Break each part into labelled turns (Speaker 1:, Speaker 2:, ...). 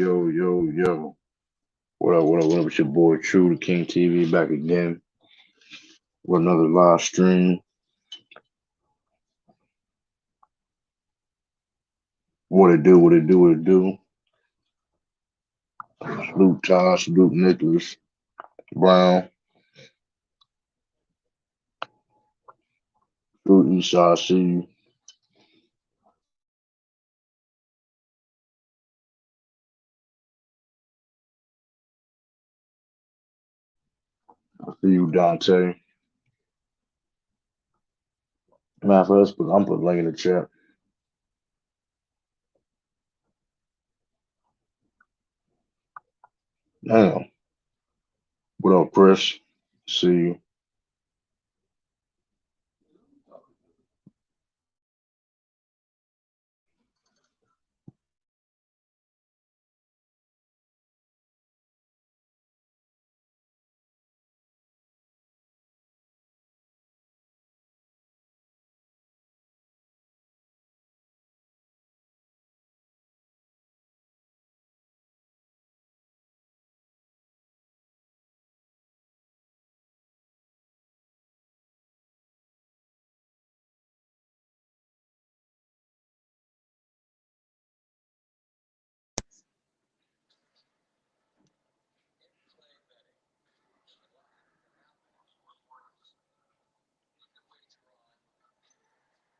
Speaker 1: yo. What up? It's your boy True the King TV back again with another live stream. What it do? Salute Josh, salute Nicholas, Brown, salute Eastside, see you. I see you, Dante. Matter for us, I'm putting a link in the chat. Damn. What up, Chris? See you.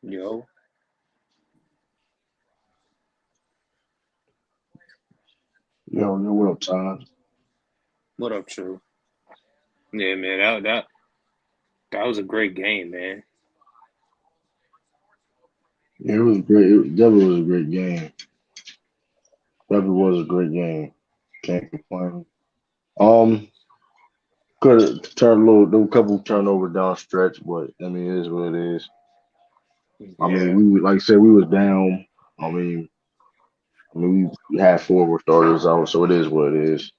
Speaker 2: Yo,
Speaker 1: Yo, what up, Todd?
Speaker 2: what up, True? Yeah, man, that was a great game, man.
Speaker 1: Yeah, it was great. It definitely was a great game. Definitely was a great game. Can't complain. Um, Could have turned a little, there were a couple turnover down stretch, but I mean, it is what it is. I mean,
Speaker 2: Yeah,
Speaker 1: like I said, we was down. I mean, we had forward starters out, so it is what it is.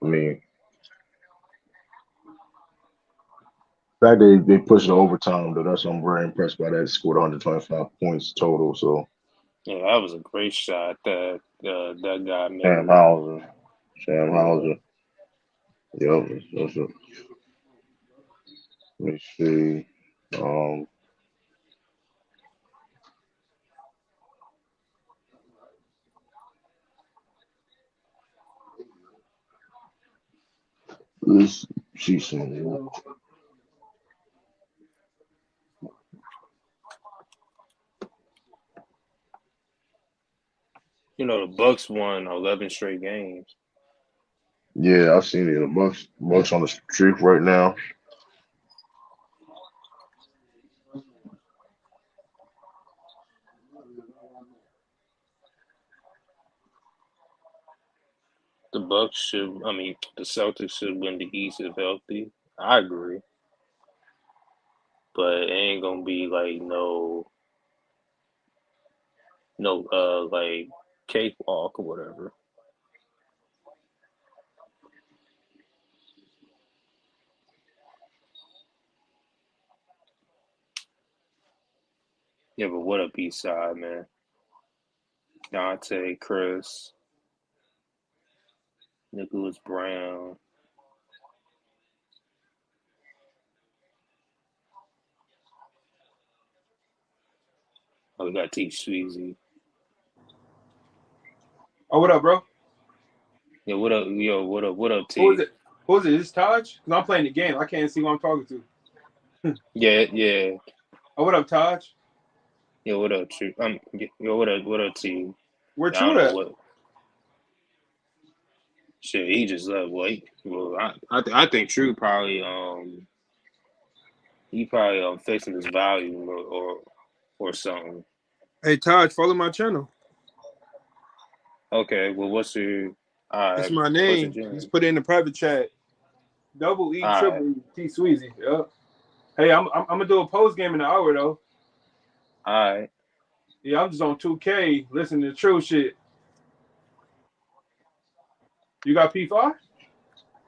Speaker 1: I mean, the fact they pushed the overtime though, that's I'm very impressed by that. Scored 125 points total. So
Speaker 2: yeah, that was a great shot that that guy
Speaker 1: Sam
Speaker 2: made.
Speaker 1: Hauser, Sam
Speaker 2: Yeah,
Speaker 1: Hauser, yep. Let me see. Um, this she said,
Speaker 2: you know the Bucks won 11 straight games.
Speaker 1: yeah, I've seen it. The Bucks on the streak right now.
Speaker 2: The Celtics should win the East if healthy. I agree, but it ain't gonna be like like cakewalk or whatever. Yeah, but what up, East Side, man? Dante, Chris, Nicholas Brown. Oh, we got T Sweezy.
Speaker 3: Oh, what up, bro?
Speaker 2: Yeah, what up, yo? What up,
Speaker 3: Who is
Speaker 2: T?
Speaker 3: it? Who is it? Is this Taj? Because I'm playing the game. I can't see who I'm talking to.
Speaker 2: Yeah.
Speaker 3: Oh, what up, Taj?
Speaker 2: Yo, what up, True? Yo, what up, T?
Speaker 3: Where
Speaker 2: I don't
Speaker 3: True
Speaker 2: know
Speaker 3: at?
Speaker 2: what shit he just left. I think True probably he probably fixing his volume or something.
Speaker 3: Hey, Taj, follow my channel.
Speaker 2: Okay, well, what's your all
Speaker 3: It's
Speaker 2: right?
Speaker 3: my
Speaker 2: What's your
Speaker 3: name.
Speaker 2: journey?
Speaker 3: Just put it in the private chat. Double E,
Speaker 2: All right,
Speaker 3: triple E, T Sweezy. Yep. Hey, I'm gonna do a post game in an hour though.
Speaker 2: all right.
Speaker 3: Yeah, I'm just on 2K listening to True shit. You got P5?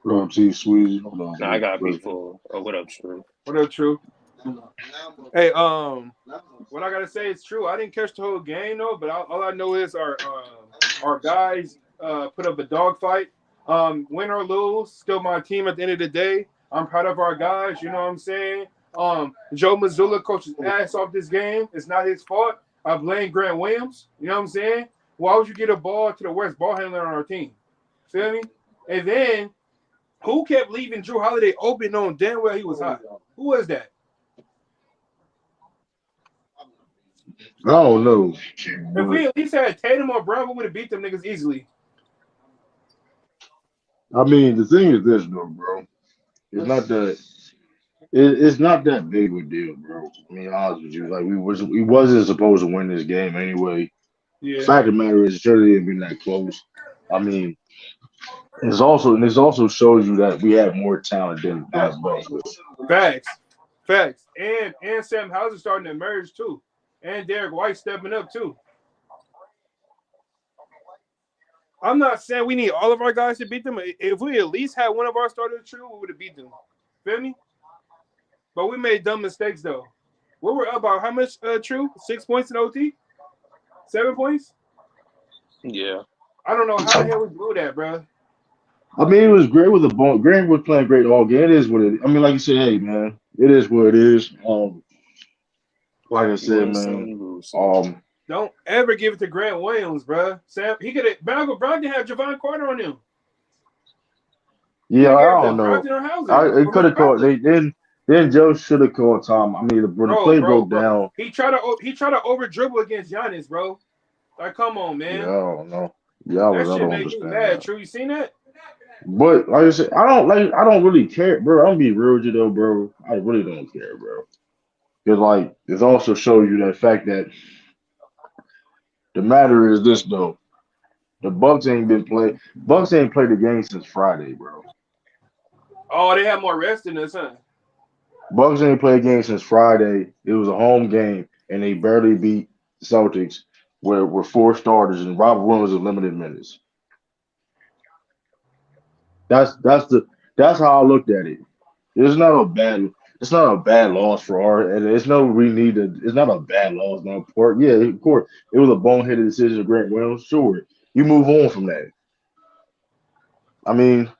Speaker 1: Hold on, T Sweezy. Hold on,
Speaker 2: Now I
Speaker 1: real
Speaker 2: got
Speaker 1: quick.
Speaker 2: before. Oh, what up, True?
Speaker 3: What up, True? Hey, what I gotta say is true. I didn't catch the whole game though, but all I know is our guys put up a dogfight. Win or lose, still my team at the end of the day. I'm proud of our guys. You know what I'm saying? Joe Mazzulla coached his ass off this game. It's not his fault. I blame Grant Williams. You know what I'm saying? Why would you get a ball to the worst ball handler on our team? Feel me? And then who kept leaving Drew Holiday open on damn well he was hot? Who was that?
Speaker 1: I don't know.
Speaker 3: If we at least had Tatum or Brown, we would have beat them niggas easily.
Speaker 1: I mean, the thing is this, though, bro. It's not that. It's not that big of a deal, bro. I mean, honest with you, like we wasn't supposed to win this game anyway.
Speaker 3: Yeah.
Speaker 1: Fact of the matter is, it surely didn't be that close. I mean, this also shows you that we have more talent than Bucks.
Speaker 3: Facts. And Sam Hauser starting to emerge too. And Derek White stepping up too. I'm not saying we need all of our guys to beat them. If we at least had one of our starters true, we would have beat them. Feel me? But we made dumb mistakes though. We were up by how much true? 6 points in OT? 7 points?
Speaker 2: Yeah.
Speaker 3: I don't know how the hell we blew that, bro.
Speaker 1: I mean, it was great with the ball. Grant was playing great all game. It is what it is. I mean, like you said, hey man, it is what it is. Like I said, man.
Speaker 3: Don't ever give it to Grant Williams, bro. Sam, he could have. Malcolm Brogdon had Javon Carter on him.
Speaker 1: Yeah, I don't know. It could have caught. Then Joe should have called time. I mean, the play broke down.
Speaker 3: He tried to over dribble against Giannis, bro. Like, come on, man.
Speaker 1: Yeah, I don't know. Yeah,
Speaker 3: that shit made me mad. True, you seen that?
Speaker 1: But like I said, I don't really care, bro. I'm be real with you though, bro. I really don't care, bro. Because like it also shows you that fact that the matter is this though. The Bucks ain't played the game since Friday, bro.
Speaker 3: Oh, they have more rest than us, huh?
Speaker 1: Bucks ain't played a game since Friday. It was a home game, and they barely beat the Celtics, where were 4 starters, and Robert Williams was limited minutes. That's how I looked at it. It's not a bad loss for our, and it's no we need to. It's not a bad loss on part. Yeah, of course, it was a boneheaded decision of Grant Williams. Sure, you move on from that. I mean,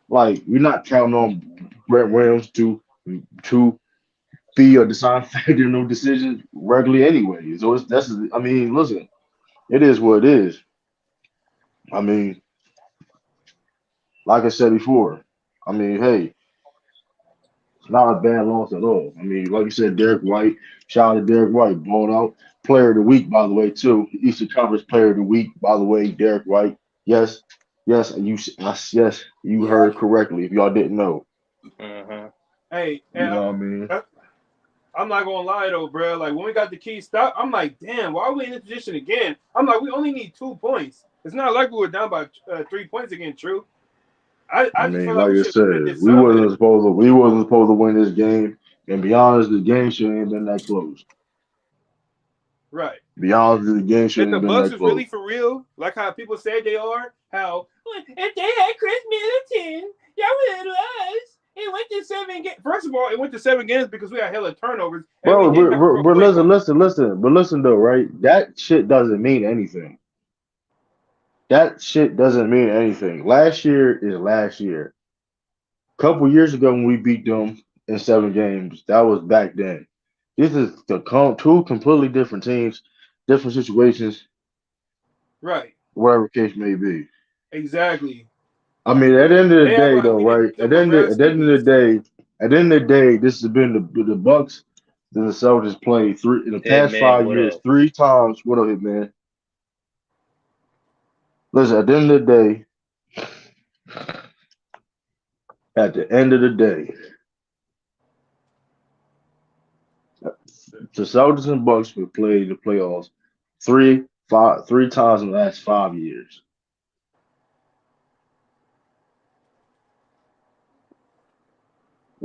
Speaker 1: like you're not counting on Grant Williams to be a deciding factor in no decision regularly anyway. So I mean, listen, it is what it is. I mean, like I said before, I mean, hey, it's not a bad loss at all. I mean, like you said, Derek White, shout out to Derek White, balled out. Player of the week, by the way, too. Eastern Conference Player of the Week, by the way, Derek White. Yes, you heard correctly. If y'all didn't know.
Speaker 2: Uh-huh.
Speaker 3: Hey,
Speaker 1: you know what I mean?
Speaker 3: I'm not gonna lie though, bro. Like when we got the key stop, I'm like, damn, why are we in this position again? I'm like, we only need 2 points. It's not like we were down by 3 points again. True. I
Speaker 1: mean,
Speaker 3: feel
Speaker 1: like I said, we wasn't supposed to win this game. And be honest, the game shouldn't have been that close.
Speaker 3: Right.
Speaker 1: Be honest, the game shouldn't have been that close.
Speaker 3: If the Bucks was really for real, like how people say they are, how if they had Chris Middleton, y'all would have lost. It went to 7 games. First of all, it went to 7 games because we had hella turnovers.
Speaker 1: Bro, but listen though, right? That shit doesn't mean anything. That shit doesn't mean anything. Last year is last year. A couple years ago when we beat them in 7 games, that was back then. This is two completely different teams, different situations.
Speaker 3: Right.
Speaker 1: Whatever case may be.
Speaker 3: Exactly.
Speaker 1: I mean, at the end of the day, though, right? At the end of the day, this has been the Bucks and the Celtics played in the past 5 years 3 times. What up, man? Listen, at the end of the day, the Celtics and Bucks have played the playoffs 3 times in the last 5 years.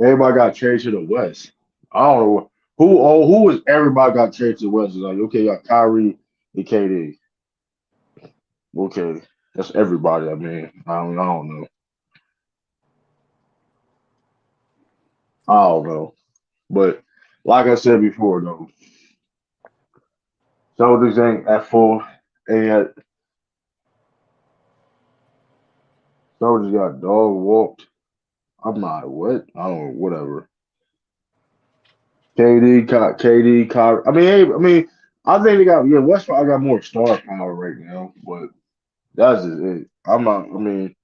Speaker 1: Everybody got traded to the West. I don't know who is everybody got traded to the West. It's like, okay, you got Kyrie and KD. Okay, that's everybody. I mean, I don't know. I don't know. But like I said before, though, Celtics ain't at full. And Soldiers got dog walked. I'm not what? I don't know, whatever. KD. I mean, hey, I mean, I think they got Westbrook. I got more star power right now, but that's just it. I'm not. I mean,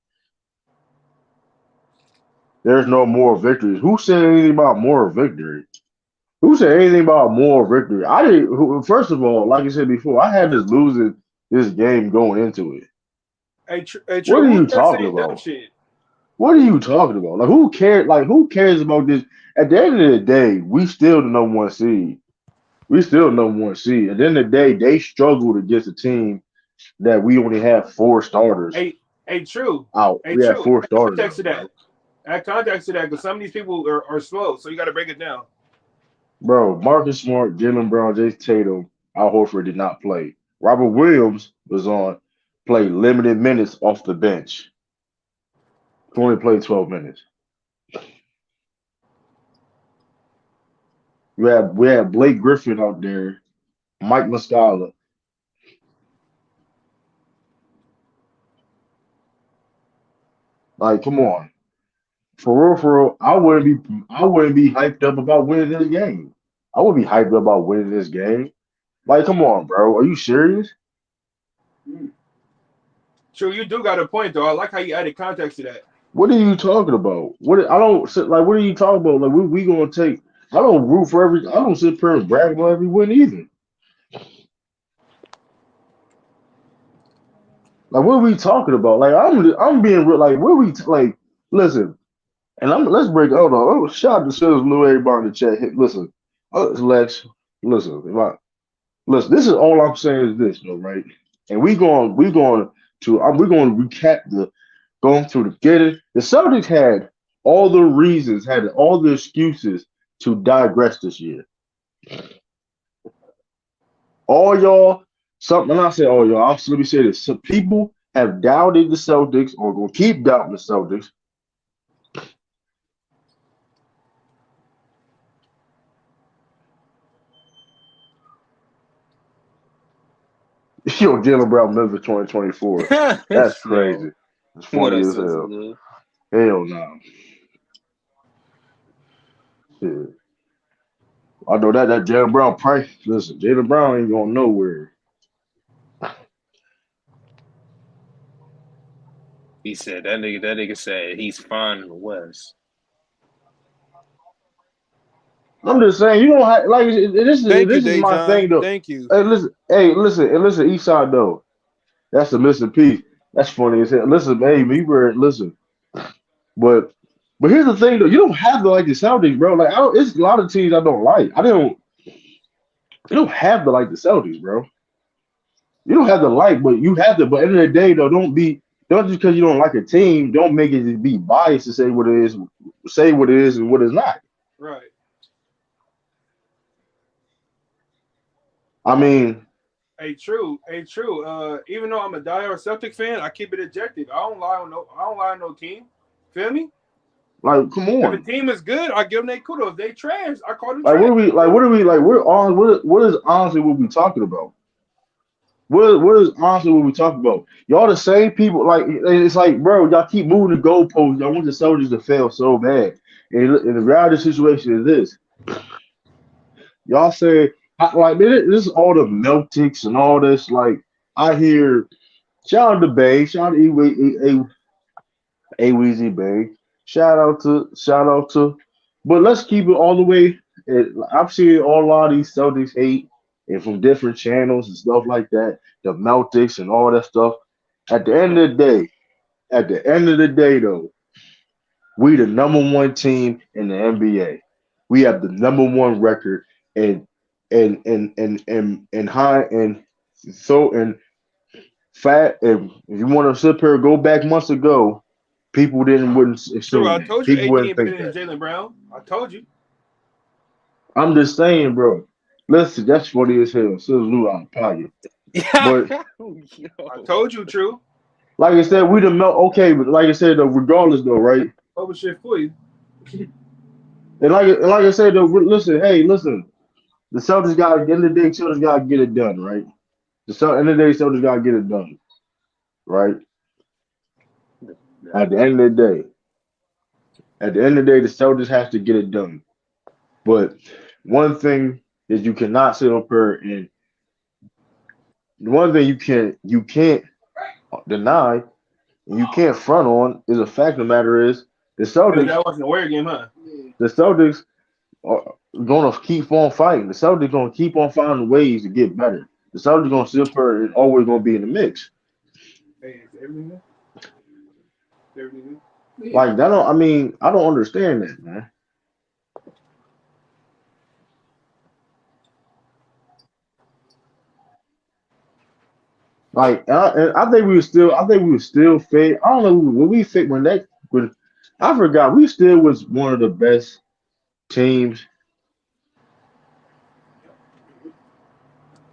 Speaker 1: there's no more victories. Who said anything about more victory? Who said anything about more victory? I didn't. First of all, like I said before, I had this losing this game going into it.
Speaker 3: Hey,
Speaker 1: What
Speaker 3: True,
Speaker 1: are
Speaker 3: who's
Speaker 1: you
Speaker 3: that
Speaker 1: talking
Speaker 3: saying dumb
Speaker 1: about?
Speaker 3: shit?
Speaker 1: What are you talking about? Like who cares? Like who cares about this? At the end of the day, we still the number one seed. We still number one seed. At the end of the day, they struggled against a team that we only have four starters
Speaker 3: Hey, True.
Speaker 1: out.
Speaker 3: Hey,
Speaker 1: We have
Speaker 3: True.
Speaker 1: four
Speaker 3: Add
Speaker 1: starters
Speaker 3: context to
Speaker 1: out,
Speaker 3: that.
Speaker 1: bro.
Speaker 3: Add context to that because some of these people are slow, so you got to break it down.
Speaker 1: Bro, Marcus Smart, Jalen Brown, Jason Tatum, Al Horford did not play. Robert Williams was on, played limited minutes off the bench. He only played 12 minutes. We had Blake Griffin out there, Mike Muscala. Like, come on. For real, I wouldn't be hyped up about winning this game. I would be hyped up about winning this game. Like, come on, bro. Are you serious?
Speaker 3: True, you do got a point though. I like how you added context to that.
Speaker 1: What are you talking about? What I don't like. What are you talking about? Like, we gonna take? I don't root for every. I don't sit here and brag about every win either. Like, what are we talking about? Like, I'm being real. Like, what are we like? Listen, and let's break. Hold on. Oh, shout out to Sizzle Lou, everybody in the chat. Hey, listen, Lex. Listen, listen. This is all I'm saying is this, though, right? And we're going to recap the going through the get it. The Celtics had all the reasons, had all the excuses to digress this year. All y'all, something I say all y'all. Let me say this: some people have doubted the Celtics or gonna keep doubting the Celtics. Yo, Jalen Brown Memphis 2024. That's
Speaker 2: Yo,
Speaker 1: crazy. It's
Speaker 2: what
Speaker 1: funny
Speaker 2: up,
Speaker 1: as
Speaker 2: Sizzle
Speaker 1: hell.
Speaker 2: Lou?
Speaker 1: Hell no. Shit. I know that Jalen Brown price. Listen, Jalen Brown ain't going nowhere.
Speaker 2: He said that nigga said he's fine in the West.
Speaker 1: I'm just saying you don't have like
Speaker 3: Thank you,
Speaker 1: this is my
Speaker 3: Dejan.
Speaker 1: thing though.
Speaker 3: Thank you.
Speaker 1: Hey, listen, Eastside though. That's the missing piece. That's funny as hell. Listen, hey, listen. But here's the thing though, you don't have to like the Celtics, bro. Like I don't, it's a lot of teams I don't like. I don't you don't have to like the Celtics, bro. You don't have to like, but you have to. But at the end of the day, though, don't just because you don't like a team, don't make it just be biased to say what it is and what it's not.
Speaker 3: Right.
Speaker 1: I mean,
Speaker 3: Hey, true. Hey, true. Even though I'm a diehard Celtic fan, I keep it objective. I don't lie on no team. Feel me?
Speaker 1: like, come
Speaker 3: If a
Speaker 1: on.
Speaker 3: team is good, I give them their kudos. If they trash, I call them
Speaker 1: Like,
Speaker 3: trash.
Speaker 1: what are we like? We're on. What is honestly what we talking about? What is honestly what we talking about? Y'all the same people. Like, it's like, bro, y'all keep moving the goalposts. Y'all want the Celtics to fail so bad. And the reality situation is this: y'all say, like, man, this is all the Celtics and all this. Like, I hear. Shout out to Bay. Shout out to Weezy Bay. Shout out to. But let's keep it all the way. I've seen a lot of these Celtics hate and from different channels and stuff like that. The Celtics and all that stuff. At the end of the day, though, we the number one team in the NBA. We have the number one record and high and so and fat. If you want to sit here go back months ago, people didn't wouldn't
Speaker 3: True.
Speaker 1: assume
Speaker 3: I
Speaker 1: that.
Speaker 3: told you
Speaker 1: People
Speaker 3: AD
Speaker 1: wouldn't
Speaker 3: ain't
Speaker 1: think
Speaker 3: better than
Speaker 1: that.
Speaker 3: Jalen Brown. I told you.
Speaker 1: I'm just saying, bro. Listen, that's funny as hell. So Lou out of pocket. But
Speaker 3: I
Speaker 2: Yo.
Speaker 3: told you, true.
Speaker 1: like I said, we the okay, but like I said, though, regardless though, right?
Speaker 3: Over shit for you.
Speaker 1: And like I said, though, listen. The Celtics got at the end of the day, Celtics got to get it done, right? End of the day, Celtics got to get it done, right? At the end of the day, the Celtics have to get it done. But one thing is you cannot sit up here and one thing you can't deny and you can't front on is a fact of the matter is the
Speaker 3: Because
Speaker 1: Celtics
Speaker 3: that wasn't a weird game, huh?
Speaker 1: the Celtics are gonna keep on fighting. The Celtics gonna keep on finding ways to get better. The Celtics gonna sit up here and always gonna be in the mix.
Speaker 3: Hey, is everything good? Everything
Speaker 1: Like that don't I mean, I don't understand that, man. Like and I think we were still fed. I don't know when we fit when I forgot we still was one of the best teams.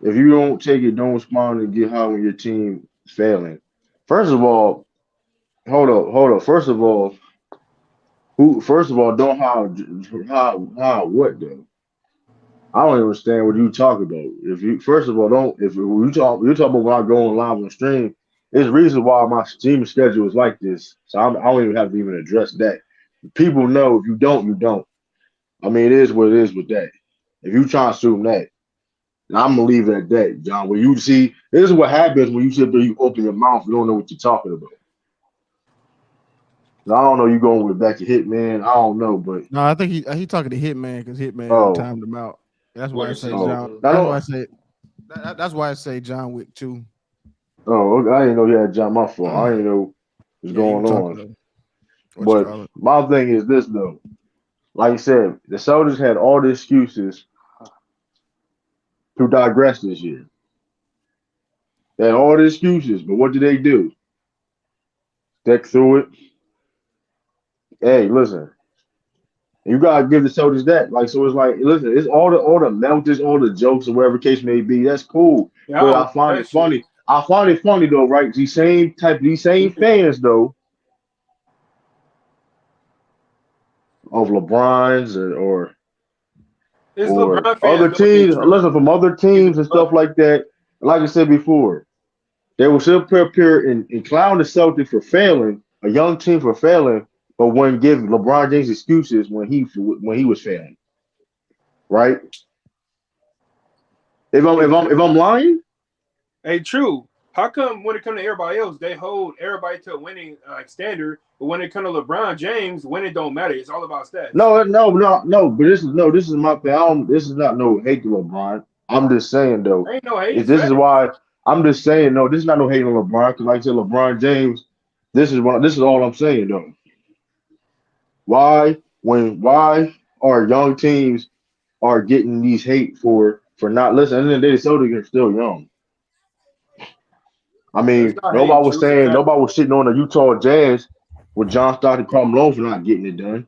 Speaker 1: If you don't take it, don't respond and get high when your team failing. First of all, hold up. First of all, don't how what though? I don't understand what you talk about. If you first of all don't if you talk about when I go on live on stream, there's a reason why my team schedule is like this. So I don't even have to even address that. People know if you don't, you don't. I mean, it is what it is with that. If you try to assume that, and I'm gonna leave it at that, John. When you see, this is what happens when you sit there, you open your mouth, you don't know what you're talking about. I don't know. You going with back to Hitman? I don't know, but
Speaker 4: No, I think he talking to Hitman because Hitman
Speaker 1: oh,
Speaker 4: timed him out. That's why I
Speaker 2: Winter
Speaker 4: say
Speaker 2: season.
Speaker 4: John.
Speaker 1: I
Speaker 4: That's why I
Speaker 1: don't.
Speaker 4: say that's why I say John Wick too.
Speaker 1: Oh, okay, I didn't know he had John. My fault. I didn't know what's
Speaker 4: Yeah, he
Speaker 1: going
Speaker 4: was talking
Speaker 1: on.
Speaker 4: to what you
Speaker 1: But
Speaker 4: call it.
Speaker 1: my thing is this though. Like you said, the Celtics had all the excuses to digress this year. They had all the excuses, but what did they do? Stick through it. Hey, listen, you gotta give the Celtics that. Like, so it's like, listen, it's all the melters, all the jokes, or whatever case may be. That's cool,
Speaker 3: Yeah, I
Speaker 1: but
Speaker 3: don't
Speaker 1: I
Speaker 3: like
Speaker 1: find
Speaker 3: that
Speaker 1: it
Speaker 3: shit.
Speaker 1: funny. I find it funny though, right? These same fans though of LeBron's
Speaker 3: It's
Speaker 1: or
Speaker 3: LeBron fans
Speaker 1: other
Speaker 3: doing it,
Speaker 1: teams.
Speaker 3: true.
Speaker 1: Listen, from other
Speaker 3: He's
Speaker 1: teams and stuff like that. Like I said before, they will sit up here and clown the Celtics for failing, a young team for failing, but wouldn't give LeBron James excuses when he was failing, right? If I'm lying,
Speaker 3: Hey, true. How come when it comes to everybody else, they hold everybody to a winning standard, but when it comes to LeBron James, winning don't matter. It's all about stats.
Speaker 1: no. But this is my thing. This is not no hate to LeBron. I'm just saying though,
Speaker 3: Ain't no hate.
Speaker 1: if
Speaker 3: It's
Speaker 1: this is
Speaker 3: facts.
Speaker 1: why I'm just saying no. This is not no hate on LeBron because like I said, LeBron James. This is all I'm saying though. Why are young teams are getting these hate for not listening? And then the Celtics are still young. I
Speaker 3: It's
Speaker 1: mean,
Speaker 3: not hate, true. It's a fact.
Speaker 1: nobody was sitting on the Utah Jazz with John Stockton, Karl Malone for not getting it done.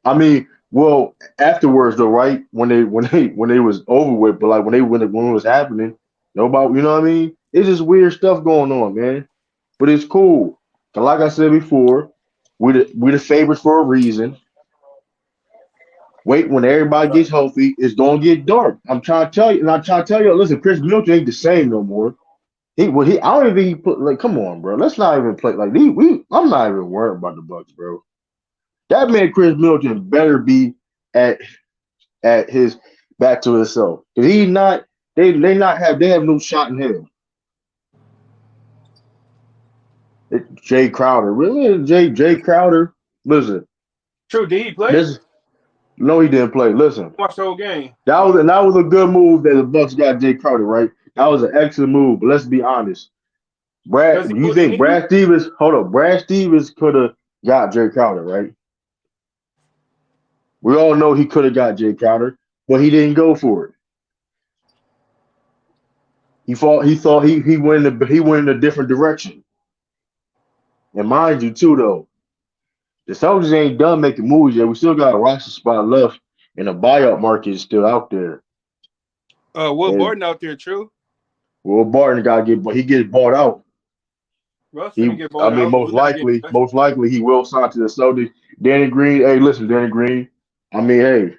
Speaker 1: I mean, well, afterwards though, right? When they was over with, but like when it was happening, nobody, you know what I mean? It's just weird stuff going on, man. But it's cool. 'Cause like I said before, we the favorites for a reason. Wait, when everybody gets healthy, it's gonna get dark. I'm trying to tell you, and I'm trying to tell you, listen, Chris Middleton ain't the same no more. I don't even think he put like, come on, bro. Let's not even play like I'm not even worried about the Bucks, bro. That man, Chris Middleton, better be at his back to himself. Cause he not, they have no shot in him. Jay Crowder, really, Jay Crowder. Listen,
Speaker 3: True. Did he play?
Speaker 1: this no, he didn't play. Listen,
Speaker 3: Watch the whole game.
Speaker 1: that was a good move that the Bucks got Jay Crowder, right? That was an excellent move. But let's be honest.
Speaker 3: Does he
Speaker 1: You
Speaker 3: lose
Speaker 1: think
Speaker 3: anything?
Speaker 1: Brad Stevens? Hold up, Brad Stevens could have got Jay Crowder, right? We all know he could have got Jay Crowder, but he didn't go for it. He thought he went in a different direction. And mind you, too, though, the Celtics ain't done making moves yet. We still got a roster spot left, and the buyout market is still out there.
Speaker 3: Will
Speaker 1: And
Speaker 3: Barton out there, true.
Speaker 1: Will Barton got to get, but he gets bought out.
Speaker 3: Russ finna
Speaker 1: He,
Speaker 3: get
Speaker 1: I
Speaker 3: bought
Speaker 1: mean,
Speaker 3: out. We gotta get Russ.
Speaker 1: most likely, he will sign to the Celtics. Danny Green, hey, listen, Danny Green. I mean, hey,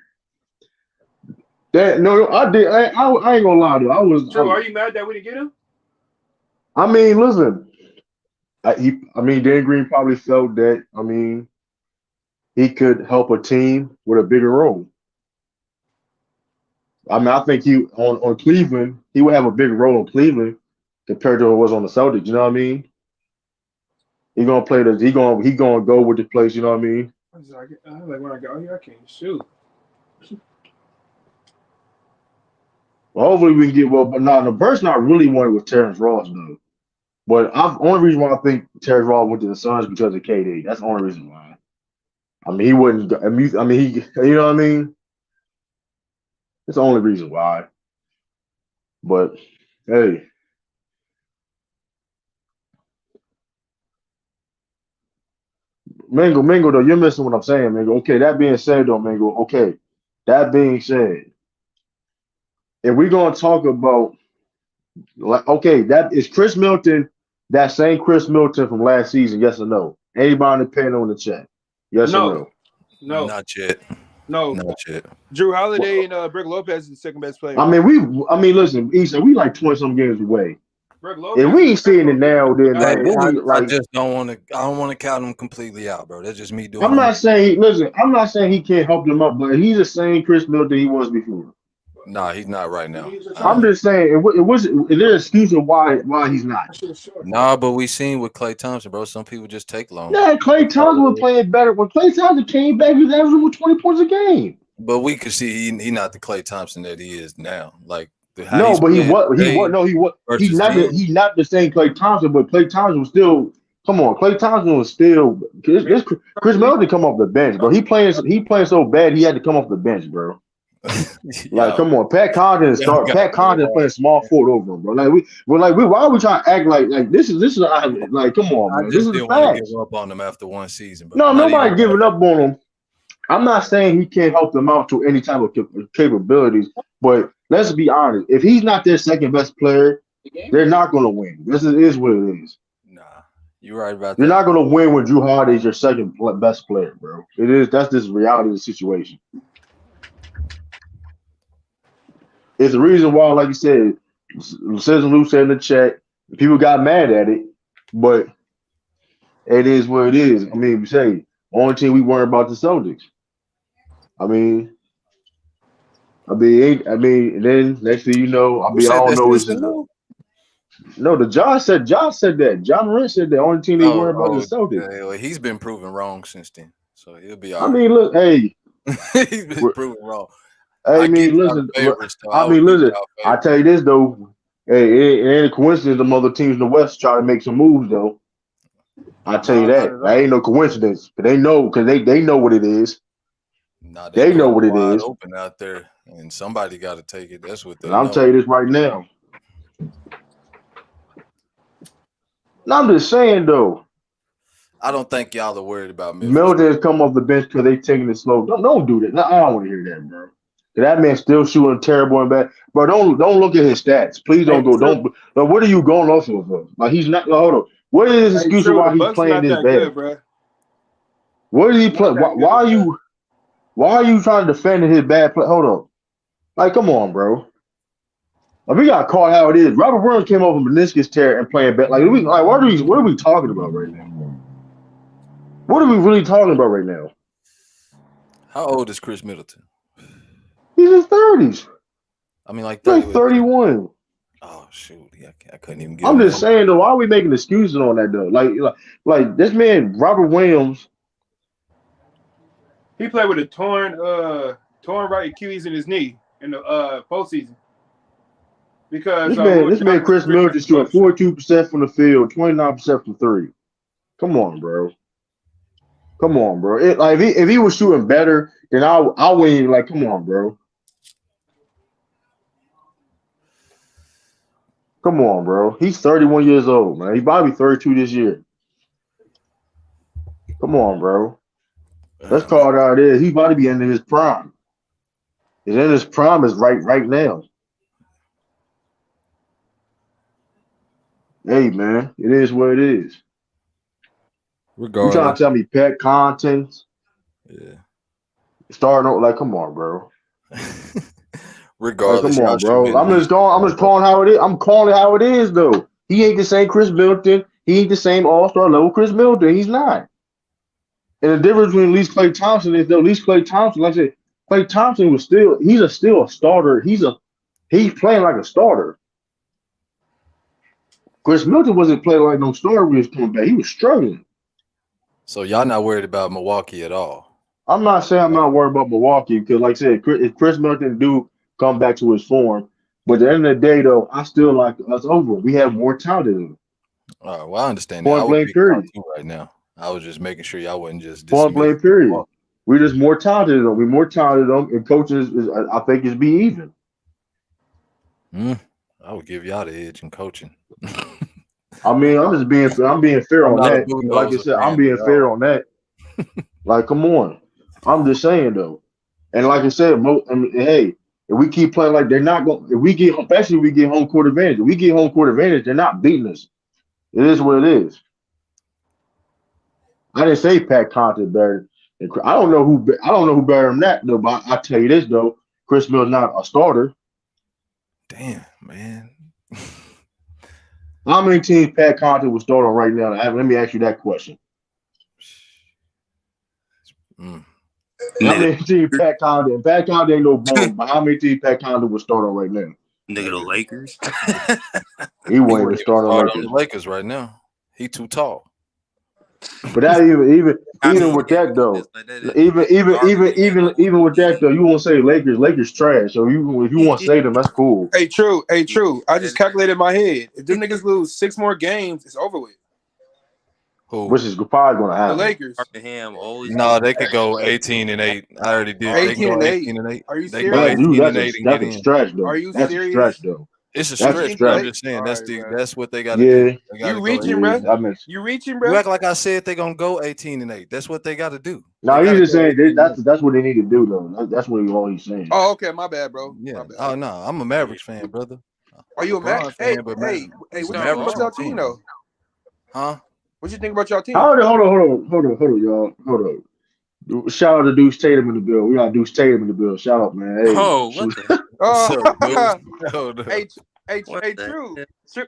Speaker 1: that no, I did. I ain't gonna lie to you.
Speaker 3: True. Are you mad that we didn't get him?
Speaker 1: I mean, listen. Dan Green probably felt that. He could help a team with a bigger role. I think he on Cleveland, he would have a bigger role in Cleveland compared to what was on the Celtics. You know what I mean? He gonna play the. He gonna go with the place. You know what I mean?
Speaker 3: I was like when I got here, I can't shoot.
Speaker 1: Well, hopefully we can get well. But the Burst not really wanted with Terrence Ross though. But only reason why I think Terrence Ross went to the Suns because of KD. That's the only reason why. He wouldn't. He. You know what I mean? That's the only reason why. But hey, Mingo, though, you're missing what I'm saying, Mingo. Okay, that being said, though, Mingo. Okay, that being said, if we're gonna talk about that is Chris Middleton, that same Chris Middleton from last season, yes or no? Anybody depending on the chat, yes or no?
Speaker 3: No,
Speaker 5: not yet.
Speaker 3: No,
Speaker 5: not yet.
Speaker 3: Drew Holiday and Brook Lopez is the second best player.
Speaker 1: Listen, Issa, we like 20-some games away.
Speaker 3: Brook Lopez,
Speaker 1: if we ain't seeing it now, then
Speaker 5: I just don't want to. I don't want to count him completely out, bro. That's just me doing.
Speaker 1: I'm not saying he can't help them up, but he's the same Chris Middleton he was before.
Speaker 5: Nah, he's not right now.
Speaker 1: I'm just saying, there's an excuse of why he's not.
Speaker 5: Nah, but we seen with Klay Thompson, bro. Some people just take long.
Speaker 1: Yeah, Klay Thompson was playing better. When Klay Thompson came back, he was averaging 20 points a game.
Speaker 5: But we could see he not the Klay Thompson that he is now. Like
Speaker 1: he's not the same Klay Thompson, but Klay Thompson was still. Come on, Klay Thompson was still. Chris Middleton come off the bench, bro. He playing so bad he had to come off the bench, bro. Come on, Pat Connaughton playing small forward over him, bro. Why are we trying to act like this is like, come on, man. This is the facts.
Speaker 5: Give up on him after one season, bro.
Speaker 1: No, nobody giving up on him. I'm not saying he can't help them out to any type of capabilities, but let's be honest. If he's not their second best player, they're not going to win. This is what it is.
Speaker 5: Nah, you're right about that.
Speaker 1: You're not going to win when Drew Holiday is your second best player, bro. It is. That's just reality of the situation. It's the reason why, like you said, Citizen Lou said in the chat, people got mad at it, but it is what it is. We say only team we worry about the Celtics. And then next thing you know, I don't know. Josh said that. John Morant said the only team they worry about is the Celtics.
Speaker 5: Yeah, well, he's been proven wrong since then, so he'll be all right.
Speaker 1: Look, hey,
Speaker 5: he's been proven wrong.
Speaker 1: Listen. I tell you this though, hey, it ain't a coincidence the other teams in the West try to make some moves though. I tell you that ain't no coincidence. But they know because they know what it is.
Speaker 5: Nah,
Speaker 1: they know what it is.
Speaker 5: Open out there, and somebody got to take it. That's what they.
Speaker 1: I'm telling you this right now. I'm just saying though.
Speaker 5: I don't think y'all are worried about
Speaker 1: Middleton has come off the bench because they taking it slow. Don't do that. No, I don't want to hear that, bro. That man's still shooting terrible and bad. Bro, don't look at his stats. Please don't go. Don't. What are you going off of? Like he's not. Hold on. What is his excuse for why he's playing this bad?
Speaker 3: Bro.
Speaker 1: What is he playing? Why are you trying to defend his bad play? Hold on. Like, come on, bro. We got caught how it is. Robert Williams came over from meniscus tear and playing bad. What are we talking about right now? What are we really talking about right now?
Speaker 5: How old is Chris Middleton?
Speaker 1: He's in his 30s.
Speaker 5: Like
Speaker 1: 31.
Speaker 5: Oh shoot! Yeah, I couldn't even get.
Speaker 1: I'm just saying though, why are we making excuses on that though? Like this man, Robert Williams.
Speaker 3: He played with a torn right Achilles in his knee in the postseason. Because
Speaker 1: this man Chris Middleton shooting 42% from the field, 29% from three. Come on, bro. If he was shooting better, then I wouldn't even come on, bro. Come on, bro. He's 31 years old, man. He's probably 32 this year. Come on, bro. Let's call it how it is. He's about to be in his prime. He's in his prime is right now. Hey, man. It is what it is.
Speaker 5: Regardless.
Speaker 1: You trying to tell me Pat Connaughton?
Speaker 5: Yeah.
Speaker 1: Starting out come on, bro.
Speaker 5: Regardless,
Speaker 1: come on, bro. I'm just calling how it is. I'm calling it how it is, though. He ain't the same Chris Middleton. He ain't the same all-star level Chris Middleton. He's not. And the difference between at least Klay Thompson is, though, at least Klay Thompson, like I said, Klay Thompson was still a starter. He's playing like a starter. Chris Middleton wasn't playing like no starter when he was coming back. He was struggling.
Speaker 5: So y'all not worried about Milwaukee at all?
Speaker 1: I'm not saying I'm not worried about Milwaukee because, like I said, if Chris Middleton do come back to his form, but at the end of the day, though, I still like us over. We have more talent than him.
Speaker 5: All right, well, I understand that.
Speaker 1: Point
Speaker 5: I would
Speaker 1: blank
Speaker 5: be
Speaker 1: period.
Speaker 5: right now. I was just making sure y'all wasn't just
Speaker 1: Point blank
Speaker 5: dismissing
Speaker 1: period.
Speaker 5: Milwaukee.
Speaker 1: We're just more talented than them. We're more talented than them, and coaching is I think is be even.
Speaker 5: I would give y'all the edge in coaching.
Speaker 1: I mean, I'm being fair
Speaker 5: I'm
Speaker 1: on
Speaker 5: not a
Speaker 1: that.
Speaker 5: Budenholzer
Speaker 1: Like I said, I'm
Speaker 5: fan
Speaker 1: being
Speaker 5: at
Speaker 1: fair
Speaker 5: all.
Speaker 1: on that. Like, come on. I'm just saying though. And like I said, hey, if we keep playing like they're not going, especially if we get home court advantage. If we get home court advantage, they're not beating us. It is what it is. I didn't say Pat Connaughton better. I don't know who better than that though. But I tell you this though, Chris Mill's not a starter.
Speaker 5: Damn, man.
Speaker 1: How many teams Pat Connaughton was starting right now? Let me ask you that question. How many teams Pat Connaughton ain't no bum, but how many teams Pat Connaughton was starting right now?
Speaker 2: Nigga, the Lakers.
Speaker 1: He won't even start on
Speaker 5: The Lakers right now. He too tall.
Speaker 1: But that even with that though, even with that though, you won't say Lakers trash. So if you want to say them, that's cool.
Speaker 3: Hey, true. I just calculated in my head. If them niggas lose 6 more games, it's over with.
Speaker 5: Who?
Speaker 1: Which is probably going to happen.
Speaker 3: The Lakers.
Speaker 5: No, they could go 18-8. I already did.
Speaker 3: 18-8. Are you
Speaker 5: They go
Speaker 3: serious?
Speaker 5: 18-8 and
Speaker 1: That's
Speaker 5: get
Speaker 1: a
Speaker 5: in.
Speaker 1: stretch though.
Speaker 3: Are you
Speaker 1: That's
Speaker 3: serious?
Speaker 1: a stretch though.
Speaker 5: It's a
Speaker 1: That's a
Speaker 5: stretch, but I'm
Speaker 1: stretch.
Speaker 5: just saying
Speaker 3: Right,
Speaker 5: that's what they got to do. They gotta
Speaker 3: You reaching, bro? You reaching, bro?
Speaker 5: You act like I said they're gonna go 18-8. That's what they got to do.
Speaker 1: No, he's just saying that's what they need to do though. That's what he's saying.
Speaker 3: Oh, okay, my bad, bro.
Speaker 5: Yeah.
Speaker 3: My bad.
Speaker 5: Oh no, I'm a Mavericks fan, brother.
Speaker 3: Are you a Mavericks fan? Hey, what you think about y'all team though?
Speaker 5: Huh?
Speaker 3: What you think about y'all team?
Speaker 1: Hold on, y'all. Hold on. Shout out to Deuce Tatum in the bill. We got Deuce Tatum in the bill. Shout out, man. Hey,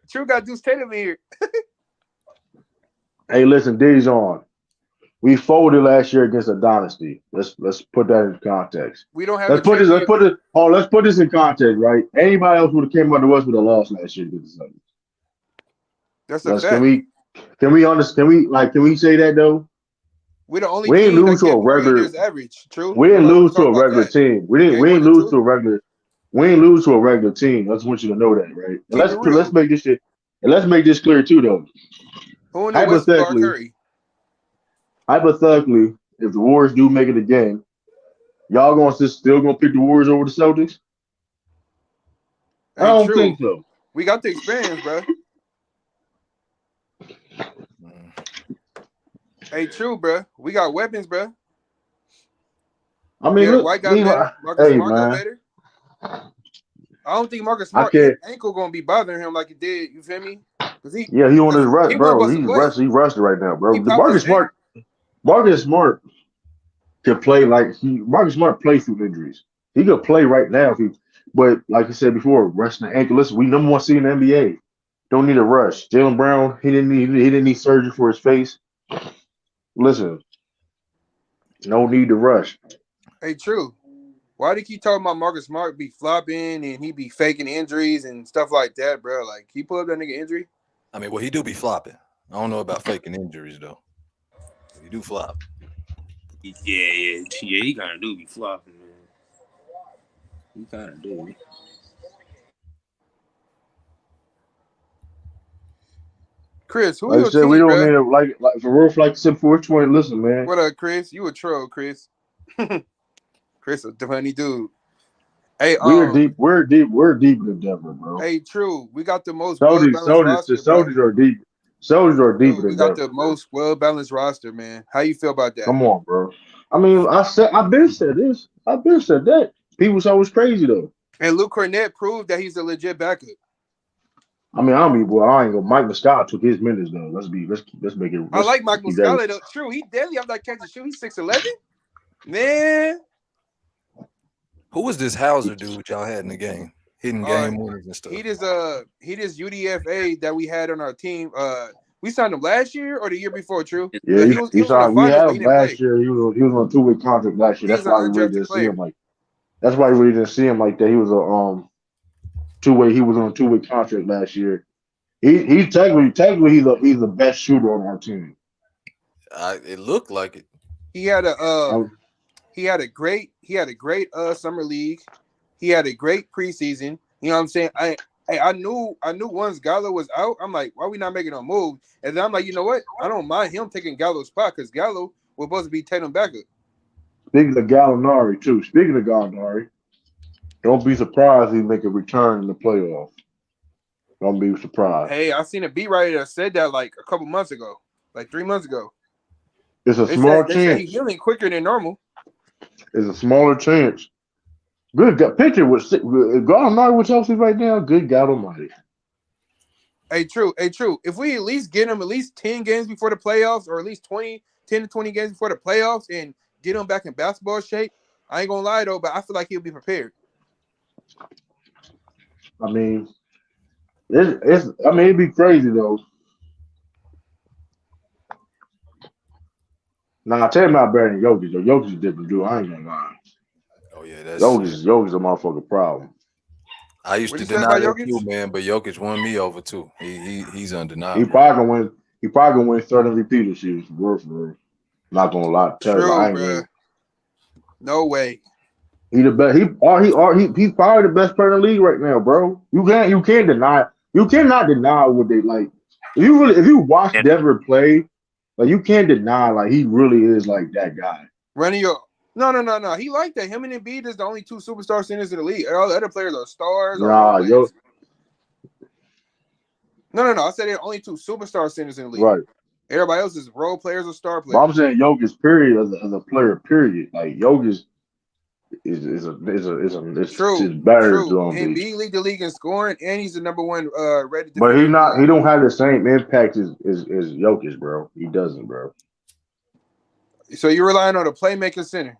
Speaker 3: True got Deuce Tatum in here.
Speaker 1: Hey, listen, D's on. We folded last year against a dynasty. Let's put that in context.
Speaker 3: We don't have.
Speaker 1: Let's put this in context, right? Anybody else would have came under us with a loss last year against the Celtics.
Speaker 3: That's a fact.
Speaker 1: Can we say that though?
Speaker 3: We're the only
Speaker 1: we didn't
Speaker 3: team
Speaker 1: lose
Speaker 3: that
Speaker 1: to a regular
Speaker 3: average. True.
Speaker 1: We didn't lose to a regular team. We didn't lose to a regular. We didn't lose to a regular team. I just want you to know that, right? And let's make this shit. And let's make this clear too, though.
Speaker 3: Who in the West is Curry?
Speaker 1: Hypothetically, if the Warriors do make it again, y'all still gonna pick the Warriors over the Celtics? I don't think so.
Speaker 3: We got the experience, bro. Hey, true, bro. We got weapons, bro.
Speaker 1: I mean,
Speaker 3: White got better. Marcus Smart got better. I don't think Marcus Smart ankle gonna be bothering him like it did. You feel me?
Speaker 1: He on his rest, bro. He's rested right now, bro. Marcus Smart can play Marcus Smart plays through injuries. He could play right now but like I said before, resting the ankle. Listen, we number one seed in the NBA. Don't need a rush. Jaylen Brown, he didn't need surgery for his face. Listen, no need to rush.
Speaker 3: Hey, true. Why do you keep talking about Marcus Smart be flopping and he be faking injuries and stuff like that, bro? Like, he pull up that nigga injury?
Speaker 5: I mean, well, he do be flopping. I don't know about faking injuries, though. He do flop.
Speaker 2: Yeah, he kind of do be flopping, man. He kind of do.
Speaker 3: Chris, who
Speaker 1: like
Speaker 3: your
Speaker 1: I said,
Speaker 3: team,
Speaker 1: we don't
Speaker 3: bro?
Speaker 1: need for real, like I said, for which one? Listen, man.
Speaker 3: What up, Chris? You a troll, Chris. Chris, a funny dude. Hey,
Speaker 1: we're deep in Denver, bro.
Speaker 3: Hey, true. We got the most well-balanced roster.
Speaker 1: Soldiers are deep. Soldiers are deeper than Denver.
Speaker 3: We got the most well-balanced roster, man. How you feel about that?
Speaker 1: Come on, bro. I mean, I've been said this. I've been said that. People thought it was crazy though.
Speaker 3: And Luke Cornett proved that he's a legit backup.
Speaker 1: I mean, I ain't gonna. Mike Muscala took his minutes though. Let's make it.
Speaker 3: I like Mike Muscala though. True, he deadly. I'm like catching shoot. He's 6'11". Man.
Speaker 5: Who was this Hauser dude y'all had in the game? Hitting game winners and stuff.
Speaker 3: He just UDFA that we had on our team. We signed him last year or the year before, True?
Speaker 1: Yeah,
Speaker 3: He was
Speaker 1: he
Speaker 3: in the
Speaker 1: signed. We
Speaker 3: finals,
Speaker 1: had
Speaker 3: but he
Speaker 1: him
Speaker 3: didn't
Speaker 1: last
Speaker 3: play.
Speaker 1: year. He was on a 2-way contract last year.
Speaker 3: He
Speaker 1: That's
Speaker 3: was an
Speaker 1: why we really
Speaker 3: undrafted
Speaker 1: didn't see him
Speaker 3: player.
Speaker 1: like. That's why we really didn't see him like that. He was a 2-way. He was on a 2-way contract last year. He's technically he's the best shooter on our team.
Speaker 5: It looked like it.
Speaker 3: He had a
Speaker 1: Um,
Speaker 3: he had a great summer league. He had a great preseason. You know what I'm saying? I knew once Gallo was out, I'm like, why are we not making a move? And then I'm like, you know what? I don't mind him taking Gallo's spot because Gallo was supposed to be Tatum backup.
Speaker 1: Speaking of Gallinari too. Speaking of Gallinari, don't be surprised he make a return in the playoffs. Don't be surprised.
Speaker 3: Hey, I seen a beat writer that said that like a couple months ago, like 3 months ago.
Speaker 1: It's a
Speaker 3: They
Speaker 1: small
Speaker 3: said
Speaker 1: chance.
Speaker 3: he's healing quicker than normal.
Speaker 1: It's a smaller chance. Good picture with Gallinari with Chelsea right now. Good God Almighty.
Speaker 3: Hey, true. If we at least get him at least 10 games before the playoffs, or at least 10 to 20 games before the playoffs, and get him back in basketball shape, I ain't gonna lie though, but I feel like he'll be prepared.
Speaker 1: I mean, it'd be crazy though. Nah, Tatum not better than Jokic. Though. Jokic is a different dude. I ain't gonna lie.
Speaker 5: Oh yeah, that's.
Speaker 1: Jokic a motherfucking problem.
Speaker 5: I used
Speaker 3: What'd
Speaker 5: to
Speaker 3: you say
Speaker 5: deny
Speaker 3: about
Speaker 5: that
Speaker 3: Jokic?
Speaker 5: too, man, but Jokic won me over too. He's
Speaker 1: He
Speaker 5: undeniable.
Speaker 1: probably gonna win third MVP this year. For real. Not gonna lie.
Speaker 3: True, bro. No way.
Speaker 1: He the best. He's probably the best player in the league right now, bro. You can't deny. You cannot deny what they like. If you watch Denver play, like you can't deny like he really is like that guy.
Speaker 3: Running your no. He like that. Him and Embiid is the only two superstar centers in the league. All the other players are stars or role players. No. I said they're only two superstar centers in the league.
Speaker 1: Right.
Speaker 3: Everybody else is role players or star players.
Speaker 1: But I'm saying Jokic period as a player period. Like Jokic is
Speaker 3: True.
Speaker 1: better
Speaker 3: True.
Speaker 1: than
Speaker 3: Embiid lead the league in scoring, and he's the number one rated defender.
Speaker 1: But he don't have the same impact as Jokic, bro. He doesn't, bro.
Speaker 3: So you're relying on a playmaking center.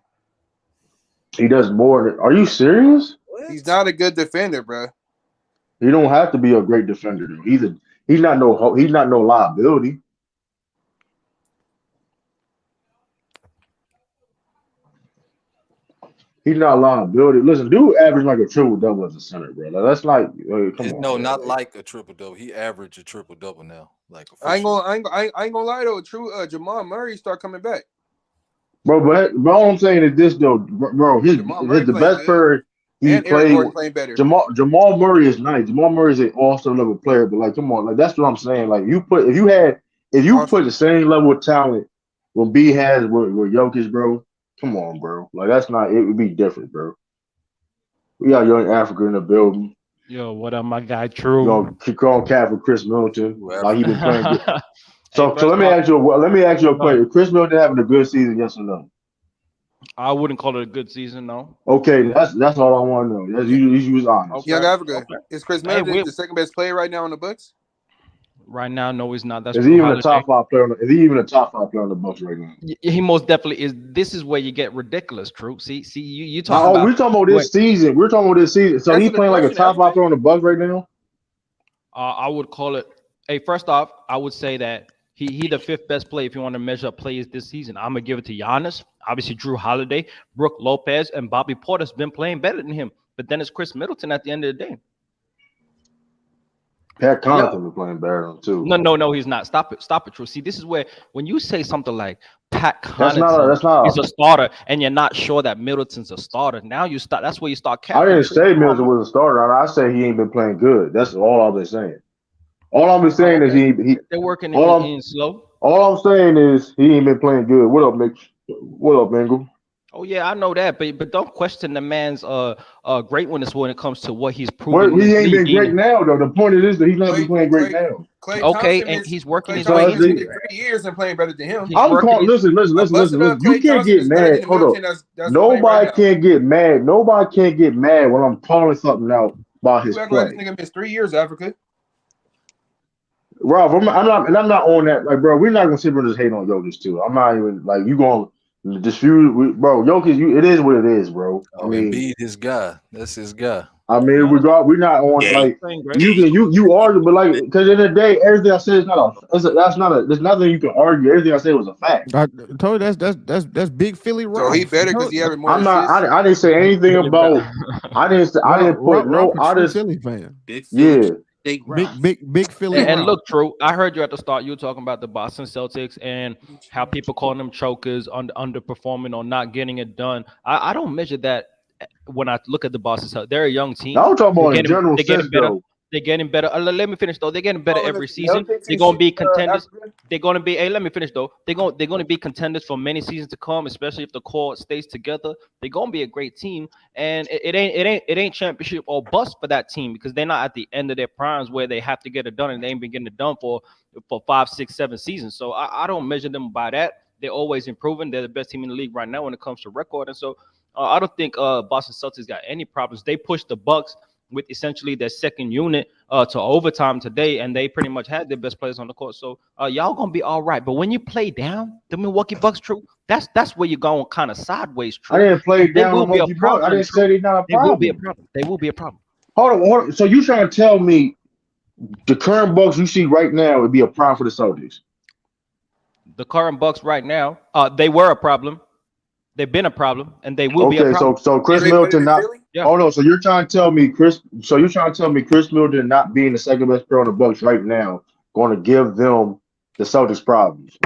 Speaker 1: He does more. Are you serious?
Speaker 3: He's not a good defender, bro.
Speaker 1: He don't have to be a great defender. Though. He's not no liability. He's not a liability. Listen, dude average like a triple double as a center, bro. Like, that's like come on.
Speaker 5: No, not like a triple double. He averaged a triple double now. Like
Speaker 3: I ain't gonna lie though. True, Jamal Murray start coming back.
Speaker 1: Bro, but all I'm saying is this though, bro. His the best player he played.
Speaker 3: Playing better.
Speaker 1: Jamal Murray is nice. Jamal Murray is an all-star level player, but like, come on, like that's what I'm saying. Like if you put the same level of talent what B has with Jokic, bro. Come on, bro. Like that's not. It would be different, bro. We got young Africa in the building.
Speaker 6: Yo, what up, my guy? True.
Speaker 1: You know, keep calling Cat for Chris Middleton. Like he been playing good. So
Speaker 6: Hey,
Speaker 1: let me ask you a question. Is Chris Middleton having a good season? Yes or no?
Speaker 6: I wouldn't call it a good season, no.
Speaker 1: Okay, that's all I want to know. You was honest.
Speaker 3: Okay. Young Africa.
Speaker 6: Okay.
Speaker 3: Is Chris Middleton the second best player right now in the Bucks?
Speaker 6: Right now, no, he's not. That's
Speaker 1: is he even a top 5 player? Is he even a top 5 player on the Bucks right now?
Speaker 6: He most definitely is. This is where you get ridiculous, True. See, you talking about.
Speaker 1: We're talking about this season. We're talking about this season. So he's playing like a top 5 player on the Bucks right now.
Speaker 6: I would call it. Hey, first off, I would say that he the 5th best player if you want to measure up plays this season. I'm gonna give it to Giannis, obviously Drew Holiday, Brook Lopez, and Bobby Porter's been playing better than him. But then it's Chris Middleton at the end of the day.
Speaker 1: Pat Connaughton was playing better too.
Speaker 6: No, he's not. Stop it, True. See, this is where when you say something like Pat Connaughton is a starter, and you're not sure that Middleton's a starter. Now you start. That's where you start.
Speaker 1: I didn't say Middleton was a starter. I said he ain't been playing good. That's all I've been saying. All I'm saying is
Speaker 6: they're working in slow.
Speaker 1: All I'm saying is he ain't been playing good. What up, Mick? What up, Bengal?
Speaker 6: Oh yeah, I know that, but don't question the man's greatness when it comes to what he's proven.
Speaker 1: Well, he ain't been great now, though. The point is that he's not been playing great now.
Speaker 6: Okay, and he's working his
Speaker 3: way
Speaker 6: into
Speaker 3: it. 3 years and playing better than him.
Speaker 1: Listen. You can't get mad. Hold on. Nobody can't get mad. Nobody can't get mad when I'm calling something out about his play.
Speaker 3: This nigga missed 3 years, Africa.
Speaker 1: Ralph, I'm not on that. Like, bro, we're not gonna sit here and just hate on Jokic too. I'm not even like you gonna. Dispute, bro. Jokic, it is what it is, bro. I mean,
Speaker 5: Embiid, his guy. That's his guy.
Speaker 1: I mean, we're not on
Speaker 2: Yeah.
Speaker 1: like
Speaker 6: Saying, Greg.
Speaker 1: you argue, but like because in the day, everything I said is not there's nothing you can argue. Everything I said was a fact.
Speaker 4: I told you that's big Philly
Speaker 7: So
Speaker 4: Ralph.
Speaker 7: he better because he having more
Speaker 1: I'm not.
Speaker 7: assists.
Speaker 1: I didn't say anything about. I didn't put no.
Speaker 4: Ralph
Speaker 1: I
Speaker 4: a true
Speaker 1: just
Speaker 4: Philly fan.
Speaker 7: Big Philly,
Speaker 1: yeah.
Speaker 7: Big Ralph.
Speaker 4: Big Philly
Speaker 6: And
Speaker 4: Ralph.
Speaker 6: look, True, I heard you at the start. You were talking about the Boston Celtics and how people calling them chokers, underperforming or not getting it done. I don't measure that when I look at the Boston Celtics. They're a young team.
Speaker 1: I'm talking about in
Speaker 6: They're
Speaker 1: general
Speaker 6: getting
Speaker 1: sense
Speaker 6: better.
Speaker 1: though.
Speaker 6: They're getting better. Let me finish though. They're getting better
Speaker 3: Oh,
Speaker 6: every
Speaker 3: the
Speaker 6: season.
Speaker 3: Celtics
Speaker 6: They're
Speaker 3: is
Speaker 6: gonna be
Speaker 3: shit,
Speaker 6: contenders.
Speaker 3: African?
Speaker 6: They're gonna be. Hey, let me finish though. They're gonna be contenders for many seasons to come, especially if the core stays together. They're gonna be a great team, and it ain't championship or bust for that team because they're not at the end of their primes where they have to get it done, and they ain't been getting it done for 5, 6, 7 seasons. So I don't measure them by that. They're always improving. They're the best team in the league right now when it comes to record, and so I don't think Boston Celtics got any problems. They pushed the Bucks with essentially their second unit to overtime today, and they pretty much had their best players on the court. So y'all gonna be all right. But when you play down the Milwaukee Bucks, True, that's where you're going kind of sideways. True,
Speaker 1: I didn't play
Speaker 6: they
Speaker 1: down
Speaker 6: will
Speaker 1: on
Speaker 6: be a
Speaker 1: Milwaukee Bucks. I
Speaker 6: problem.
Speaker 1: didn't say they're not a
Speaker 6: They will be a
Speaker 1: problem.
Speaker 6: problem. They will be a problem.
Speaker 1: Hold on. So you trying to tell me the current Bucks you see right now would be a problem for the Celtics?
Speaker 6: The current Bucks right now, they were a problem. They've been a problem, and they will be a
Speaker 1: Okay,
Speaker 6: problem.
Speaker 1: so Chris
Speaker 7: They better
Speaker 1: Middleton
Speaker 7: than
Speaker 1: not.
Speaker 7: Philly?
Speaker 6: Yeah.
Speaker 1: Oh no, so you're trying to tell me Chris Middleton not being the second best player on the Bucks right now going to give them the Celtics problems?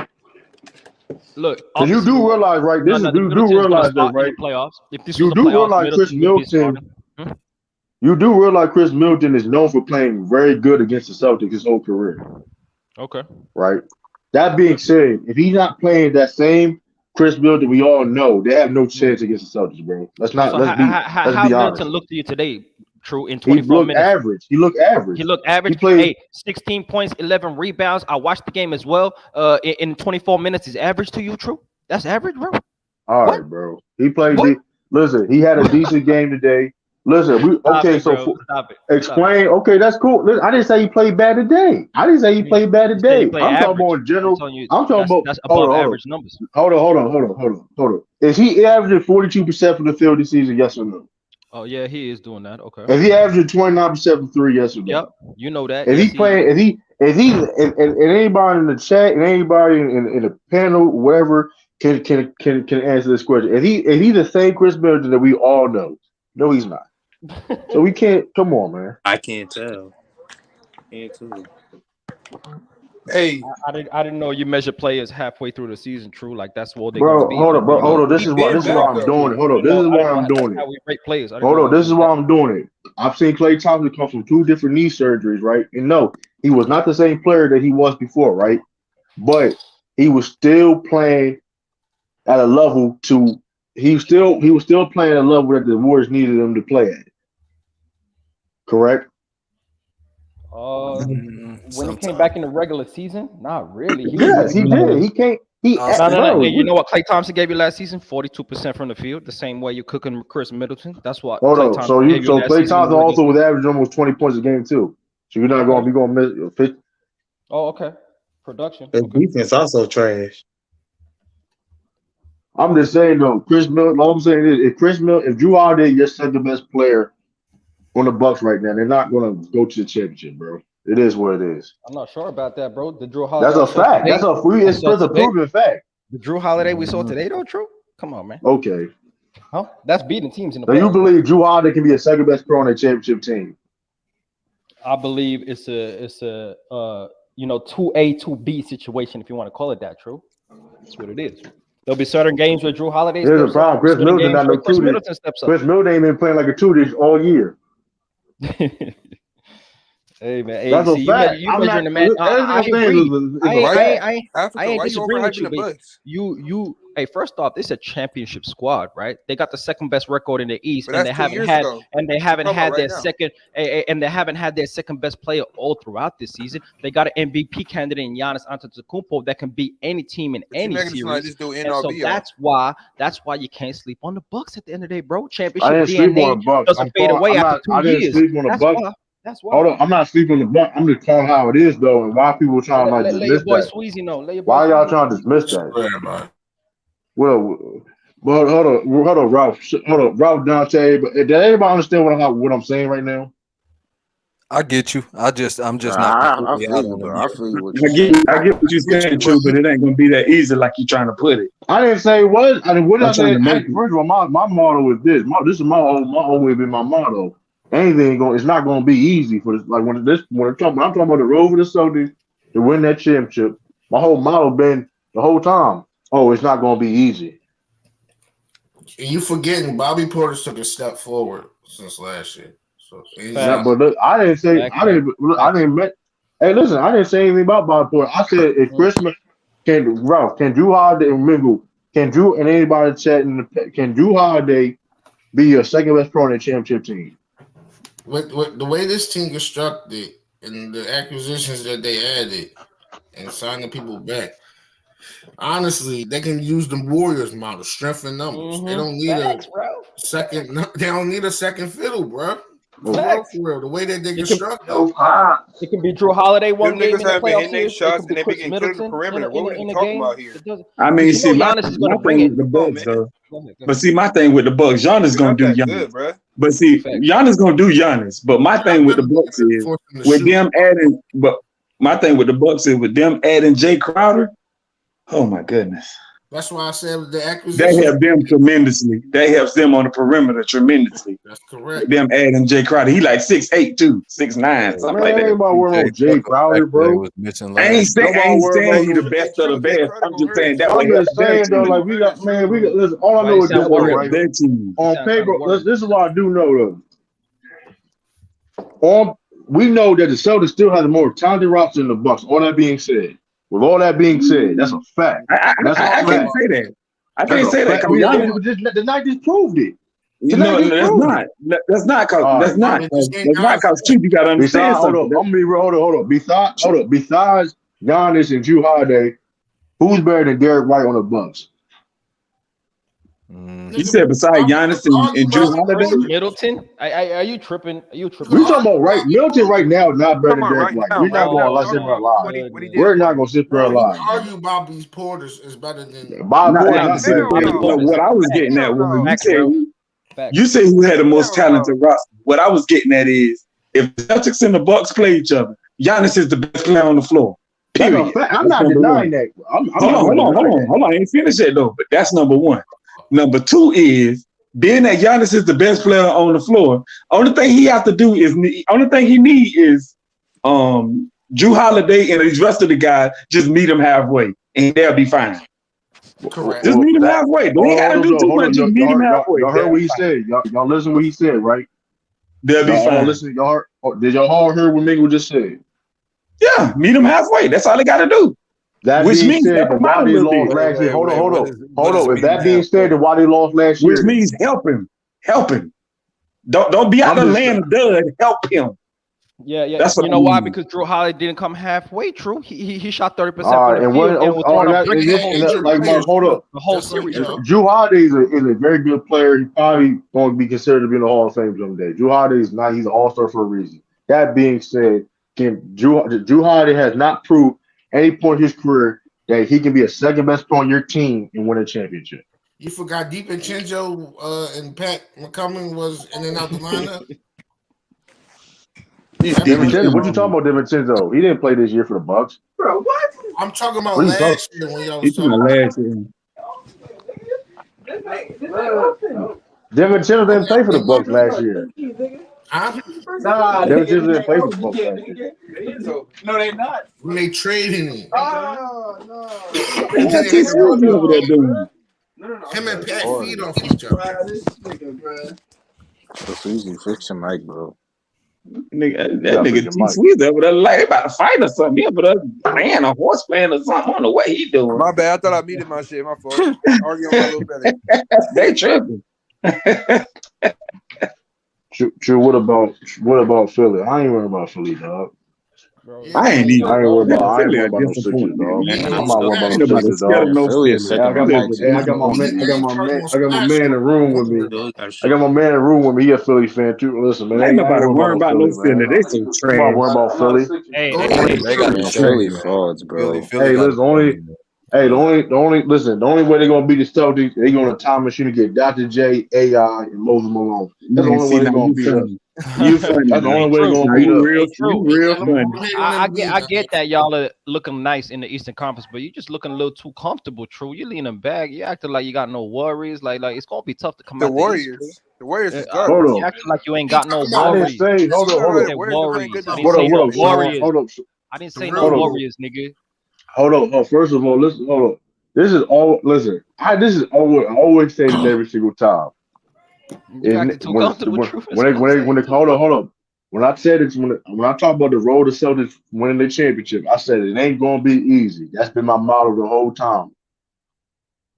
Speaker 6: Look,
Speaker 1: Because you
Speaker 6: obviously,
Speaker 1: do realize, right? This is you do
Speaker 6: Middleton's gonna
Speaker 1: realize that,
Speaker 6: start in
Speaker 1: right?
Speaker 6: the playoffs. If this
Speaker 1: You
Speaker 6: was the
Speaker 1: do
Speaker 6: playoffs,
Speaker 1: realize Chris
Speaker 6: Middleton would be
Speaker 1: Middleton.
Speaker 6: starting.
Speaker 1: You do realize Chris Middleton is known for playing very good against the Celtics his whole career,
Speaker 6: Okay.
Speaker 1: right? That being said, if he's not playing that same Chris Middleton, we all know they have no chance against the Celtics, bro. Let's
Speaker 6: So
Speaker 1: be
Speaker 6: how Middleton
Speaker 1: honest.
Speaker 6: looked to you today, True, in
Speaker 1: He
Speaker 6: 24
Speaker 1: looked
Speaker 6: minutes?
Speaker 1: average. He looked average.
Speaker 6: He looked average.
Speaker 1: He played.
Speaker 6: Hey, 16 points, 11 rebounds. I watched the game as well. In 24 minutes is average to you, True? That's average, bro.
Speaker 1: All
Speaker 6: What?
Speaker 1: right, bro. He played.
Speaker 6: What?
Speaker 1: Listen, he had a decent game today. Listen,
Speaker 6: Stop
Speaker 1: okay.
Speaker 6: it,
Speaker 1: So
Speaker 6: bro. Stop it.
Speaker 1: explain. Okay, that's cool. Listen, I didn't say he played bad today. I didn't say he played bad
Speaker 6: You said he
Speaker 1: today.
Speaker 6: played
Speaker 1: I'm talking
Speaker 6: average.
Speaker 1: about in general.
Speaker 6: I'm telling you,
Speaker 1: I'm talking about.
Speaker 6: that's above average numbers.
Speaker 1: Hold on. Is he averaging 42% from the field this season? Yes or no?
Speaker 6: Oh yeah, he is doing that. Okay.
Speaker 1: Is he averaging 29% from three? Yes or no?
Speaker 6: Yep. You know that.
Speaker 1: If
Speaker 6: Yes,
Speaker 1: he playing, and anybody in the chat and anybody in the panel, whatever, can answer this question. Is he the same Chris Middleton that we all know? No, he's not. So we can't. Come on, man.
Speaker 2: I can't tell. Can't tell.
Speaker 7: Hey,
Speaker 6: I didn't know you measure players halfway through the season. True, like that's what they're
Speaker 1: Bro,
Speaker 6: gonna be.
Speaker 1: hold on, bro. Hold on. This
Speaker 7: He
Speaker 1: is
Speaker 7: been
Speaker 1: why
Speaker 7: back,
Speaker 1: I'm
Speaker 7: though.
Speaker 1: doing it. Hold on. This is why I'm doing
Speaker 6: How
Speaker 1: it.
Speaker 6: we rate players.
Speaker 1: Hold on. This is why I'm doing it. I've seen Klay Thompson come from 2 different knee surgeries, right? And no, he was not the same player that he was before, right? But he was still playing at a level he was still playing at a level that the Warriors needed him to play at. Correct?
Speaker 6: When he came back in the regular season, not really.
Speaker 1: Yes, he did. He can't.
Speaker 6: No. You know what Klay Thompson gave you last season? 42% from the field, the same way you're cooking Chris Middleton. That's what.
Speaker 1: Hold
Speaker 6: Klay
Speaker 1: on.
Speaker 6: Thompson gave you last
Speaker 1: Klay
Speaker 6: season
Speaker 1: Thompson
Speaker 6: when
Speaker 1: also was averaging almost 20 points a game too. So you're not going to miss 50.
Speaker 6: Oh, okay. Production.
Speaker 8: The defense also trash.
Speaker 1: I'm just saying though, Chris Middleton. All I'm saying is, if Drew Holiday is your second best player on the Bucks right now, they're not going to go to the championship, bro. It is what it is.
Speaker 6: I'm not sure about that, bro. The Drew Holiday.
Speaker 1: That's a fact. That's a free. It's a proven fact.
Speaker 6: The Drew Holiday we saw today, though, True. Come on, man.
Speaker 1: Okay.
Speaker 6: Huh? That's beating teams in the
Speaker 1: So you
Speaker 6: playoffs.
Speaker 1: believe Drew Holiday can be a second best player on a championship team?
Speaker 6: I believe it's a 2A, 2B situation, if you want to call it that, True. That's what it is. There'll be certain games where Drew Holiday
Speaker 1: Here's the
Speaker 6: steps
Speaker 1: problem.
Speaker 6: up,
Speaker 1: Chris
Speaker 6: certain
Speaker 1: Middleton
Speaker 6: games
Speaker 1: not
Speaker 6: where
Speaker 1: no
Speaker 6: Chris
Speaker 1: two.
Speaker 6: Middleton steps up.
Speaker 1: Chris Middleton ain't been playing like a 2 all year.
Speaker 6: Hey man,
Speaker 1: That's a
Speaker 6: see,
Speaker 1: fact.
Speaker 6: you measuring the man. I agree.
Speaker 7: Africa,
Speaker 6: I ain't
Speaker 7: why you
Speaker 6: disagreeing with
Speaker 7: overhyping
Speaker 6: you,
Speaker 7: the
Speaker 6: but
Speaker 7: Bucks?
Speaker 6: you. Hey, first off, this is a championship squad, right? They got the second best record in the East,
Speaker 7: But
Speaker 6: and
Speaker 7: that's
Speaker 6: they
Speaker 7: 2
Speaker 6: haven't
Speaker 7: years
Speaker 6: had,
Speaker 7: ago.
Speaker 6: and they haven't
Speaker 7: Talking
Speaker 6: had
Speaker 7: about
Speaker 6: their
Speaker 7: right now.
Speaker 6: second, and they haven't had their second best player all throughout this season. They got an MVP candidate in Giannis Antetokounmpo that can beat any team in
Speaker 7: But you
Speaker 6: any
Speaker 7: making it sound like
Speaker 6: series.
Speaker 7: this dude
Speaker 6: And so
Speaker 7: NRB.
Speaker 6: that's why you can't sleep on the Bucks at the end of the day, bro.
Speaker 1: I
Speaker 6: Championship
Speaker 1: didn't sleep on
Speaker 6: DNA
Speaker 1: the Bucks.
Speaker 6: doesn't fade away after 2
Speaker 1: I didn't
Speaker 6: years.
Speaker 1: sleep on the Bucks.
Speaker 6: That's why.
Speaker 1: Hold on, I'm not sleeping on the Bucks. I'm just calling how it is though, and why people trying to
Speaker 6: Let your
Speaker 1: dismiss
Speaker 6: boy
Speaker 1: that.
Speaker 6: Sweezy know. Let your boy
Speaker 1: Why y'all
Speaker 6: Sweezy
Speaker 1: trying to
Speaker 6: know.
Speaker 1: dismiss that? Well, But hold on, Ralph Dante. But did anybody understand what I'm saying right now?
Speaker 5: I get you. I'm just not
Speaker 9: I
Speaker 5: completely
Speaker 9: feel
Speaker 5: out
Speaker 9: you,
Speaker 5: on them
Speaker 9: though. I
Speaker 5: yet.
Speaker 9: feel you what
Speaker 10: I
Speaker 9: you're
Speaker 10: get,
Speaker 9: saying.
Speaker 10: I get what you're saying, true, but it ain't gonna be that easy like you trying to put it.
Speaker 1: I didn't say what. I mean, what did
Speaker 10: I'm
Speaker 1: I
Speaker 10: trying
Speaker 1: say?
Speaker 10: to make it.
Speaker 1: First of all, my motto is this. This is always been my motto. Anything going, it's not going to be easy for this. Like when I'm talking about the road for the Celtics to win that championship. My whole motto been the whole time. Oh, it's not going to be easy.
Speaker 7: And you forgetting Bobby Portis took a step forward since last year. So
Speaker 1: Yeah, but look, I didn't say I didn't. Hey, listen, I didn't say anything about Bobby Portis. I said if Christmas can Drew Holiday and Mingle, can Drew and anybody chatting, can Drew Holiday be your second best pro in the championship team?
Speaker 7: with the way this team constructed and the acquisitions that they added and signing people back, honestly, they can use the Warriors model, strength in numbers. They don't need a second. They don't need a second fiddle, bro. For real, the way that they construct
Speaker 6: it can be Drew Holiday one
Speaker 3: Them
Speaker 6: game
Speaker 3: niggas
Speaker 6: in the
Speaker 3: have been
Speaker 6: playoff
Speaker 3: hitting their
Speaker 6: series. It
Speaker 3: shots
Speaker 6: can
Speaker 3: and
Speaker 6: be
Speaker 3: they be
Speaker 6: Chris
Speaker 3: getting clear to the
Speaker 6: Middleton
Speaker 3: perimeter. What we
Speaker 6: in a
Speaker 3: talking
Speaker 6: game.
Speaker 3: about here?
Speaker 6: It doesn't.
Speaker 10: I mean,
Speaker 6: Because you
Speaker 10: see,
Speaker 6: know
Speaker 10: my
Speaker 6: Giannis is going to bring
Speaker 10: thing
Speaker 6: it.
Speaker 10: with the
Speaker 3: Come on,
Speaker 10: Bucks,
Speaker 3: man.
Speaker 10: though.
Speaker 6: Go ahead.
Speaker 10: But see, my thing with the Bucks, Giannis gonna
Speaker 3: Not
Speaker 10: do
Speaker 3: that
Speaker 10: Giannis.
Speaker 3: good, bro.
Speaker 10: But see, Giannis gonna do Giannis. But my thing with the Bucks is with them adding. But my thing with the Bucks is with them adding Jay Crowder. Oh my goodness.
Speaker 7: That's why I said the
Speaker 10: That
Speaker 7: acquisition.
Speaker 10: helps them tremendously. That helps them on the perimeter tremendously.
Speaker 7: That's correct.
Speaker 10: With them adding Jay Crowder. He like 6'8" too, 6'9", something
Speaker 1: Man,
Speaker 10: like that.
Speaker 1: ain't about worrying about Jay Crowder, bro.
Speaker 10: I ain't
Speaker 1: Nobody worry
Speaker 10: saying
Speaker 1: about
Speaker 10: he the best of the best. I'm just saying that
Speaker 1: I'm
Speaker 10: would help
Speaker 1: just
Speaker 10: their
Speaker 1: saying though,
Speaker 10: team.
Speaker 1: like we got listen. All I
Speaker 6: Why
Speaker 1: know
Speaker 6: you
Speaker 1: is this
Speaker 6: sound
Speaker 1: though,
Speaker 10: That would
Speaker 6: worried?
Speaker 10: help
Speaker 1: right?
Speaker 10: their team.
Speaker 1: On
Speaker 6: sound
Speaker 1: paper,
Speaker 6: kinda worried.
Speaker 1: this is what I do know though. We know that the Celtics still have the more talented roster than the Bucks. All that being said, with all that being said, that's a fact. That's a
Speaker 10: I can't
Speaker 1: fact.
Speaker 10: say that. I
Speaker 1: That's
Speaker 10: can't
Speaker 1: a
Speaker 10: say that
Speaker 1: fact.
Speaker 10: because
Speaker 1: The night just proved it.
Speaker 10: no, that's not. That's not because Chief. You got to understand
Speaker 1: Besides, hold
Speaker 10: something.
Speaker 1: up. I'm gonna be real. Hold up. Besides Giannis and Drew Holiday, who's better than Derek White on the Bucks?
Speaker 10: You said besides Giannis and Drew Holiday,
Speaker 6: Middleton? Are you tripping? Are you tripping?
Speaker 1: We talking about Middleton right now is not better than Derek White. We're not going to let sit there and lie.
Speaker 3: What he did
Speaker 1: We're
Speaker 3: for
Speaker 1: not
Speaker 3: him.
Speaker 1: going to sit there and lie.
Speaker 7: Argue Bobby Portis is better than
Speaker 1: Bob Porter
Speaker 10: Nah,
Speaker 1: not
Speaker 10: see,
Speaker 1: better than Derek White.
Speaker 10: what I was getting at was
Speaker 6: Facts.
Speaker 10: you say who had the most talented roster. What I was getting at is if the Celtics and the Bucks play each other, Giannis is the best player on the floor.
Speaker 1: That's a
Speaker 10: Period.
Speaker 1: fact. I'm not denying that.
Speaker 10: Hold on. I ain't finished that though. But that's number one. Number two is being that Giannis is the best player on the floor. Only thing he has to do is Drew Holiday and the rest of the guys just meet him halfway, and they'll be fine.
Speaker 7: correct.
Speaker 10: Just meet him halfway. Don't gotta do too much. Just meet him halfway.
Speaker 1: Y'all heard what he said. Y'all listen what he said, right?
Speaker 10: They'll be fine.
Speaker 1: Listen, did y'all all hear what Mingo just said?
Speaker 10: Yeah, meet him halfway. That's all they got to do.
Speaker 1: That
Speaker 10: Which
Speaker 1: being
Speaker 10: means
Speaker 1: said, why they lost last year? Hold on. If that being said, why they lost last year?
Speaker 10: Which means help him. Don't be out there laying dud. Help him.
Speaker 6: Yeah.
Speaker 10: That's what
Speaker 6: you know
Speaker 10: I
Speaker 6: why?
Speaker 10: mean.
Speaker 6: Because Drew Holiday didn't come halfway. True. He shot 30% from
Speaker 1: And
Speaker 6: the field and was throwing up
Speaker 1: hold
Speaker 6: the whole series.
Speaker 1: Drew Holiday is a very good player. He's probably going to be considered to be in the Hall of Fame someday. Drew Holiday is not. He's an all-star for a reason. That being said, Drew Holiday has not proved any point in his career that he can be a second best player on your team and win a championship.
Speaker 7: You forgot DiVincenzo and Pat McCummon was in and out the lineup.
Speaker 1: DiVincenzo, what you talking about, DiVincenzo? He didn't play this year for the Bucks.
Speaker 7: Bro, what? I'm talking about last year when y'all was talking
Speaker 10: last year.
Speaker 1: DiVincenzo didn't play for the Bucks last year.
Speaker 7: Huh?
Speaker 1: DiVincenzo didn't play for the Bucks last year.
Speaker 3: No, they not.
Speaker 7: When they traded him.
Speaker 3: Oh, no.
Speaker 7: Him and Pat feed off each other.
Speaker 9: It's easy. Fix your mic, bro.
Speaker 10: Nigga T-Sweet over there like about to fight or something. He over there playing a horse playing or something. I don't know what he doing.
Speaker 11: My bad. I thought I muted my shit. My fault. Arguing with my little brother.
Speaker 10: They tripping.
Speaker 1: True. What about Philly? I ain't worried about Philly, dog.
Speaker 10: I ain't even.
Speaker 1: I ain't worried about
Speaker 10: Philly
Speaker 1: no Sixers, dog. I'm not worried about no Sixers,
Speaker 10: scared of no
Speaker 1: dog.
Speaker 9: Philly
Speaker 10: Philly.
Speaker 9: is
Speaker 1: I got my man in the room with me. I got my man in the room with me. He a Philly fan too. Listen, man,
Speaker 10: Ain't nobody worrying about no Philly. They so
Speaker 1: I'm not worrying
Speaker 10: trash.
Speaker 1: about Philly.
Speaker 6: Hey,
Speaker 9: They got Philly frauds, bro.
Speaker 1: Hey, listen, Hey, the only way they're gonna beat the Celtics, they're gonna time machine to get Dr. J, AI, and Moses Malone. That's the
Speaker 10: Man,
Speaker 1: only
Speaker 10: see
Speaker 1: way they're
Speaker 10: now
Speaker 1: gonna
Speaker 10: you
Speaker 1: beat us.
Speaker 10: funny.
Speaker 1: You
Speaker 10: You funny
Speaker 1: that's the
Speaker 10: now.
Speaker 1: only way they're
Speaker 6: True.
Speaker 1: gonna
Speaker 10: Now
Speaker 1: beat
Speaker 10: you
Speaker 1: us.
Speaker 10: real,
Speaker 6: Hey, true.
Speaker 10: you real
Speaker 7: Let
Speaker 10: funny.
Speaker 7: him
Speaker 6: I get that y'all are looking nice in the Eastern Conference, but you just looking a little too comfortable. True, you leaning back. You acting like you got no worries. Like it's gonna be tough to come
Speaker 11: The
Speaker 6: out the East. True.
Speaker 11: Warriors is
Speaker 1: Hold
Speaker 11: garbage.
Speaker 6: You
Speaker 1: on.
Speaker 6: acting like you ain't
Speaker 7: He
Speaker 6: got no
Speaker 7: talking about
Speaker 1: I didn't
Speaker 6: worries.
Speaker 1: say
Speaker 11: You
Speaker 1: hold
Speaker 11: know
Speaker 1: up.
Speaker 11: the
Speaker 6: Said
Speaker 11: Warriors been playing
Speaker 6: worries.
Speaker 11: good
Speaker 6: I
Speaker 11: this
Speaker 6: didn't
Speaker 1: What
Speaker 6: say
Speaker 1: up,
Speaker 11: season,
Speaker 1: what
Speaker 6: no
Speaker 1: up,
Speaker 11: man.
Speaker 1: Sean?
Speaker 6: warriors.
Speaker 1: Hold up.
Speaker 6: I didn't
Speaker 7: the
Speaker 6: say no
Speaker 1: Hold
Speaker 7: real
Speaker 1: up.
Speaker 6: warriors, nigga.
Speaker 1: Hold up. First of all, listen, hold up. This is all listen. I always say this every single time.
Speaker 6: You acting too comfortable. True. That's what I'm
Speaker 1: When
Speaker 6: saying.
Speaker 1: they hold up. When I said it, when I talk about the road to Celtics winning the championship, I said it ain't gonna be easy. That's been my motto the whole time.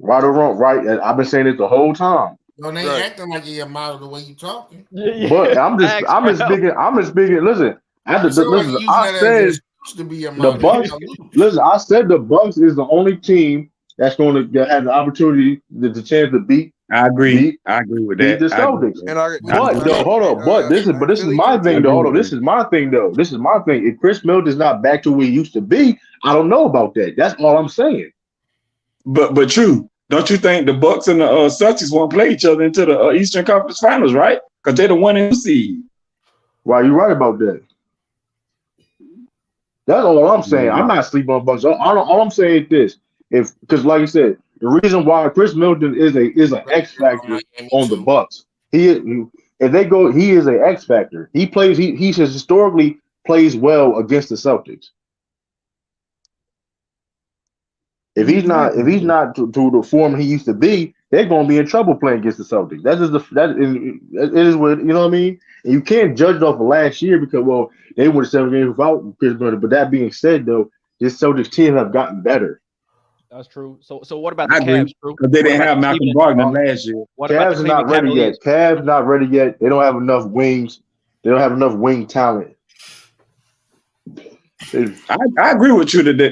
Speaker 1: Right or wrong, right? And I've been saying it the whole time.
Speaker 7: They ain't
Speaker 11: Right.
Speaker 7: acting like you're a model the way you talking.
Speaker 1: But
Speaker 6: Facts,
Speaker 1: I'm just
Speaker 6: bro.
Speaker 1: speaking. I'm just speaking. Listen,
Speaker 7: You sound like
Speaker 1: listen.
Speaker 7: you're using
Speaker 1: I
Speaker 7: that as an
Speaker 1: said
Speaker 7: excuse to be a
Speaker 1: the
Speaker 7: model.
Speaker 1: Bucks.
Speaker 7: Y'all lose.
Speaker 1: Listen, I said the Bucks is the only team that's going to have the opportunity, the chance to
Speaker 10: I agree.
Speaker 1: beat
Speaker 10: I agree with
Speaker 1: beat
Speaker 10: that.
Speaker 1: the
Speaker 10: I agree with
Speaker 1: Celtics.
Speaker 10: that.
Speaker 11: And I
Speaker 7: What
Speaker 10: I
Speaker 7: you
Speaker 10: agree
Speaker 1: But
Speaker 10: with
Speaker 1: no,
Speaker 10: that.
Speaker 7: saying?
Speaker 1: hold on. But this is
Speaker 11: Philly
Speaker 1: my
Speaker 11: too.
Speaker 10: I
Speaker 1: thing though.
Speaker 10: agree
Speaker 1: Hold
Speaker 10: with
Speaker 1: on.
Speaker 10: that.
Speaker 1: This is my thing though. This is my thing. If Chris Middleton's not back to where he used to be, I don't know about that. That's all I'm saying.
Speaker 10: But true. Don't you think the Bucks and the Celtics won't play each other into the Eastern Conference Finals, right? Because they're the 1 and 2 seed.
Speaker 1: Why you right about that? That's all I'm saying. I'm
Speaker 10: Mhm.
Speaker 1: not sleeping on Bucks. All I'm saying is this: if because like I said, the reason why Chris Middleton is an X factor
Speaker 7: Miami
Speaker 1: on the
Speaker 7: too.
Speaker 1: Bucks. If they go, he is an X factor. He has historically plays well against the Celtics. If he's not to the form he used to be, they're going to be in trouble playing against the Celtics. That is it is what you know what I mean. And you can't judge it off of last year because they won 7 games without Chris Middleton. But that being said, though, this Celtics team have gotten better.
Speaker 6: That's true. So what about the
Speaker 10: I agree.
Speaker 6: Cavs, True?
Speaker 10: Because they
Speaker 6: What
Speaker 10: didn't
Speaker 6: about
Speaker 10: have
Speaker 6: the
Speaker 10: Malcolm
Speaker 6: Cleveland?
Speaker 10: Brogdon last year.
Speaker 6: What about the
Speaker 1: Cavs are not
Speaker 6: Cleveland
Speaker 1: ready
Speaker 6: Cavaliers?
Speaker 1: yet. Cavs not ready yet. They don't have enough wings. They don't have enough wing talent.
Speaker 10: I agree with you that the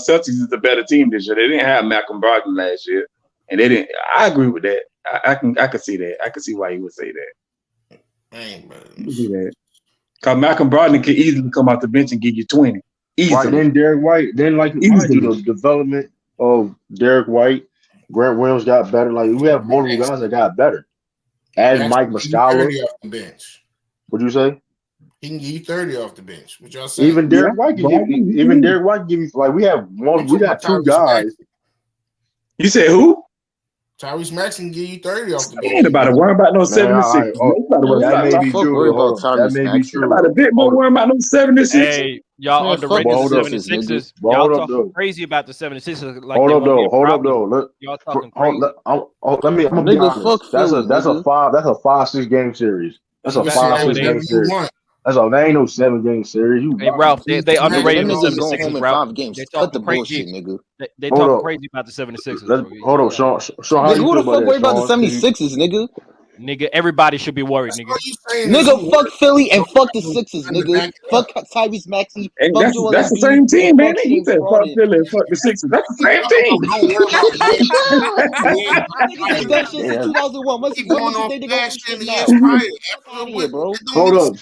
Speaker 10: Celtics is the better team this year. They didn't have Malcolm Brogdon last year, and they didn't. I agree with that. I can see that. I can see why you would say that.
Speaker 7: Dang, bro.
Speaker 10: I can see that. Because Malcolm Brogdon can easily come off the bench and give you 20
Speaker 1: Right
Speaker 10: easily.
Speaker 1: then, Derek White. Then, like mind you,
Speaker 10: Easily.
Speaker 1: the development of Derek White, Grant Williams got better. Like we have multiple guys that got better. Add
Speaker 7: Max
Speaker 1: Mike
Speaker 7: can give you
Speaker 1: Muscala.
Speaker 7: 30 off the bench.
Speaker 1: What'd you say?
Speaker 7: He can give you 30 off the bench. What y'all saying?
Speaker 1: Even
Speaker 10: Yeah,
Speaker 1: Derek White can give.
Speaker 10: Brogdon, you
Speaker 1: Even
Speaker 10: can.
Speaker 1: Derek White can give you like we have one.
Speaker 7: I'm
Speaker 1: We
Speaker 7: talking
Speaker 1: got
Speaker 7: about
Speaker 1: two
Speaker 7: Tyrese
Speaker 1: guys.
Speaker 7: Maxey.
Speaker 10: You said who?
Speaker 7: Tyrese Maxey can give you 30 off the
Speaker 10: He
Speaker 7: bench.
Speaker 10: ain't about to worry about no
Speaker 1: Man,
Speaker 10: 76.
Speaker 1: oh,
Speaker 10: He about to worry
Speaker 9: Man,
Speaker 1: that
Speaker 10: about
Speaker 1: may
Speaker 9: man,
Speaker 1: be
Speaker 9: fuck
Speaker 1: true
Speaker 9: worry
Speaker 1: though.
Speaker 9: about
Speaker 1: Hold on, that
Speaker 9: Tyrese
Speaker 1: may be
Speaker 9: Maxey.
Speaker 10: he
Speaker 1: true
Speaker 10: about a
Speaker 1: though.
Speaker 10: bit more
Speaker 1: Hold up,
Speaker 10: worry about no 76.
Speaker 6: Hey, y'all
Speaker 9: Man, fuck
Speaker 1: but
Speaker 6: underrated the
Speaker 9: the
Speaker 1: hold up,
Speaker 9: 6s, nigga.
Speaker 6: 76ers.
Speaker 1: but
Speaker 6: Y'all
Speaker 1: hold up
Speaker 6: talking
Speaker 1: though.
Speaker 6: crazy about the 76ers like
Speaker 1: Hold
Speaker 6: they
Speaker 1: up
Speaker 6: won't be
Speaker 1: though.
Speaker 6: a
Speaker 1: Hold up
Speaker 6: problem.
Speaker 1: though. Look,
Speaker 6: Y'all talking
Speaker 1: hold,
Speaker 6: crazy.
Speaker 1: let me. I'm gonna be
Speaker 9: Nigga,
Speaker 1: honest.
Speaker 9: fuck Philly, nigga.
Speaker 1: That's a 5-6 game series. That's
Speaker 7: You
Speaker 1: a
Speaker 7: can
Speaker 6: That
Speaker 7: say
Speaker 1: five
Speaker 7: that
Speaker 6: no, it
Speaker 1: six
Speaker 6: ain't.
Speaker 1: game
Speaker 7: whenever you
Speaker 1: series.
Speaker 7: want.
Speaker 1: That ain't no 7 game series. You
Speaker 6: Hey,
Speaker 1: lying.
Speaker 6: Ralph, they
Speaker 9: Nigga,
Speaker 6: underrated
Speaker 9: them
Speaker 6: the
Speaker 9: niggas going
Speaker 6: 76ers,
Speaker 9: home in
Speaker 6: Ralph.
Speaker 9: 5 games.
Speaker 6: They
Speaker 9: Cut the
Speaker 6: talking
Speaker 9: bullshit,
Speaker 6: crazy.
Speaker 9: nigga.
Speaker 6: They
Speaker 1: Hold
Speaker 6: talking
Speaker 1: up.
Speaker 6: crazy about the 76ers, bro. You
Speaker 1: Hold
Speaker 6: know
Speaker 1: on,
Speaker 6: that.
Speaker 1: Sean. How
Speaker 9: Nigga,
Speaker 1: you
Speaker 9: who
Speaker 1: feel
Speaker 9: the
Speaker 1: about
Speaker 9: fuck
Speaker 1: that,
Speaker 9: worry about the
Speaker 1: Sean?
Speaker 9: 76ers, nigga?
Speaker 6: Nigga, everybody should be worried,
Speaker 7: That's
Speaker 6: nigga.
Speaker 7: all you saying is who
Speaker 9: Nigga, fuck
Speaker 7: worried.
Speaker 9: Philly and
Speaker 7: Don't
Speaker 9: fuck the
Speaker 7: have
Speaker 9: Sixers,
Speaker 7: nothing to
Speaker 9: nigga.
Speaker 7: back it
Speaker 9: Fuck
Speaker 7: up.
Speaker 9: Tyrese Maxey,
Speaker 10: And
Speaker 9: fuck
Speaker 10: that's
Speaker 9: Joel
Speaker 10: the
Speaker 9: Embiid,
Speaker 10: same
Speaker 9: and
Speaker 10: team, man.
Speaker 9: fuck
Speaker 10: You
Speaker 9: James
Speaker 10: said fuck
Speaker 9: Harden.
Speaker 10: Philly and fuck the Sixers. That's the
Speaker 7: Keep
Speaker 10: same
Speaker 7: talking
Speaker 10: team.
Speaker 7: about don't worry about Maxey. He ain't
Speaker 9: Niggas did that shit since
Speaker 1: Yeah.
Speaker 9: 2001.
Speaker 7: keep
Speaker 9: When
Speaker 7: going
Speaker 9: was it
Speaker 7: off
Speaker 9: they to go
Speaker 7: last
Speaker 9: do
Speaker 7: year and
Speaker 9: shit
Speaker 7: the years
Speaker 9: now?
Speaker 7: prior.
Speaker 9: Fuck out of here, bro.
Speaker 7: It don't make sense.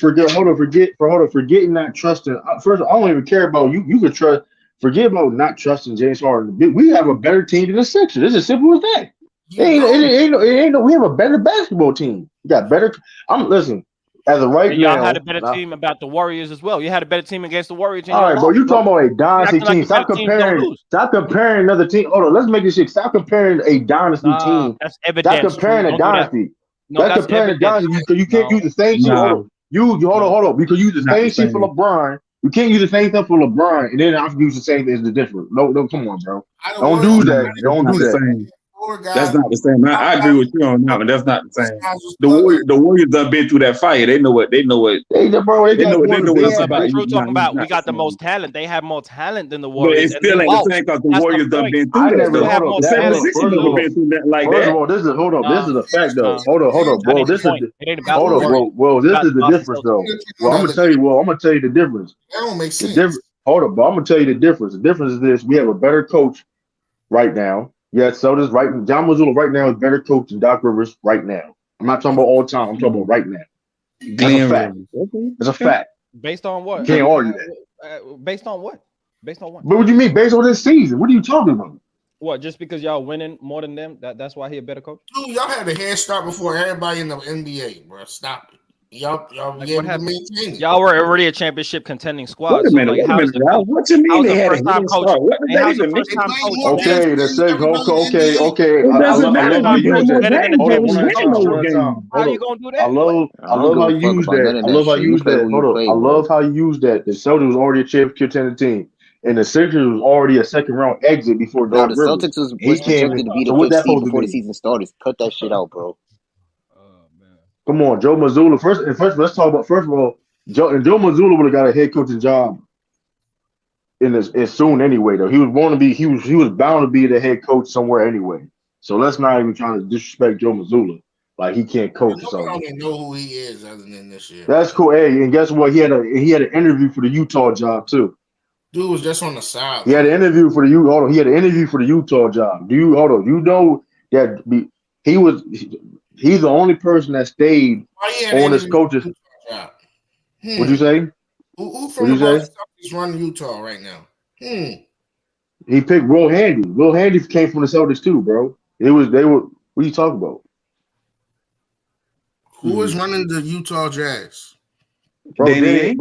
Speaker 1: Forgetting not trusting. First, I don't even care about you. You could trust. Forget about not trusting James Harden. We have a better team than the Sixers. It's as simple as that.
Speaker 7: You don't.
Speaker 1: We have a better basketball team. We got better. Listen. As of right
Speaker 6: And y'all had a
Speaker 1: now,
Speaker 6: better team about the Warriors as well. You had a better team against the Warriors and
Speaker 1: all
Speaker 6: y'all
Speaker 1: right, bro.
Speaker 6: lost,
Speaker 1: You
Speaker 6: bro.
Speaker 1: talking about a
Speaker 6: You
Speaker 1: dynasty
Speaker 6: acting like
Speaker 1: team?
Speaker 6: the better teams don't lose.
Speaker 1: Stop comparing another team. Hold on, let's make this shit. Stop comparing a dynasty
Speaker 6: Nah,
Speaker 1: team.
Speaker 6: that's
Speaker 1: Stop
Speaker 6: evidence, True.
Speaker 1: comparing a
Speaker 6: Don't do that.
Speaker 1: dynasty.
Speaker 6: No,
Speaker 1: Stop
Speaker 6: that's
Speaker 1: comparing a
Speaker 6: evidence.
Speaker 1: dynasty. You can't use
Speaker 6: No,
Speaker 1: the same shit. Hold
Speaker 10: Nah,
Speaker 1: on. Hold on,
Speaker 6: no.
Speaker 1: hold on. Because you use the
Speaker 10: not the
Speaker 1: same shit for
Speaker 10: same.
Speaker 1: LeBron. You can't use the same stuff for LeBron, and then I can use the same as the different. No, come on, bro.
Speaker 7: I don't
Speaker 1: Don't
Speaker 7: worry.
Speaker 1: do
Speaker 10: Nah,
Speaker 1: that.
Speaker 10: that's
Speaker 1: Don't
Speaker 10: not
Speaker 1: do
Speaker 10: the
Speaker 1: that.
Speaker 10: same.
Speaker 7: Four
Speaker 10: That's
Speaker 7: guys.
Speaker 10: not the same. I agree with you on that one. That's not the
Speaker 7: These
Speaker 10: same.
Speaker 7: guys was
Speaker 10: The Warriors done been through that fire. They know what. They know what.
Speaker 1: They got
Speaker 10: They
Speaker 1: one.
Speaker 10: know what
Speaker 1: They
Speaker 10: it's
Speaker 1: have.
Speaker 10: about.
Speaker 6: True talking
Speaker 10: He's
Speaker 6: about we
Speaker 10: not the
Speaker 6: got the
Speaker 10: same.
Speaker 6: most talent. They have more talent than the
Speaker 10: But
Speaker 6: Warriors,
Speaker 10: it
Speaker 6: and they
Speaker 10: still ain't the
Speaker 6: lost.
Speaker 10: same because the
Speaker 6: That's the
Speaker 10: Warriors done
Speaker 6: point.
Speaker 10: been through
Speaker 1: I
Speaker 6: They
Speaker 10: that
Speaker 1: never
Speaker 6: still
Speaker 10: though.
Speaker 6: have
Speaker 1: hold
Speaker 6: more
Speaker 1: up.
Speaker 10: The
Speaker 1: That
Speaker 6: talent.
Speaker 1: look.
Speaker 10: 76ers
Speaker 1: First of
Speaker 10: never
Speaker 1: all,
Speaker 10: been through that like
Speaker 1: First of
Speaker 10: that.
Speaker 1: all, hold up. This
Speaker 6: Nah,
Speaker 1: is a fact though.
Speaker 6: nah,
Speaker 1: Hold up,
Speaker 6: that
Speaker 1: bro.
Speaker 6: ain't the
Speaker 1: This is
Speaker 6: point.
Speaker 1: the
Speaker 6: It ain't about the Warriors.
Speaker 1: This
Speaker 6: It's
Speaker 1: is the
Speaker 6: about the
Speaker 1: difference
Speaker 6: Celtics.
Speaker 1: though. Well, I'm gonna tell you. Well, I'm gonna tell you the difference.
Speaker 7: That don't make
Speaker 1: The
Speaker 7: sense.
Speaker 1: difference. Hold up, bro. I'm gonna tell you the difference. The difference is this: we have a better coach right now. Yes, so does right. John Mazzulla right now is better coach than Doc Rivers right now. I'm not talking about all the time. I'm talking about right now. That's a
Speaker 10: Glenn
Speaker 1: fact.
Speaker 10: Rivers. Okay.
Speaker 1: It's a
Speaker 10: Okay.
Speaker 1: fact.
Speaker 6: Based on what?
Speaker 1: Can't argue that.
Speaker 6: Based on what? Based on what?
Speaker 1: But what do you mean based on this season? What are you talking about?
Speaker 6: What? Just because y'all winning more than them, that's why he a better coach?
Speaker 7: Dude, y'all had a head start before everybody in the NBA, bro. Stop it. Y'all
Speaker 6: Like,
Speaker 7: be
Speaker 6: what
Speaker 7: able to
Speaker 6: happened?
Speaker 7: maintain it.
Speaker 6: Y'all were already a championship contending squad.
Speaker 10: Wait a
Speaker 6: So
Speaker 10: minute,
Speaker 6: like,
Speaker 10: wait a
Speaker 6: how does
Speaker 10: minute,
Speaker 6: the
Speaker 10: Ralph. What you mean
Speaker 6: how's
Speaker 10: they
Speaker 6: the
Speaker 10: had a
Speaker 6: first time
Speaker 10: head
Speaker 6: coach?
Speaker 10: start? What does
Speaker 6: Hey,
Speaker 10: that
Speaker 6: how's the
Speaker 10: even mean?
Speaker 6: first
Speaker 7: They
Speaker 6: time
Speaker 7: played
Speaker 6: coach?
Speaker 7: more
Speaker 6: Better?
Speaker 7: games
Speaker 1: Okay, the
Speaker 7: than
Speaker 1: sake.
Speaker 7: everybody in the
Speaker 1: Okay,
Speaker 7: NBA.
Speaker 1: okay.
Speaker 10: It
Speaker 1: I
Speaker 10: doesn't
Speaker 1: love, I
Speaker 10: matter
Speaker 1: love
Speaker 10: if
Speaker 1: how
Speaker 6: First-time
Speaker 10: you
Speaker 1: you
Speaker 10: play
Speaker 1: use
Speaker 6: coach
Speaker 10: more
Speaker 1: that.
Speaker 6: better than
Speaker 10: games.
Speaker 6: the
Speaker 1: Hold
Speaker 10: They
Speaker 1: on,
Speaker 10: was
Speaker 1: one at a
Speaker 10: winning
Speaker 1: time.
Speaker 10: those
Speaker 1: One at a
Speaker 10: games.
Speaker 1: time.
Speaker 6: How
Speaker 1: Hold
Speaker 6: you
Speaker 1: on.
Speaker 6: gonna do
Speaker 1: I
Speaker 6: that?
Speaker 1: love, I
Speaker 9: I don't
Speaker 1: love
Speaker 9: give
Speaker 1: how
Speaker 9: a
Speaker 1: you
Speaker 9: fuck
Speaker 1: use
Speaker 9: about
Speaker 1: that.
Speaker 9: none of
Speaker 1: I
Speaker 9: that
Speaker 1: love how
Speaker 9: shit.
Speaker 1: you
Speaker 9: You
Speaker 1: use
Speaker 9: play
Speaker 1: that.
Speaker 9: who you
Speaker 1: Hold on.
Speaker 9: play,
Speaker 1: I
Speaker 9: bro.
Speaker 1: love how you use that. The Celtics was already a championship contending team, and the Sixers was already a second round exit before
Speaker 9: Nah, the
Speaker 1: Doc Rivers.
Speaker 9: Celtics was,
Speaker 1: He
Speaker 9: was
Speaker 1: came in.
Speaker 9: projected to be the
Speaker 1: So what
Speaker 9: fifth
Speaker 1: that
Speaker 9: seed
Speaker 1: supposed to
Speaker 9: before the
Speaker 1: mean?
Speaker 9: season started. Cut that shit out, bro.
Speaker 6: Oh man.
Speaker 1: Come on, Joe Mazzulla. First, let's talk about first of all. Joe Mazzulla would have got a head coaching job in this as soon anyway. Though he was born to be, he was bound to be the head coach somewhere anyway. So let's not even try to disrespect Joe Mazzulla like he can't coach or
Speaker 7: Nobody
Speaker 1: something.
Speaker 7: don't even know who he is other than this year,
Speaker 1: That's
Speaker 7: bro.
Speaker 1: cool. Hey, and guess what? He had an interview for the Utah job too.
Speaker 7: Dude was just on the
Speaker 1: He had an
Speaker 7: sideline.
Speaker 1: interview for the Hold on. He had an interview for the Utah job. Do you hold on? You know that he was he's the only person that stayed
Speaker 7: Why he had an
Speaker 1: on his
Speaker 7: interview
Speaker 1: coaches.
Speaker 7: for the Utah job?
Speaker 1: What'd you say?
Speaker 7: Who from
Speaker 1: What'd
Speaker 7: the
Speaker 1: you say?
Speaker 7: Boston Celtics running Utah right now?
Speaker 1: He picked Will Handy. Will Handy came from the Celtics too, bro. They were. What are you talking about?
Speaker 7: Who is running the Utah Jazz?
Speaker 1: Bro,
Speaker 10: Danny
Speaker 1: Danny,
Speaker 10: Ainge?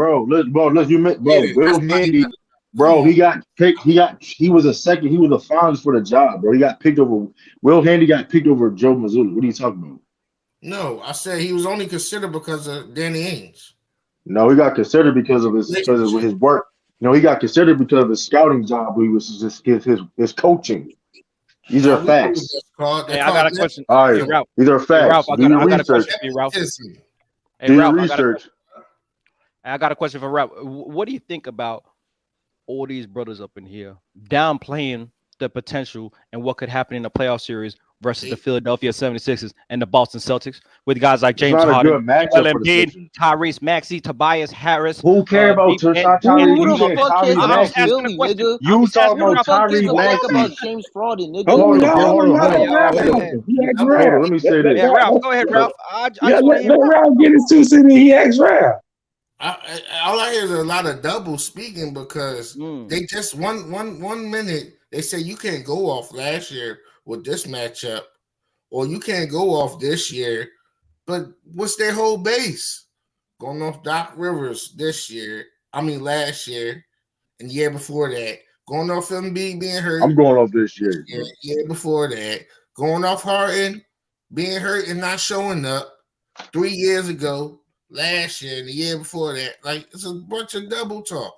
Speaker 7: Yeah,
Speaker 1: Will
Speaker 7: that's my
Speaker 1: Handy,
Speaker 7: come
Speaker 1: bro,
Speaker 7: on.
Speaker 1: he got picked. He was a second. He was the finalist for the job, bro. He got picked over. Will Handy got picked over Joe Mazzulla. What are you talking about?
Speaker 7: No, I said he was only considered because of Danny Ainge.
Speaker 1: No, he got considered because of his work. No, he got considered because of his scouting job. He was his coaching. These are
Speaker 7: We know what
Speaker 1: facts.
Speaker 7: that's called.
Speaker 6: Hey,
Speaker 7: They're
Speaker 6: I got
Speaker 7: called
Speaker 6: a question.
Speaker 1: All
Speaker 6: Hey
Speaker 1: right,
Speaker 7: nepotism.
Speaker 6: Ralph.
Speaker 1: these are
Speaker 6: Hey Ralph,
Speaker 1: facts. Do your
Speaker 6: I got a
Speaker 1: research.
Speaker 6: question for you, Ralph.
Speaker 7: Nepotism.
Speaker 6: Hey
Speaker 1: Do your
Speaker 6: Ralph,
Speaker 1: research.
Speaker 6: I got a question for Ralph. What do you think about all these brothers up in here downplaying the potential and what could happen in the playoff series versus the Philadelphia 76ers and the Boston Celtics with guys like
Speaker 1: It's
Speaker 6: James
Speaker 1: not a
Speaker 6: Harden,
Speaker 1: good matchup
Speaker 6: Joel
Speaker 1: for the
Speaker 6: Embiid,
Speaker 1: Sixers.
Speaker 6: Tyrese Maxey, Tobias Harris,
Speaker 1: Who care about Tyrese?
Speaker 9: Who
Speaker 1: You
Speaker 9: the
Speaker 1: said
Speaker 9: fuck cares
Speaker 1: Tyrese
Speaker 6: I'm
Speaker 9: about
Speaker 6: just
Speaker 1: Maxey.
Speaker 6: asking a
Speaker 9: Philly,
Speaker 6: question.
Speaker 9: nigga?
Speaker 6: I'm
Speaker 1: You
Speaker 6: just
Speaker 1: talking
Speaker 6: asking
Speaker 9: Who
Speaker 1: about
Speaker 9: the
Speaker 6: Ralph a
Speaker 9: fuck
Speaker 6: question.
Speaker 9: gives
Speaker 1: Tyrese
Speaker 9: a fuck
Speaker 1: Maxey?
Speaker 9: about James Harden, nigga?
Speaker 10: Hold
Speaker 1: Hold
Speaker 10: on,
Speaker 1: on, bro.
Speaker 10: hold
Speaker 1: Hold
Speaker 10: on,
Speaker 1: on.
Speaker 10: y'all.
Speaker 1: Hold
Speaker 10: Let
Speaker 1: on.
Speaker 10: Ralph
Speaker 1: Hold on.
Speaker 10: talk. He asked
Speaker 1: Hold on.
Speaker 10: Ralph.
Speaker 1: Let me say
Speaker 10: Let
Speaker 1: this.
Speaker 6: Yeah,
Speaker 10: Ralph,
Speaker 6: Ralph, go ahead, Ralph. I
Speaker 10: yeah,
Speaker 6: just want to
Speaker 10: let
Speaker 6: hear Ralph.
Speaker 10: Ralph get his 2 cents in. He asked Ralph.
Speaker 7: All I hear is a lot of double speaking because
Speaker 6: Mm.
Speaker 7: they just one minute they say you can't go off last year with this matchup, or you can't go off this year. But what's their whole base? Going off Doc Rivers this year, last year, and the year before that. Going off Embiid being hurt.
Speaker 1: I'm going off this year.
Speaker 7: Year before that. Going off Harden being hurt and not showing up 3 years ago, last year, and the year before that. Like, it's a bunch of double talk.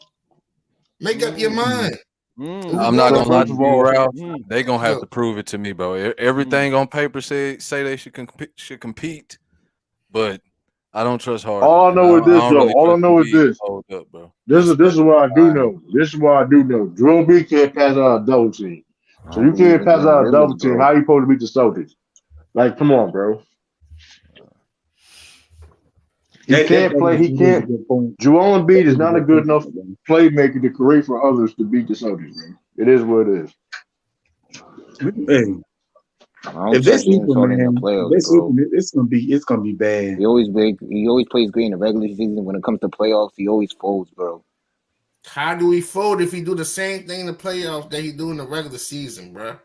Speaker 7: Make up your mind.
Speaker 5: I'm not
Speaker 1: So
Speaker 5: gonna lie
Speaker 1: first
Speaker 5: to
Speaker 1: of
Speaker 5: you,
Speaker 1: all,
Speaker 5: Ralph. They gonna have
Speaker 7: Look,
Speaker 5: to prove it to me, bro. Everything on paper say they should compete, but I don't trust Harden,
Speaker 1: all I
Speaker 5: and
Speaker 1: know is
Speaker 5: I
Speaker 1: this
Speaker 5: don't
Speaker 1: though.
Speaker 5: really
Speaker 1: All I
Speaker 5: trust
Speaker 1: know is
Speaker 5: Embiid to
Speaker 1: this.
Speaker 5: hold up, bro.
Speaker 1: This is what I do
Speaker 5: All right.
Speaker 1: know. This is what I do know. Drill B can't pass out a double team.
Speaker 9: I
Speaker 1: So
Speaker 9: don't
Speaker 1: you
Speaker 9: believe
Speaker 1: can't
Speaker 9: in
Speaker 1: pass
Speaker 9: Glenn
Speaker 1: out a
Speaker 9: Rivers,
Speaker 1: double team.
Speaker 9: bro.
Speaker 1: How you supposed to beat the Celtics? Like, come on, bro. He can't play. He
Speaker 10: That is a
Speaker 1: can't.
Speaker 10: good point.
Speaker 1: Joel Embiid
Speaker 10: That
Speaker 1: is
Speaker 10: is a
Speaker 1: not a
Speaker 10: good
Speaker 1: good enough
Speaker 10: point, man.
Speaker 1: playmaker to create for others to beat the Celtics, man. It is what it is.
Speaker 10: Hey,
Speaker 9: I don't
Speaker 10: if they're
Speaker 9: trust James
Speaker 10: sleeping,
Speaker 9: Harden in the
Speaker 10: man, if
Speaker 9: playoffs,
Speaker 10: they're
Speaker 9: bro.
Speaker 10: sleeping, it's gonna be bad.
Speaker 9: He always plays great in the regular season. When it comes to playoffs, he always folds, bro.
Speaker 7: how do we fold if he do the same thing in the playoffs that he do in the regular season, bro?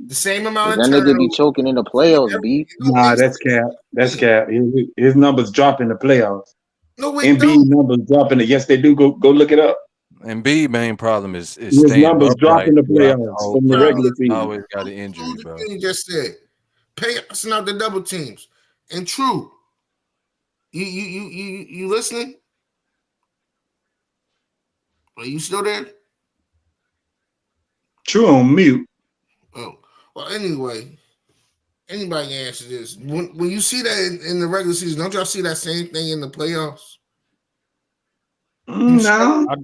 Speaker 7: The same
Speaker 9: Cause
Speaker 7: amount of
Speaker 9: that nigga be
Speaker 7: turnovers.
Speaker 9: choking in the playoffs, B.
Speaker 7: It don't
Speaker 10: Nah,
Speaker 7: make
Speaker 10: that's cap. That's
Speaker 7: sense.
Speaker 10: cap. His numbers drop in the playoffs.
Speaker 7: No, it
Speaker 10: Embiid
Speaker 7: don't.
Speaker 10: numbers drop in the. Yes, they do. Go look it up.
Speaker 5: Embiid main problem is
Speaker 10: His
Speaker 5: staying
Speaker 10: numbers drop
Speaker 5: upright
Speaker 10: in the
Speaker 5: throughout the
Speaker 10: playoffs
Speaker 5: whole
Speaker 10: from the
Speaker 7: Bro,
Speaker 5: playoffs.
Speaker 10: regular
Speaker 5: He
Speaker 10: season.
Speaker 5: always got an
Speaker 7: do
Speaker 5: injury,
Speaker 7: the
Speaker 5: bro.
Speaker 7: thing you just said. Passing out the double teams. And true. You listening? Are you still there?
Speaker 10: True on mute.
Speaker 7: Oh, well, anyway, anybody can answer this. When you see that in the regular season, don't y'all see that same thing in the playoffs?
Speaker 10: No.
Speaker 6: I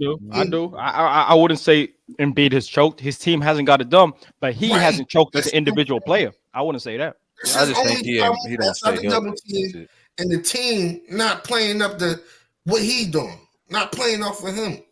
Speaker 6: do. I wouldn't say Embiid has choked. His team hasn't got it done, but he
Speaker 7: Right.
Speaker 6: hasn't choked as an individual player. I wouldn't say that.
Speaker 7: It's
Speaker 5: I
Speaker 7: his
Speaker 5: just think
Speaker 7: only
Speaker 5: he
Speaker 7: problem
Speaker 5: don't
Speaker 7: outside
Speaker 5: stay
Speaker 7: the double
Speaker 5: healthy.
Speaker 7: team
Speaker 5: That's it.
Speaker 7: and the team not playing up to what he doing, not playing off of him.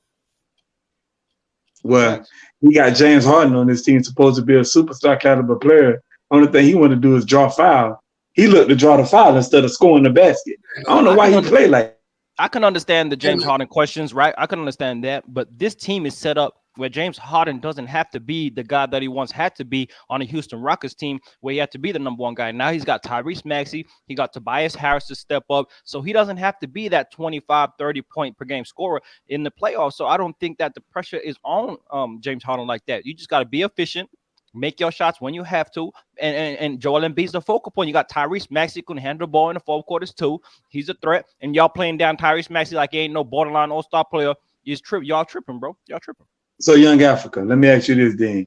Speaker 10: Well, he got James Harden on his team, supposed to be a superstar caliber player. Only thing he want to do is draw foul. He looked to draw the foul instead of scoring the basket. I don't know why he play like.
Speaker 6: I can understand the James Harden questions, right? I can understand that, but this team is set up where James Harden doesn't have to be the guy that he once had to be on a Houston Rockets team where he had to be the number one guy. Now he's got Tyrese Maxey. He got Tobias Harris to step up. So he doesn't have to be that 25, 30 point per game scorer in the playoffs. So I don't think that the pressure is on James Harden like that. You just got to be efficient. Make your shots when you have to, and Joel Embiid's the focal point. You got Tyrese Maxey who can handle the ball in the fourth quarters too. He's a threat, and y'all playing down Tyrese Maxey like he ain't no borderline all-star player. Y'all tripping, bro. Y'all tripping.
Speaker 10: So, Young Africa, let me ask you this, then.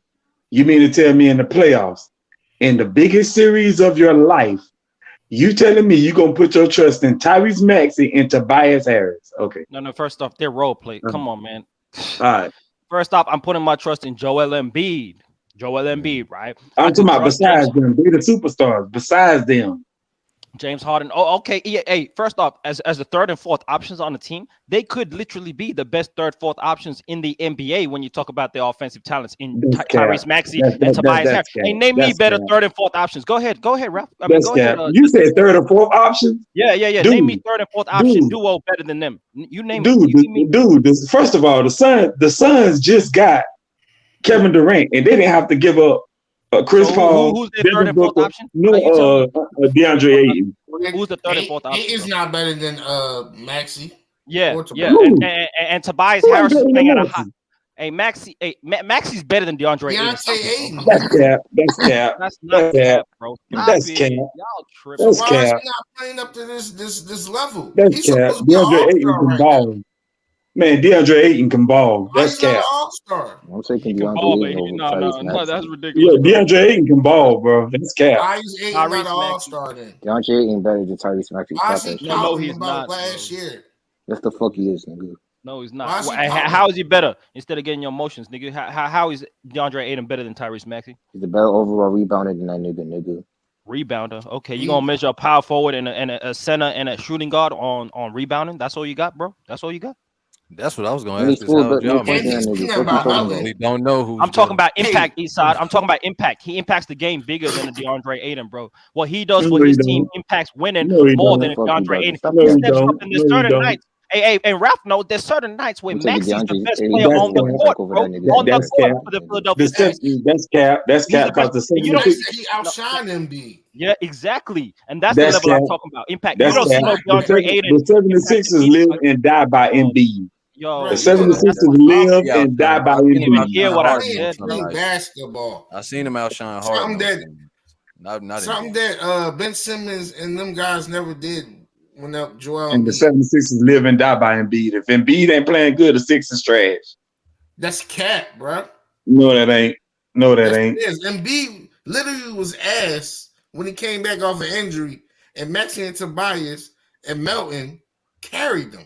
Speaker 10: You mean to tell me in the playoffs, in the biggest series of your life, you telling me you gonna put your trust in Tyrese Maxey and Tobias Harris? Okay.
Speaker 6: No. First off, they're role play. Come on, man.
Speaker 10: All right.
Speaker 6: First off, I'm putting my trust in Joel Embiid. Right?
Speaker 10: I'm talking about besides them. They're the superstars. Besides them.
Speaker 6: James Harden. Oh, okay. Yeah, hey, first off, as the third and fourth options on the team, they could literally be the best third, fourth options in the NBA when you talk about their offensive talents in Tyrese Maxey and Tobias Harris. Hey, name me better third and fourth options. Go ahead, Ralph.
Speaker 10: You said third or fourth option?
Speaker 6: Yeah. Dude, name me third and fourth option duo better than them. You name it.
Speaker 10: First of all, the Suns just got Kevin Durant, and they didn't have to give up Chris Paul.
Speaker 6: Who's the third and fourth option?
Speaker 10: DeAndre Ayton.
Speaker 6: Who's the third and fourth option?
Speaker 7: Ayton's not better than Maxey.
Speaker 6: Yeah. And Tobias Harris is playing at a high. Hey, Maxey's better than DeAndre Ayton.
Speaker 10: That's cap.
Speaker 6: That's not cap, bro.
Speaker 10: That's cap.
Speaker 6: Y'all tripping.
Speaker 7: So why is he not playing up to this level?
Speaker 10: That's cap. DeAndre Ayton can ball. Man, DeAndre Ayton can ball. That's cap.
Speaker 9: I'm taking DeAndre Ayton over
Speaker 6: No, that's ridiculous.
Speaker 10: Yeah, DeAndre Ayton can ball, bro. That's cap.
Speaker 7: Why is Ayton not an all-star then?
Speaker 9: DeAndre Ayton better than Tyrese Maxey.
Speaker 7: No, he's not. Last year.
Speaker 9: That's the fuck he is, nigga.
Speaker 6: No, he's not. How is he better? Instead of getting your emotions, nigga. How is DeAndre Ayton better than Tyrese Maxey?
Speaker 9: He's a better overall rebounder than that nigga.
Speaker 6: Rebounder. Okay, you gonna measure a power forward and a center and a shooting guard on rebounding? That's all you got, bro? That's all you got?
Speaker 5: That's what I was gonna ask. We don't know who.
Speaker 6: I'm talking about impact, Eastside. I'm talking about impact. He impacts the game bigger than the DeAndre Ayton, bro. What he does for his team impacts winning more than DeAndre Ayton. He steps up in the certain nights. Hey, and Ralph knows there's certain nights where Maxey's the best player on the court, bro. On the court for the Philadelphia.
Speaker 10: That's cap. That's cap because the
Speaker 7: he outshined Embiid.
Speaker 6: Yeah, exactly. And that's the level I'm talking about. Impact.
Speaker 10: You don't see no DeAndre Ayton. The 76ers live and die by Embiid.
Speaker 6: Yo,
Speaker 10: the 76ers live and die by Embiid.
Speaker 6: Hear what I said,
Speaker 7: basketball.
Speaker 5: I seen him outshine Harden.
Speaker 7: Something that Ben Simmons and them guys never did. When Joel
Speaker 10: and the 76ers live and die by Embiid. If Embiid ain't playing good, the Sixers trash.
Speaker 7: That's cap, bro.
Speaker 10: No, that ain't. No, that ain't.
Speaker 7: It is. Embiid literally was ass when he came back off an injury, and Maxey and Tobias and Melton carried them.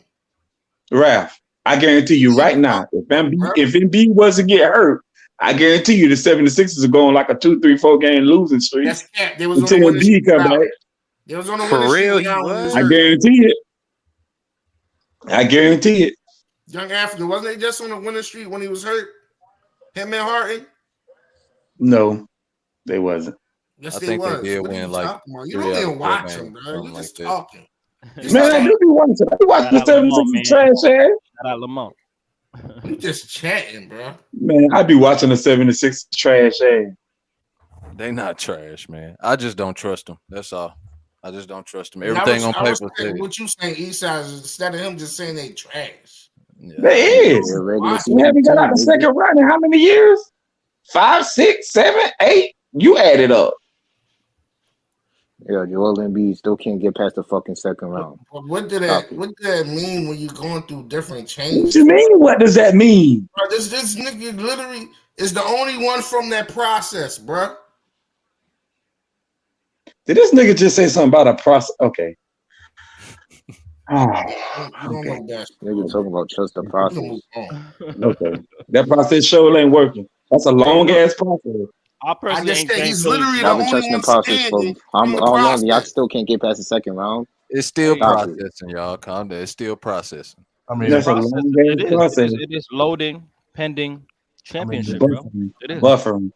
Speaker 10: Ralph, I guarantee you right now, if Embiid wasn't get hurt, I guarantee you the 76ers are going like a 2, 3, 4 game losing streak.
Speaker 7: That's cap. They was
Speaker 10: until Embiid come back.
Speaker 7: It was on the
Speaker 2: For real,
Speaker 10: I guarantee it. I guarantee it.
Speaker 7: Young African, wasn't they just on the winning streak when he was hurt? Him and Harden?
Speaker 10: No, they wasn't.
Speaker 7: Yes, they was.
Speaker 5: They did win like
Speaker 7: you don't even watch them, bro. You just talking.
Speaker 10: Man, I do be watching. I be watching the 76ers trash ass.
Speaker 6: Shout out Lamont.
Speaker 7: You just chatting, bro.
Speaker 10: Man, I be watching the 76ers trash ass.
Speaker 5: They not trash, man. I just don't trust them. That's all. I just don't trust them. Everything on paper.
Speaker 7: What you saying, Eastside, is instead of him just saying they trash.
Speaker 5: Yeah.
Speaker 10: They is. We haven't got out the second round in how many years? 5, 6, 7, 8. You add it up.
Speaker 9: Yeah, Joel Embiid still can't get past the fucking second round.
Speaker 7: What did that mean when you're going through different changes?
Speaker 10: What you mean? What does that mean?
Speaker 7: Bro, this nigga literally is the only one from that process, bro.
Speaker 10: Did this nigga just say something about a process? Okay.
Speaker 9: Nigga talking about trust the process.
Speaker 10: Okay. That process sure ain't working. That's a long ass process.
Speaker 7: I just think he's literally the only one
Speaker 9: process. Y'all still can't get past the second round.
Speaker 5: It's still processing, y'all. Calm down. It's still processing.
Speaker 10: I mean, that's a long process.
Speaker 6: It is loading, pending, championship, bro. It is
Speaker 10: buffering.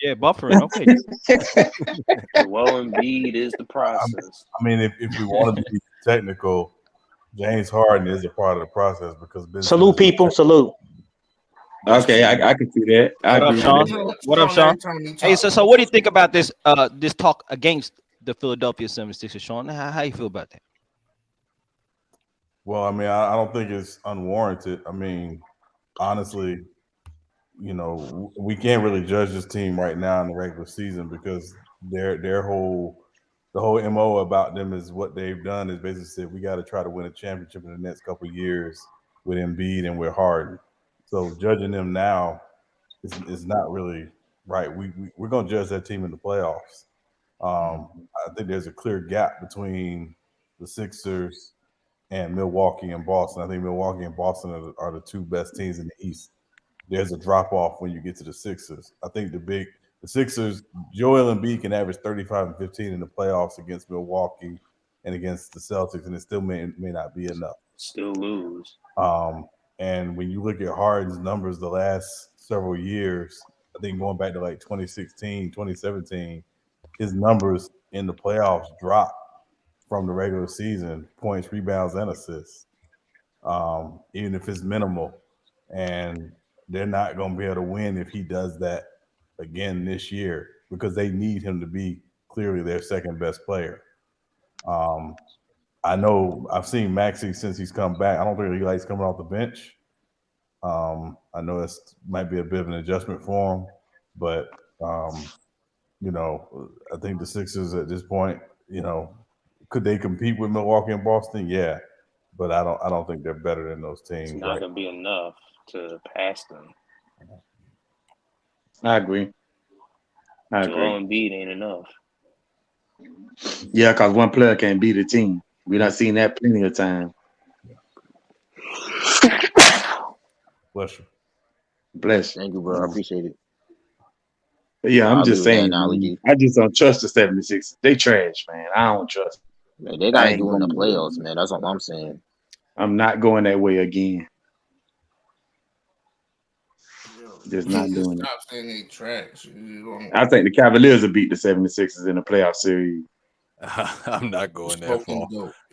Speaker 6: Yeah, buffering. Okay.
Speaker 2: Well, Embiid is the process.
Speaker 12: I mean, if we want to be technical, James Harden is a part of the process because
Speaker 13: salute people, salute.
Speaker 10: Okay, I can see that. I
Speaker 6: What up,
Speaker 10: agree with
Speaker 6: Sean?
Speaker 10: that.
Speaker 6: What up, Sean? Hey, so what do you think about this this talk against the Philadelphia 76ers, Sean? How you feel about that?
Speaker 12: Well, I mean, I don't think it's unwarranted. I mean, honestly, we can't really judge this team right now in the regular season because the whole MO about them is what they've done is basically said we got to try to win a championship in the next couple of years with Embiid and with Harden. So judging them now is not really right. We're going to judge that team in the playoffs. I think there's a clear gap between the Sixers and Milwaukee and Boston. I think Milwaukee and Boston are the two best teams in the East. There's a drop off when you get to the Sixers. I think the Sixers, Joel Embiid can average 35 and 15 in the playoffs against Milwaukee and against the Celtics, and it still may not be enough.
Speaker 2: Still lose.
Speaker 12: And when you look at Harden's numbers the last several years, I think going back to like 2016, 2017, his numbers in the playoffs dropped from the regular season, points, rebounds, and assists, even if it's minimal. And they're not going to be able to win if he does that again this year because they need him to be clearly their second best player. I know I've seen Maxey since he's come back. I don't think he likes coming off the bench. I know it might be a bit of an adjustment for him, but I think the Sixers at this point, could they compete with Milwaukee and Boston? Yeah, but I don't think they're better than those teams.
Speaker 2: It's not going to be enough to pass them.
Speaker 10: I agree.
Speaker 2: Joel Embiid ain't enough.
Speaker 10: Yeah, because one player can't beat a team. We done seen that plenty of times.
Speaker 12: Bless you.
Speaker 10: Bless you.
Speaker 9: Thank you, bro. I appreciate it.
Speaker 10: But yeah, I'm
Speaker 9: I'll
Speaker 10: just
Speaker 9: agree with that
Speaker 10: saying,
Speaker 9: analogy.
Speaker 10: man, I just don't trust the 76ers. They trash, man. I don't trust them.
Speaker 9: Man, they got to do in the playoffs, man. That's what I'm saying.
Speaker 10: I'm not going that way again. Just not doing it.
Speaker 7: Stop saying they trash.
Speaker 10: I think the Cavaliers will beat the 76ers in the playoff series.
Speaker 5: I'm not going that far.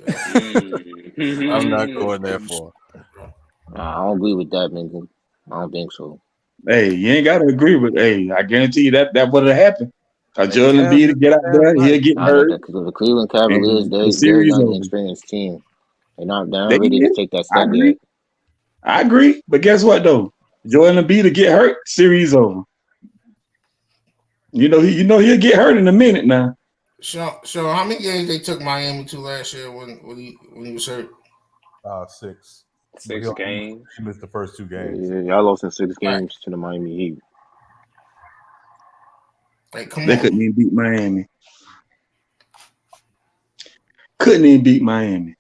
Speaker 2: Mm-hmm.
Speaker 5: I'm not going that far.
Speaker 9: I don't agree with that, man. I don't think so.
Speaker 10: Hey, you ain't got to agree with. Hey, I guarantee you that would have happened. Joel Embiid to get out there, he'll get hurt.
Speaker 9: The Cleveland Cavaliers, they're
Speaker 10: the
Speaker 9: a young,
Speaker 10: over.
Speaker 9: inexperienced team. They're not ready to take that step yet.
Speaker 10: I agree, but guess what though? Joel Embiid to get hurt, series over. He'll get hurt in a minute now.
Speaker 7: So how many games they took Miami to last year when he was hurt?
Speaker 12: 6.
Speaker 2: 6 games.
Speaker 12: He missed the first 2 games.
Speaker 9: Yeah, y'all lost in 6 games to the Miami Heat.
Speaker 7: Like,
Speaker 10: They couldn't even beat Miami. Couldn't even beat Miami.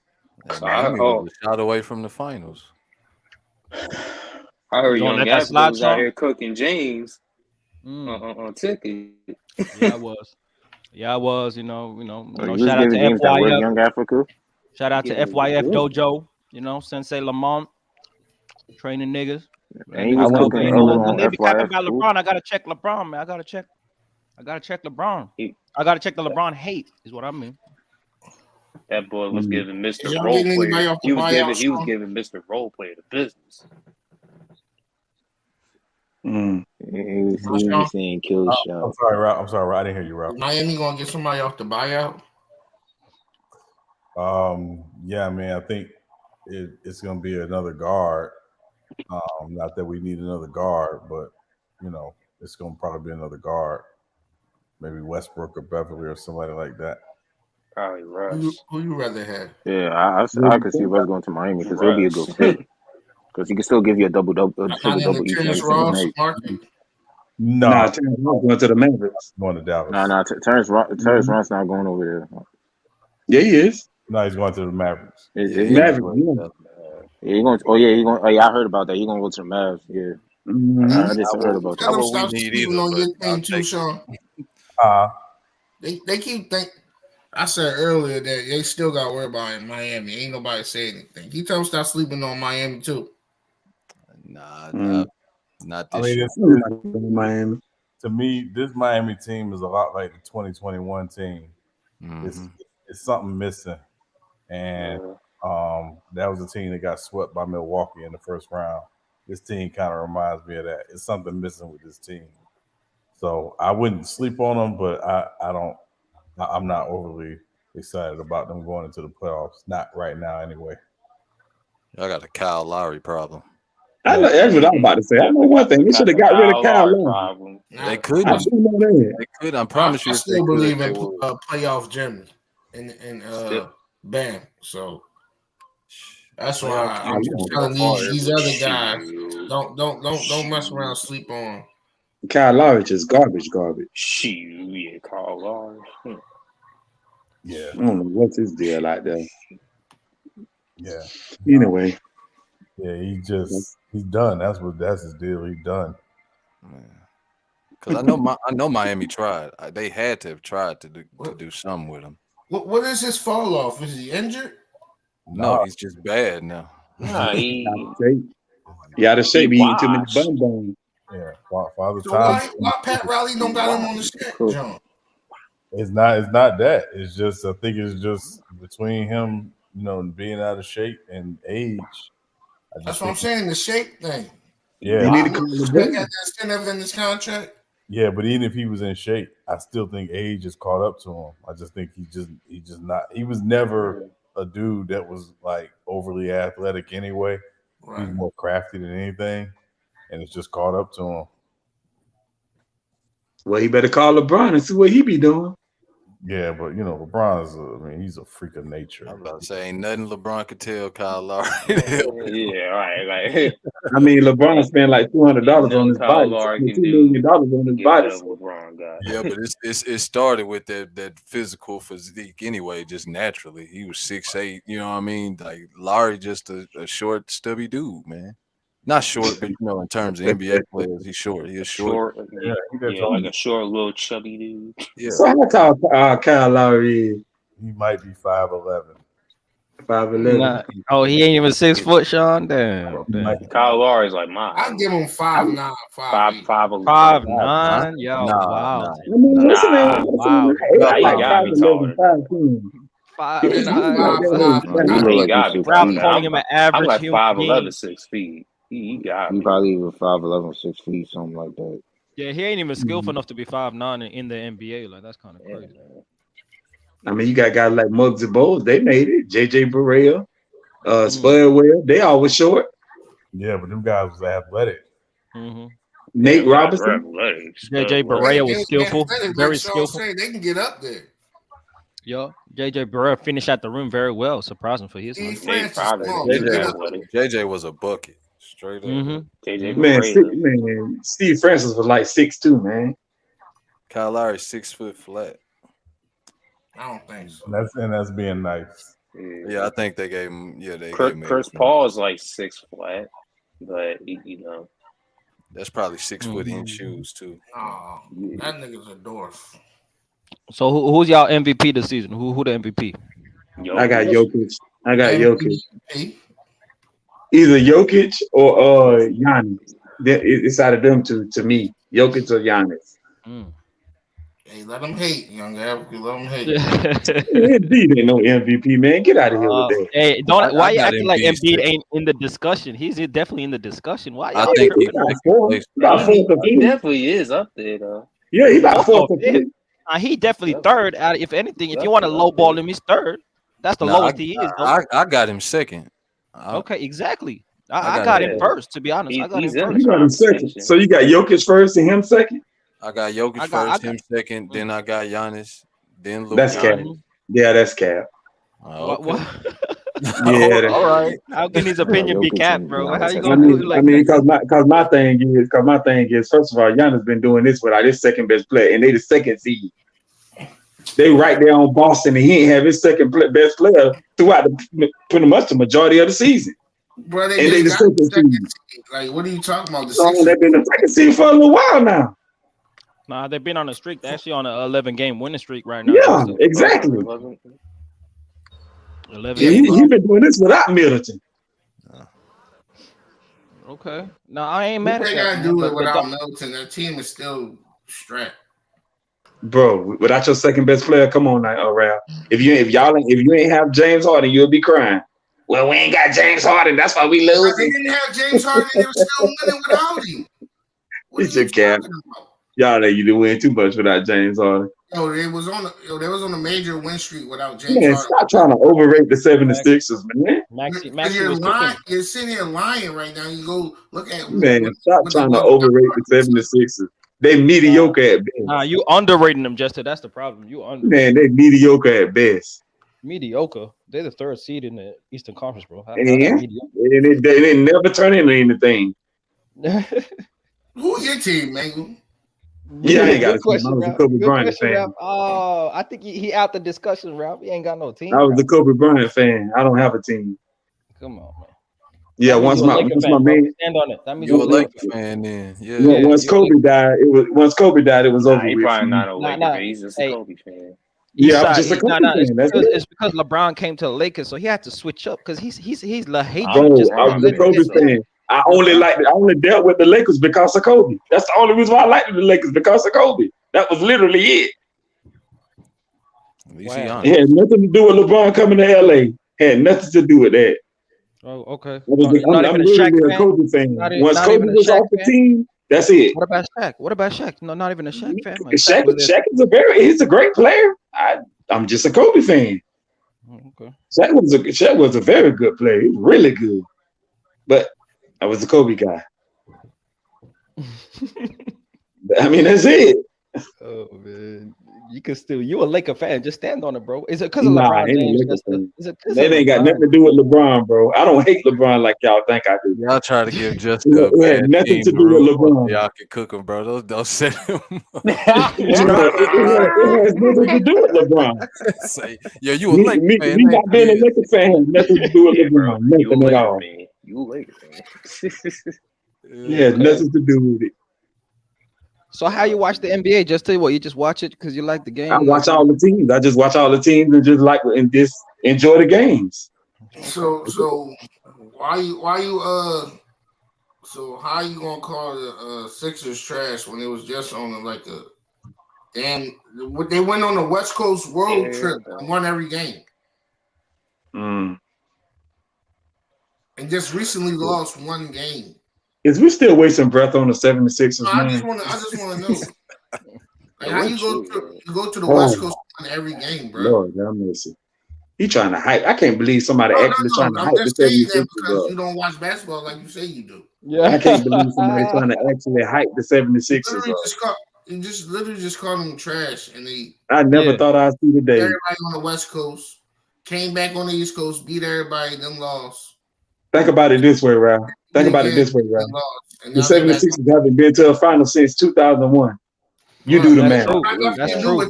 Speaker 5: Miami was a shot away from the finals.
Speaker 2: I heard Young Gafford was out here cooking James on ticket.
Speaker 6: Yeah, I was. Yeah, I was. Shout out to
Speaker 9: James that work,
Speaker 6: FYF.
Speaker 9: Young Africa.
Speaker 6: Shout out to FYF Dojo. Sensei Lamont training niggas.
Speaker 9: And he was cooking
Speaker 6: when they be
Speaker 9: FYF
Speaker 6: talking about LeBron, I gotta check LeBron, man. I gotta check LeBron. I gotta check the LeBron hate, is what I mean.
Speaker 2: That boy was giving Mr. Role Player. He was giving Mr. Role Player the business.
Speaker 9: He was saying kill shot.
Speaker 12: I'm sorry, Rob. I didn't hear you, Rob.
Speaker 7: Miami gonna get somebody off the buyout?
Speaker 12: Yeah, man. I think it's gonna be another guard. Not that we need another guard, but it's gonna probably be another guard. Maybe Westbrook or Beverly or somebody like that.
Speaker 2: Probably Russ.
Speaker 7: Who you rather have?
Speaker 9: Yeah, I could see Russ going to Miami because he'll be a good fit. Because he can still give you a triple-double each and every single night.
Speaker 12: No,
Speaker 10: Terrence Ross going to the Mavericks.
Speaker 12: Going to Dallas.
Speaker 9: No, Terrence Ross not going over there.
Speaker 10: Yeah, he is.
Speaker 12: No, he's going to the Mavericks.
Speaker 10: Mavericks.
Speaker 9: Yeah, he going. Oh yeah, he going. Oh yeah, I heard about that. He going to go to the Mavs. Yeah, I just heard about
Speaker 7: Tell them
Speaker 9: that.
Speaker 7: stop sleeping on your team too, Sean. They keep thinking. I said earlier that they still got to worry about in Miami. Ain't nobody say anything. You tell them stop sleeping on Miami too.
Speaker 5: Nah, not
Speaker 12: I
Speaker 5: this
Speaker 12: mean,
Speaker 5: year.
Speaker 10: Miami.
Speaker 12: To me, this Miami team is a lot like the 2021 team. It's something missing, and that was a team that got swept by Milwaukee in the first round. this team kind of reminds me of that. It's something missing with this team. So I wouldn't sleep on them, but I'm not overly excited about them going into the playoffs. Not right now, anyway.
Speaker 5: I got a Kyle Lowry problem.
Speaker 10: I know that's what I'm about to say. I know one thing. They should have got rid of Kyle Lowry.
Speaker 5: They couldn't.
Speaker 10: I should know that.
Speaker 5: They could. I promise you.
Speaker 7: I still believe in playoff Jimmy and Bam. So that's why I'm telling these other guys don't mess around, sleep on.
Speaker 10: Kyle Lowry is garbage.
Speaker 2: Shoot, Kyle Lowry.
Speaker 12: Yeah.
Speaker 10: I don't know what's his deal like that.
Speaker 12: Yeah.
Speaker 10: Anyway.
Speaker 12: Yeah, he's done. That's his deal. He's done.
Speaker 5: Because I know Miami tried. They had to have tried to do something with him.
Speaker 7: What is his fall off? Is he injured?
Speaker 5: No, he's just bad now.
Speaker 2: Nah, he
Speaker 10: out of shape. He eating too many bun bones.
Speaker 12: Yeah, Father
Speaker 7: So
Speaker 12: Time.
Speaker 7: why Pat Riley don't got him on the shit, John?
Speaker 12: It's not that. It's just I think it's just between him, being out of shape and age.
Speaker 7: That's what I'm saying. The shape thing.
Speaker 12: Yeah,
Speaker 10: You need to come to
Speaker 7: Got that incentive in this contract.
Speaker 12: yeah, but even if he was in shape, I still think age has caught up to him. I just think he just not. He was never a dude that was like overly athletic anyway.
Speaker 7: Right.
Speaker 12: He's more crafty than anything, and it's just caught up to him.
Speaker 10: Well, he better call LeBron and see what he be doing.
Speaker 12: Yeah, but LeBron's he's a freak of nature.
Speaker 5: I'm about to say ain't nothing LeBron could tell Kyle Lowry.
Speaker 2: yeah, right. Like
Speaker 10: I mean, LeBron spent like $200 on his
Speaker 2: Kyle
Speaker 10: body.
Speaker 2: Lowry
Speaker 10: $2
Speaker 2: can
Speaker 10: million on his
Speaker 2: get
Speaker 10: body.
Speaker 2: rid of LeBron guy.
Speaker 5: Yeah, but it started with that physical physique anyway, just naturally. He was 6'8", you know what I mean? Like Lowry just a short, stubby dude, man. Not short, but in terms of NBA players, he's short. He's short.
Speaker 2: Yeah, like a short, little chubby dude.
Speaker 5: Yeah.
Speaker 10: So how tall Kyle Lowry is?
Speaker 12: He might be 5'11".
Speaker 10: 5'11".
Speaker 6: Oh, he ain't even 6 foot, Sean. Damn.
Speaker 2: Kyle Lowry's like mine.
Speaker 7: I'll give him 5'9",
Speaker 6: 5'9". Yo, wow.
Speaker 10: I mean, listen, man.
Speaker 6: Wow.
Speaker 2: He gotta be taller.
Speaker 6: 5'9".
Speaker 2: He gotta be
Speaker 6: Ralph
Speaker 2: taller.
Speaker 6: calling him an
Speaker 2: I'm
Speaker 6: average
Speaker 2: like
Speaker 6: human
Speaker 2: 5'11",
Speaker 6: being.
Speaker 2: 6 feet. He got
Speaker 9: He
Speaker 2: me.
Speaker 9: probably even 5'11", 6 feet, something like that.
Speaker 6: Yeah, he ain't even skillful enough to be 5'9" in the NBA. Like that's kind of crazy.
Speaker 10: I mean, you got guys like Muggsy Bogues. They made it. JJ Barea, Spudwell. They all was short.
Speaker 12: Yeah, but them guys was athletic.
Speaker 10: Nate Robinson.
Speaker 6: JJ Barea was skillful, very
Speaker 7: like Sean
Speaker 6: skillful.
Speaker 7: said, they can get up there.
Speaker 6: Yo, JJ Barea finished at the rim very well, surprising for his.
Speaker 5: JJ was a bucket, straight up.
Speaker 10: Man, Steve Francis was like 6'2", man.
Speaker 5: Kyle Lowry 6 foot flat.
Speaker 7: I don't think so.
Speaker 12: That's being nice.
Speaker 5: Yeah, I think they gave him. Yeah, they
Speaker 2: Chris,
Speaker 5: gave him.
Speaker 2: Chris Paul is like 6 flat, but
Speaker 5: that's probably 6 foot in shoes too.
Speaker 7: Oh, that nigga's a dwarf.
Speaker 6: So who's y'all MVP this season? Who the MVP?
Speaker 10: I got Jokic. Either Jokic or Giannis. It's out of them two to me. Jokic or Giannis.
Speaker 7: Hey, let them hate, young African. Let them hate.
Speaker 10: Embiid ain't no MVP, man. Get out of here with that.
Speaker 6: Hey, don't. Why you acting like Embiid ain't in the discussion? He's definitely in the discussion. Why?
Speaker 5: I think
Speaker 2: he definitely is up there though.
Speaker 10: Yeah, he about 4th or 5th.
Speaker 6: He definitely third. If anything, if you want to lowball him, he's third. That's the lowest he is.
Speaker 5: I got him second.
Speaker 6: Okay, exactly. I got him first. To be honest, I got him first.
Speaker 10: You got him second. So you got Jokic first and him second.
Speaker 5: I got Jokic first, him second. Then I got Giannis. Then Luka.
Speaker 10: That's cap. Yeah, that's cap.
Speaker 6: What?
Speaker 10: Yeah.
Speaker 6: All right. How can his opinion be capped, bro? How you gonna do it like that?
Speaker 10: Because my thing is, first of all, Giannis been doing this without his second best player, and they the second seed. They right there on Boston, and he ain't have his second best player throughout pretty much the majority of the season.
Speaker 7: Bro,
Speaker 10: and they the second seed.
Speaker 7: Like, what are you talking about?
Speaker 10: They've been the second seed for a little while now.
Speaker 6: Nah, they've been on a streak. They're actually on an 11-game winning streak right now.
Speaker 10: Yeah, exactly.
Speaker 6: 11.
Speaker 10: He's been doing this without Middleton.
Speaker 6: Okay. No, I ain't mad at that.
Speaker 7: They gotta do it without Middleton. Their team is still strapped.
Speaker 10: Bro, without your second best player, come on now, Ralph. If you ain't have James Harden, you'll be crying. Well, we ain't got James Harden. That's why we
Speaker 7: They
Speaker 10: losing.
Speaker 7: didn't have James Harden. They were still winning without him. What
Speaker 10: It's
Speaker 7: are
Speaker 10: your
Speaker 7: you
Speaker 10: cap.
Speaker 7: talking about?
Speaker 10: Y'all know you didn't win too much without James Harden.
Speaker 7: They was on a major win streak without James
Speaker 10: Man,
Speaker 7: Harden.
Speaker 10: stop trying to overrate the 76ers, man.
Speaker 7: Because you're lying. You're sitting here lying right now. You go look at
Speaker 10: Man, stop trying to overrate the 76ers. They mediocre at best.
Speaker 6: Nah, you underrating them, Jester. That's the problem. You
Speaker 10: Man, they mediocre at best.
Speaker 6: mediocre. They're the 3rd seed in the Eastern Conference, bro. How
Speaker 10: And
Speaker 6: that mediocre?
Speaker 10: they never turn into anything.
Speaker 7: Who's your team, man?
Speaker 10: Yeah, I ain't got a team. I
Speaker 6: question,
Speaker 10: was a
Speaker 6: Ralph.
Speaker 10: Kobe
Speaker 6: Good
Speaker 10: Bryant
Speaker 6: question,
Speaker 10: fan.
Speaker 6: Ralph. Oh, I think he out the discussion, Ralph. He ain't got no team.
Speaker 10: I was
Speaker 6: Ralph.
Speaker 10: a Kobe Bryant fan. I don't have a team.
Speaker 6: Come on, man.
Speaker 10: Yeah,
Speaker 6: That means
Speaker 10: once
Speaker 6: you a
Speaker 10: my
Speaker 6: Laker fan, bro.
Speaker 10: man,
Speaker 6: Stand on it. That means
Speaker 5: You a
Speaker 6: you're a Laker
Speaker 5: Laker fan then? Yeah.
Speaker 10: once Kobe died, it was over
Speaker 2: He
Speaker 10: with.
Speaker 2: probably
Speaker 10: for me.
Speaker 2: not a Laker fan. He's just a
Speaker 6: Hey,
Speaker 2: Kobe fan.
Speaker 10: Yeah, I'm just a Kobe fan. That's it.
Speaker 6: It's because LeBron came to the Lakers, so he had to switch up because he's the hatred.
Speaker 10: Bro,
Speaker 6: Just
Speaker 10: I was a Kobe fan. I only dealt with the Lakers because of Kobe. That's the only reason why I liked the Lakers, because of Kobe. That was literally it.
Speaker 5: At least he
Speaker 10: It
Speaker 5: honest.
Speaker 10: had nothing to do with LeBron coming to LA. Had nothing to do with that.
Speaker 6: Oh, okay.
Speaker 10: I'm literally a Kobe fan. Once Kobe was off the team, that's it.
Speaker 6: What about Shaq? What about Shaq? No, not even a Shaq fan. Like,
Speaker 10: Shaq
Speaker 6: was there.
Speaker 10: is he's a great player. I'm just a Kobe fan.
Speaker 6: Okay.
Speaker 10: Shaq was a very good player. He was really good. But I was a Kobe guy. I mean, that's it.
Speaker 6: Oh man, you a Laker fan? Just stand on it, bro. Is it because of
Speaker 10: Nah, I
Speaker 6: LeBron
Speaker 10: ain't a
Speaker 6: James?
Speaker 10: Laker fan.
Speaker 6: Is it 'cause
Speaker 10: That
Speaker 6: of
Speaker 10: ain't got
Speaker 6: LeBron?
Speaker 10: nothing to do with LeBron, bro. I don't hate LeBron like y'all think I do.
Speaker 5: Y'all try to give Justin
Speaker 10: It
Speaker 5: a
Speaker 10: had
Speaker 5: bad
Speaker 10: nothing
Speaker 5: team
Speaker 10: to do with
Speaker 5: root for
Speaker 10: LeBron.
Speaker 5: so y'all can cook him, bro. Don't set him.
Speaker 10: It has nothing to do with LeBron.
Speaker 5: Say, yeah, you a Laker
Speaker 10: Me
Speaker 5: fan.
Speaker 10: not being a Laker fan has nothing to do with LeBron.
Speaker 2: You a
Speaker 10: Nothing at
Speaker 2: Laker
Speaker 10: all.
Speaker 2: fan. You a Laker fan.
Speaker 10: It has nothing to do with it.
Speaker 6: So how you watch the NBA? Just tell you what, you just watch it because you like the game.
Speaker 10: I watch all the teams. I just watch all the teams and just enjoy the games.
Speaker 7: So why you so how you gonna call the Sixers trash when it was just on like a damn? They went on a West Coast road trip and won every game, and just recently lost one game.
Speaker 10: Is we still wasting breath on the 76ers,
Speaker 7: No,
Speaker 10: man?
Speaker 7: I just want to know. Like how you go to the West Coast and win every game, bro?
Speaker 10: Lord, have mercy. He trying to hype. I can't believe somebody actually trying to
Speaker 7: I'm
Speaker 10: hype the
Speaker 7: just saying
Speaker 10: 76ers
Speaker 7: that because
Speaker 10: up.
Speaker 7: you don't watch basketball like you say you do.
Speaker 6: Yeah,
Speaker 10: I can't believe somebody trying to actually hype the 76ers up.
Speaker 7: You literally just called them trash, and
Speaker 10: I never thought I'd see the day.
Speaker 7: everybody on the West Coast came back on the East Coast, beat everybody, then lost.
Speaker 10: Think about it this way, Ralph. Think about it this way, Ralph. The 76ers haven't been to a final since 2001. You do the math.
Speaker 6: That's true.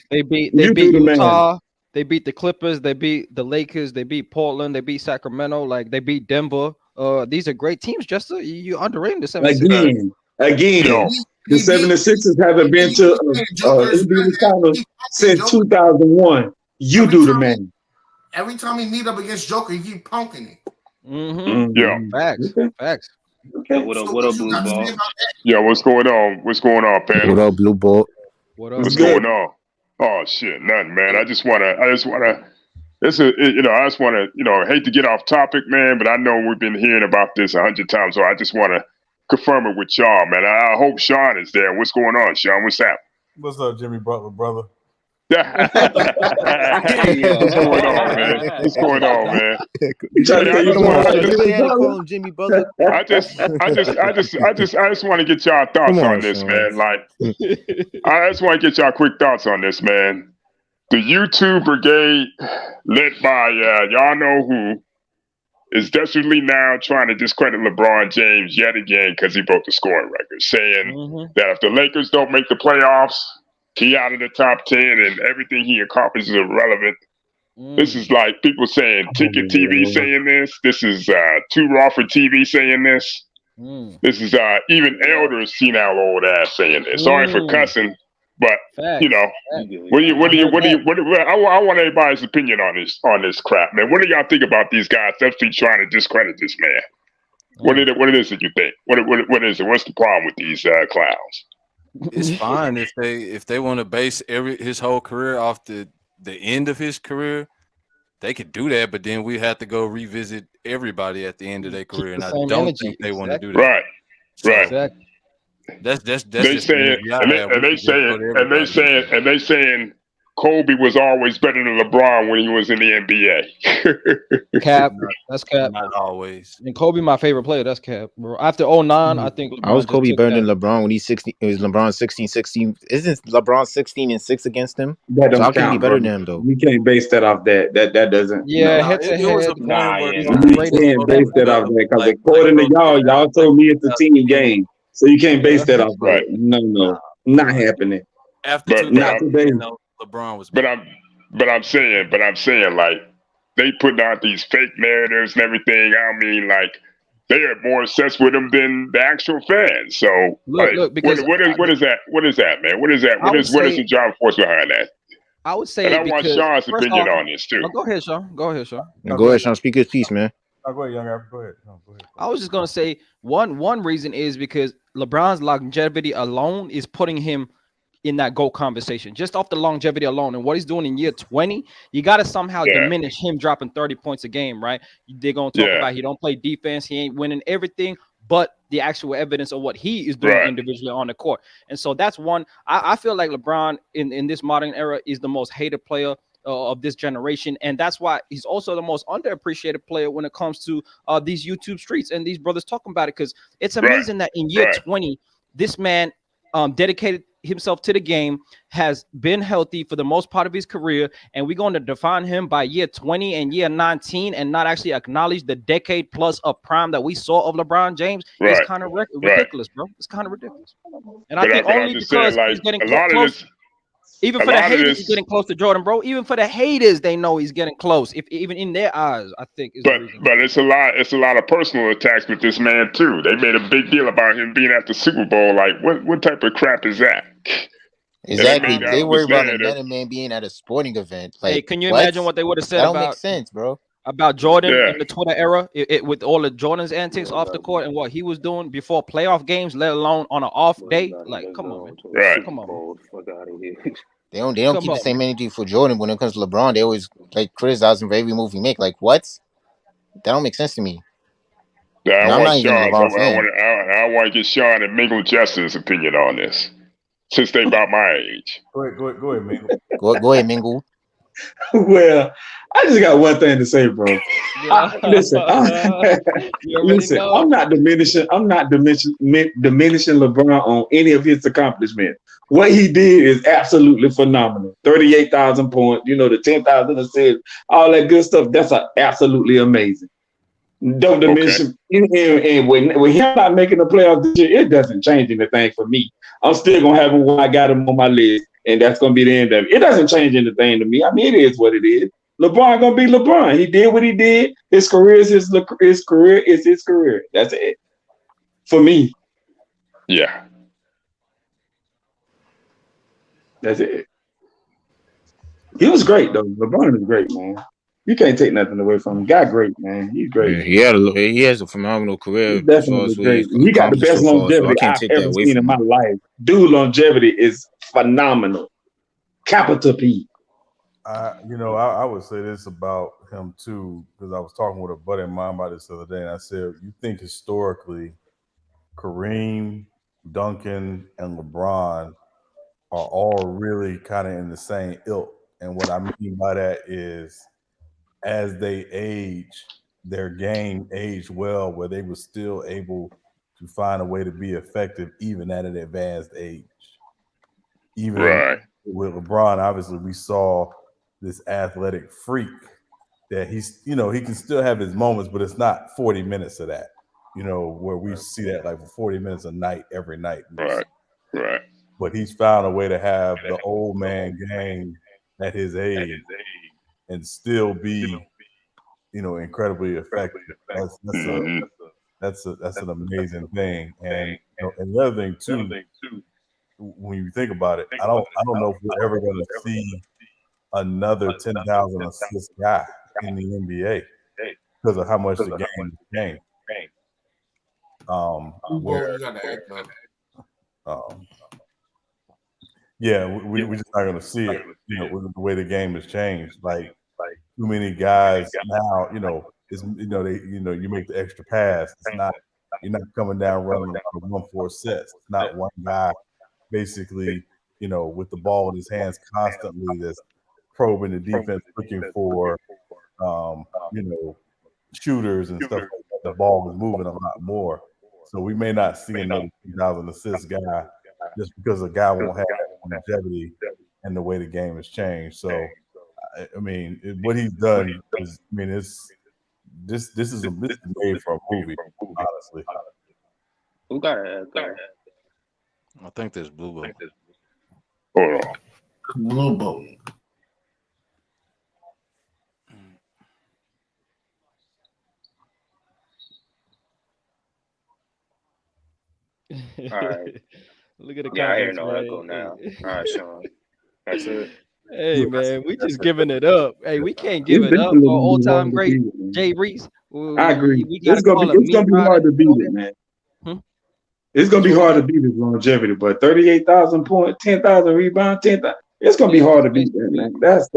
Speaker 6: They beat
Speaker 10: the
Speaker 6: Utah.
Speaker 10: math.
Speaker 6: They beat the Clippers. They beat the Lakers. They beat Portland. They beat Sacramento. Like they beat Denver. These are great teams. Just you underrating the 76ers.
Speaker 10: Again. The 76ers haven't been to NBA finals since 2001. You do the math.
Speaker 7: Every time he meet up against Joker, he keep punking it.
Speaker 13: Yeah.
Speaker 6: Facts.
Speaker 2: Okay. What up, Blue Ball?
Speaker 13: Yeah, what's going on? What's going on, Pan?
Speaker 8: What up, Blue Ball?
Speaker 13: What's going on? Oh shit, nothing, man. I just wanna. I just wanna, hate to get off topic, man, but I know we've been hearing about this 100 times, so I just wanna confirm it with y'all, man. I hope Sean is there. What's going on, Sean? What's happening?
Speaker 12: What's up, Jimmy Butler, brother?
Speaker 13: What's going on, man? What's going on, man?
Speaker 8: Jimmy Butler.
Speaker 13: I just want to get y'all thoughts on this, man. Like, I just want to get y'all quick thoughts on this, man. The YouTube brigade, led by y'all know who, is desperately now trying to discredit LeBron James yet again because he broke the scoring record, saying that if the Lakers don't make the playoffs, he out of the top 10 and everything he accomplishes is irrelevant. This is like people saying Ticket TV saying this. This is Too Raw for TV saying this. This is even elders senile old ass saying this. Sorry for cussing, but I want everybody's opinion on this crap, man. What do y'all think about these guys definitely trying to discredit this man? What it is that you think? What is it? What's the problem with these clowns?
Speaker 5: It's fine if they want to base his whole career off the end of his career. they could do that, but then we have to go revisit everybody at the end of their career, and
Speaker 6: the
Speaker 5: I
Speaker 6: same
Speaker 5: don't
Speaker 6: energy.
Speaker 5: think they want to do
Speaker 6: Exactly.
Speaker 5: that.
Speaker 13: Right.
Speaker 5: So
Speaker 13: Right.
Speaker 6: Exactly.
Speaker 5: that's
Speaker 13: They
Speaker 5: just the
Speaker 13: saying
Speaker 5: energy I
Speaker 13: and
Speaker 5: have. We could just go to everybody.
Speaker 13: they saying Kobe was always better than LeBron when he was in the NBA.
Speaker 6: Cap. That's Cap.
Speaker 5: Not always.
Speaker 6: And Kobe, my favorite player. That's Cap, bro. After 09, I think
Speaker 9: I was
Speaker 6: LeBron just
Speaker 9: Kobe
Speaker 6: took
Speaker 9: better
Speaker 6: that.
Speaker 9: than LeBron when he's 16. It was LeBron 16. Isn't LeBron 16-6 against him?
Speaker 10: That
Speaker 9: So
Speaker 10: don't
Speaker 9: how can he be
Speaker 10: count,
Speaker 9: better
Speaker 10: bro.
Speaker 9: than him though?
Speaker 10: You can't base that off that. That doesn't.
Speaker 6: Yeah,
Speaker 10: No.
Speaker 6: head to
Speaker 5: It was
Speaker 6: head.
Speaker 5: a point where
Speaker 6: He's
Speaker 10: You
Speaker 6: the greatest
Speaker 10: can't
Speaker 6: ever.
Speaker 10: base that off that because
Speaker 5: like
Speaker 10: according to
Speaker 5: Rozier,
Speaker 10: y'all told me it's a team game, so you can't base that off
Speaker 13: Right.
Speaker 10: that. No, not happening.
Speaker 5: after
Speaker 13: But
Speaker 10: Not
Speaker 13: I'm
Speaker 10: today.
Speaker 5: LeBron was.
Speaker 13: but I'm saying like they putting out these fake narratives and everything. I mean, like they are more obsessed with them than the actual fans. So
Speaker 6: Look, because
Speaker 13: what is that? What is that, man? What is that?
Speaker 6: I would
Speaker 13: What is
Speaker 6: say
Speaker 13: the driving force behind that?
Speaker 6: I would
Speaker 13: And
Speaker 6: say
Speaker 13: I want
Speaker 6: because
Speaker 13: Sean's
Speaker 6: first
Speaker 13: opinion
Speaker 6: off,
Speaker 13: on this too.
Speaker 6: go ahead, Sean. Go ahead, Sean.
Speaker 9: Go ahead, Sean. Speak his piece, man.
Speaker 12: Oh, go ahead, young guy. Go ahead. No, go ahead.
Speaker 6: I was just gonna say one reason is because LeBron's longevity alone is putting him in that GOAT conversation, just off the longevity alone and what he's doing in year 20. You got to somehow diminish him dropping 30 points a game, right? They're gonna talk about he don't play defense, he ain't winning everything, but the actual evidence of what he is doing individually on the court. And so that's one. I feel like LeBron in this modern era is the most hated player of this generation, and that's why he's also the most underappreciated player when it comes to these YouTube streets and these brothers talking about it, because it's amazing that in year 20 this man dedicated himself to the game, has been healthy for the most part of his career, and we're going to define him by year 20 and year 19 and not actually acknowledge the decade plus of prime that we saw of LeBron James. It's kind of ridiculous, bro. It's kind of ridiculous. And I think only because he's getting close. Even for the haters, he's getting close to Jordan, bro. Even for the haters, they know he's getting close. If even in their eyes, I think.
Speaker 13: But it's a lot. It's a lot of personal attacks with this man too. They made a big deal about him being at the Super Bowl. Like, what type of crap is that?
Speaker 9: Exactly. They worry about another man being at a sporting event. Like,
Speaker 6: hey, can you imagine what they would have said
Speaker 9: that
Speaker 6: about?
Speaker 9: Don't make sense, bro.
Speaker 6: About Jordan in the Twitter era, with all of Jordan's antics off the court and what he was doing before playoff games, let alone on an off day. Like, come on, man. Come on.
Speaker 9: They don't keep the same energy for Jordan when it comes to LeBron. They always like criticize him for every move he make. Like, what? That don't make sense to me.
Speaker 13: Yeah, I want
Speaker 9: Sean.
Speaker 13: to get Sean and Mingle Justin's opinion on this, since they about my age.
Speaker 12: Go ahead, Mingle.
Speaker 9: Go ahead, Mingle.
Speaker 10: Well, I just got one thing to say, bro. Listen, I'm not diminishing. I'm not diminishing LeBron on any of his accomplishments. What he did is absolutely phenomenal. 38,000 points, the 10,000 assists, all that good stuff. That's absolutely amazing. Don't diminish him. And when him not making the playoffs this year, it doesn't change anything for me. I'm still gonna have him when I got him on my list, and that's gonna be the end of it. It doesn't change anything to me. I mean, it is what it is. LeBron gonna be LeBron. He did what he did. His career is his career is his career. That's it for me.
Speaker 13: Yeah,
Speaker 10: that's it. He was great though. LeBron is great, man. You can't take nothing away from him. Guy, great, man. He's great.
Speaker 9: Yeah, he has a phenomenal career.
Speaker 10: He's definitely great. He got the best longevity I've ever seen in my life. Dude, longevity is phenomenal. Capital P.
Speaker 12: I would say this about him too, because I was talking with a buddy of mine about this the other day, and I said, you think historically Kareem, Duncan, and LeBron are all really kind of in the same ilk. And what I mean by that is, as they age, their game aged well, where they were still able to find a way to be effective even at an advanced age. Even with LeBron, obviously, we saw this athletic freak that he can still have his moments, but it's not 40 minutes of that, where we see that like 40 minutes a night, every night.
Speaker 13: Right.
Speaker 12: But he's found a way to have the old man game at his age and still be, incredibly effective. That's an amazing thing. And and the other thing too, when you think about it, I don't know if we're ever going to see another 10,000 assist guy in the NBA because of how much the game has changed. We're just not going to see it. With the way the game has changed. Like too many guys now. You make the extra pass. It's not you're not coming down running around 1-4 sets. It's not one guy basically with the ball in his hands constantly that's probing the defense looking for shooters and stuff like that. The ball is moving a lot more. So we may not see another 2,000 assist guy just because a guy won't have that longevity and the way the game has changed. So, I mean, what he's done is, this is made for a movie, honestly.
Speaker 2: Who got it?
Speaker 5: I think there's Blue Bowl.
Speaker 13: Hold on.
Speaker 7: Blue Bowl.
Speaker 2: All right.
Speaker 6: Look at the
Speaker 2: Yeah, I hear
Speaker 6: comments,
Speaker 2: no
Speaker 6: man.
Speaker 2: echo now. All right, Sean. That's it.
Speaker 6: Hey man, we just giving it up. Hey, we can't give
Speaker 10: It's
Speaker 6: it up
Speaker 10: definitely
Speaker 6: for
Speaker 10: gonna be
Speaker 6: old time
Speaker 10: hard to
Speaker 6: great
Speaker 10: beat it, man.
Speaker 6: Jay Reese.
Speaker 10: I agree.
Speaker 6: We gotta
Speaker 10: It's gonna
Speaker 6: call
Speaker 10: be
Speaker 6: it meat
Speaker 10: hard to beat
Speaker 6: Friday.
Speaker 10: it, man.
Speaker 6: Hmm?
Speaker 10: It's gonna be hard to beat his longevity, but 38,000 points, 10,000 rebounds, 10,000. It's gonna be hard to beat that, man. That's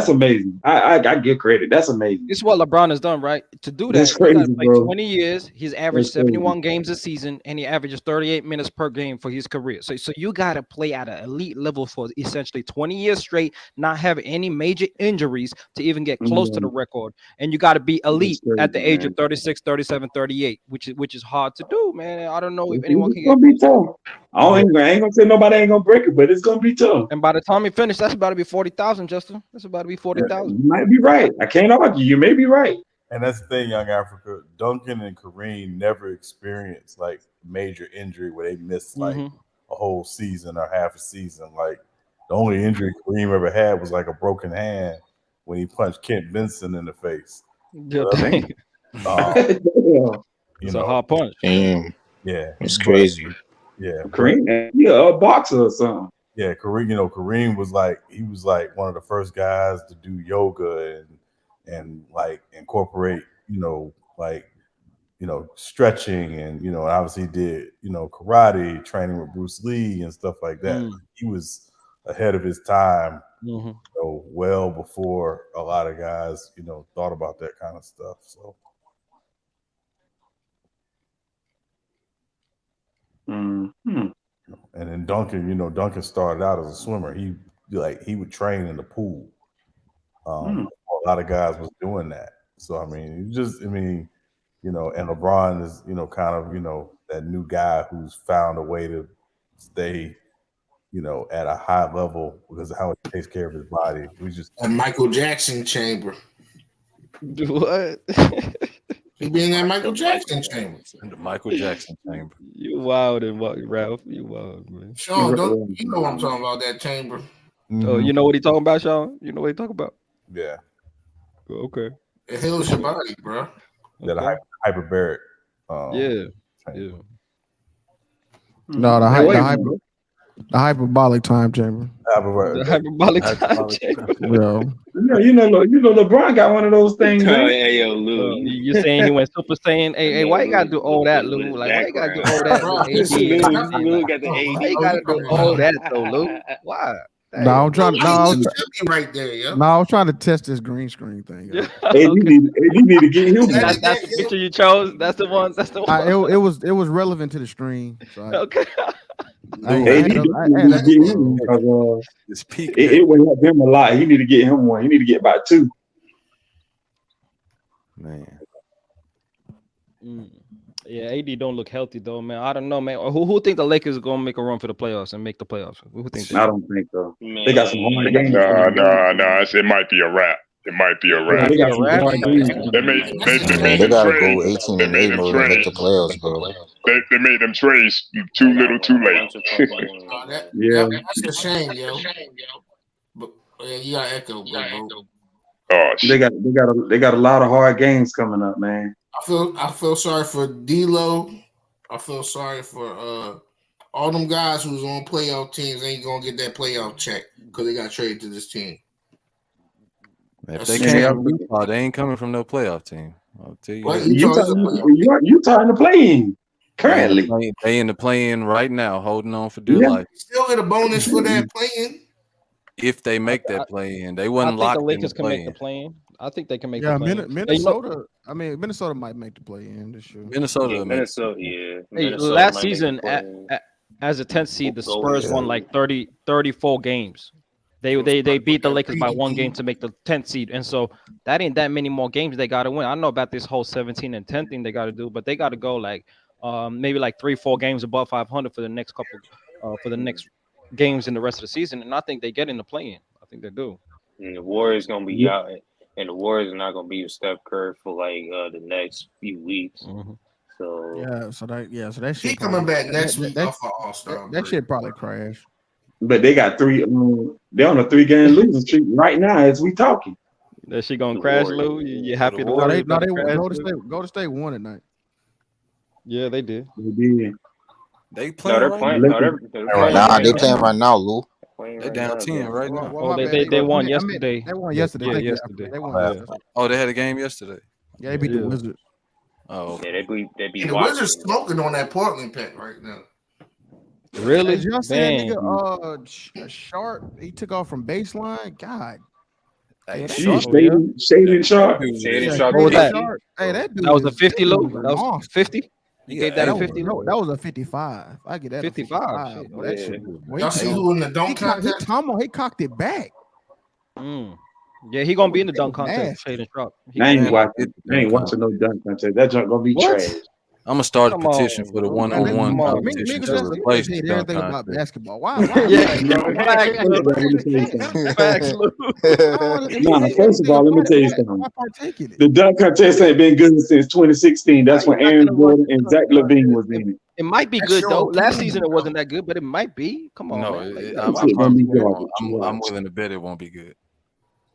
Speaker 10: amazing. I give credit. That's amazing.
Speaker 6: This is what LeBron has done, right? To do that,
Speaker 10: That's
Speaker 6: he gotta
Speaker 10: crazy,
Speaker 6: play
Speaker 10: bro.
Speaker 6: 20 years. He's averaged
Speaker 10: That's crazy.
Speaker 6: 71 games a season, and he averages 38 minutes per game for his career. So you gotta play at an elite level for essentially 20 years straight, not have any major injuries to even get close to the record. And you gotta be elite at the age of 36, 37, 38, which is hard to do, man. I don't know if anyone can
Speaker 10: It's
Speaker 6: get
Speaker 10: gonna be tough. I ain't gonna say nobody ain't gonna break it, but it's gonna be tough.
Speaker 6: And by the time he finished, that's about to be 40,000, Justin. That's about to be 40,000.
Speaker 10: You might be right. I can't argue. You may be right.
Speaker 12: And that's the thing, Young Africa. Duncan and Kareem never experienced like major injury where they missed like a whole season or half a season. Like the only injury Kareem ever had was like a broken hand when he punched Kent Benson in the face.
Speaker 6: It's a hard punch.
Speaker 9: Damn.
Speaker 12: Yeah,
Speaker 9: it's crazy.
Speaker 12: Yeah,
Speaker 10: Kareem, a boxer or something.
Speaker 12: Yeah, Kareem was like one of the first guys to do yoga and like incorporate, stretching and obviously did, karate training with Bruce Lee and stuff like that. He was ahead of his time, well before a lot of guys, thought about that kind of stuff. So and then Duncan started out as a swimmer. He would train in the pool. A lot of guys was doing that. So and LeBron is kind of that new guy who's found a way to stay at a high level because of how he takes care of his body. We just
Speaker 7: a Michael Jackson chamber.
Speaker 6: What?
Speaker 7: He be in that Michael Jackson chamber.
Speaker 5: The Michael Jackson chamber.
Speaker 6: You wild and Ralph. You wild, man.
Speaker 7: Sean, you know what I'm talking about, that chamber.
Speaker 6: Oh, you know what he talking about, Sean? You know what he talking about?
Speaker 12: Yeah.
Speaker 6: Okay.
Speaker 7: It heals your body, bro.
Speaker 12: That hyperbaric.
Speaker 6: Yeah.
Speaker 4: No, the hyperbolic time chamber.
Speaker 6: The hyperbolic time chamber.
Speaker 4: Yeah.
Speaker 10: You know, LeBron got one of those things.
Speaker 2: Hey, yo, Lou.
Speaker 6: You saying he went Super Saiyan? Hey, why you gotta do all that, Lou? Like, why you gotta do all that?
Speaker 2: Lou got the AD.
Speaker 6: Why you gotta do all that though, Lou? Why?
Speaker 4: No, I'm trying to.
Speaker 7: I
Speaker 4: was trying to test this green screen thing.
Speaker 10: AD need to get him.
Speaker 6: That's the picture you chose. That's the one. That's the one.
Speaker 4: It was relevant to the stream. So
Speaker 6: okay.
Speaker 10: It's peak. It would help him a lot. He need to get him one. He need to get about two.
Speaker 4: Man.
Speaker 6: Yeah, AD don't look healthy though, man. I don't know, man. Who think the Lakers are gonna make a run for the playoffs and make the playoffs? Who think
Speaker 10: I don't think so. They got some hard games.
Speaker 13: No. It might be a wrap. It might be a wrap.
Speaker 9: They gotta go 18 and 8 in order to make the playoffs, bro.
Speaker 13: They made them trades too little, too late.
Speaker 7: That's a shame, yo. But you got echo, bro.
Speaker 13: Oh,
Speaker 10: they got a lot of hard games coming up, man.
Speaker 7: I feel sorry for D'Lo. I feel sorry for all them guys who's on playoff teams ain't gonna get that playoff check because they got traded to this team.
Speaker 5: If they can't have Utah, they ain't coming from no playoff team. I'll tell you.
Speaker 10: Utah in the play-in currently.
Speaker 5: They in the play-in right now, holding on for dear life.
Speaker 7: Still get a bonus for that play-in.
Speaker 5: If they make that play in, they
Speaker 6: I
Speaker 5: wasn't
Speaker 6: think the
Speaker 5: locked in the
Speaker 6: Lakers can
Speaker 5: play
Speaker 6: make the
Speaker 5: in.
Speaker 6: play in. I think they can make
Speaker 4: Yeah,
Speaker 6: the play in.
Speaker 4: Minnesota. I mean, Minnesota might make the play in this year.
Speaker 5: Minnesota.
Speaker 2: Yeah,
Speaker 5: will make
Speaker 2: Minnesota.
Speaker 6: Hey,
Speaker 2: Minnesota
Speaker 6: last
Speaker 2: might make the
Speaker 6: season,
Speaker 2: play in.
Speaker 6: as a 10th seed, the
Speaker 2: Golden
Speaker 6: Spurs won
Speaker 2: State.
Speaker 6: like 34 games. They beat the Lakers by 1 game to make the 10th seed, and so that ain't that many more games they got to win. I don't know about this whole 17 and 10 thing they got to do, but they got to go like maybe like 3-4 games above 500 for the next couple for the next games in the rest of the season, and I think they get in the play-in. I think they do.
Speaker 2: And the Warriors gonna be
Speaker 10: Yeah.
Speaker 2: out, and the Warriors are not gonna be with Steph Curry for like the next few weeks. So
Speaker 4: So that shit
Speaker 7: He coming
Speaker 4: probably-
Speaker 7: back next
Speaker 4: that-
Speaker 7: week
Speaker 4: that-
Speaker 7: off of All-Star.
Speaker 4: That shit probably crash.
Speaker 10: But they got three. They're on a 3-game losing streak right now as we talking.
Speaker 6: That shit gonna crash, Lou. You happy?
Speaker 4: No, they go to state won at night.
Speaker 6: Yeah, they did.
Speaker 10: They did.
Speaker 5: They
Speaker 2: no,
Speaker 5: playing.
Speaker 2: they're
Speaker 5: right
Speaker 2: playing.
Speaker 5: now.
Speaker 2: No, they're
Speaker 9: Nah, they playing right now, Lou.
Speaker 5: They're down 10 right now.
Speaker 6: Oh, they won yesterday.
Speaker 4: They won yesterday.
Speaker 6: Yeah,
Speaker 4: Thank you.
Speaker 6: yesterday.
Speaker 4: They won
Speaker 6: Yeah.
Speaker 4: yesterday.
Speaker 5: Oh, they had a game yesterday.
Speaker 4: Yeah, they beat the Wizards.
Speaker 5: Oh,
Speaker 2: Yeah, they beat
Speaker 7: And the Wizards smoking on that Portland pick right now.
Speaker 6: Really?
Speaker 4: Did y'all see that
Speaker 6: Dang.
Speaker 4: nigga Sharp? He took off from baseline. God.
Speaker 5: Hey,
Speaker 10: Jeez, Shaden Sharp.
Speaker 2: Shaden
Speaker 6: What
Speaker 2: Sharp.
Speaker 6: was that?
Speaker 4: Hey, that dude.
Speaker 6: That was a
Speaker 4: is-
Speaker 6: 50,
Speaker 4: that
Speaker 6: Lou.
Speaker 4: dude is
Speaker 6: That was
Speaker 4: monster.
Speaker 6: 50. You gave that
Speaker 4: That
Speaker 6: a
Speaker 4: was,
Speaker 6: 50.
Speaker 4: no, that was a 55. I get that.
Speaker 6: 55.
Speaker 4: 55.
Speaker 6: Shit.
Speaker 4: Boy, that
Speaker 2: Yeah.
Speaker 4: shit was way
Speaker 7: Y'all see
Speaker 4: too-
Speaker 7: who in the dunk contest?
Speaker 4: He cocked it back.
Speaker 6: Yeah, he gonna be in the dunk
Speaker 4: That was
Speaker 6: contest. Shaden Sharp. He
Speaker 10: I ain't
Speaker 6: gonna-
Speaker 10: watching. I ain't watching no dunk contest. That junk gonna be
Speaker 6: What?
Speaker 10: trash.
Speaker 5: I'm gonna start a
Speaker 6: Come
Speaker 5: petition
Speaker 6: on,
Speaker 5: for the
Speaker 6: bro.
Speaker 5: one-on-one
Speaker 6: Come on.
Speaker 5: competition
Speaker 4: Niggas
Speaker 5: to
Speaker 4: just
Speaker 5: replace the
Speaker 4: hate
Speaker 5: dunk
Speaker 4: everything about
Speaker 5: contest.
Speaker 4: basketball. Why?
Speaker 6: Facts, Lou. Facts, Lou.
Speaker 10: Nah, first of all, let me tell you something.
Speaker 4: Why partake in it?
Speaker 10: The dunk contest ain't been good since 2016. That's when
Speaker 6: You're not
Speaker 10: Aaron
Speaker 6: gonna watch
Speaker 10: Gordon and
Speaker 6: the
Speaker 10: Zach
Speaker 6: dunk
Speaker 10: Levine was in it.
Speaker 6: It might be
Speaker 7: That's
Speaker 6: good
Speaker 7: your
Speaker 6: though. Last
Speaker 7: opinion,
Speaker 6: season it
Speaker 7: bro.
Speaker 6: wasn't that good, but it might be. Come on,
Speaker 5: No,
Speaker 6: man. Like,
Speaker 5: I'm
Speaker 10: That shit gonna be
Speaker 5: probably
Speaker 10: garbage.
Speaker 5: I'm willing to bet it won't be good.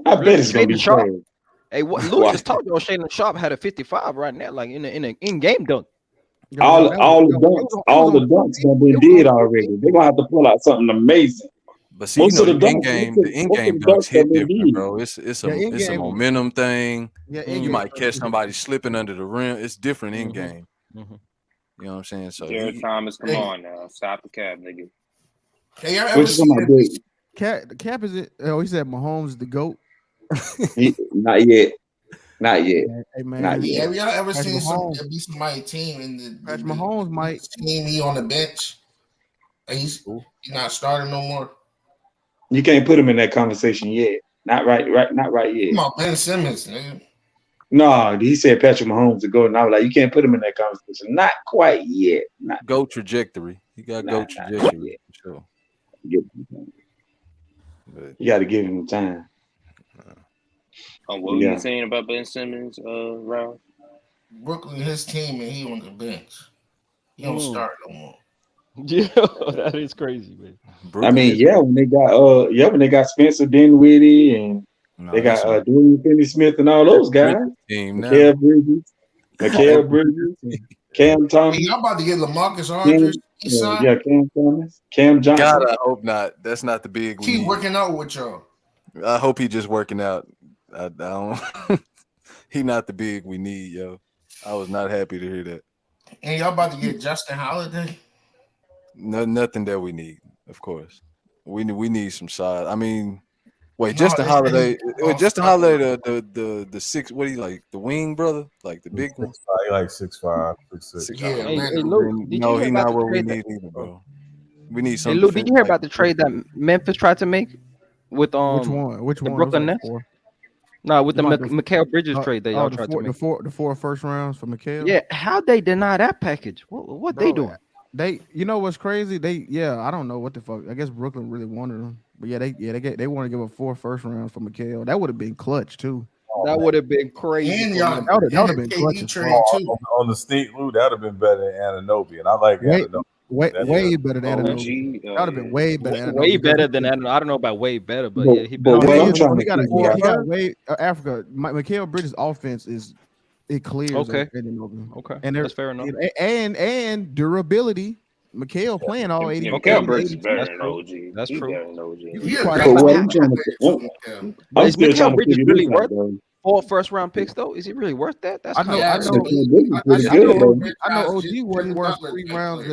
Speaker 10: I bet it's gonna be
Speaker 6: Shaden Sharp.
Speaker 10: trash.
Speaker 6: Hey, what Lou just told you, Shaden Sharp had a 55 right now, like in an in-game dunk.
Speaker 10: All the dunks that been did already. They're gonna have to pull out something amazing.
Speaker 5: But see, you
Speaker 10: Most
Speaker 5: know,
Speaker 10: of
Speaker 5: the
Speaker 10: the dunks-
Speaker 5: in-game,
Speaker 10: most
Speaker 5: the
Speaker 10: of
Speaker 5: in-game
Speaker 10: the
Speaker 5: dunks
Speaker 10: dunks
Speaker 5: hit
Speaker 10: that they
Speaker 5: different,
Speaker 10: did.
Speaker 5: bro. It's a
Speaker 4: Yeah,
Speaker 5: it's a
Speaker 4: in-game.
Speaker 5: momentum thing.
Speaker 4: Yeah,
Speaker 5: You
Speaker 4: in-game.
Speaker 5: might catch somebody slipping under the rim. It's different in-game.
Speaker 6: Mhm.
Speaker 5: You know what I'm saying? So
Speaker 2: Jared
Speaker 5: he-
Speaker 2: Thomas, come on now, stop the cab, nigga.
Speaker 7: Hey, y'all
Speaker 10: What
Speaker 7: ever
Speaker 10: you
Speaker 7: seen
Speaker 10: talking about,
Speaker 7: that?
Speaker 10: Dick?
Speaker 4: The cap is it? Oh, he said Mahomes is the GOAT.
Speaker 10: Not yet. Not yet.
Speaker 4: Hey man,
Speaker 10: Not yet.
Speaker 7: Have y'all ever
Speaker 4: Patrick
Speaker 7: seen
Speaker 4: Mahomes.
Speaker 7: there be somebody's team in the
Speaker 4: Patrick Mahomes might.
Speaker 7: team he on the bench and he's not starting no more?
Speaker 10: You can't put him in that conversation yet. Not right yet.
Speaker 7: Come on, Ben Simmons, nigga.
Speaker 10: No, he said Patrick Mahomes to go, and I was like, you can't put him in that conversation. Not quite yet. Not
Speaker 5: go trajectory. He got go
Speaker 10: not
Speaker 5: trajectory
Speaker 10: yet.
Speaker 5: for sure.
Speaker 10: Give him time.
Speaker 5: But
Speaker 10: You got to give him time.
Speaker 2: What were
Speaker 10: Yeah.
Speaker 2: you saying about Ben Simmons, Ralph?
Speaker 7: Brooklyn, his team, and he on the bench. He don't start no more.
Speaker 6: Yeah, that is crazy, man.
Speaker 10: I mean, when they got Spencer Dinwiddie and they got Dwayne Finney-Smith and all those guys.
Speaker 5: Team now.
Speaker 10: Mikael Bridges, and Cam Thomas.
Speaker 7: Hey, y'all about to get LaMarcus Aldridge? He signed?
Speaker 10: Yeah, Cam Thomas, Cam Johnson.
Speaker 5: God, I hope not. That's not the big we
Speaker 7: Keep
Speaker 5: need.
Speaker 7: working out with y'all.
Speaker 5: I hope he just working out. I don't. He not the big we need, yo. I was not happy to hear that.
Speaker 7: And y'all about to get Justin Holiday?
Speaker 5: No, nothing that we need. Of course, we need some size. I mean, wait,
Speaker 7: No,
Speaker 5: Justin
Speaker 7: it's-
Speaker 5: Holiday.
Speaker 7: it's-
Speaker 5: Justin Holiday, the six. What he like? The wing brother, like the big one.
Speaker 12: He like 6'5", 6'6".
Speaker 7: Yeah,
Speaker 6: Hey,
Speaker 7: man.
Speaker 6: Lou, did
Speaker 5: No,
Speaker 6: you hear
Speaker 5: he
Speaker 6: about
Speaker 5: not
Speaker 6: the
Speaker 5: what we
Speaker 6: trade that-
Speaker 5: need either, bro. We need
Speaker 6: Hey,
Speaker 5: some.
Speaker 6: Lou, did you hear about the trade that Memphis tried to make with
Speaker 4: Which one? Which
Speaker 6: the
Speaker 4: one?
Speaker 6: Brooklyn
Speaker 4: It was
Speaker 6: Nets?
Speaker 4: like
Speaker 6: No, with the
Speaker 4: Like the-
Speaker 6: Mikael Bridges trade that y'all tried to make.
Speaker 4: the four first rounds for Mikael.
Speaker 6: Yeah, how they deny that package? What they
Speaker 4: Bro,
Speaker 6: doing?
Speaker 4: They, you know what's crazy? I don't know what the fuck. I guess Brooklyn really wanted them, but they want to give up 4 first rounds for Mikael. That would have been clutch too.
Speaker 6: That would have been crazy.
Speaker 7: And
Speaker 6: for
Speaker 7: y'all
Speaker 6: them.
Speaker 4: That would have
Speaker 7: and
Speaker 4: been
Speaker 7: the
Speaker 4: clutch.
Speaker 7: KD
Speaker 4: as
Speaker 7: trade
Speaker 4: fuck.
Speaker 7: too.
Speaker 12: On the sneak, Lou, that would have been better than Anunoby, and I like
Speaker 4: Way,
Speaker 12: Anunoby.
Speaker 4: way,
Speaker 12: That's
Speaker 4: way
Speaker 12: it.
Speaker 4: better than
Speaker 2: OG,
Speaker 4: Anunoby. That would have been way better than
Speaker 6: Way
Speaker 4: Anunoby.
Speaker 6: better than I don't know about way better, but
Speaker 10: But-
Speaker 6: yeah, he
Speaker 10: but
Speaker 6: better.
Speaker 10: what
Speaker 4: He
Speaker 10: I'm trying to
Speaker 4: got
Speaker 10: figure out-
Speaker 4: he got way Africa. Mikael Bridges' offense it clears.
Speaker 6: Okay.
Speaker 4: Anunoby.
Speaker 6: Okay,
Speaker 4: And
Speaker 6: that's fair enough.
Speaker 4: and durability. Mikael playing all 80.
Speaker 6: Okay,
Speaker 2: 80 Bridges better
Speaker 6: that's
Speaker 2: than
Speaker 6: true.
Speaker 2: OG.
Speaker 6: That's
Speaker 2: He
Speaker 6: true.
Speaker 2: better than OG.
Speaker 7: Yeah,
Speaker 4: Quite
Speaker 10: But what I'm trying to,
Speaker 6: But
Speaker 10: I'm
Speaker 6: is
Speaker 10: still
Speaker 6: Mikael
Speaker 10: trying to
Speaker 6: Bridges
Speaker 10: figure
Speaker 6: really
Speaker 10: this out,
Speaker 6: worth?
Speaker 10: though.
Speaker 6: 4 first-round picks though? Is he really worth that? That's
Speaker 4: I know,
Speaker 6: kind
Speaker 4: I
Speaker 6: of
Speaker 4: know,
Speaker 10: Pretty
Speaker 4: I
Speaker 10: good,
Speaker 4: know,
Speaker 10: though.
Speaker 4: I know. OG wasn't worth 3 rounds.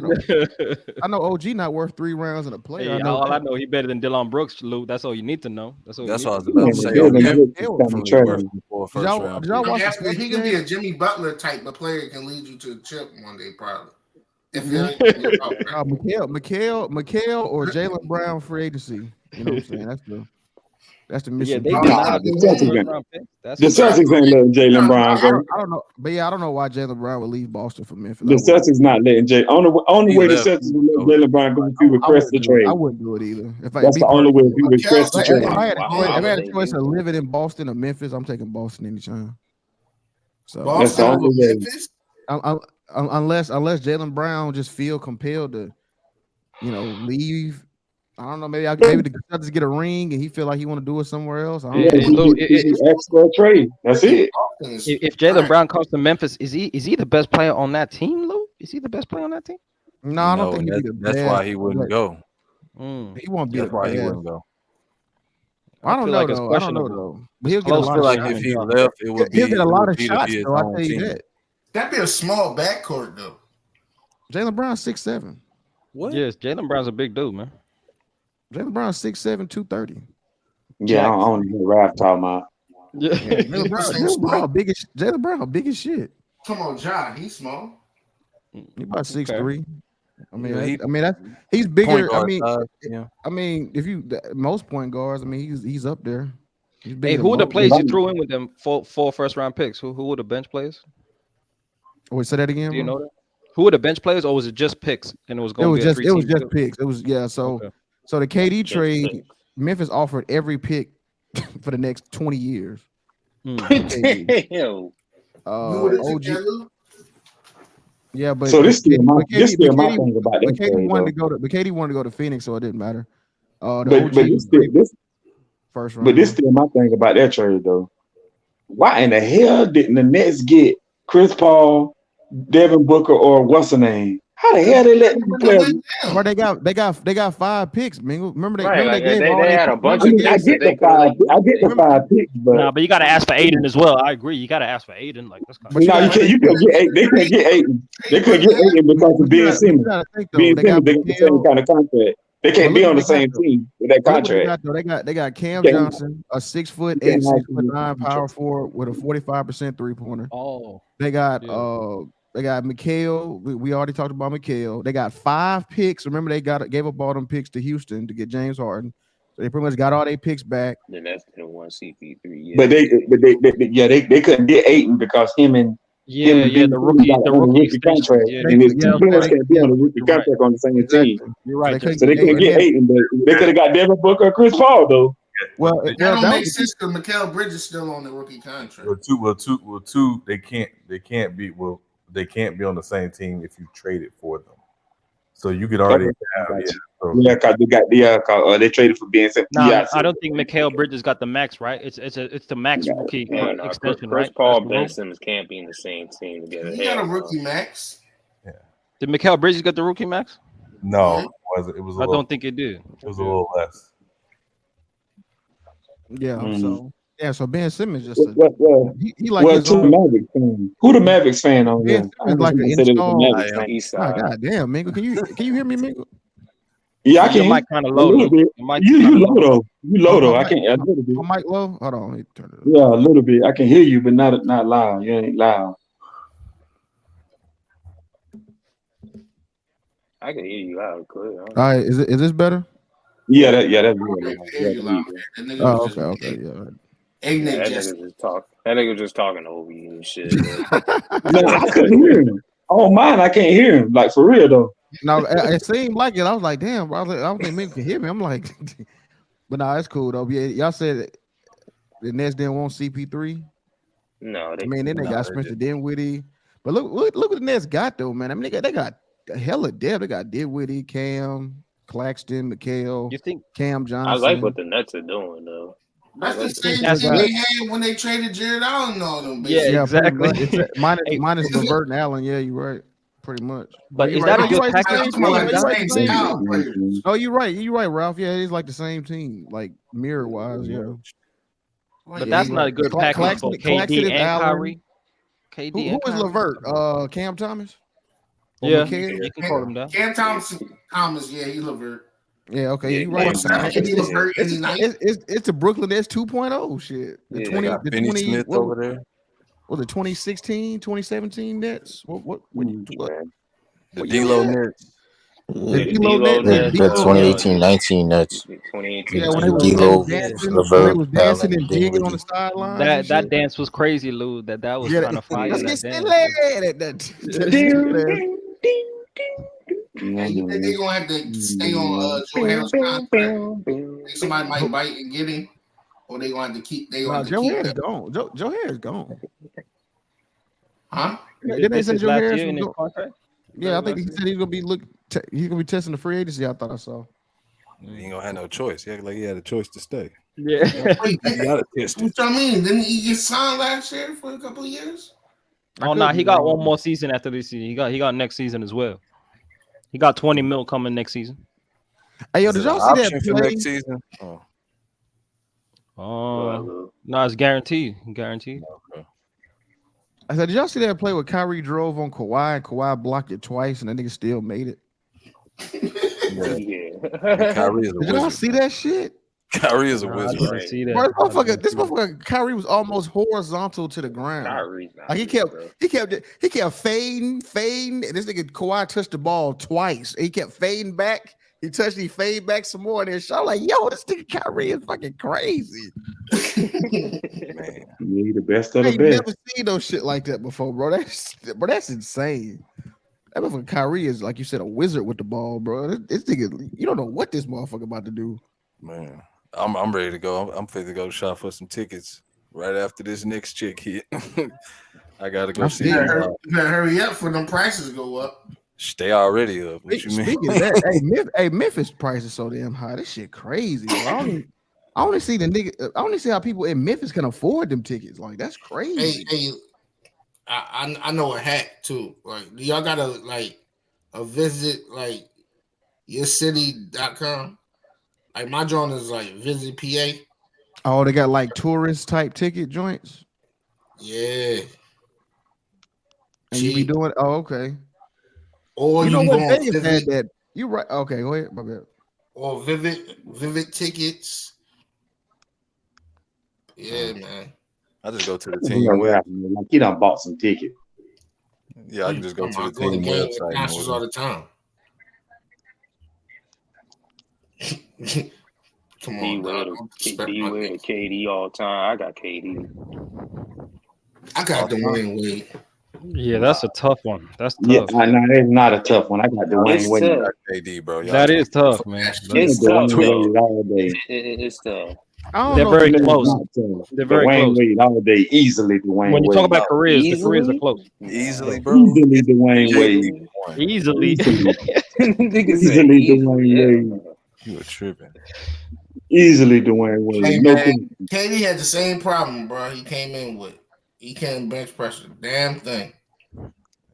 Speaker 4: I know OG not worth 3 rounds in a player.
Speaker 6: Hey,
Speaker 4: I know
Speaker 6: all I
Speaker 4: that.
Speaker 6: know, he better than Dylan Brooks, Luke. That's all you need to know. That's all.
Speaker 5: That's
Speaker 6: you
Speaker 5: what I
Speaker 6: need
Speaker 5: was
Speaker 6: to
Speaker 5: about
Speaker 6: know.
Speaker 5: to say.
Speaker 10: Dylan
Speaker 5: OG
Speaker 10: Brooks is kinda
Speaker 5: definitely worth
Speaker 10: trash.
Speaker 5: for a
Speaker 4: Did
Speaker 5: first
Speaker 4: y'all,
Speaker 5: round
Speaker 4: did y'all
Speaker 5: pick.
Speaker 4: watch the
Speaker 7: He
Speaker 4: Celtics
Speaker 7: could be
Speaker 4: game?
Speaker 7: a Jimmy Butler type of player that can lead you to the chip one day, probably. If
Speaker 4: Mhm.
Speaker 7: you're out,
Speaker 4: Mikhail or Jalen Brown free agency. You know what I'm saying? That's the
Speaker 6: Yeah,
Speaker 4: mission.
Speaker 6: they
Speaker 10: Nah,
Speaker 6: denied
Speaker 10: the
Speaker 6: him
Speaker 10: Celtics ain't.
Speaker 6: first-round picks. That's
Speaker 10: The
Speaker 6: crazy.
Speaker 10: Celtics ain't letting Jalen Brown
Speaker 4: I
Speaker 10: go.
Speaker 4: don't know, but yeah, I don't know why Jalen Brown would leave Boston for Memphis.
Speaker 10: The
Speaker 4: I wouldn't.
Speaker 10: Celtics not letting Jay. Only
Speaker 5: He
Speaker 10: way the
Speaker 5: left.
Speaker 10: Celtics will let Jalen Brown go if he
Speaker 4: I
Speaker 10: requests
Speaker 4: wouldn't
Speaker 10: the
Speaker 4: do it. I
Speaker 10: trade.
Speaker 4: wouldn't do it either. If
Speaker 10: That's
Speaker 4: me
Speaker 10: the only way if he
Speaker 4: personally,
Speaker 10: requests the
Speaker 4: if
Speaker 10: trade.
Speaker 4: I had a choice, if I had a
Speaker 2: they
Speaker 4: choice
Speaker 2: do.
Speaker 4: of living in Boston or Memphis, I'm taking Boston anytime. So
Speaker 10: That's the
Speaker 7: Boston
Speaker 10: only
Speaker 7: or
Speaker 10: way.
Speaker 7: Memphis?
Speaker 4: unless Jalen Brown just feel compelled to, leave. I don't know. Maybe the Celtics get a ring and he feel like he want to do it somewhere else. I don't
Speaker 10: Yeah,
Speaker 4: know.
Speaker 10: he asked for a trade. That's it.
Speaker 6: If Jalen Brown comes to Memphis, is he the best player on that team, Lou? Is he the best player on that team?
Speaker 4: No, I don't
Speaker 5: No,
Speaker 4: think he'd be the
Speaker 5: that's
Speaker 4: best.
Speaker 5: why he wouldn't go.
Speaker 4: He won't be
Speaker 5: That's
Speaker 4: the
Speaker 5: why he
Speaker 4: best.
Speaker 5: wouldn't go.
Speaker 4: I don't
Speaker 6: feel
Speaker 4: know
Speaker 6: like it's
Speaker 4: though. I don't know
Speaker 6: questionable.
Speaker 4: though. But he'll get a
Speaker 5: I
Speaker 4: lot
Speaker 5: feel
Speaker 4: of
Speaker 5: like
Speaker 4: shots.
Speaker 5: if he left, it would be
Speaker 4: He'll get a lot of
Speaker 5: to
Speaker 4: shots
Speaker 5: be his
Speaker 4: though. I'll
Speaker 5: own
Speaker 4: tell you
Speaker 5: team.
Speaker 4: that.
Speaker 7: That'd be a small backcourt though.
Speaker 4: Jalen Brown 6'7".
Speaker 5: What?
Speaker 6: Yes, Jalen Brown's a big dude, man.
Speaker 4: Jalen Brown 6'7", 230.
Speaker 10: Yeah, I don't know what Ralph talking about.
Speaker 6: Yeah,
Speaker 4: Jalen Brown big as shit.
Speaker 7: Come on, John. He's small.
Speaker 4: He about 6'3". I mean,
Speaker 5: Yeah,
Speaker 4: he's
Speaker 5: point
Speaker 4: bigger.
Speaker 5: guard size, yeah.
Speaker 4: I mean, most point guards, I mean, he's up there. He's
Speaker 6: Hey,
Speaker 4: bigger
Speaker 6: who
Speaker 4: than
Speaker 6: were the
Speaker 4: most.
Speaker 6: players you threw in with them four first-round picks? Who were the bench players?
Speaker 4: Wait, say that again,
Speaker 6: Do you
Speaker 4: bro?
Speaker 6: know that? Who were the bench players, or was it just picks and it was going to be a three-team?
Speaker 4: It was just picks. It was So the KD
Speaker 2: Just
Speaker 4: trade,
Speaker 2: picks.
Speaker 4: Memphis offered every pick for the next 20 years.
Speaker 2: Damn.
Speaker 4: OG. Yeah, but
Speaker 10: So this still my
Speaker 4: KD
Speaker 10: thing about that trade,
Speaker 4: wanted to
Speaker 10: though.
Speaker 4: go to KD wanted to go to Phoenix, so it didn't matter.
Speaker 10: But this
Speaker 4: first round.
Speaker 10: But this still my thing about that trade, though. Why in the hell didn't the Nets get Chris Paul, Devin Booker, or what's the name? How the hell they let them players?
Speaker 4: Bro, they got 5 picks, man. Remember
Speaker 2: Right,
Speaker 4: they gave all
Speaker 2: they
Speaker 4: their
Speaker 2: had a
Speaker 4: picks.
Speaker 2: bunch
Speaker 10: I
Speaker 2: of
Speaker 10: mean, I
Speaker 2: picks
Speaker 10: get
Speaker 2: that they
Speaker 10: the five. I get the 5 picks, but
Speaker 6: Nah, but you got to ask for Aiden as well. I agree. You got to ask for Aiden. Like that's kind
Speaker 10: you can't. You couldn't get 8. They couldn't get 8. They couldn't get 8 because of Ben Simmons. Ben Simmons, they got the same kind of contract. They can't be on the same team with that contract.
Speaker 4: They got Cam Johnson, a 6'8", 6'9" power forward with a 45% 3-pointer.
Speaker 6: Oh,
Speaker 4: they got Mikhail. We already talked about Mikhail. They got 5 picks. Remember, they gave up all them picks to Houston to get James Harden. So they pretty much got all their picks back.
Speaker 2: Then that's the one CP3. Yeah.
Speaker 10: But they couldn't get Ayton because him and
Speaker 6: the rookie
Speaker 10: contract, and his two players can't be on the rookie contract on the same team.
Speaker 6: You're right.
Speaker 10: So they couldn't get Ayton, but they could have got Devin Booker or Chris Paul though.
Speaker 4: Well,
Speaker 7: That don't make sense because Mikal Bridges still on the rookie contract.
Speaker 12: Two. They can't be on the same team if you traded for them. So you could already have
Speaker 10: because they traded for Ben Simmons.
Speaker 6: No, I don't think Mikal Bridges got the max, right? It's the max rookie extension,
Speaker 2: Chris
Speaker 6: right?
Speaker 2: Paul, Ben Simmons can't be in the same team together.
Speaker 7: He got a rookie max.
Speaker 6: Did Mikal Bridges get the rookie max?
Speaker 12: No, it was.
Speaker 6: I don't think it did.
Speaker 12: It was a little less.
Speaker 4: Yeah, so Ben Simmons just he like his
Speaker 10: to the
Speaker 4: own.
Speaker 10: Mavericks fan. Who the Mavericks fan on
Speaker 4: Ben
Speaker 10: there?
Speaker 4: Simmons like an installed.
Speaker 2: East
Speaker 4: My
Speaker 2: side.
Speaker 4: God damn, Mingo, can you hear me, Mingo?
Speaker 10: Yeah, I can.
Speaker 6: Your mic kind of low.
Speaker 10: A little bit. You low though. You low though. I can't. A little bit.
Speaker 4: My mic low. Hold on, let me turn it up.
Speaker 10: Yeah, a little bit. I can hear you, but not loud. You ain't loud.
Speaker 2: I can hear you loud and clear.
Speaker 4: All right, is this better?
Speaker 10: Yeah, that's good.
Speaker 4: Oh, okay, yeah.
Speaker 2: That nigga just talking over you and shit.
Speaker 10: No, I couldn't hear him. On mine, I can't hear him. Like for real though.
Speaker 4: No, it seemed like it. I was like, damn, bro. I don't think Mingo can hear me. I'm like, but no, it's cool though. Yeah, y'all said the Nets didn't want CP3.
Speaker 2: No,
Speaker 4: then they got Spencer Dinwiddie. But look what the Nets got though, man. I mean, they got a hell of depth. They got Dinwiddie, Cam, Claxton, Mikhail.
Speaker 6: You think
Speaker 4: Cam Johnson?
Speaker 2: I like what the Nets are doing though.
Speaker 7: That's the same thing they had when they traded Jared Allen and all them.
Speaker 6: Yeah, exactly.
Speaker 4: Minus Levert and Allen. Yeah, you're right. Pretty much.
Speaker 6: But is that a good package?
Speaker 4: Oh, you're right. You're right, Ralph. Yeah, it's like the same team, like mirror wise. Yeah.
Speaker 6: But that's not a good package for KD and
Speaker 4: Allen.
Speaker 6: Kyrie. KD
Speaker 4: Who
Speaker 6: and
Speaker 4: is
Speaker 6: Kyrie.
Speaker 4: Levert? Cam Thomas? Or
Speaker 6: Yeah,
Speaker 4: McCann?
Speaker 6: you can call him that.
Speaker 7: Cam Thomas, yeah, he Levert.
Speaker 4: Yeah, okay,
Speaker 2: Yeah,
Speaker 4: you're right. It's a Brooklyn Nets 2.0 shit. The 20
Speaker 5: Smith over there.
Speaker 4: Was it 2016, 2017 Nets? What
Speaker 5: the D-Lo Nets.
Speaker 4: The D-Lo Nets.
Speaker 9: The 2018-19 Nets.
Speaker 2: 2018.
Speaker 4: Yeah, when they
Speaker 9: D-Lo,
Speaker 4: was dancing and jigging on the sidelines.
Speaker 6: That dance was crazy, Lou. That was kind of fire.
Speaker 4: Let's get
Speaker 6: That
Speaker 4: silly.
Speaker 7: And they're gonna have to stay on Joe Harris contract. Somebody might bite and get him, or they gonna have to keep. They gonna have to
Speaker 4: Joe
Speaker 7: keep
Speaker 4: Harris
Speaker 7: him.
Speaker 4: gone. Joe Harris gone.
Speaker 7: Huh?
Speaker 4: Didn't they say Joe Harris
Speaker 6: in his
Speaker 4: was
Speaker 6: contract?
Speaker 4: Yeah, I think he said he's gonna be he's gonna be testing the free agency. I thought I saw.
Speaker 5: He ain't gonna have no choice. He acted like he had a choice to stay.
Speaker 6: Yeah.
Speaker 7: Wait,
Speaker 5: He gotta test it.
Speaker 7: what I mean? Didn't he get signed last year for a couple of years?
Speaker 6: Oh no, he got one more season after this season. He got next season as well. He got 20 mil coming next season.
Speaker 4: Hey, yo, did y'all see that
Speaker 5: for
Speaker 4: play?
Speaker 5: next season?
Speaker 6: No, it's guaranteed. Guaranteed.
Speaker 5: Okay.
Speaker 4: I said, did y'all see that play where Kyrie drove on Kawhi and Kawhi blocked it twice and that nigga still made it?
Speaker 2: Yeah.
Speaker 5: Kyrie is a
Speaker 4: Did y'all
Speaker 5: wizard.
Speaker 4: see that shit?
Speaker 5: Kyrie is a
Speaker 6: I
Speaker 5: wizard.
Speaker 6: didn't see that.
Speaker 4: Bro, this motherfucker, Kyrie was almost horizontal to the ground.
Speaker 2: Kyrie's not
Speaker 4: Like he kept fading, and this nigga Kawhi touched the ball twice. He kept fading back. He touched, he fade back some more, and then shot like, yo, this nigga Kyrie is fucking crazy.
Speaker 5: Man.
Speaker 10: He the best of
Speaker 4: I
Speaker 10: the
Speaker 4: ain't
Speaker 10: best.
Speaker 4: never seen no shit like that before, bro. That's insane. That motherfucker Kyrie is, like you said, a wizard with the ball, bro. This nigga, you don't know what this motherfucker about to do.
Speaker 5: Man, I'm ready to go. I'm fit to go shop for some tickets right after this next chick hit. I gotta go see it.
Speaker 7: You better hurry up for them prices go up.
Speaker 5: Stay already up. What you mean?
Speaker 4: Speaking of that, Memphis prices so damn high. This shit crazy. Bro. I only see the nigga. I only see how people in Memphis can afford them tickets. Like that's crazy.
Speaker 7: Hey, I know a hack too. Like, y'all got a visit like yourcity.com? Like my joint is like Visit PA.
Speaker 4: Oh, they got like tourist type ticket joints.
Speaker 7: Yeah.
Speaker 4: And you be doing? Oh, okay.
Speaker 7: Or
Speaker 4: you
Speaker 7: you
Speaker 4: know
Speaker 7: can
Speaker 4: what?
Speaker 7: go on
Speaker 4: Vegas had
Speaker 7: Vivid,
Speaker 4: that. You right? Okay, go ahead. My bad.
Speaker 7: or Vivid tickets. Yeah, man.
Speaker 5: I just go to the
Speaker 10: You
Speaker 5: team
Speaker 10: know,
Speaker 5: web.
Speaker 10: like he done bought some tickets.
Speaker 5: Yeah, I can just go to the
Speaker 7: I go to
Speaker 5: team
Speaker 7: game with
Speaker 5: website.
Speaker 7: Masters all the time. Come on, dog. Don't disrespect
Speaker 2: D
Speaker 7: my
Speaker 2: Wade
Speaker 7: name.
Speaker 2: or KD all time. I got KD.
Speaker 7: I got Dwayne Wade.
Speaker 6: Yeah, that's a tough one. That's tough.
Speaker 10: Yeah, I know that's not a tough one. I got Dwayne
Speaker 2: It's
Speaker 10: Wade.
Speaker 2: tough.
Speaker 5: KD, bro. Y'all
Speaker 6: That is tough, man.
Speaker 2: It's
Speaker 10: Dwayne
Speaker 2: tough,
Speaker 10: Wade
Speaker 2: though.
Speaker 10: all day.
Speaker 2: It's tough.
Speaker 4: I don't
Speaker 6: They're
Speaker 4: know.
Speaker 6: very
Speaker 10: It's
Speaker 6: close.
Speaker 10: not tough.
Speaker 6: They're very
Speaker 10: Dwayne
Speaker 6: close.
Speaker 10: Wade all day, easily Dwayne
Speaker 6: When you
Speaker 10: Wade.
Speaker 6: talk about careers, the careers are
Speaker 2: Easily?
Speaker 6: close.
Speaker 5: Easily, bro.
Speaker 10: Easily Dwayne Wade.
Speaker 6: Easily.
Speaker 2: Nigga said
Speaker 10: Easily
Speaker 2: easily.
Speaker 10: Dwayne Wade.
Speaker 5: You were tripping.
Speaker 10: Easily Dwayne Wade.
Speaker 7: Hey,
Speaker 10: No
Speaker 7: man,
Speaker 10: question.
Speaker 7: KD had the same problem, bro. He came bench pressure, damn thing.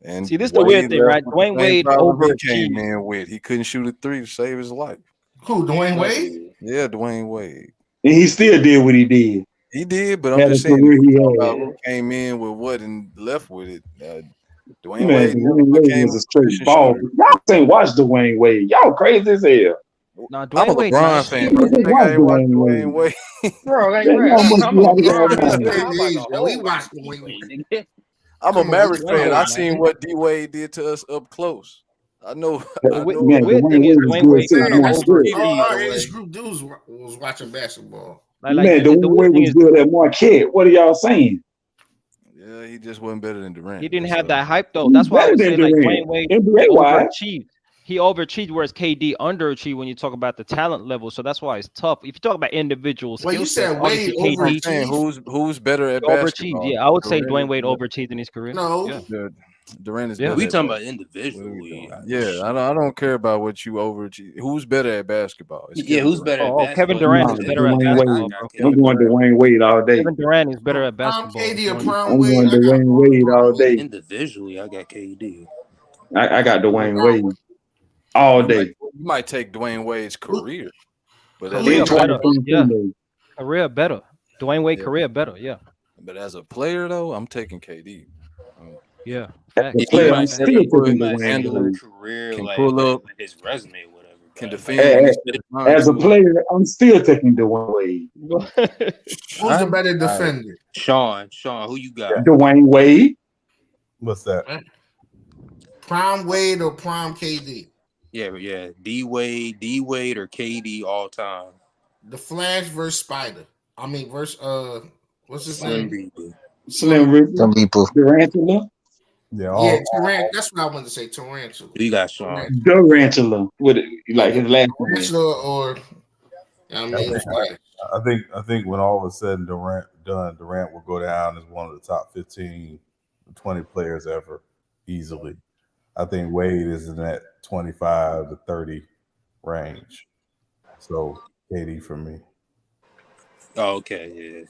Speaker 5: And
Speaker 6: See, this is the weird thing, right?
Speaker 5: left with the
Speaker 6: Dwayne
Speaker 5: same
Speaker 6: Wade
Speaker 5: problem he came
Speaker 6: overachieved.
Speaker 5: in with. He couldn't shoot a three to save his life.
Speaker 7: Who, Dwayne Wade?
Speaker 5: Yeah, Dwayne Wade.
Speaker 10: And he still did what he did.
Speaker 5: He did, but I'm
Speaker 10: Had
Speaker 5: just
Speaker 10: a
Speaker 5: saying,
Speaker 10: career
Speaker 5: if we
Speaker 10: he
Speaker 5: talk
Speaker 10: had.
Speaker 5: about who came in with what and left with it. Dwayne
Speaker 10: Man,
Speaker 5: Wade never
Speaker 10: Dwayne Wade
Speaker 5: became
Speaker 10: was a
Speaker 5: a
Speaker 10: straight
Speaker 5: position
Speaker 10: ball.
Speaker 5: shooter.
Speaker 10: Y'all ain't watch Dwayne Wade. Y'all crazy as hell.
Speaker 6: Nah,
Speaker 5: I'm a
Speaker 6: Dwayne Wade.
Speaker 5: LeBron fan, bro. You
Speaker 10: Just
Speaker 5: think
Speaker 10: watch
Speaker 5: I ain't watched
Speaker 10: Dwayne
Speaker 5: Dwayne Wade?
Speaker 2: Bro, like,
Speaker 10: That's
Speaker 2: bro,
Speaker 10: how much
Speaker 2: I'm
Speaker 10: you
Speaker 2: a
Speaker 10: like
Speaker 2: LeBron
Speaker 10: that
Speaker 2: fan.
Speaker 10: man.
Speaker 2: I'm like a
Speaker 7: We
Speaker 2: whole
Speaker 7: watched
Speaker 2: lot of
Speaker 7: Dwayne Wade.
Speaker 2: Wade.
Speaker 5: I'm a
Speaker 7: Come on,
Speaker 5: Mavericks
Speaker 7: Dwayne
Speaker 5: fan. I
Speaker 7: Wade,
Speaker 5: seen
Speaker 7: man.
Speaker 5: what D Wade did to us up close. I know.
Speaker 6: The
Speaker 5: I know.
Speaker 10: Man,
Speaker 6: weird
Speaker 10: Dwayne
Speaker 6: thing is
Speaker 10: Wade was
Speaker 6: Dwayne
Speaker 10: good
Speaker 6: Wade
Speaker 10: 6
Speaker 6: kind of
Speaker 10: months straight.
Speaker 7: All our
Speaker 6: overachieved.
Speaker 7: age group dudes was watching basketball.
Speaker 6: Like
Speaker 10: Man,
Speaker 6: the
Speaker 10: Dwayne
Speaker 6: weird
Speaker 10: Wade
Speaker 6: thing
Speaker 10: was
Speaker 6: is
Speaker 10: good at Marquette. What are y'all saying?
Speaker 5: Yeah, he just wasn't better than Durant.
Speaker 6: he didn't
Speaker 5: That's
Speaker 6: have
Speaker 5: all.
Speaker 6: that hype though.
Speaker 10: He's
Speaker 6: That's why I
Speaker 10: better
Speaker 6: was
Speaker 10: than
Speaker 6: saying like
Speaker 10: Durant.
Speaker 6: Dwayne Wade
Speaker 10: NBA wise.
Speaker 6: overachieved. He overachieved, whereas KD underachieved when you talk about the talent level. So that's why it's tough. If you talk about individual
Speaker 7: Well,
Speaker 6: skill
Speaker 7: you
Speaker 6: sets,
Speaker 7: said Wade
Speaker 6: obviously
Speaker 5: I'm
Speaker 6: KD
Speaker 5: saying
Speaker 7: overachieved.
Speaker 5: who's better at
Speaker 6: overachieved.
Speaker 5: basketball?
Speaker 6: Yeah, I would say
Speaker 5: Durant
Speaker 6: Dwayne Wade
Speaker 5: is
Speaker 6: overachieved in his career.
Speaker 7: No.
Speaker 6: Yeah.
Speaker 5: Durant is
Speaker 6: Yeah.
Speaker 5: better.
Speaker 2: We
Speaker 5: at
Speaker 2: talking about
Speaker 5: basketball.
Speaker 2: individually.
Speaker 5: Yeah, I don't care about what you overachieve. Who's better at basketball? It's
Speaker 2: Yeah,
Speaker 5: Kevin
Speaker 2: who's
Speaker 5: Durant.
Speaker 2: better at
Speaker 6: Oh, Kevin
Speaker 2: basketball?
Speaker 6: Durant
Speaker 10: Nah,
Speaker 6: is better at
Speaker 10: Dwayne
Speaker 6: basketball,
Speaker 10: Wade.
Speaker 6: bro.
Speaker 10: I'm
Speaker 6: Kevin
Speaker 10: going
Speaker 6: Durant.
Speaker 10: Dwayne Wade all day.
Speaker 6: Kevin Durant is better at
Speaker 7: I'm
Speaker 6: basketball.
Speaker 7: KD or
Speaker 6: Dwayne-
Speaker 7: Prime
Speaker 10: I'm
Speaker 7: Wade.
Speaker 10: going
Speaker 7: I got
Speaker 10: Dwayne Wade all day.
Speaker 2: Individually, I got KD.
Speaker 10: I got Dwayne Wade all day.
Speaker 5: You might take Dwayne Wade's career, but
Speaker 6: Career
Speaker 5: at
Speaker 6: better.
Speaker 10: Twice in
Speaker 6: Yeah.
Speaker 10: Sunday.
Speaker 6: Career better. Dwayne Wade
Speaker 5: Yeah.
Speaker 6: career better, yeah.
Speaker 5: But as a player, though, I'm taking KD.
Speaker 6: Yeah.
Speaker 10: As
Speaker 6: Facts.
Speaker 10: a
Speaker 2: You
Speaker 10: player,
Speaker 2: might
Speaker 10: I'm
Speaker 2: say
Speaker 10: still taking
Speaker 2: say
Speaker 10: Dwayne
Speaker 5: handle,
Speaker 2: for
Speaker 10: Wade.
Speaker 2: career,
Speaker 5: can
Speaker 2: like
Speaker 5: pull up,
Speaker 2: his resume, or whatever.
Speaker 5: can
Speaker 2: But
Speaker 5: defend when he's trying
Speaker 10: As a
Speaker 5: to.
Speaker 10: player, I'm still taking Dwayne Wade.
Speaker 7: Who's the better
Speaker 12: I
Speaker 7: defender?
Speaker 2: Sean, who you got?
Speaker 10: Dwayne Wade.
Speaker 12: what's that?
Speaker 7: Prime Wade or Prime KD?
Speaker 2: Yeah, D Wade or KD all time.
Speaker 7: The Flash versus Spider. I mean, versus what's his
Speaker 2: Slim
Speaker 7: name?
Speaker 2: Reaper.
Speaker 10: Slim Reaper.
Speaker 9: Some people.
Speaker 10: Durantula.
Speaker 12: Yeah,
Speaker 7: Yeah, Tarantula. That's what I wanted to say. Tarantula.
Speaker 2: Who you got, Sean?
Speaker 10: Durantula. With like his last name.
Speaker 7: Tarantula or I mean, Flash.
Speaker 12: I think when all is said and Durant will go down as one of the top 15, 20 players ever, easily. I think Wade is in that 25 to 30 range. So KD for me.
Speaker 2: Oh, okay, yeah.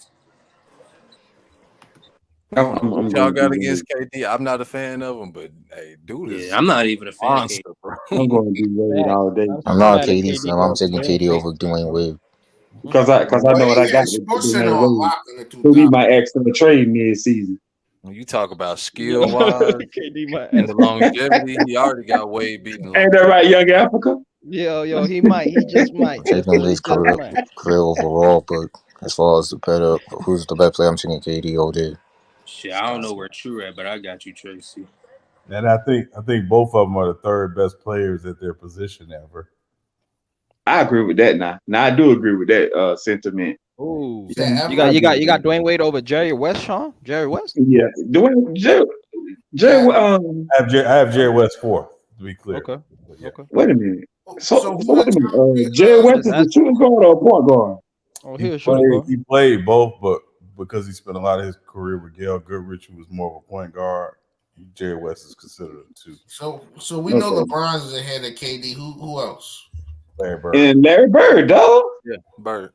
Speaker 10: I'm
Speaker 5: What y'all
Speaker 10: going
Speaker 5: got
Speaker 10: to
Speaker 5: against KD? I'm not a fan of him, but hey, dude is
Speaker 2: Yeah, I'm not even a fan of
Speaker 5: monster,
Speaker 2: KD.
Speaker 5: bro.
Speaker 10: I'm going to do Wade all day
Speaker 9: I'm not a KD fan. I'm taking KD over Dwayne Wade.
Speaker 10: because I know what I
Speaker 7: Wade
Speaker 10: got
Speaker 7: had
Speaker 10: with
Speaker 7: Sports Center
Speaker 10: Dwayne
Speaker 7: on
Speaker 10: Wade.
Speaker 7: lock in the
Speaker 10: So he
Speaker 7: 2000s.
Speaker 10: might ask for a trade mid-season.
Speaker 5: When you talk about skill wise
Speaker 6: KD might
Speaker 5: and the longevity, he already got Wade beaten.
Speaker 10: Ain't that right, Young Africa?
Speaker 6: Yo, he might. He just might.
Speaker 9: I'm taking his career overall, but as far as who's the better player, I'm taking KD all day.
Speaker 2: Shit, I don't know where True at, but I got you, Tracy.
Speaker 12: And I think both of them are the third best players at their position ever.
Speaker 10: I agree with that now. Now I do agree with that sentiment.
Speaker 6: Ooh.
Speaker 7: Yeah,
Speaker 6: You got Dwayne Wade over Jerry West, Sean? Jerry West?
Speaker 10: Yeah. Dwayne Jerry
Speaker 12: I have Jerry West fourth, to be clear.
Speaker 6: Okay.
Speaker 12: Yeah.
Speaker 6: Okay.
Speaker 10: wait a minute. So
Speaker 7: who
Speaker 10: wait a
Speaker 7: the
Speaker 10: minute. Jerry West is a shooting guard or a point guard?
Speaker 6: Oh,
Speaker 12: He played both, but because he spent a lot of his career with Gail Goodrich, who was more of a point guard, Jerry West is considered a two.
Speaker 7: So we know LeBron's is ahead of KD. Who else?
Speaker 12: Larry Bird.
Speaker 10: And Larry Bird, dog.
Speaker 5: Yeah, Bird.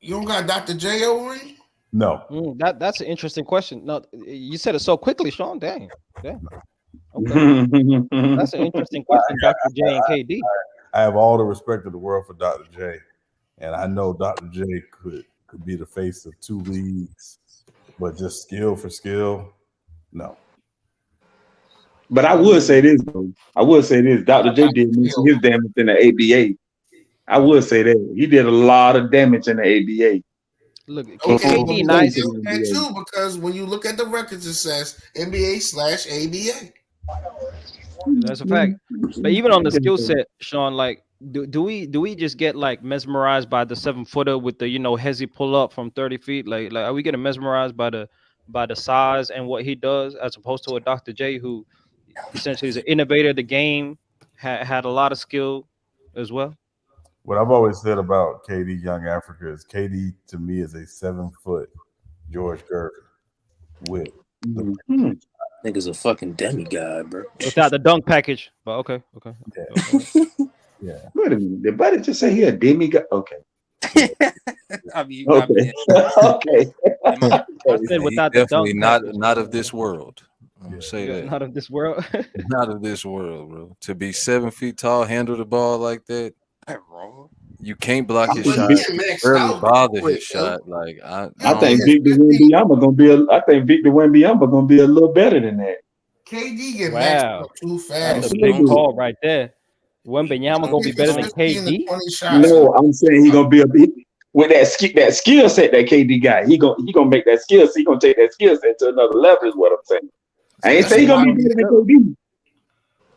Speaker 7: You don't got Dr. J over him?
Speaker 12: No.
Speaker 6: That's an interesting question. No, you said it so quickly, Sean. Dang. Okay. That's an interesting question, Dr. J and KD.
Speaker 12: I have all the respect of the world for Dr. J, and I know Dr. J could be the face of two leagues, but just skill for skill, no.
Speaker 10: But I would say this, though. Dr. J did mention his damage in the ABA. I would say that. He did a lot of damage in the ABA.
Speaker 6: Look,
Speaker 7: Okay,
Speaker 6: KD nice.
Speaker 7: and two, because when you look at the records, it says NBA/ABA.
Speaker 6: That's a fact. But even on the skill set, Sean, like, do we just get like mesmerized by the 7-footer with the hezzy pull up from 30 feet? Like are we getting mesmerized by the size and what he does, as opposed to a Dr. J who essentially is an innovator of the game, had a lot of skill as well?
Speaker 12: What I've always said about KD Young Africa is KD to me is a 7-foot George Gervin with the
Speaker 2: Nigga's a fucking demigod, bro.
Speaker 6: Without the dunk package. But okay.
Speaker 12: Yeah.
Speaker 10: Wait a minute. Did Buddy just say he a demigod? Okay.
Speaker 2: I mean,
Speaker 10: okay. Okay.
Speaker 6: I said without the
Speaker 5: definitely
Speaker 6: dunk
Speaker 5: not of this world. I'm gonna say that.
Speaker 6: Not of this world.
Speaker 5: Not of this world, bro. To be 7 feet tall, handle the ball like that. You can't block his shot. Barely bother his shot. Like I
Speaker 10: think Victor Wembanyama gonna be a little better than that.
Speaker 7: KD get maxed out too fast.
Speaker 6: That's a big call right there. Wembanyama gonna be better than KD?
Speaker 10: No, I'm saying he gonna be with that skill set that KD got. He gonna make that skill set. He gonna take that skill set to another level. Is what I'm saying. I ain't saying he gonna be better than KD.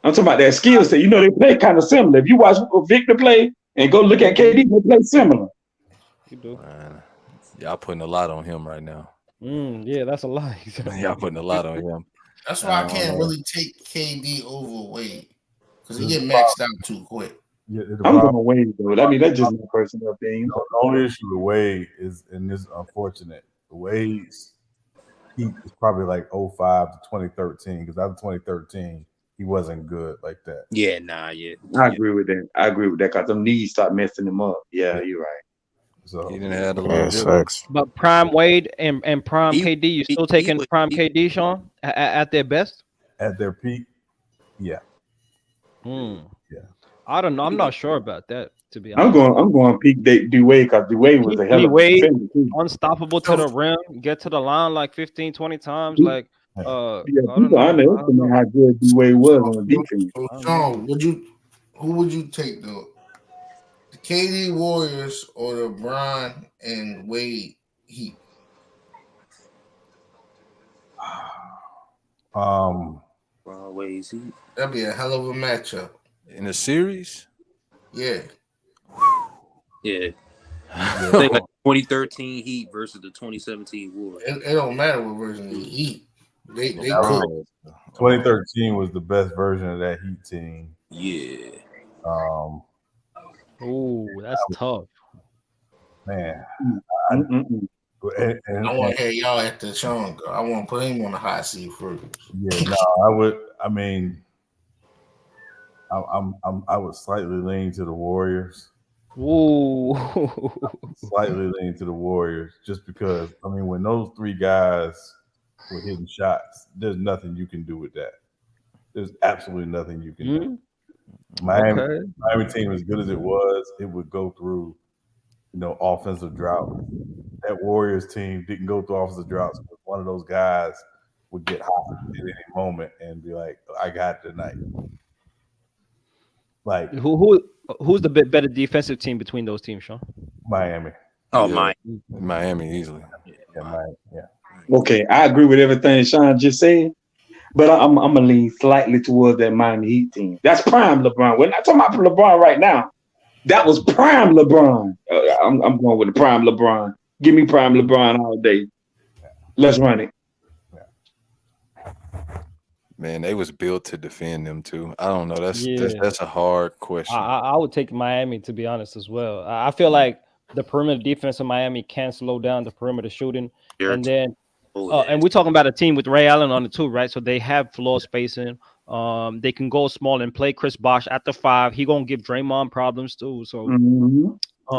Speaker 10: I'm talking about that skill set. They play kind of similar. If you watch Victor play and go look at KD, they play similar.
Speaker 6: You do.
Speaker 5: Man, y'all putting a lot on him right now.
Speaker 6: Yeah, that's a lie.
Speaker 5: Y'all putting a lot on him.
Speaker 7: That's why I can't really take KD over Wade, because he get maxed out too quick.
Speaker 12: Yeah,
Speaker 10: I'm going Wade though. I mean, that's just my personal opinion.
Speaker 12: The only issue with Wade is, and this is unfortunate, Wade's peak is probably like 05 to 2013, because after 2013, he wasn't good like that.
Speaker 2: Yeah, nah.
Speaker 10: I agree with that. Because them knees start messing him up. Yeah, you're right.
Speaker 12: So
Speaker 5: he didn't have the
Speaker 9: facts.
Speaker 6: But prime Wade and prime KD, you still taking prime KD, Sean, at their best?
Speaker 12: At their peak, yeah.
Speaker 6: Yeah. I don't know. I'm not sure about that. To be
Speaker 10: I'm
Speaker 6: honest,
Speaker 10: going peak D Wade because D Wade was a hell
Speaker 6: D
Speaker 10: of a
Speaker 6: Wade,
Speaker 10: defender too.
Speaker 6: unstoppable to the rim, get to the line like 15, 20 times. Like, I
Speaker 10: Yeah,
Speaker 6: don't
Speaker 10: people
Speaker 6: know.
Speaker 10: underestimate how good D Wade was on
Speaker 7: So,
Speaker 10: defense.
Speaker 7: Sean, who would you take though? The KD Warriors or the LeBron and Wade Heat?
Speaker 2: Ways Heat.
Speaker 7: That'd be a hell of a matchup.
Speaker 5: In a series?
Speaker 7: Yeah.
Speaker 2: Yeah. I think like 2013 Heat versus the 2017 Warriors.
Speaker 7: It don't matter what version they Heat. They
Speaker 12: Yeah,
Speaker 7: cook.
Speaker 12: 2013 was the best version of that Heat team.
Speaker 2: Yeah.
Speaker 6: Ooh, that's tough.
Speaker 12: Man.
Speaker 7: I want to hear y'all after Sean go. I want to put him on the hot seat first.
Speaker 12: Yeah, no, I would. I mean, I would slightly lean to the Warriors.
Speaker 6: Ooh.
Speaker 12: Slightly lean to the Warriors, just because. I mean, when those three guys were hitting shots, there's nothing you can do with that. There's absolutely nothing you can do. Miami team, as good as it was, it would go through, offensive drought. That Warriors team didn't go through offensive droughts. One of those guys would get hot at any moment and be like, "I got it tonight." Like
Speaker 6: who's the better defensive team between those teams, Sean?
Speaker 12: Miami.
Speaker 2: Oh,
Speaker 5: yeah. Miami easily.
Speaker 12: Yeah, Miami. Yeah.
Speaker 10: Okay, I agree with everything Sean just said, but I'm gonna lean slightly towards that Miami Heat team. That's prime LeBron. We're not talking about LeBron right now. That was prime LeBron. I'm going with the prime LeBron. Give me prime LeBron all day. Let's run it.
Speaker 5: Man, they was built to defend them too. I don't know. That's a hard question.
Speaker 6: I would take Miami, to be honest, as well. I feel like the perimeter defense of Miami can slow down the perimeter shooting, and then and we're talking about a team with Ray Allen on it too, right? So they have floor spacing. They can go small and play Chris Bosh at the 5. He gonna give Draymond problems too. So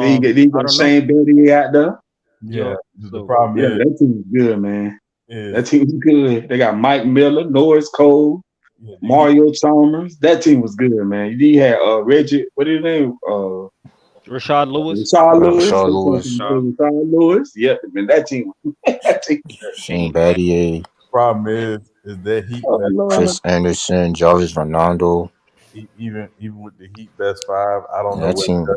Speaker 10: they got Shane Betty out there.
Speaker 12: Yeah, the problem is
Speaker 10: that team's good, man. That team's good. They got Mike Miller, Norris Cole, Mario Chalmers. That team was good, man. You had Reggie. What is his name?
Speaker 6: Rashad Lewis.
Speaker 10: Rashad Lewis. Yeah, man. That team.
Speaker 9: Shane Battier.
Speaker 12: Problem is that Heat
Speaker 9: Chris Anderson, Jarvis Ronaldo.
Speaker 12: Even with the Heat best 5, I don't know.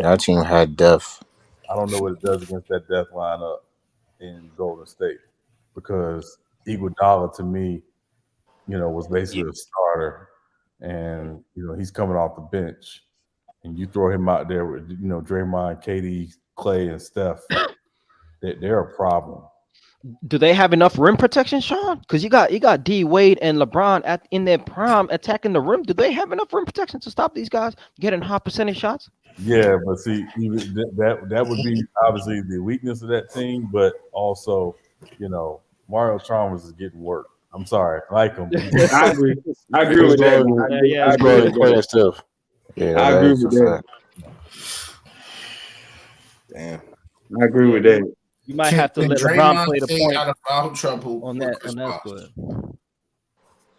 Speaker 9: That team had depth.
Speaker 12: I don't know what it does against that death lineup in Golden State, because Iguodala to me, was basically a starter, and he's coming off the bench, and you throw him out there with Draymond, KD, Clay, and Steph. They're a problem.
Speaker 6: Do they have enough rim protection, Sean? Because you got D Wade and LeBron in their prime attacking the rim. Do they have enough rim protection to stop these guys getting high percentage shots?
Speaker 12: Yeah, but see, even that would be obviously the weakness of that team, but also, Mario Chalmers is getting work. I'm sorry, I like him.
Speaker 10: I agree. I agree with that. I agree with that.
Speaker 9: Yeah,
Speaker 10: I agree with that.
Speaker 5: Damn.
Speaker 10: I agree with that.
Speaker 6: You might have to let LeBron play the point
Speaker 7: out of foul trouble
Speaker 6: on that. Good.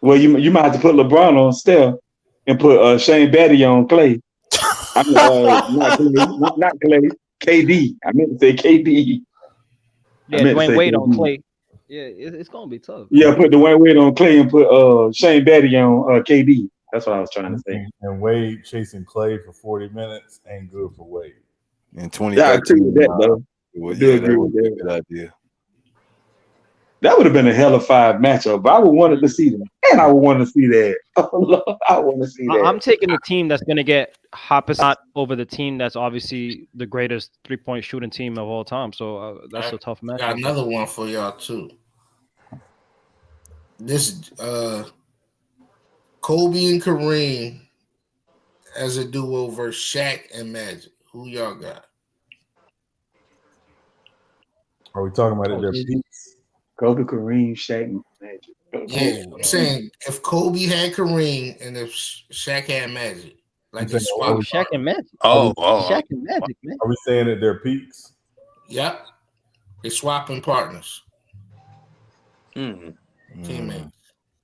Speaker 10: Well, you might have to put LeBron on Steph and put Shane Battier on Clay. I mean, not Clay. KD. I meant to say KD.
Speaker 6: Yeah, Dwayne Wade on Clay. Yeah, it's gonna be tough.
Speaker 10: Yeah, put Dwayne Wade on Clay and put Shane Battier on KD. That's what I was trying to say.
Speaker 12: And Wade chasing Clay for 40 minutes ain't good for Wade.
Speaker 5: In 20,
Speaker 10: yeah, I agree with that though.
Speaker 5: That would be a good idea.
Speaker 10: That would have been a hell of 5 matchup, but I would want to see that. And I would want to see that. Oh, Lord, I want to see that.
Speaker 6: I'm taking the team that's going to get hot percent over the team that's obviously the greatest 3-point shooting team of all time. So that's a tough matchup.
Speaker 7: Got another one for y'all, too. This Kobe and Kareem as a duo versus Shaq and Magic. Who y'all got?
Speaker 12: Are we talking about their peaks?
Speaker 10: Kobe, Kareem, Shaq, and Magic.
Speaker 7: Yeah, I'm saying if Kobe had Kareem and if Shaq had Magic, like they swap.
Speaker 6: Shaq and Magic.
Speaker 2: Shaq
Speaker 6: and Magic, man.
Speaker 12: Are we saying that they're peaks?
Speaker 7: Yep, they swapping partners. Teammates.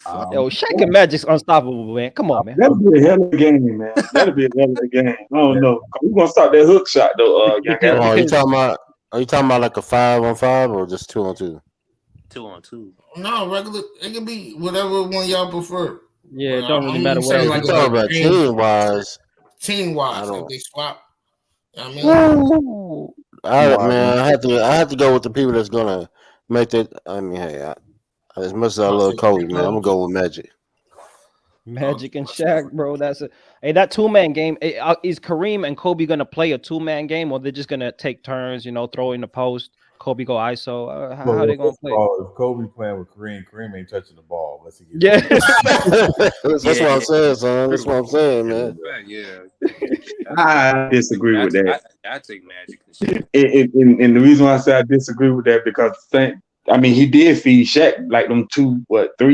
Speaker 6: Yo, Shaq and Magic's unstoppable, man. Come on, man.
Speaker 10: That'll be a hell of a game, man. That'll be a hell of a game. I don't know. We're gonna start that hook shot though. Young
Speaker 14: Oh,
Speaker 10: Al.
Speaker 14: are you talking about like a 5-on-5 or just 2-on-2?
Speaker 2: 2-on-2.
Speaker 7: No, regular. It can be whatever one y'all prefer.
Speaker 6: Yeah, it don't really matter what.
Speaker 7: saying
Speaker 14: Like
Speaker 7: like
Speaker 14: talking about team wise.
Speaker 7: Team wise,
Speaker 14: don't-
Speaker 7: if they swap. I mean,
Speaker 14: Man, I have to go with the people that's gonna make that. I mean, hey, as much as I love Kobe, man, I'm gonna go with Magic.
Speaker 6: Magic and Shaq, bro. That's that 2-man game. Is Kareem and Kobe gonna play a 2-man game, or they're just gonna take turns? Throw in the post. Kobe go ISO. How are they gonna play?
Speaker 12: If Kobe playing with Kareem ain't touching the ball unless he gets.
Speaker 6: Yeah,
Speaker 14: That's what I'm saying, son. That's what I'm saying, man.
Speaker 2: Yeah.
Speaker 10: I disagree with that.
Speaker 2: I take Magic and shit.
Speaker 10: And the reason why I say I disagree with that because he did feed Shaq like them 3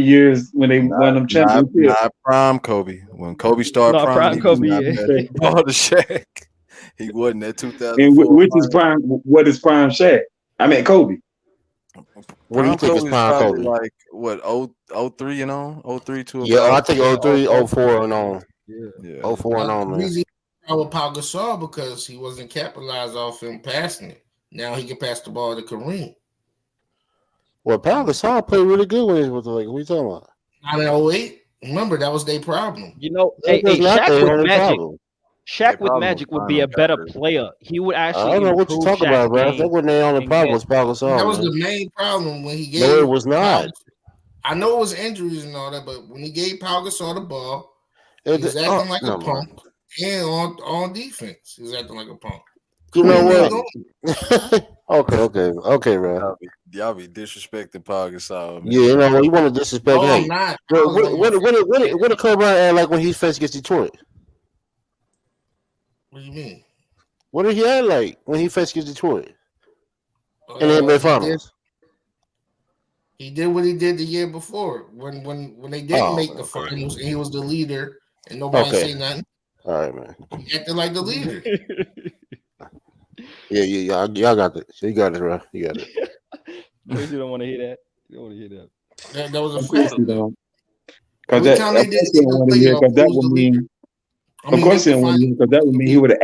Speaker 10: years when they won them championships.
Speaker 5: Not prime Kobe. When Kobe started prime
Speaker 6: Kobe,
Speaker 5: ball to Shaq. He wasn't at 2000.
Speaker 10: And which is prime? What is prime Shaq? I mean Kobe.
Speaker 14: What do you think is prime Kobe?
Speaker 5: Like what? 03 and on? 03 to
Speaker 14: Yeah, I think 03, 04 and on.
Speaker 5: Yeah.
Speaker 14: 04 and on, man.
Speaker 7: reason with Pau Gasol because he wasn't capitalized off him passing it. Now he can pass the ball to Kareem.
Speaker 14: Well, Pau Gasol played really good when he was with the Lakers. What are you talking about?
Speaker 7: Not in 08. Remember, that was their problem.
Speaker 6: Shaq with Magic would be a better player. He would actually.
Speaker 14: I don't know what you're talking about, bro. That wasn't their only problem was Pau Gasol.
Speaker 7: That was the main problem when he gave.
Speaker 14: No, it was not.
Speaker 7: I know it was injuries and all that, but when he gave Pau Gasol the ball, he was acting like a punk. And on defense, he was acting like a punk.
Speaker 14: You know what? Okay, bro.
Speaker 5: Y'all be disrespecting Pau Gasol.
Speaker 14: Yeah, you know you want to disrespect
Speaker 7: No, I'm
Speaker 14: him.
Speaker 7: not.
Speaker 14: What did Kobe Bryant act like when he faced against Detroit?
Speaker 7: What do you mean?
Speaker 14: What did he act like when he faced against Detroit in the NBA Finals?
Speaker 7: He did what he did the year before when they didn't make the finals and he was the leader and nobody say nothing.
Speaker 14: All right, man.
Speaker 7: He acted like the leader.
Speaker 14: Yeah, y'all got it. You got it, bro. You got it.
Speaker 6: You don't want to hear that. You don't want to hear that.
Speaker 7: That was a fact.
Speaker 10: Because that would mean. Of course, he because that would mean he would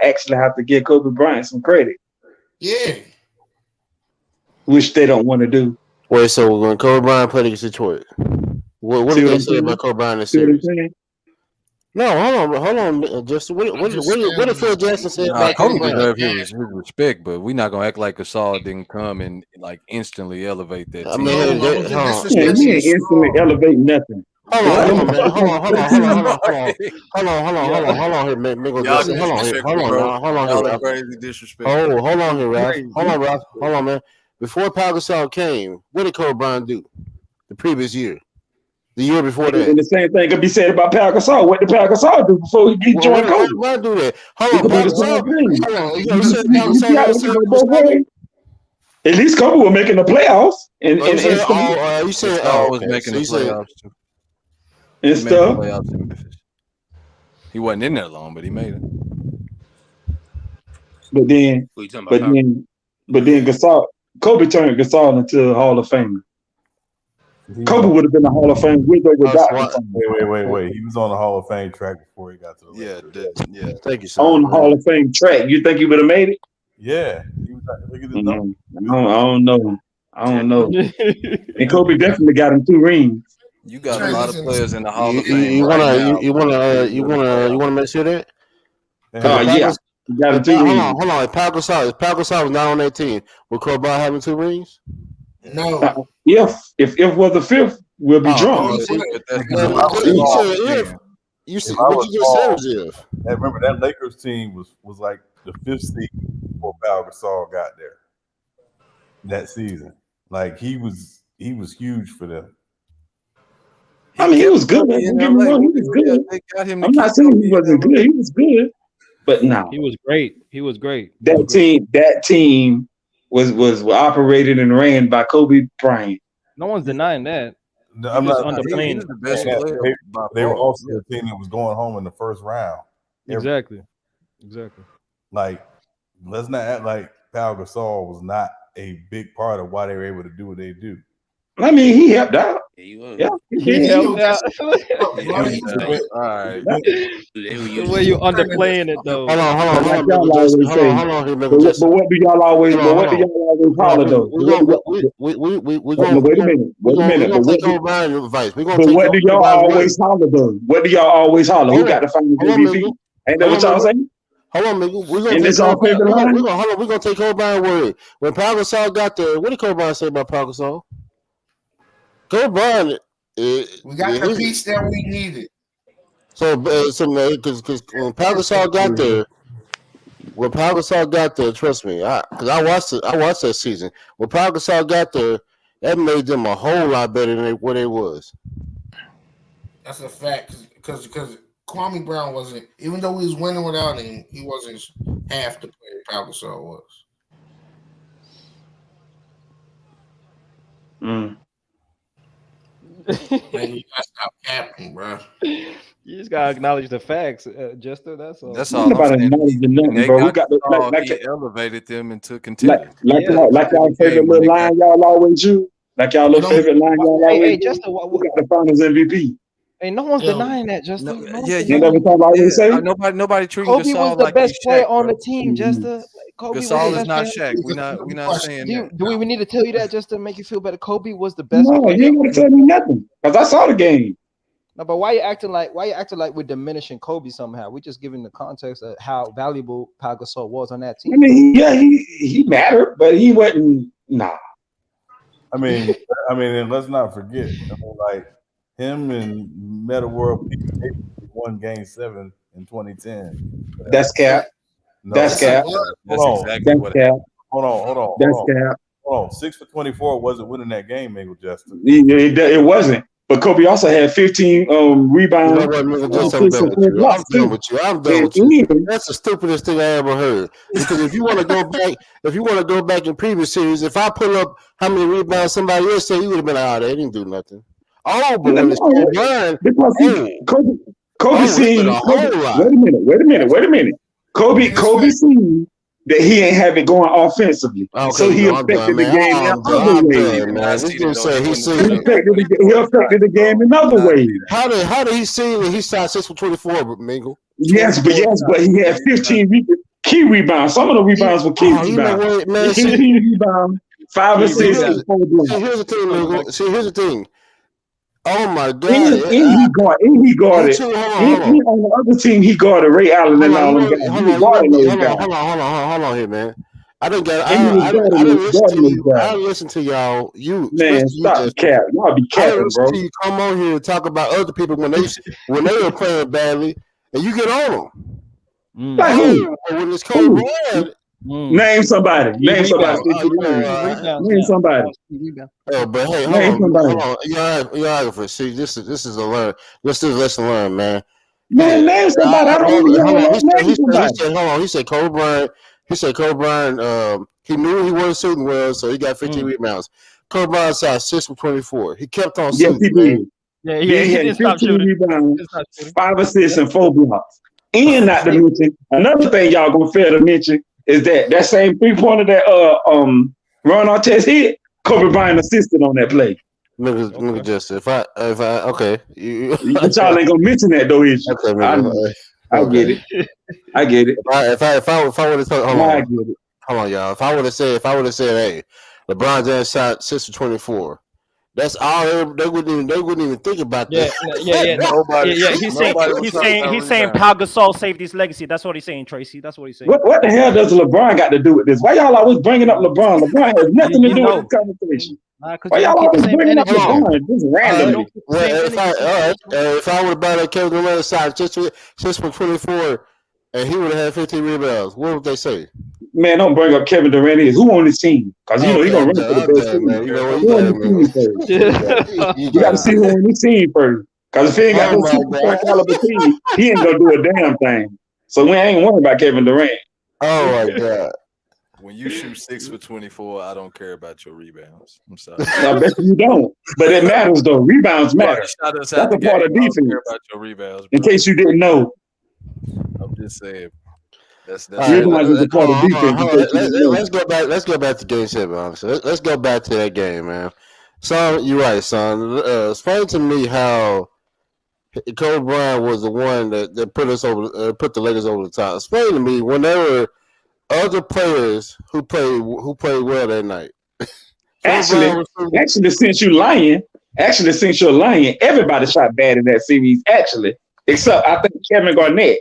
Speaker 10: actually have to give Kobe Bryant some credit.
Speaker 7: Yeah.
Speaker 10: Which they don't want to do.
Speaker 14: Wait, so when Kobe Bryant played against Detroit, what did they say about Kobe Bryant in the series? No, hold on. Just what did Phil Jackson say about
Speaker 5: Kobe
Speaker 14: Kobe
Speaker 5: deserved
Speaker 14: Bryant?
Speaker 5: his respect, but we're not gonna act like Gasol didn't come and like instantly elevate that team.
Speaker 14: I mean,
Speaker 10: he ain't instantly elevate nothing.
Speaker 14: Hold on here, man. Hold on here,
Speaker 5: Crazy disrespect.
Speaker 14: Hold on here, Ralph. Hold on, man. Before Pau Gasol came, what did Kobe Bryant do the previous year? The year before that.
Speaker 10: And the same thing could be said about Pau Gasol. What did Pau Gasol do before he joined Kobe?
Speaker 14: Why do that? Hold on, Pau Gasol.
Speaker 10: At least Kobe was making the playoffs.
Speaker 14: You said
Speaker 5: was making the playoffs too.
Speaker 10: And stuff.
Speaker 5: He wasn't in there long, but he made it.
Speaker 10: But then Gasol, Kobe turned Gasol into a Hall of Famer. Kobe would have been a Hall of Fame with or without.
Speaker 12: Wait. He was on the Hall of Fame track before he got to the Lakers.
Speaker 5: Yeah.
Speaker 14: Thank you, sir.
Speaker 10: On the Hall of Fame track. You think he would have made it?
Speaker 12: Yeah. He was like, look at this number.
Speaker 10: I don't know. And Kobe definitely got him 2 rings.
Speaker 5: You got a lot of players in the Hall of Fame.
Speaker 14: You wanna make sure that?
Speaker 10: Yeah. You got him 2 rings.
Speaker 14: Hold on. If Pau Gasol was not on that team, would Kobe Bryant having 2 rings?
Speaker 7: No.
Speaker 10: If was the 5th, we'll be drunk.
Speaker 14: You see what you just said was if.
Speaker 12: Remember that Lakers team was like the 5th seed before Pau Gasol got there that season. Like he was huge for them.
Speaker 10: I mean, he was good. Don't get me wrong, he was good. I'm not saying he wasn't good. He was good, but no,
Speaker 6: he was great. He was great.
Speaker 10: That team was operated and ran by Kobe Bryant.
Speaker 6: No one's denying that.
Speaker 12: I'm not
Speaker 6: underplaying.
Speaker 12: The best player. They were also the team that was going home in the first round.
Speaker 6: Exactly.
Speaker 12: Like, let's not act like Pau Gasol was not a big part of why they were able to do what they do.
Speaker 10: I mean, he helped out.
Speaker 2: Yeah, you was.
Speaker 10: Yeah, he
Speaker 6: He
Speaker 10: did.
Speaker 6: helped out.
Speaker 5: All right.
Speaker 6: The way you underplaying it though.
Speaker 14: Hold on,
Speaker 10: But like
Speaker 14: Michael
Speaker 10: y'all
Speaker 14: Justin.
Speaker 10: always say,
Speaker 14: Hold on, here,
Speaker 10: but,
Speaker 14: Michael Justin.
Speaker 10: what do y'all always?
Speaker 14: Hold
Speaker 10: But
Speaker 14: on,
Speaker 10: what do
Speaker 14: hold on.
Speaker 10: y'all always
Speaker 14: Hold on,
Speaker 10: holler though?
Speaker 14: we're
Speaker 10: Wait a minute.
Speaker 14: take Kobe Bryant advice. We're gonna
Speaker 10: But
Speaker 14: take
Speaker 10: what do
Speaker 14: Kobe
Speaker 10: y'all
Speaker 14: Bryant
Speaker 10: always holler though? What do y'all always holler? Who
Speaker 14: Hold
Speaker 10: got
Speaker 14: on,
Speaker 10: the finals
Speaker 14: hold on,
Speaker 10: MVP?
Speaker 14: Michael.
Speaker 10: Ain't that
Speaker 14: Hold
Speaker 10: what
Speaker 14: on,
Speaker 10: y'all
Speaker 14: Michael.
Speaker 10: saying?
Speaker 14: Hold on, Michael. We're gonna
Speaker 10: Ain't
Speaker 14: take
Speaker 10: this our
Speaker 14: Kobe Bryant.
Speaker 10: favorite line?
Speaker 14: We're gonna take Kobe Bryant word. When Pau Gasol got there, what did Kobe Bryant say about Pau Gasol? Kobe Bryant.
Speaker 7: We got the piece that we needed.
Speaker 14: So because when Pau Gasol got there. When Pau Gasol got there, trust me, because I watched that season. When Pau Gasol got there, that made them a whole lot better than what they was.
Speaker 7: That's a fact. Because Kwame Brown wasn't, even though he was winning without him, he wasn't half the player Pau Gasol was.
Speaker 10: Mm.
Speaker 7: Man, you gotta stop capping, bro.
Speaker 6: You just gotta acknowledge the facts, Jester. That's all.
Speaker 5: That's
Speaker 10: Ain't
Speaker 5: all I'm
Speaker 10: nobody
Speaker 5: saying.
Speaker 10: acknowledging
Speaker 5: When
Speaker 10: nothing,
Speaker 5: they
Speaker 10: bro. Who
Speaker 5: got
Speaker 10: got
Speaker 5: the
Speaker 10: the
Speaker 5: call, he elevated them into contenders.
Speaker 10: like
Speaker 6: Yeah.
Speaker 10: y'all favorite
Speaker 5: Game when
Speaker 10: little
Speaker 5: they got
Speaker 10: line y'all always use? Like y'all little favorite line y'all
Speaker 6: Hey,
Speaker 10: always use?
Speaker 6: Jester,
Speaker 10: Who got the finals MVP?
Speaker 6: hey, no one's
Speaker 7: Yo,
Speaker 6: denying that, Jester.
Speaker 5: No,
Speaker 6: No one's
Speaker 5: yeah,
Speaker 10: Ain't
Speaker 5: you,
Speaker 10: that
Speaker 6: denying
Speaker 10: what y'all always say?
Speaker 5: nobody treating
Speaker 6: Kobe was
Speaker 5: Gasol
Speaker 6: the
Speaker 5: like
Speaker 6: best
Speaker 5: he's
Speaker 6: player
Speaker 5: Shaq,
Speaker 6: on the
Speaker 5: bro.
Speaker 6: team, Jester. Like, Kobe was the
Speaker 5: Gasol is
Speaker 6: best
Speaker 5: not
Speaker 6: player.
Speaker 5: Shaq. We're not saying that.
Speaker 6: Do we need to tell you that just to make you feel better? Kobe was the best
Speaker 10: No,
Speaker 6: player.
Speaker 10: you ain't gotta tell me nothing. Cause I saw the game.
Speaker 6: No, but why you acting like we're diminishing Kobe somehow? We're just giving the context of how valuable Pau Gasol was on that team.
Speaker 10: I mean, yeah, he mattered, but he wasn't. Nah.
Speaker 12: I mean, and let's not forget. I mean, like him and Meta World Peace won Game 7 in 2010.
Speaker 10: That's cap.
Speaker 12: No,
Speaker 10: That's cap.
Speaker 5: That's
Speaker 12: hold on.
Speaker 5: exactly what
Speaker 10: cap.
Speaker 12: Hold on.
Speaker 10: That's cap.
Speaker 12: Hold on. 6 for 24 wasn't winning that game, Michael Justin.
Speaker 10: It wasn't. But Kobe also had 15 rebounds.
Speaker 14: You know what, nigga? Just I'm
Speaker 10: assists,
Speaker 14: done
Speaker 10: and
Speaker 14: with
Speaker 10: 4
Speaker 14: you.
Speaker 10: blocks too.
Speaker 14: I'm done with you. That's the stupidest thing I ever heard. Because if you want to go back in previous series, if I pull up how many rebounds somebody else said, you would have been like, oh, they didn't do nothing. Oh, but when it's Kobe Bryant,
Speaker 10: Because Kobe
Speaker 14: it's been
Speaker 10: seen.
Speaker 14: a whole lot.
Speaker 10: Wait a minute. Kobe seen that he ain't have it going offensively,
Speaker 14: Okay,
Speaker 10: so he
Speaker 14: I'm
Speaker 10: affected
Speaker 14: done,
Speaker 10: the
Speaker 14: man.
Speaker 10: game in
Speaker 14: I'm
Speaker 10: other ways.
Speaker 14: done, man. This dude said he seen
Speaker 10: He
Speaker 14: it.
Speaker 10: affected the game in other ways.
Speaker 14: How did he see it? He shot 6 for 24, Mingle.
Speaker 10: Yes, but he had 15 key rebounds. Some of the rebounds were key
Speaker 14: You know
Speaker 10: rebounds.
Speaker 14: what, man?
Speaker 10: 15 rebounds, 5 assists, and 4 blocks.
Speaker 14: Here's the thing, Mingle. Here's the thing. Oh my God!
Speaker 10: And he guarded.
Speaker 14: Hold
Speaker 10: And
Speaker 14: on.
Speaker 10: on the other team, he guarded Ray Allen and all them guys. He was guarding those guys.
Speaker 14: Hold on here, man. I didn't get.
Speaker 10: And he was
Speaker 14: I didn't listen
Speaker 10: guarding
Speaker 14: to you.
Speaker 10: those
Speaker 14: I
Speaker 10: guys.
Speaker 14: didn't listen to y'all. You,
Speaker 10: Man,
Speaker 14: especially you,
Speaker 10: stop the
Speaker 14: Justin.
Speaker 10: cap. Y'all be
Speaker 14: I didn't
Speaker 10: capping,
Speaker 14: listen
Speaker 10: bro.
Speaker 14: to you come on here and talk about other people when they were playing badly, and you get on them.
Speaker 10: Like who?
Speaker 14: When it's Kobe Bryant.
Speaker 10: Name somebody. Name somebody. Name somebody.
Speaker 14: Oh, but hey,
Speaker 10: Name somebody.
Speaker 14: hold on. You're see, this is a learn. Let's do lesson learn, man.
Speaker 10: Man, name somebody. I don't even know. Name somebody.
Speaker 14: Hold on. He said Kobe Bryant. He knew he wasn't shooting well, so he got 15 rebounds. Kobe Bryant shot 6 for 24. He kept on shooting.
Speaker 10: Yes, he did.
Speaker 6: Yeah,
Speaker 10: He had 15 rebounds, 5 assists, and 4 blocks. And not to mention, another thing y'all gonna fail to mention is that same 3-pointer that Ron Artest hit, Kobe Bryant assisted on that play.
Speaker 14: Nigga, just if I okay,
Speaker 10: But y'all ain't gonna mention that though, is you?
Speaker 14: Okay,
Speaker 10: I get it. I get it.
Speaker 14: If I would have told,
Speaker 10: I get it.
Speaker 14: Hold on, y'all. If I would have said, hey, LeBron James shot 6 for 24. That's all they wouldn't even think about that.
Speaker 15: He's saying Pau Gasol saved his legacy. That's what he's saying, Tracy. That's what he's saying.
Speaker 10: What the hell does LeBron got to do with this? Why y'all always bringing up LeBron? LeBron has nothing to do with this conversation. Why y'all always bringing up LeBron? Just randomly.
Speaker 14: If I would have brought up Kevin Durant shot 6 for 24, and he would have had 15 rebounds, what would they say?
Speaker 10: Man, don't bring up Kevin Durant. Who on his team? Because you know he's gonna run for the best team.
Speaker 14: Man. You know
Speaker 10: who on his team first? You got to see who on his team first. Because if he ain't got no superstar caliber team, he ain't gonna do a damn thing. So we ain't worried about Kevin Durant.
Speaker 14: Oh my God.
Speaker 5: When you shoot 6 for 24, I don't care about your rebounds. I'm sorry.
Speaker 10: I bet you don't. But it matters though. Rebounds matter. That's a part of defense.
Speaker 5: I don't care about your rebounds,
Speaker 10: in case you didn't know.
Speaker 5: I'm just saying. That's
Speaker 10: rebounds is a part of defense.
Speaker 14: Let's go back to Game 7. Honestly, let's go back to that game, man. Son, you're right, son. Explain to me how Kobe Bryant was the one that put us over, put the Lakers over the top. Explain to me when there were other players who played well that night.
Speaker 10: Actually, since you're lying, everybody shot bad in that series. Actually, except I think Kevin Garnett.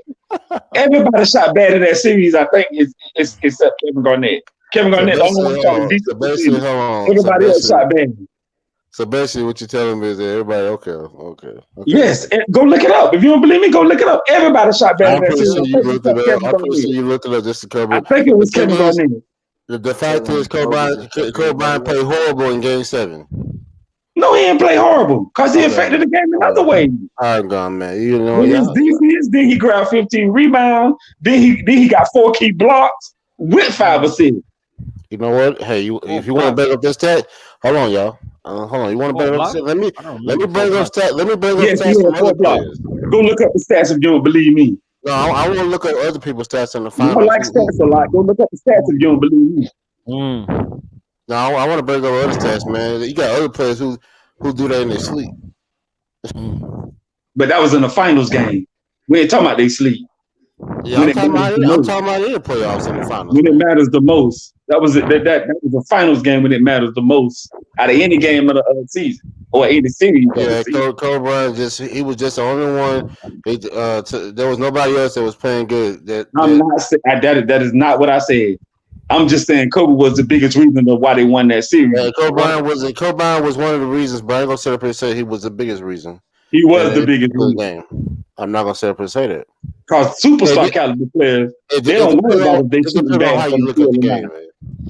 Speaker 10: Everybody shot bad in that series. I think except Kevin Garnett. Kevin Garnett, the only one shot decent. Everybody else shot bad.
Speaker 14: So basically, what you're telling me is that everybody okay.
Speaker 10: Yes, and go look it up. If you don't believe me, go look it up. Everybody shot bad in that series.
Speaker 14: I'm pretty sure you looked it up just to cover.
Speaker 10: I think it was Kevin Garnett.
Speaker 14: The fact is, Kobe Bryant played horrible in Game 7.
Speaker 10: No, he didn't play horrible because he affected the game in other ways.
Speaker 14: I'm gone, man. You know,
Speaker 10: his defense, then he grabbed 15 rebounds. Then he got 4 key blocks with 5 assists.
Speaker 14: You know what? Hey, if you want to back up this stat, hold on, y'all. Hold on. You want to back up this? Let me bring up stats. Let me bring up stats from other players.
Speaker 10: Go look up the stats if you don't believe me.
Speaker 14: No, I want to look at other people's stats in the finals.
Speaker 10: You don't like stats a lot. Go look up the stats if you don't believe me.
Speaker 14: No, I want to bring up other stats, man. You got other players who do that in their sleep.
Speaker 10: But that was in the finals game. We ain't talking about they sleep.
Speaker 14: Yeah, I'm talking about in the playoffs in the finals.
Speaker 10: When it matters the most. That was a finals game when it matters the most out of any game of the season or any series.
Speaker 14: Yeah, Kobe Bryant he was just the only one. There was nobody else that was playing good.
Speaker 10: I'm not saying that is not what I said. I'm just saying Kobe was the biggest reason of why they won that series.
Speaker 14: Yeah, Kobe Bryant was one of the reasons, but I ain't gonna sit up here and say he was the biggest reason.
Speaker 10: He was the biggest reason.
Speaker 14: Game. I'm not gonna sit up here and say that.
Speaker 10: Because superstar caliber players, they don't worry about if they shooting bad from the field or not.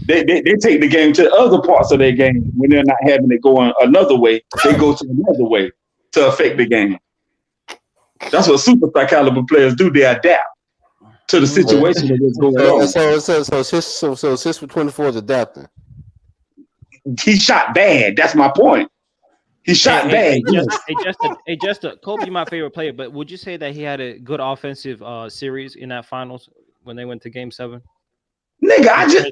Speaker 10: They take the game to other parts of their game when they're not having it going another way. They go to another way to affect the game. That's what superstar caliber players do. They adapt to the situation that's going on.
Speaker 14: So 6 for 24 is adapting.
Speaker 10: He shot bad. That's my point. He shot bad.
Speaker 6: Justin, Kobe, my favorite player, but would you say that he had a good offensive series in that finals when they went to Game 7?
Speaker 10: Nigga,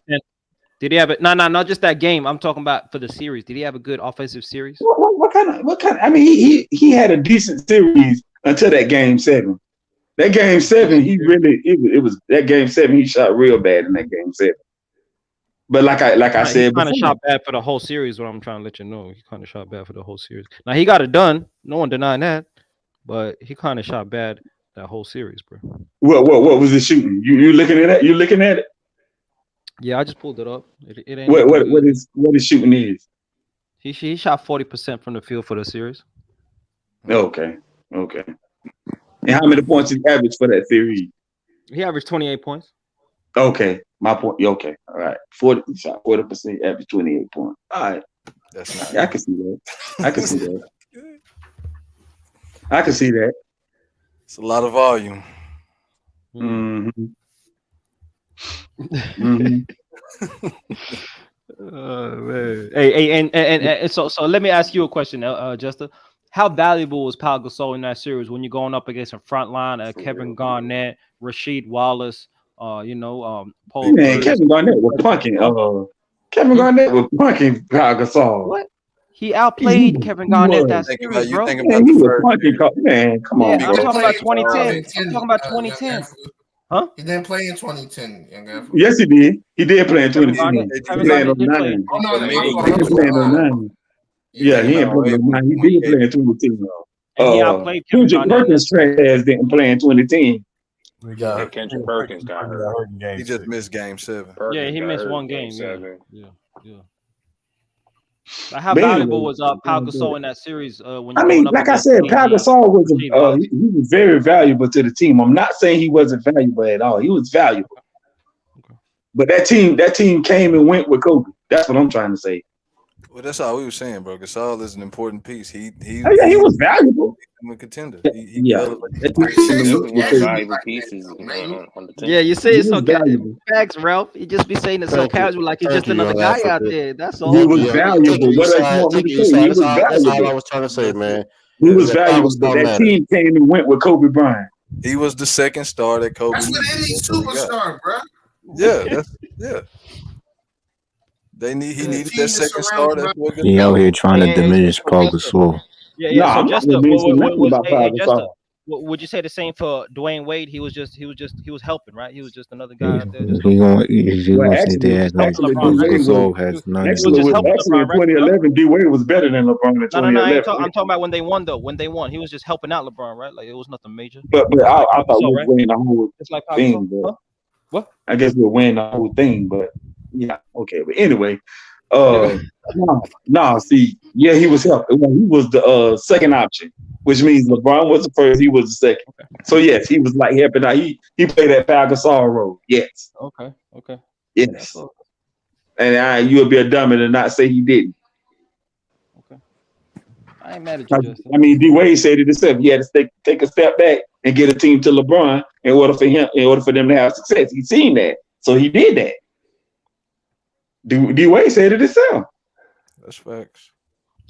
Speaker 6: did he have it? No, not just that game. I'm talking about for the series. Did he have a good offensive series?
Speaker 10: What kind of? I mean, he had a decent series until that Game 7. That Game 7, it was that Game 7. He shot real bad in that Game 7. But like I said,
Speaker 6: he kind of shot bad for the whole series. What I'm trying to let you know, he kind of shot bad for the whole series. Now he got it done. No one denying that, but he kind of shot bad that whole series, bro.
Speaker 10: What was he shooting? You looking at that? You looking at it?
Speaker 6: Yeah, I just pulled it up. It ain't
Speaker 10: what his shooting is?
Speaker 6: He shot 40% from the field for the series.
Speaker 10: Okay. And how many points did he average for that series?
Speaker 6: He averaged 28 points.
Speaker 10: Okay, my point. Okay, all right. 40%, average 28 points. All right,
Speaker 5: that's not.
Speaker 10: Yeah, I can see that.
Speaker 5: It's a lot of volume.
Speaker 10: Mm-hmm.
Speaker 6: Man. Hey, and so let me ask you a question, Justin. How valuable was Pau Gasol in that series when you're going up against a front line, Kevin Garnett, Rasheed Wallace, Paul?
Speaker 10: Man, Kevin Garnett was punking. Kevin Garnett was punking Pau Gasol.
Speaker 6: What? He outplayed Kevin Garnett that series, bro.
Speaker 10: Man, he was punking. Man, come on.
Speaker 6: I'm talking about 2010. I'm talking about 2010. Huh?
Speaker 7: He didn't play in 2010, young guy.
Speaker 10: Yes, he did. He did play in 2010. He played in 09.
Speaker 7: Oh, no,
Speaker 10: he played in 09. Yeah, he didn't play in 09. He did play in 2010.
Speaker 6: He outplayed
Speaker 10: Kendrick Perkins' trash ass didn't play in 2010.
Speaker 2: We got Kendrick Perkins got hurt.
Speaker 5: He just missed Game 7.
Speaker 6: Yeah, he missed one game. Yeah. But how valuable was Pau Gasol in that series?
Speaker 10: Like I said, Pau Gasol was he was very valuable to the team. I'm not saying he wasn't valuable at all. He was valuable. But that team came and went with Kobe. That's what I'm trying to say.
Speaker 5: Well, that's all we were saying, bro. Gasol is an important piece. He
Speaker 10: was valuable.
Speaker 5: I'm a contender.
Speaker 2: Valuable pieces on the team.
Speaker 6: Yeah, you say it's so casual. Facts, Ralph. You just be saying it so casual, like he's just another guy out there. That's all.
Speaker 10: He was valuable.
Speaker 14: That's all I was trying to say, man.
Speaker 10: He was valuable. But that team came and went with Kobe Bryant.
Speaker 5: He was the second star that Kobe.
Speaker 7: That's what any superstar, bro.
Speaker 5: Yeah. He needed
Speaker 7: team
Speaker 5: that
Speaker 7: to
Speaker 5: second
Speaker 7: surround
Speaker 5: star. That's what good
Speaker 16: He out here
Speaker 5: go.
Speaker 16: trying to diminish Paul Gasol.
Speaker 15: Yeah.
Speaker 10: No,
Speaker 15: So
Speaker 10: I'm not
Speaker 15: Jester,
Speaker 10: mentioning nothing about Pau
Speaker 15: Jester,
Speaker 10: Gasol.
Speaker 15: would you say the same for Dwayne Wade? He was helping, right? He was just another guy
Speaker 16: He
Speaker 15: out there just
Speaker 16: he
Speaker 15: helping.
Speaker 16: gonna if you
Speaker 10: Well,
Speaker 16: gonna sit there act like
Speaker 10: actually,
Speaker 15: LeBron,
Speaker 10: D
Speaker 16: Paul
Speaker 15: right?
Speaker 10: Wade was
Speaker 16: Gasol has none of
Speaker 15: He was
Speaker 16: the
Speaker 15: just helping
Speaker 10: actually in
Speaker 15: LeBron, right? Bro?
Speaker 10: 2011. D Wade was better than LeBron in
Speaker 15: No. I'm
Speaker 10: 2011.
Speaker 15: talking about when they won though. When they won, he was just helping out LeBron, right? Like it was nothing major.
Speaker 10: But
Speaker 15: Just
Speaker 10: I,
Speaker 15: like
Speaker 10: I
Speaker 15: Pau
Speaker 10: thought we
Speaker 15: Gasol,
Speaker 10: was
Speaker 15: right?
Speaker 10: winning the whole
Speaker 15: Just like Pau Gasol.
Speaker 10: thing, but
Speaker 15: Huh? What?
Speaker 10: I guess we're winning the whole thing. But yeah, okay. But anyway,
Speaker 15: Yeah.
Speaker 10: see, yeah, he was helping. Well, he was the second option, which means LeBron was the first, he was the second. So yes, he was like helping out. He played that Pau Gasol role. Yes,
Speaker 15: Okay.
Speaker 10: yes. And you would be a dummy to not say he didn't.
Speaker 15: I ain't mad at you, Justin.
Speaker 10: I mean, D Wade said it himself. He had to take a step back and get a team to LeBron in order for them to have success. He seen that, so he did that. D Wade said it himself.
Speaker 5: That's facts.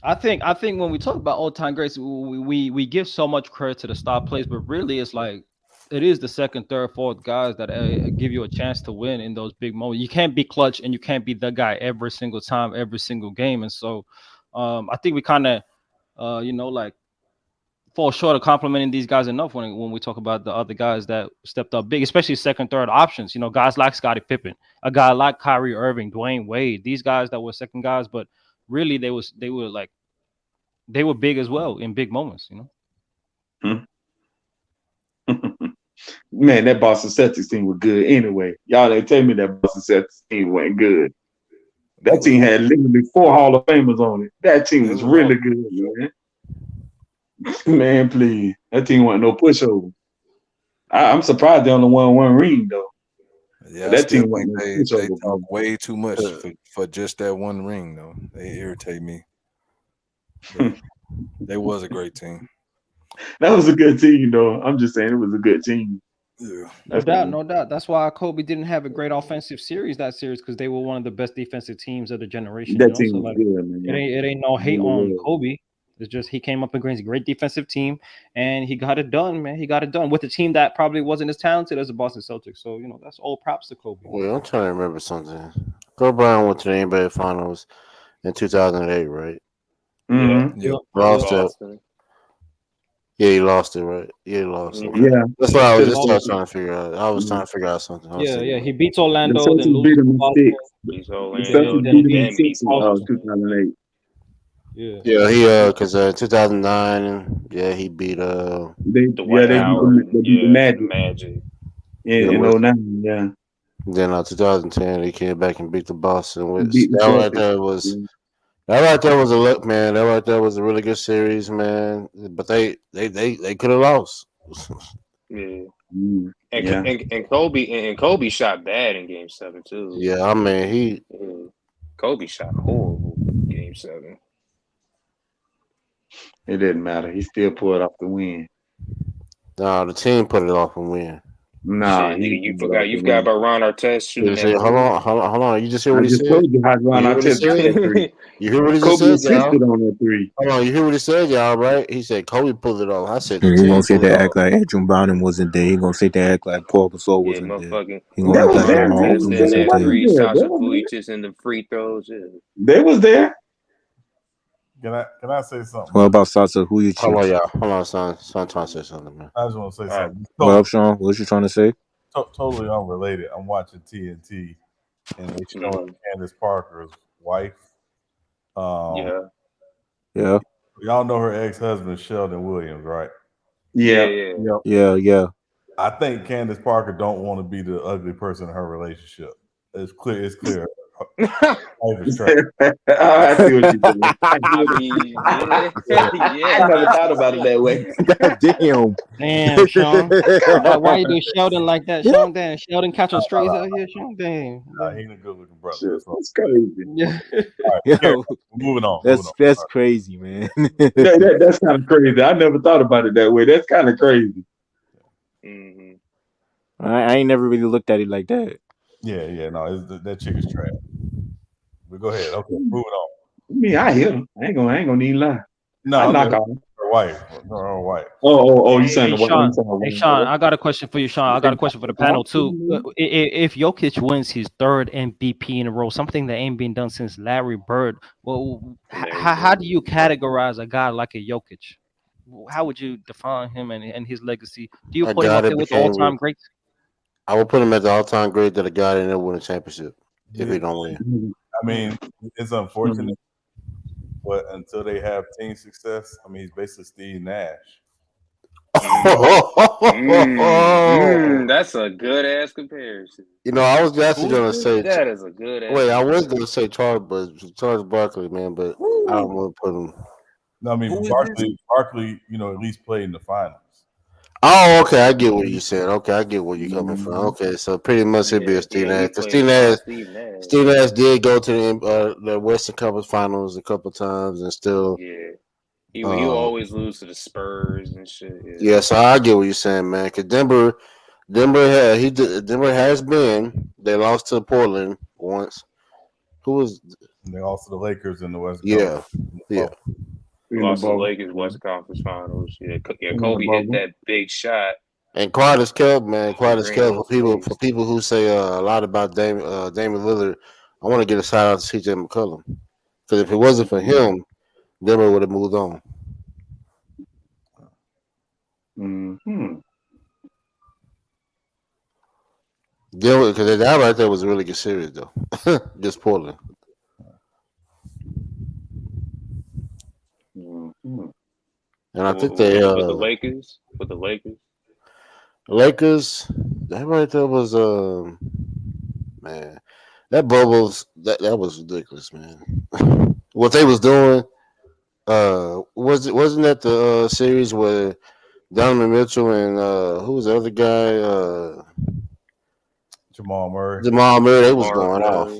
Speaker 6: I think when we talk about all-time greats, we give so much credit to the star players, but really it's like it is the second, third, fourth guys that give you a chance to win in those big moments. You can't be clutch and you can't be the guy every single time, every single game. And so I think we kind of like fall short of complimenting these guys enough when we talk about the other guys that stepped up big, especially second, third options. You know, guys like Scottie Pippen, a guy like Kyrie Irving, Dwayne Wade, these guys that were second guys, but really they were big as well in big moments, you know.
Speaker 10: Man, that Boston Celtics team was good anyway. Y'all ain't tell me that Boston Celtics team wasn't good. That team had literally 4 Hall of Famers on it. That team was really good, man. Man, please. That team wasn't no pushover. I'm surprised they only won 1 ring, though.
Speaker 5: Yeah,
Speaker 10: That
Speaker 5: I still
Speaker 10: team
Speaker 5: think
Speaker 10: wasn't
Speaker 5: they
Speaker 10: pushover.
Speaker 5: talk way too much for just that 1 ring, though. They irritate me. They was a great team.
Speaker 10: That was a good team, though. I'm just saying it was a good team.
Speaker 5: Yeah.
Speaker 6: No doubt. That's why Kobe didn't have a great offensive series that series, because they were one of the best defensive teams of the generation.
Speaker 10: That team
Speaker 6: so
Speaker 10: was
Speaker 6: like,
Speaker 10: good, man.
Speaker 6: It ain't no hate on Kobe. It's just he came up against a great defensive team and he got it done, man. He got it done with a team that probably wasn't as talented as the Boston Celtics. So, that's all props to Kobe.
Speaker 14: Well, I'm trying to remember something. Kobe Bryant went to the NBA Finals in 2008, right?
Speaker 10: Mm-hmm.
Speaker 5: Yep.
Speaker 14: Lost it. Yeah, he lost it, right? Yeah, he lost it.
Speaker 10: Yeah.
Speaker 14: That's what I was trying to figure out. I was trying to figure out something.
Speaker 6: Yeah. He beats Orlando,
Speaker 10: The
Speaker 6: then
Speaker 10: Celtics beat
Speaker 6: loses
Speaker 10: them
Speaker 6: to
Speaker 10: in 6.
Speaker 2: Beats
Speaker 10: The
Speaker 2: Orlando,
Speaker 10: Celtics
Speaker 2: then
Speaker 10: beat them in 6
Speaker 2: beats
Speaker 10: in
Speaker 2: Boston.
Speaker 10: 2008.
Speaker 14: Yeah, he because 2009, he beat
Speaker 2: Dwight Howard,
Speaker 10: they beat the Magic.
Speaker 2: Magic.
Speaker 10: In 09, yeah.
Speaker 14: Then 2010, he came back and beat the Boston.
Speaker 10: Beat the
Speaker 14: That right
Speaker 10: Celtics.
Speaker 14: there was that right there was a look, man. That right there was a really good series, man. But they could have lost.
Speaker 2: Yeah.
Speaker 10: Yeah.
Speaker 2: And Kobe shot bad in Game 7 too.
Speaker 14: Yeah, I mean
Speaker 2: Kobe shot horrible in Game 7.
Speaker 10: It didn't matter. He still pulled off the win.
Speaker 14: Nah, the team put it off and win.
Speaker 10: Nah,
Speaker 2: shit, nigga, you forgot about Ron Artest shooting that.
Speaker 14: Hold on. You just hear what he said?
Speaker 10: I just told you how Ron Artest got that 3.
Speaker 14: You hear what he
Speaker 10: Kobe
Speaker 14: just said, y'all?
Speaker 10: assisted on that 3.
Speaker 14: Hold on, you hear what he said, y'all, right? He said Kobe pulled it off. I said
Speaker 16: He gonna sit there act like Adrian Brown wasn't there. He gonna sit there act like Paul Gasol wasn't there. He gonna act like
Speaker 2: Ron
Speaker 16: Jamal
Speaker 2: Artest
Speaker 16: Oakley
Speaker 2: in
Speaker 16: wasn't
Speaker 2: that
Speaker 16: there.
Speaker 2: 3 shots of Vujicic in the free throws. Yeah.
Speaker 10: They was there.
Speaker 12: Can I say something?
Speaker 16: What about Sasa? Who you choose?
Speaker 14: Hold on, y'all. Hold on, son. Son trying to say something, man.
Speaker 12: I just want to say something.
Speaker 16: What up, Sean? What you trying to say?
Speaker 12: Totally unrelated. I'm watching TNT, and they showing Candace Parker's wife.
Speaker 16: Yeah.
Speaker 12: Y'all know her ex-husband Sheldon Williams, right?
Speaker 16: Yeah.
Speaker 12: I think Candace Parker don't want to be the ugly person in her relationship. It's clear. Life is trash.
Speaker 10: I see what you're doing.
Speaker 2: I
Speaker 10: never thought about it that way.
Speaker 6: Damn, Sean. Why you do Sheldon like that, Sean? Damn, Sheldon catching strays out here, Sean. Damn.
Speaker 12: He ain't a good-looking brother.
Speaker 10: That's crazy.
Speaker 6: Yeah.
Speaker 12: All right, moving on.
Speaker 16: That's crazy, man.
Speaker 10: That's kind of crazy. I never thought about it that way. That's kind of crazy.
Speaker 16: I ain't never really looked at it like that.
Speaker 12: Yeah. No, that chick is trash. But go ahead. Okay, moving on.
Speaker 10: I mean, I hear him. I ain't gonna even lie.
Speaker 12: No,
Speaker 10: I knock
Speaker 12: okay.
Speaker 10: off.
Speaker 12: White. Or White.
Speaker 10: You saying
Speaker 6: Hey,
Speaker 10: the white?
Speaker 6: Sean.
Speaker 10: You saying the
Speaker 6: Hey,
Speaker 10: white?
Speaker 6: Sean. I got a question for you, Sean. I got a question for the panel too. If Jokic wins his third MVP in a row, something that ain't been done since Larry Bird, well, how do you categorize a guy like a Jokic? How would you define him and his legacy? Do you
Speaker 14: A
Speaker 6: put him
Speaker 14: guy
Speaker 6: up
Speaker 14: that
Speaker 6: there with the
Speaker 14: became.
Speaker 6: all-time greats?
Speaker 14: I would put him as the all-time great that a guy that never won a championship if he don't win.
Speaker 12: I mean, it's unfortunate, but until they have team success, I mean, he's basically Steve Nash.
Speaker 2: That's a good ass comparison.
Speaker 14: You know, I was actually
Speaker 2: Who's
Speaker 14: gonna
Speaker 2: this?
Speaker 14: say.
Speaker 2: That is a good ass.
Speaker 14: Wait, I was gonna say Charles Barkley, man, but I don't want to put him.
Speaker 12: No, I mean Barkley, you know, at least played in the finals.
Speaker 14: Oh, okay, I get what you're saying. Okay, I get where you're coming from. Okay, so pretty much it'd be a Steve Nash. Steve Nash did go to the Western Conference Finals a couple times and still.
Speaker 2: Yeah, he will always lose to the Spurs and shit.
Speaker 14: Yeah, so I get what you're saying, man. Because Denver has been. They lost to Portland once. Who was?
Speaker 12: They lost to the Lakers in the West.
Speaker 14: Yeah.
Speaker 2: Lost to the Lakers West Conference Finals. Yeah, Kobe hit that big shot.
Speaker 14: And quiet as kept, man. Quiet as kept for people who say a lot about Damian Lillard. I want to get a shout out to CJ McCollum because if it wasn't for him, Denver would have moved on. Denver, because that right there was a really good series, though. Just Portland. And I think they
Speaker 2: with the Lakers. With the Lakers.
Speaker 14: Lakers, that right there was man. That bubbles that was ridiculous, man. What they was doing, wasn't that the series where Donovan Mitchell and who was the other guy?
Speaker 12: Jamal Murray.
Speaker 14: They was going off.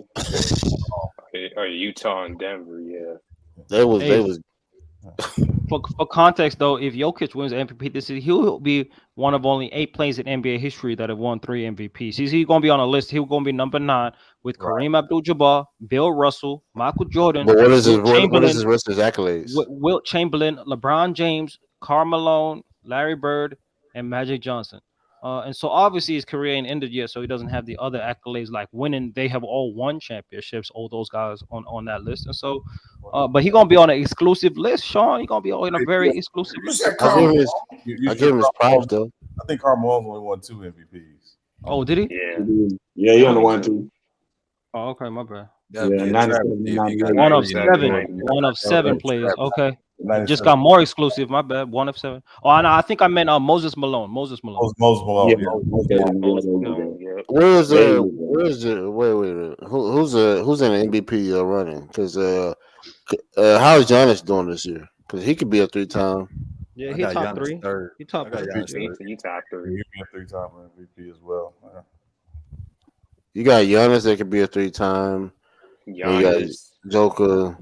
Speaker 2: Or Utah and Denver, yeah.
Speaker 14: They was.
Speaker 6: For context, though, if Jokic wins MVP this season, he'll be one of only 8 players in NBA history that have won 3 MVPs. He's going to be on a list. He's going to be number 9 with Kareem Abdul-Jabbar, Bill Russell, Michael Jordan.
Speaker 14: But what is his rest of his accolades?
Speaker 6: Wilt Chamberlain, LeBron James, Karl Malone, Larry Bird, and Magic Johnson. And so obviously his career ain't ended yet, so he doesn't have the other accolades like winning. They have all won championships, all those guys on that list. And so, but he's gonna be on an exclusive list, Sean. He's gonna be on a very exclusive list.
Speaker 14: I give him his props though.
Speaker 12: I think Karl Malone only won 2 MVPs.
Speaker 6: Oh, did he?
Speaker 10: Yeah, he only won 2.
Speaker 6: Oh, okay, my bad.
Speaker 10: One
Speaker 6: of seven players. Okay. Just got more exclusive. My bad. 1 of 7. Oh, and I think I meant Moses Malone. Moses Malone.
Speaker 14: Where's who's in the MVP running? Because how's Giannis doing this year? Because he could be a 3-time.
Speaker 6: Yeah, he top 3. He top 3.
Speaker 2: He top 3.
Speaker 12: He could be a 3-time MVP as well.
Speaker 14: You got Giannis that could be a 3-time.
Speaker 2: Giannis,
Speaker 14: Joker.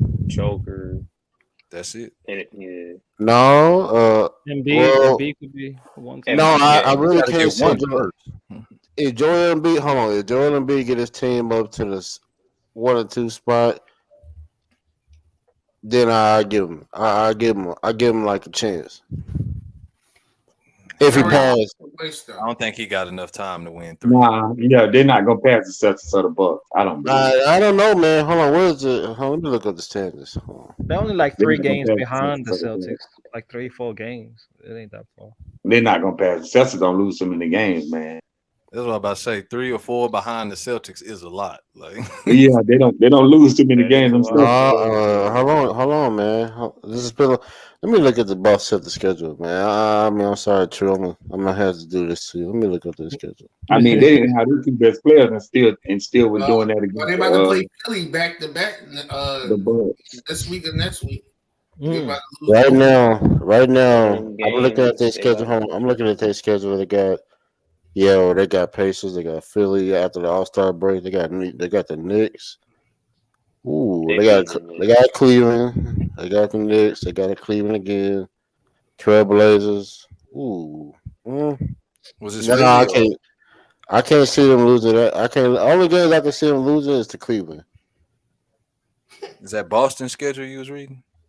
Speaker 5: That's it.
Speaker 2: Yeah.
Speaker 14: No,
Speaker 6: Embiid could be 1.
Speaker 14: No, I really can't say if Joel Embiid. Hold on, if Joel Embiid get his team up to the 1 or 2 spot, then I give him. I give him like a chance. If he passed,
Speaker 5: I don't think he got enough time to win 3.
Speaker 10: Nah, they're not gonna pass the Celtics or the Bucks. I don't
Speaker 14: know, man. Hold on, where's it? Let me look up the standings.
Speaker 6: They're only like 3 games behind the Celtics, like 3-4 games. It ain't that far.
Speaker 10: They're not gonna pass. The Celtics don't lose so many games, man.
Speaker 5: That's what I'm about to say. 3 or 4 behind the Celtics is a lot. Like,
Speaker 10: yeah, they don't lose too many games themselves.
Speaker 14: Hold on, man. This is Let me look at the Boston Celtics schedule, man. I mean, I'm sorry, True. I'm gonna have to do this to you. Let me look up the schedule.
Speaker 10: I mean, they didn't have their 2 best players and still was doing that again.
Speaker 7: Well, they about to play Philly back to back this week and next week.
Speaker 14: Right now, I'm looking at their schedule. I'm looking at their schedule. They got Pacers. They got Philly after the All-Star break. They got the Knicks. Ooh, they got Cleveland. They got the Knicks. They got Cleveland again. Trailblazers. Ooh.
Speaker 5: Was this
Speaker 14: I can't see them losing that. Only games I can see them losing is to Cleveland.
Speaker 5: Is that Boston schedule you was reading?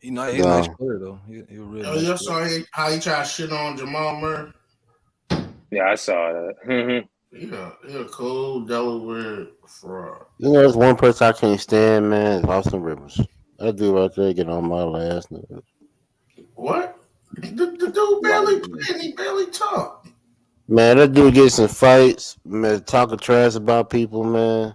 Speaker 5: He's a nice
Speaker 14: No.
Speaker 5: player though. He's a real
Speaker 7: Oh,
Speaker 5: nice
Speaker 7: you
Speaker 5: player.
Speaker 7: saw how he tried to shit on Jamal Murray?
Speaker 2: Yeah, I saw that.
Speaker 7: Yeah, he a cold Delaware fraud.
Speaker 14: You know, there's one person I can't stand, man. Is Austin Rivers. That dude right there get on my last nerve.
Speaker 7: What? The dude barely played. He barely talked.
Speaker 14: Man, that dude gets in fights, man, talking trash about people, man.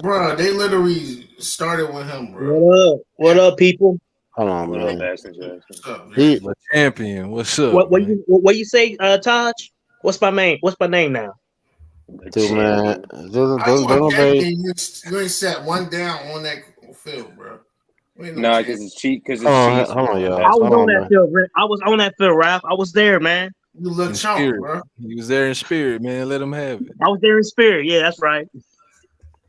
Speaker 7: Bro, they literally started with him, bro.
Speaker 8: What up? What up, people?
Speaker 14: Hold on,
Speaker 2: What
Speaker 14: man.
Speaker 2: up, Ashton Jackson?
Speaker 7: What's up,
Speaker 14: He,
Speaker 5: The champion. What's up?
Speaker 8: What you say, Taj? What's my name? What's my name now?
Speaker 14: dude, man,
Speaker 7: How you
Speaker 14: don't
Speaker 7: a
Speaker 14: nobody.
Speaker 7: champion? You ain't set one down on that field, bro. We ain't no
Speaker 2: Nah,
Speaker 7: champion.
Speaker 2: because it's
Speaker 14: Hold on,
Speaker 2: Chiefs.
Speaker 14: hold on, y'all.
Speaker 8: I was
Speaker 14: Hold
Speaker 8: on
Speaker 14: on,
Speaker 8: that
Speaker 14: man.
Speaker 8: field. I was on that field, Ralph. I was there, man.
Speaker 7: You look
Speaker 5: In
Speaker 7: chump,
Speaker 5: spirit.
Speaker 7: bro.
Speaker 5: He was there in spirit, man. Let him have it.
Speaker 8: I was there in spirit. Yeah, that's right.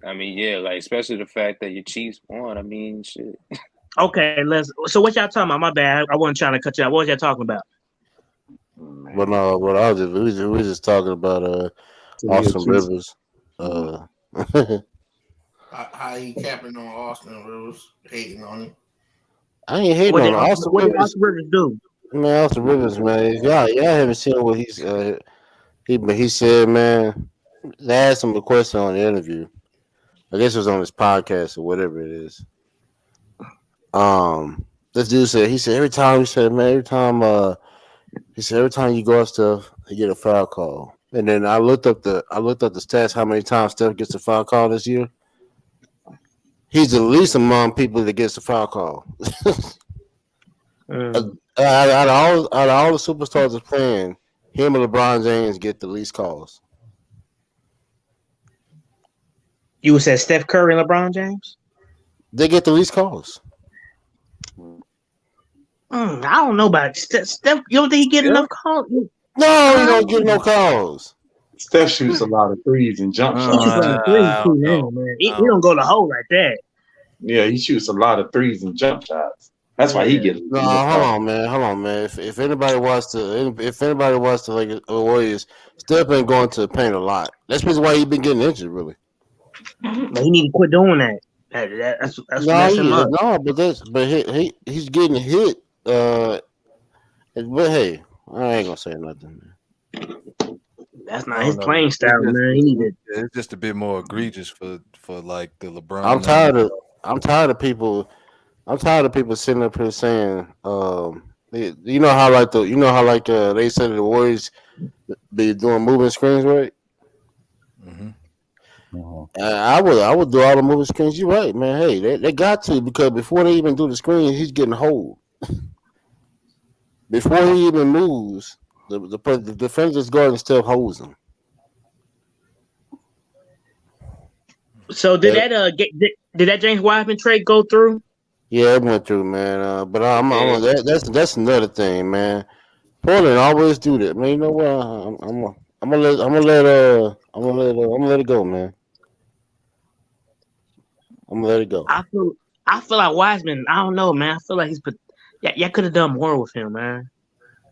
Speaker 2: I mean, yeah, like especially the fact that your Chiefs won. I mean, shit.
Speaker 8: Okay, So what y'all talking about? My bad. I wasn't trying to cut you out. What was y'all talking about?
Speaker 14: But no, but I was just we was just talking about Austin Rivers.
Speaker 7: How he capping on Austin Rivers, hating on him.
Speaker 14: I ain't hating
Speaker 8: What
Speaker 14: on
Speaker 8: did
Speaker 14: Austin
Speaker 8: What did
Speaker 14: Rivers.
Speaker 8: Austin Rivers do?
Speaker 14: Man, Austin Rivers, man. Y'all haven't seen what he said, man. They asked him a question on the interview. I guess it was on his podcast or whatever it is. This dude said every time you go out stuff, you get a foul call. And then I looked up the stats how many times Steph gets a foul call this year. He's the least among people that gets a foul call. Out of all the superstars that's playing, him and LeBron James get the least calls.
Speaker 8: You said Steph Curry and LeBron James?
Speaker 14: They get the least calls.
Speaker 8: I don't know about Steph. You don't think he get enough calls?
Speaker 14: No, he don't get no calls.
Speaker 10: Steph shoots a lot of threes and jump
Speaker 8: He
Speaker 10: shots.
Speaker 8: shoots on the three too, man. He don't go the hole like that.
Speaker 10: Yeah, he shoots a lot of threes and jump shots. That's why he gets.
Speaker 14: No, hold on, man. If anybody watched the Lakers or Warriors, Steph ain't going to the paint a lot. That's why he been getting injured, really.
Speaker 8: But he need to quit doing that. That's messing him up.
Speaker 14: He's getting hit. But hey, I ain't gonna say nothing.
Speaker 8: That's not his playing style, man. He need to.
Speaker 5: It's just a bit more egregious for like the LeBron.
Speaker 14: I'm tired of people sitting up here saying, you know how they said the Warriors be doing moving screens, right? I would do all the moving screens. You're right, man. Hey, they got to, because before they even do the screen, he's getting hold. Before he even moves, the defender's guard still holds him.
Speaker 8: So did that James Wiseman trade go through?
Speaker 14: Yeah, it went through, man. But that's another thing, man. Portland always do that, man. You know what? I'm gonna let it go, man. I'm gonna let it go.
Speaker 8: I feel like Wiseman. I don't know, man. I feel like y'all could have done more with him, man.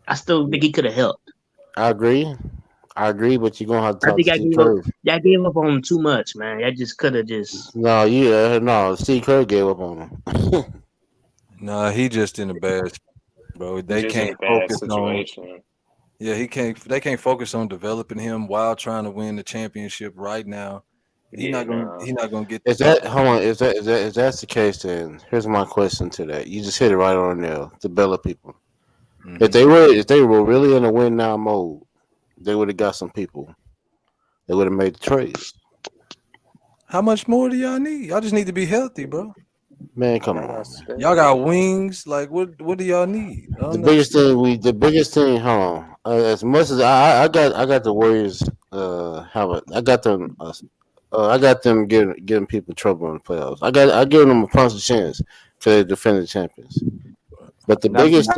Speaker 8: I still think he could have helped.
Speaker 14: I agree, but you're gonna have to talk to Steve Kerr.
Speaker 8: Y'all gave up on him too much, man. Y'all just could have just.
Speaker 14: No. Steve Kerr gave up on him.
Speaker 5: No, he just in a bad, bro. They
Speaker 2: Just
Speaker 5: can't
Speaker 2: in a bad
Speaker 5: focus
Speaker 2: situation.
Speaker 5: on. Yeah, they can't focus on developing him while trying to win the championship right now. He's not gonna get.
Speaker 14: If that's the case, then here's my question to that. You just hit it right on there. Develop people.
Speaker 5: Mm-hmm.
Speaker 14: If they were really in a win now mode, they would have got some people. They would have made the trades.
Speaker 5: How much more do y'all need? Y'all just need to be healthy, bro.
Speaker 14: Man, come on, man.
Speaker 5: Y'all got wings. Like, what do y'all need?
Speaker 14: The biggest thing. Hold on. As much as I got the Warriors. I got them getting people trouble in the playoffs. I give them a punch chance to defend the champions. But the biggest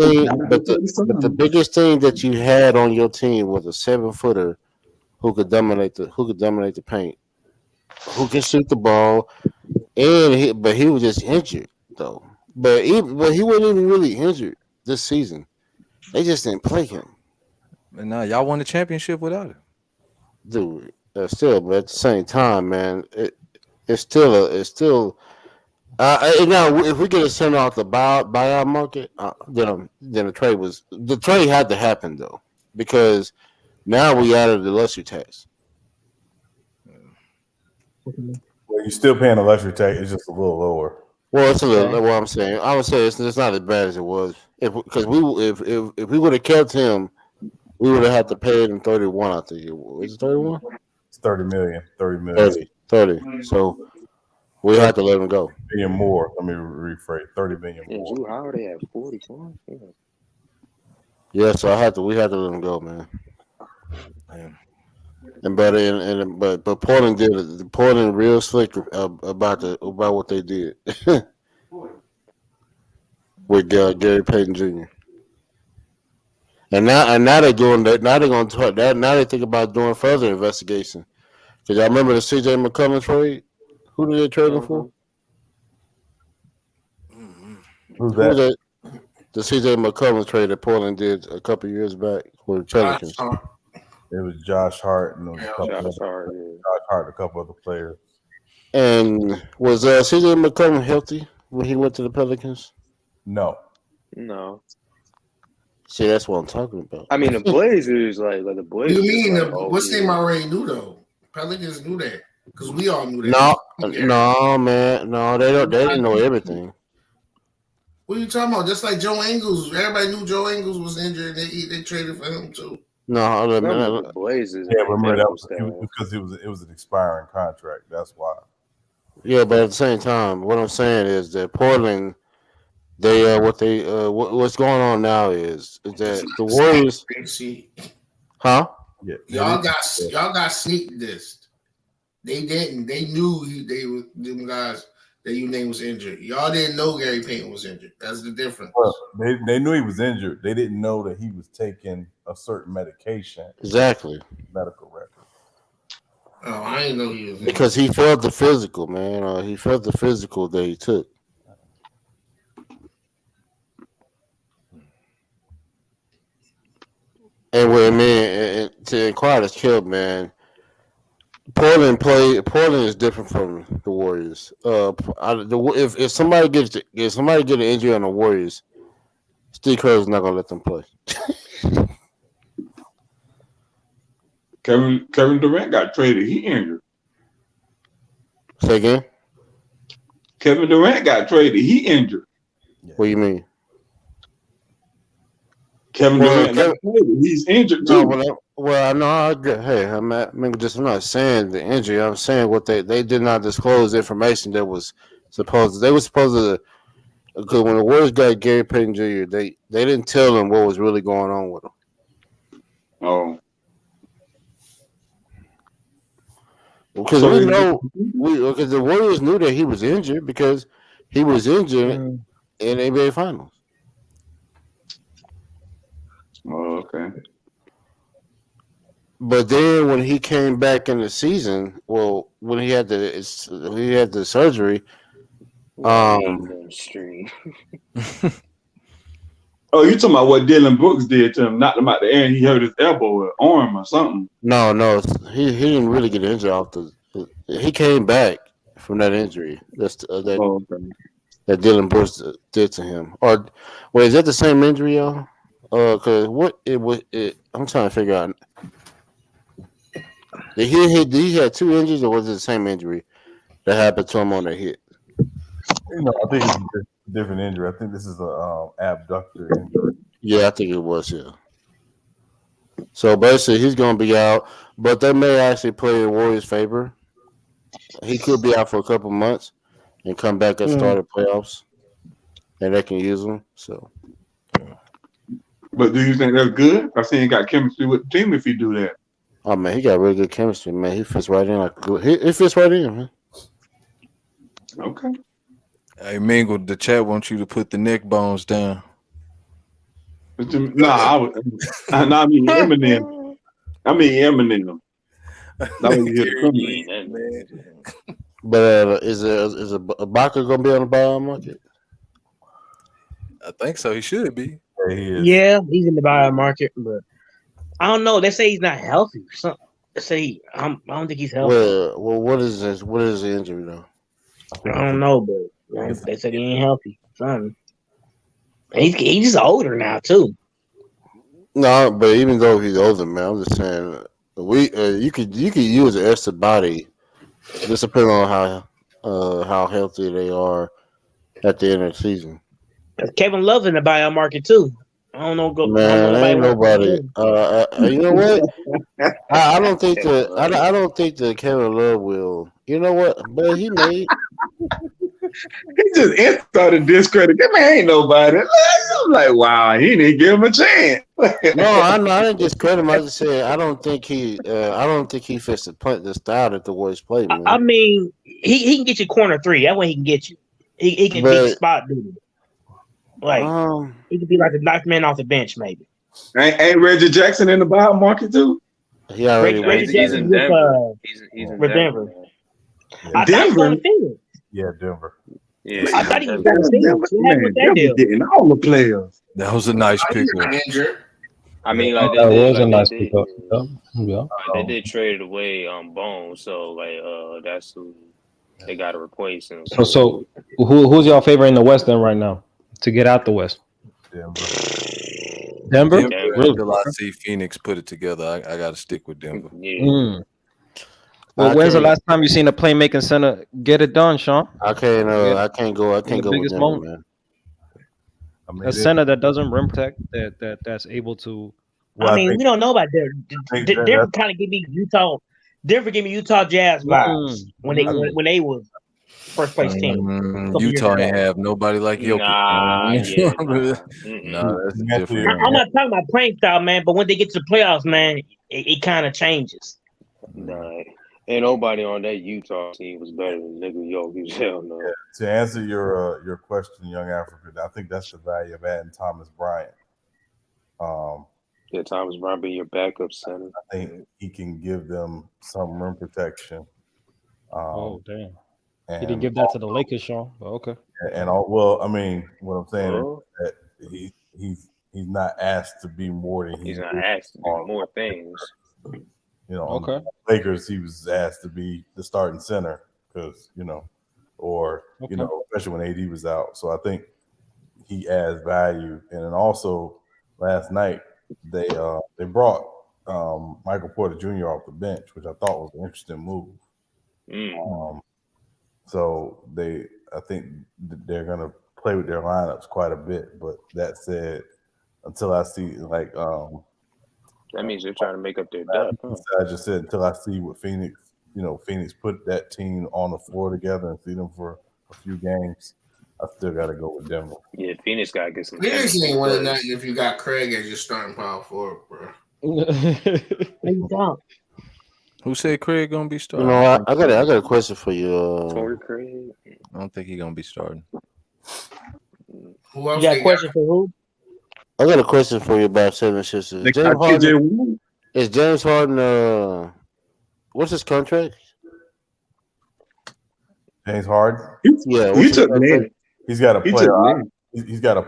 Speaker 14: biggest thing that you had on your team was a 7-footer who could dominate the paint, who can shoot the ball, but he was just injured though. But he wasn't even really injured this season. They just didn't play him.
Speaker 5: And now y'all won the championship without him,
Speaker 14: dude. Still, but at the same time, man, it's still Now, if we get a center off the buyout market, then the trade had to happen though, because now we added the luxury tax.
Speaker 12: Well, you're still paying the luxury tax. It's just a little lower.
Speaker 14: Well, it's a little. What I'm saying, I would say it's not as bad as it was. If we would have kept him, we would have had to pay him 31. I think it was 31.
Speaker 12: It's 30 million. 30 million.
Speaker 14: 30. So we had to let him go.
Speaker 12: Million more. Let me rephrase. 30 million more.
Speaker 2: Drew Howard at 41.
Speaker 14: Yeah, so we had to let him go, man. But Portland did it. Portland real slick about what they did with Gary Payton Jr. And now they're doing that. Now they're going to talk that. Now they think about doing further investigation. Because y'all remember the CJ McCollum trade? Who did they trade him for?
Speaker 12: Who's that?
Speaker 14: The CJ McCollum trade that Portland did a couple years back for the Pelicans.
Speaker 12: It was Josh Hart and a couple other players.
Speaker 14: And was CJ McCollum healthy when he went to the Pelicans?
Speaker 12: No.
Speaker 14: See, that's what I'm talking about.
Speaker 2: I mean, the Blazers, like the Blazers.
Speaker 7: What do you mean? What's name already knew though? Pelicans knew that because we all knew that.
Speaker 14: No, man, no, they don't. They didn't know everything.
Speaker 7: What are you talking about? Just like Joe Ingles, everybody knew Joe Ingles was injured. They traded for him too.
Speaker 14: No,
Speaker 2: the Blazers.
Speaker 12: Yeah, remember that was because it was an expiring contract. That's why.
Speaker 14: Yeah, but at the same time, what I'm saying is that Portland, what's going on now is that the Warriors, huh?
Speaker 7: Yeah, y'all got sneak dissed. They didn't. They knew them guys that your name was injured. Y'all didn't know Gary Payton was injured. That's the difference.
Speaker 12: Well, they knew he was injured. They didn't know that he was taking a certain medication.
Speaker 14: Exactly.
Speaker 12: Medical record.
Speaker 7: Oh, I didn't know he was injured.
Speaker 14: Because he felt the physical, man. He felt the physical that he took. And to inquire this killed, man. Portland is different from the Warriors. If somebody get an injury on the Warriors, Steve Kerr's not gonna let them play.
Speaker 10: Kevin Durant got traded. He injured.
Speaker 14: Say again.
Speaker 10: Kevin Durant got traded. He injured.
Speaker 14: What do you mean?
Speaker 10: Kevin Durant got traded. He's injured too.
Speaker 14: I'm not saying the injury. I'm saying what they did not disclose information that was supposed. They were supposed to. Because when the Warriors got Gary Payton Jr., they didn't tell him what was really going on with him.
Speaker 10: Oh.
Speaker 14: Because because the Warriors knew that he was injured because he was injured in NBA Finals.
Speaker 10: Oh, okay.
Speaker 14: But then when he came back in the season, when he had the surgery,
Speaker 10: Oh, you talking about what Dylan Brooks did to him? Knocked him out the air and he hurt his elbow or arm or something.
Speaker 14: No, he didn't really get injured he came back from that injury. That Dylan Brooks did to him. Or wait, is that the same injury, y'all? Because I'm trying to figure out. Did he had two injuries, or was it the same injury that happened to him on the hit?
Speaker 12: I think it's a different injury. I think this is a abductor injury.
Speaker 14: Yeah, I think it was. Yeah. So basically, he's going to be out, but they may actually play in Warriors' favor. He could be out for a couple months and come back and start the playoffs, and they can use him. So.
Speaker 10: But do you think that's good? I think he got chemistry with the team if you do that.
Speaker 14: Oh man, he got really good chemistry, man. He fits right in he fits right in, man.
Speaker 10: Okay.
Speaker 5: Hey Mingle, the chat wants you to put the neck bones down.
Speaker 10: I mean Eminem.
Speaker 14: But is Ibaka gonna be on the buyout market?
Speaker 5: I think so. He should be.
Speaker 12: Yeah, he is.
Speaker 8: Yeah, he's in the buyout market, but I don't know. They say he's not healthy. They say I don't think he's healthy.
Speaker 14: Well, what is this? What is the injury though?
Speaker 8: I don't know, but They said he ain't healthy. Son. He's just older now too.
Speaker 14: No, but even though he's older, man, I'm just saying you could use an extra body, just depending on how healthy they are at the end of the season.
Speaker 8: Kevin Love's in the buyout market too. I don't know.
Speaker 14: Man, ain't nobody. You know what? I don't think I don't think that Kevin Love will. You know what? But he may.
Speaker 10: He just started discredit. That man ain't nobody. I'm like, wow, he didn't give him a chance.
Speaker 14: No, I didn't discredit him. I just said I don't think he fits the style that the Warriors play, man.
Speaker 8: I mean, he can get you corner three. That way he can get you. He can be spot duty. Like he could be like the ninth man off the bench, maybe.
Speaker 10: Ain't Reggie Jackson in the buyout market too?
Speaker 14: He already
Speaker 8: Reggie Jackson with Denver. I thought he was going to Phoenix.
Speaker 12: Yeah, Denver.
Speaker 2: Yeah,
Speaker 8: I thought he was going to Phoenix. What happened with that deal?
Speaker 10: Getting all the players.
Speaker 5: That was a nice pickup.
Speaker 2: I mean, like
Speaker 17: that was a nice pickup. Yeah.
Speaker 2: They did trade away Bones, so like that's who they got to replace him.
Speaker 17: So who's y'all favorite in the West then right now to get out the West? Denver?
Speaker 5: Really? Until I see Phoenix put it together, I got to stick with Denver.
Speaker 2: Yeah.
Speaker 17: Well, when's the last time you seen a playmaking center get it done, Sean?
Speaker 14: I can't go with Denver, man.
Speaker 17: A center that doesn't rim protect, that's able to.
Speaker 8: I mean, we don't know about Denver. Denver kind of give me Utah. Denver give me Utah Jazz vibes when they was first place team.
Speaker 5: Utah ain't have nobody like Jokic. That's different.
Speaker 8: I'm not talking about playing style, man, but when they get to the playoffs, man, it kind of changes.
Speaker 2: Nah, ain't nobody on that Utah team was better than nigga Jokic. Hell no.
Speaker 12: Yeah. To answer your question, Young African, I think that's the value of adding Thomas Bryant.
Speaker 2: Yeah, Thomas Bryant being your backup center.
Speaker 12: I think he can give them some rim protection.
Speaker 17: Oh damn! He didn't give that to the Lakers, Sean. But okay.
Speaker 12: And I mean, what I'm saying is that he's not asked to be more than
Speaker 2: he's not asked to do more things.
Speaker 12: You know, Lakers, he was asked to be the starting center because especially when AD was out. So I think he adds value. And then also last night they brought Michael Porter Jr. off the bench, which I thought was an interesting move. So I think they're gonna play with their lineups quite a bit. But that said, until I see
Speaker 2: that means they're trying to make up their depth.
Speaker 12: I just said until I see what Phoenix put that team on the floor together and see them for a few games, I still got to go with Denver.
Speaker 2: Yeah, Phoenix got to get some.
Speaker 7: Phoenix ain't winning that if you got Craig as your starting power forward, bro.
Speaker 5: Who said Craig gonna be starting?
Speaker 14: You know, I got a question for you.
Speaker 2: Torrey Craig.
Speaker 5: I don't think he's gonna be starting.
Speaker 8: Who else? You got a question for who?
Speaker 14: I got a question for you about Seven Sisters. Is James Harden? What's his contract?
Speaker 12: James Harden. He's got a player. He's got a.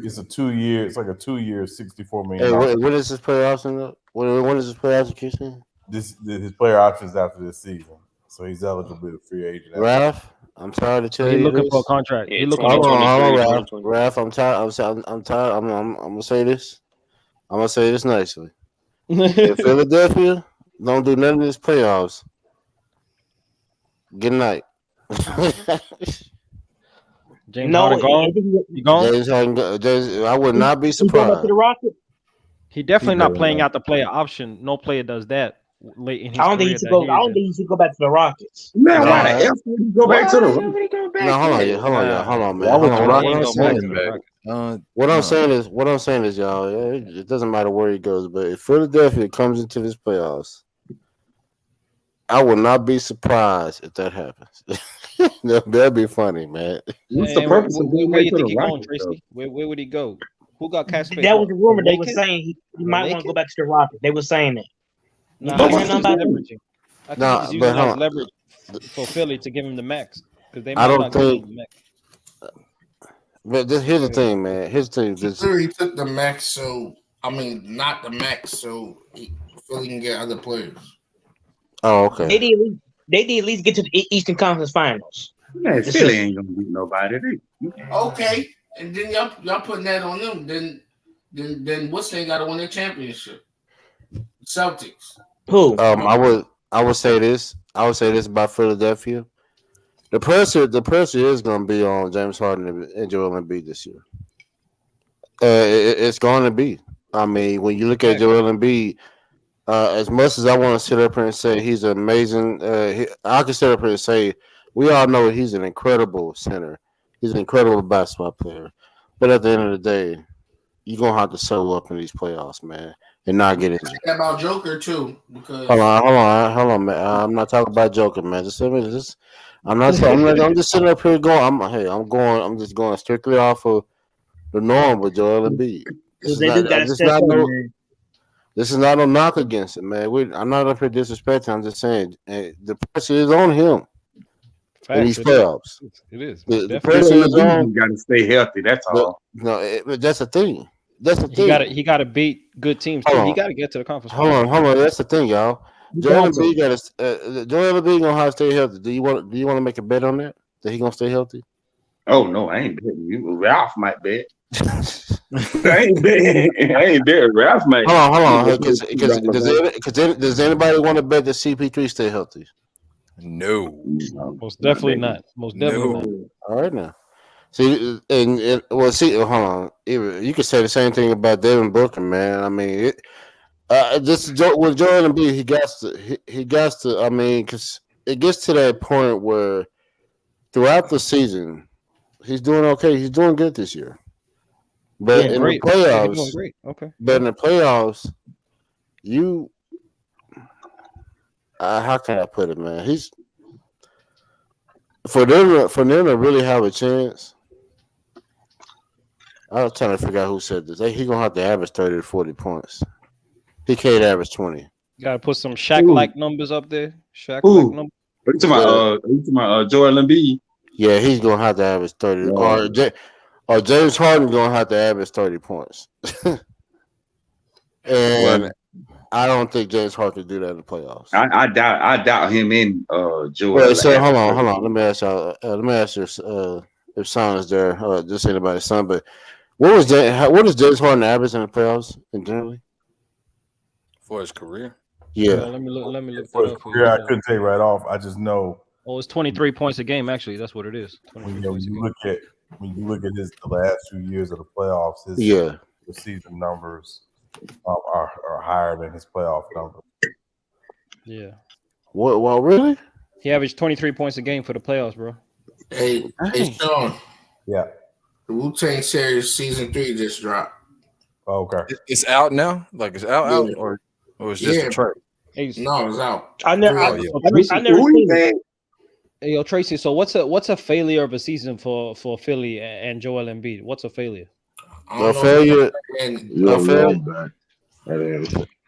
Speaker 12: It's a 2 year. It's like a 2 year, $64 million.
Speaker 14: Hey, when is his player option? When is his player option kicking?
Speaker 12: His player options after this season, so he's eligible to be a free agent.
Speaker 14: Ralph, I'm tired of telling you.
Speaker 17: He's looking
Speaker 14: this.
Speaker 17: for a contract.
Speaker 2: Yeah,
Speaker 17: He's looking
Speaker 14: Hold
Speaker 17: for
Speaker 14: on, Ralph. I'm tired. I'm tired. I'm gonna say this. I'm gonna say this nicely. In Philadelphia, don't do none of this playoffs. Good night.
Speaker 17: James Harden gone. You gone?
Speaker 14: James Harden, I would not be surprised.
Speaker 8: To the Rockets?
Speaker 17: He definitely not playing out the player option. No player does that late in his
Speaker 8: I don't think he should go. I don't think he should go back to the Rockets.
Speaker 10: Man, why the F would he go back to the Rockets?
Speaker 14: No, hold on, man. What I'm saying is, y'all, it doesn't matter where he goes, but if Philadelphia comes into this playoffs, I will not be surprised if that happens. That'd be funny, man.
Speaker 10: What's the purpose of going
Speaker 17: where you
Speaker 10: to
Speaker 17: think
Speaker 10: the
Speaker 17: he going,
Speaker 10: Rockets?
Speaker 17: Tracy? Where would he go? Who got cash space?
Speaker 8: That was a rumor. They were saying he might want to go back to the Rockets. They were saying that.
Speaker 17: No,
Speaker 8: I heard nothing about
Speaker 17: leveraging. I think he's using that as leverage for Philly to give him the max because they might not give him the max.
Speaker 14: But here's the thing, man. Here's the thing.
Speaker 7: He took the max, so I mean, not the max, so Philly can get other players.
Speaker 14: Oh, okay.
Speaker 8: They did at least get to the Eastern Conference Finals.
Speaker 10: Man, Philly ain't gonna beat nobody.
Speaker 7: Okay, and then y'all putting that on them. Then what's they got to win their championship? Celtics.
Speaker 8: Who?
Speaker 14: I would say this. I would say this about Philadelphia. The pressure is going to be on James Harden and Joel Embiid this year. It's going to be. I mean, when you look at Joel Embiid, as much as I want to sit up here and say he's amazing, I can sit up here and say we all know he's an incredible center. He's an incredible basketball player. But at the end of the day, you're going to have to settle up in these playoffs, man, and not get injured.
Speaker 7: That about Joker too, because
Speaker 14: Hold on, man. I'm not talking about Joker, man. I'm just sitting up here going. I'm just going strictly off of the norm with Joel Embiid. This is not a knock against it, man. I'm not up here disrespecting. I'm just saying the pressure is on him in these playoffs.
Speaker 12: It is.
Speaker 14: The pressure is on.
Speaker 10: Got to stay healthy. That's all.
Speaker 14: That's the thing. That's the thing.
Speaker 17: He got to beat good teams too. He got to get to the conference.
Speaker 14: Hold on. That's the thing, y'all. Joel Embiid gonna have to stay healthy. Do you want to make a bet on that he gonna stay healthy?
Speaker 10: Oh no, I ain't betting you. Ralph might bet. I ain't betting. Ralph might.
Speaker 14: Hold on. Does anybody want to bet that CP3 stay healthy?
Speaker 5: No.
Speaker 17: Most definitely not. Most definitely not.
Speaker 14: All right now. See, hold on. You could say the same thing about Devin Booker, man. I mean, with Joel Embiid, he got to. I mean, because it gets to that point where throughout the season, he's doing okay. He's doing good this year, but in the playoffs,
Speaker 17: okay.
Speaker 14: But in the playoffs, how can I put it, man? He's for them to really have a chance. I was trying to figure out who said this. He's gonna have to average 30 to 40 points. He can't average 20.
Speaker 17: Got to put some Shaq-like numbers up there. Shaq-like numbers.
Speaker 10: Are you talking about Joel Embiid?
Speaker 14: Yeah, he's gonna have to average 30. Or James Harden gonna have to average 30 points. And I don't think James Harden can do that in the playoffs.
Speaker 10: I doubt him in Joel.
Speaker 14: Well, so hold on. Let me ask y'all. If son is there, just anybody's son. But what is James Harden average in the playoffs in generally?
Speaker 5: For his career?
Speaker 14: Yeah.
Speaker 17: Let me look
Speaker 12: For
Speaker 17: that
Speaker 12: his
Speaker 17: up.
Speaker 12: career, I couldn't tell you right off. I just know.
Speaker 17: Oh, it's 23 points a game. Actually, that's what it is.
Speaker 12: When you look at the last 2 years of the playoffs, his season numbers are higher than his playoff numbers.
Speaker 17: Yeah.
Speaker 14: What? Well, really?
Speaker 17: He averaged 23 points a game for the playoffs, bro.
Speaker 7: Hey, Sean.
Speaker 12: Yeah.
Speaker 7: The Wu-Tang series season 3 just dropped.
Speaker 12: Oh, okay.
Speaker 5: It's out now? Like it's out, or it's just a trade?
Speaker 7: No, it's out.
Speaker 8: I never seen it.
Speaker 17: Hey, yo, Tracy. So what's a failure of a season for Philly and Joel Embiid? What's a failure?
Speaker 14: No failure.
Speaker 1: No failure.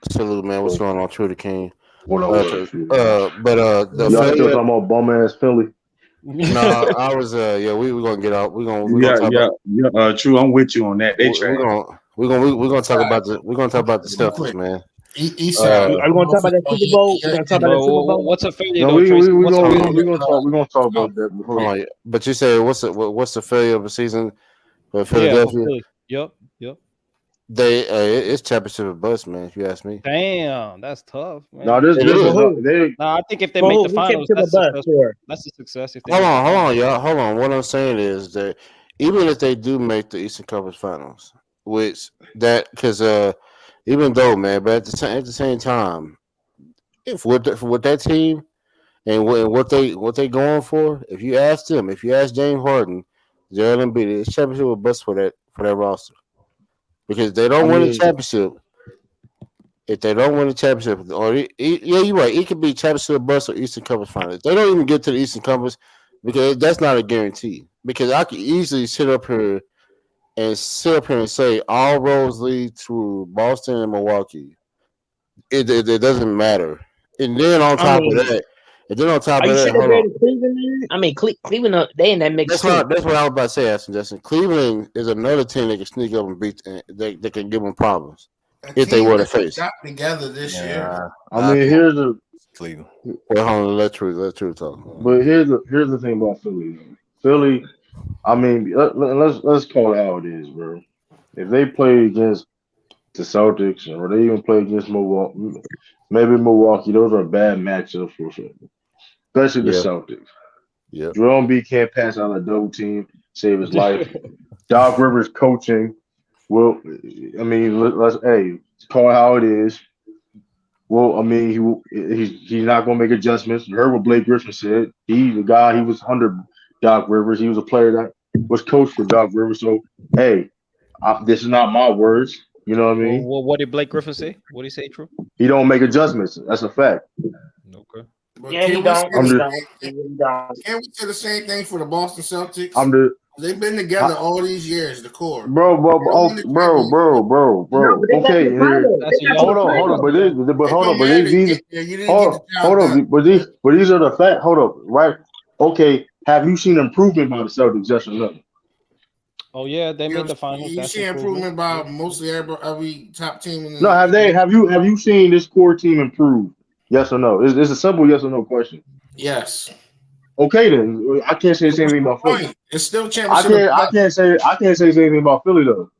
Speaker 14: Salute, man. What's going on, True the King?
Speaker 1: What
Speaker 14: the
Speaker 1: y'all
Speaker 14: failure.
Speaker 1: still talking about bum ass Philly?
Speaker 14: No, I was we're gonna get out. We're gonna
Speaker 10: True. I'm with you on that.
Speaker 14: We're gonna talk about the Celtics, man.
Speaker 8: Are we gonna talk about that Super Bowl? We're gonna talk about that Super Bowl.
Speaker 17: What's a failure?
Speaker 1: No, we're gonna talk about that before.
Speaker 14: But you say what's the failure of a season for Philadelphia?
Speaker 17: Yep.
Speaker 14: It's championship or bust, man. If you ask me.
Speaker 17: Damn, that's tough, man.
Speaker 1: No,
Speaker 17: I think if they make the finals, that's a success. If they
Speaker 14: hold on, y'all. Hold on. What I'm saying is that even if they do make the Eastern Conference Finals, even though, man, but at the same time, if with that team and what they going for, if you ask James Harden, Joel Embiid, it's championship or bust for that roster. Because they don't win the championship. If they don't win the championship, you're right. It could be championship or bust or Eastern Conference Finals. They don't even get to the Eastern Conference because that's not a guarantee. Because I could easily sit up here and say all roads lead to Boston and Milwaukee. It doesn't matter. And then on top of that, hold on.
Speaker 8: Cleveland? I mean, Cleveland, they in that mix.
Speaker 14: That's what I was about to say, Justin. Cleveland is another team that can sneak up and beat. They can give them problems if they were to face.
Speaker 7: Got together this year.
Speaker 1: I mean, here's the
Speaker 5: Cleveland.
Speaker 14: Well, hold on, let True talk.
Speaker 1: But here's the thing about Philly. Philly, I mean, let's call it how it is, bro. If they play against the Celtics or they even play against Milwaukee, maybe Milwaukee, those are bad matchups for Philly, especially the Celtics.
Speaker 14: Yeah.
Speaker 1: Jerome B can't pass out a double team, save his life. Doc Rivers coaching. Well, I mean, let's call it how it is. Well, I mean, he's not going to make adjustments. You heard what Blake Griffin said. He's the guy. He was under Doc Rivers. He was a player that was coached for Doc Rivers. So, hey, this is not my words. You know what I mean?
Speaker 15: Well, what did Blake Griffin say? What did he say, True?
Speaker 1: He don't make adjustments. That's a fact.
Speaker 15: Okay.
Speaker 8: Yeah, he don't.
Speaker 7: Can we say the same thing for the Boston Celtics? They've been together all these years, the core.
Speaker 1: Bro. Okay, hold on. But these are the facts. Hold up, right? Okay, have you seen improvement by the Celtics? Yes or no?
Speaker 15: Oh yeah, they made the finals.
Speaker 7: You see improvement by mostly every top team in the
Speaker 1: No, have you seen this core team improve? Yes or no? It's a simple yes or no question.
Speaker 7: Yes.
Speaker 1: Okay, then I can't say the same thing about Philly.
Speaker 7: It's still championship.
Speaker 1: I can't say the same thing about Philly though.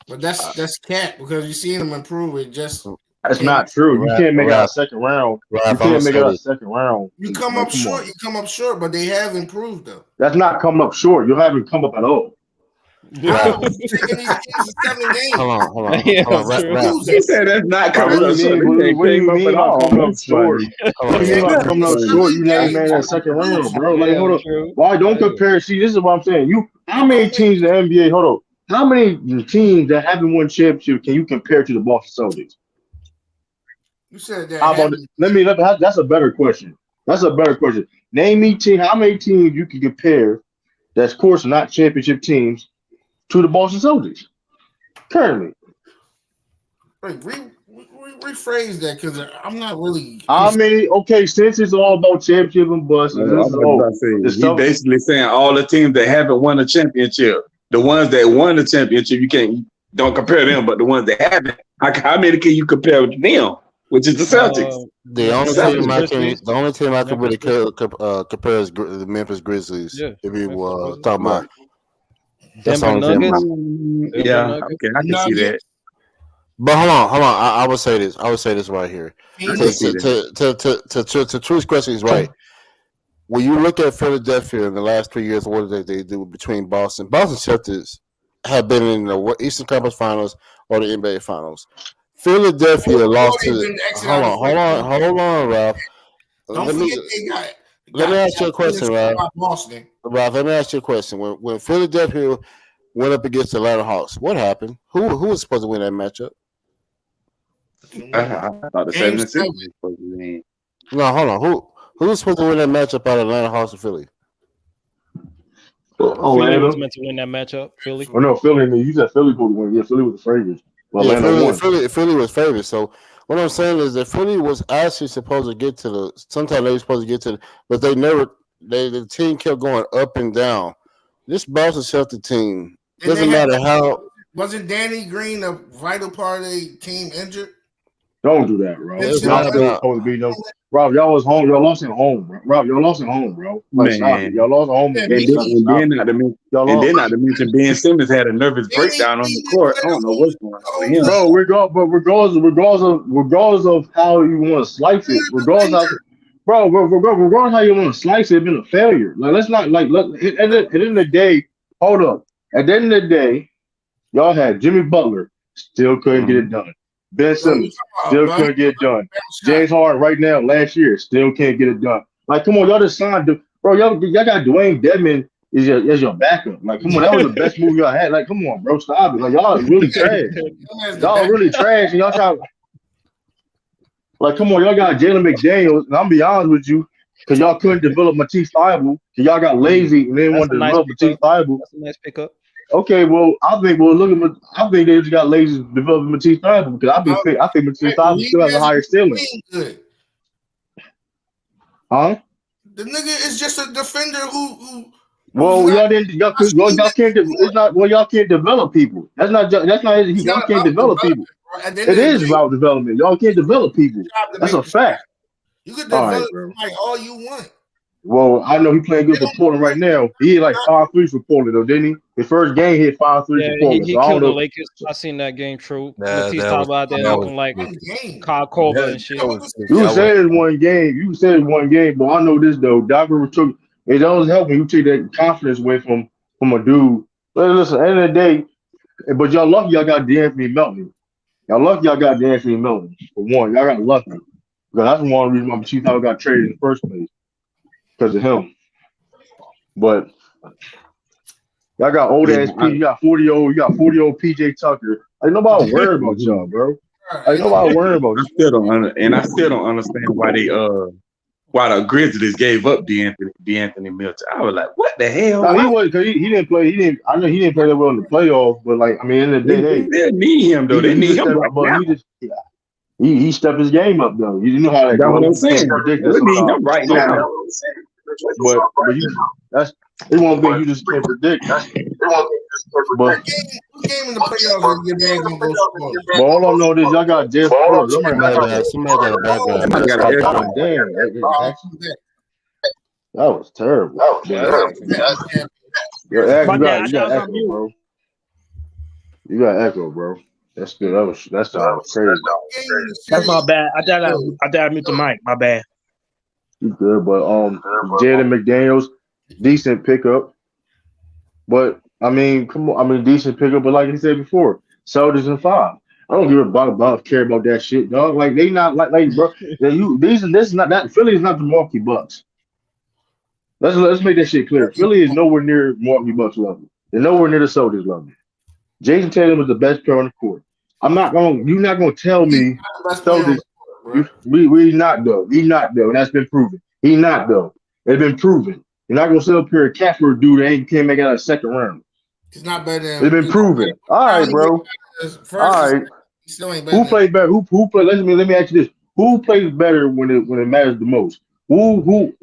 Speaker 7: But that's cat because you see them improve. It just
Speaker 1: that's not true. You can't make it out of second round. You can't make it out of second round.
Speaker 7: You come up short. You come up short, but they have improved though.
Speaker 1: That's not coming up short. You haven't come up at all.
Speaker 14: Hold on.
Speaker 10: He said that's not coming up short.
Speaker 1: What do you mean by coming up short? What do you mean by coming up short? You never made that second round, bro. Like, hold up. Why don't compare? See, this is what I'm saying. How many teams in the NBA? Hold up. How many teams that haven't won championship can you compare to the Boston Celtics?
Speaker 7: You said that.
Speaker 1: That's a better question. Name me how many teams you can compare that's, of course, not championship teams to the Boston Celtics currently.
Speaker 7: Wait, rephrase that because I'm not really.
Speaker 1: Since it's all about championship and bust,
Speaker 10: he's basically saying all the teams that haven't won a championship, the ones that won the championship, don't compare them, but the ones that haven't, how many can you compare with them? Which is the Celtics.
Speaker 14: The only team I can really compare is the Memphis Grizzlies. Yeah. If we were talking about.
Speaker 15: Denver Nuggets.
Speaker 10: Yeah, okay, I can see that.
Speaker 14: But hold on. I would say this right here. To True's question is right. When you look at Philadelphia in the last 3 years, what did they do between Boston? Boston Celtics have been in the Eastern Conference Finals or the NBA Finals. Philadelphia lost to. Hold on, Ralph. Let me ask you a question, Ralph. Ralph, let me ask you a question. When Philadelphia went up against the Atlanta Hawks, what happened? Who was supposed to win that matchup?
Speaker 10: I thought the 76 was supposed to win.
Speaker 14: No, hold on. Who was supposed to win that matchup out of Atlanta Hawks and Philly?
Speaker 15: Philly was meant to win that matchup. Philly.
Speaker 1: Oh no, Philly. You said Philly would win. Yeah, Philly was the favorite. Well,
Speaker 14: Philly was favored. So what I'm saying is that Philly was actually supposed to get to sometime they were supposed to get to but they never. The team kept going up and down. This Boston Celtics team doesn't matter how.
Speaker 7: Wasn't Danny Green a vital part of the team injured?
Speaker 1: Don't do that, Rob. Y'all still supposed to be no. Rob, y'all was home. Y'all lost at home, bro. Rob, y'all lost at home, bro. Like, stop it. Y'all lost at home.
Speaker 10: And then not to mention Ben Simmons had a nervous breakdown on the court. I don't know what's going on with him.
Speaker 1: Bro, regardless of how you want to slice it, regardless how you want to slice it, it's been a failure. Like, let's not at the end of the day, hold up. At the end of the day, y'all had Jimmy Butler, still couldn't get it done. Ben Simmons still couldn't get it done. James Harden right now, last year, still can't get it done. Like, come on, y'all just signed, bro. Y'all got Dwayne Dedman as your backup. Like, come on, that was the best move y'all had. Like, come on, bro, stop it. Like, y'all are really trash. Y'all really trash, and y'all try. Like, come on, y'all got Jalen McDaniels, and I'm be honest with you, because y'all couldn't develop Matisse Thybulle, because y'all got lazy and didn't want to develop Matisse Thybulle.
Speaker 15: That's a nice pickup.
Speaker 1: Okay, well, I think they just got lazy developing Matisse Thybulle because I think Matisse Thybulle still has a higher ceiling. Huh?
Speaker 7: The nigga is just a defender who.
Speaker 1: Well, y'all can't. It's not. Well, y'all can't develop people. Y'all can't develop people. It is about development. Y'all can't develop people. That's a fact.
Speaker 7: You could
Speaker 1: All right,
Speaker 7: develop
Speaker 1: bro.
Speaker 7: like all you want.
Speaker 1: Well, I know he playing good for Portland right now. He hit like 5 threes for Portland, though, didn't he? His first game, he hit 5 threes
Speaker 6: Yeah,
Speaker 1: for
Speaker 6: he
Speaker 1: Portland. So I don't
Speaker 6: killed the
Speaker 1: know.
Speaker 6: Lakers. I seen that game. True.
Speaker 5: That
Speaker 6: Matisse
Speaker 5: that
Speaker 6: talking
Speaker 5: was
Speaker 6: about that
Speaker 5: that
Speaker 6: looking
Speaker 5: was
Speaker 6: like
Speaker 5: big.
Speaker 6: Kyle Korver and shit.
Speaker 1: You said it's one game. You said it's one game, but I know this though. Doc Rivers took it. Doesn't help when you take that confidence away from a dude. But listen, at the end of the day, but y'all lucky y'all got D'Anthony Melton. Y'all lucky y'all got D'Anthony Melton for one. Y'all got lucky because that's one reason why Chief got traded in the first place because of him. But y'all got old ass P. You got 40-year-old. You got 40-year-old PJ Tucker. Like nobody worried about y'all, bro. Like nobody worried about you.
Speaker 10: I still don't understand why why the Grizzlies gave up D'Anthony Milton. I was like, what the hell?
Speaker 1: No, he was because he didn't play. He didn't. I know he didn't play that well in the playoffs. But like, I mean, in the day,
Speaker 10: they need him though. They need him right now.
Speaker 1: He stepped his game up though. You know how that
Speaker 10: That's
Speaker 1: goes.
Speaker 10: what I'm saying.
Speaker 1: Predict
Speaker 10: We
Speaker 1: that
Speaker 10: need him
Speaker 1: sometimes.
Speaker 10: right now.
Speaker 1: But that's it. Won't be you just can't predict. But
Speaker 7: What game in the playoffs is your man gonna go score?
Speaker 1: But all I know is y'all got Jeff. Hold on,
Speaker 14: Somebody got a background.
Speaker 1: God damn, that was terrible. You got echo, bro. You got echo, bro. That's good. That sounds crazy.
Speaker 8: That's my bad. I gotta mute the mic. My bad.
Speaker 1: You good, but Jaden McDaniels, decent pickup. But I mean, come on, I mean decent pickup. But like he said before, Celtics in 5. I don't give a care about that shit, dog. Like they not like bro. This is not that Philly is not the Milwaukee Bucks. Let's make that shit clear. Philly is nowhere near Milwaukee Bucks level. They're nowhere near the Celtics level. Jason Tatum is the best player on the court. You're not gonna tell me Celtics. We not though. He not though. And that's been proven. He not though. It's been proven. You're not gonna sell up here a cat for a dude that can't make it out of the second round.
Speaker 7: He's not better than.
Speaker 1: It's been proven. All right, bro. All right. Who plays better? Who play? Let me ask you this: who plays better when it matters the most? Who?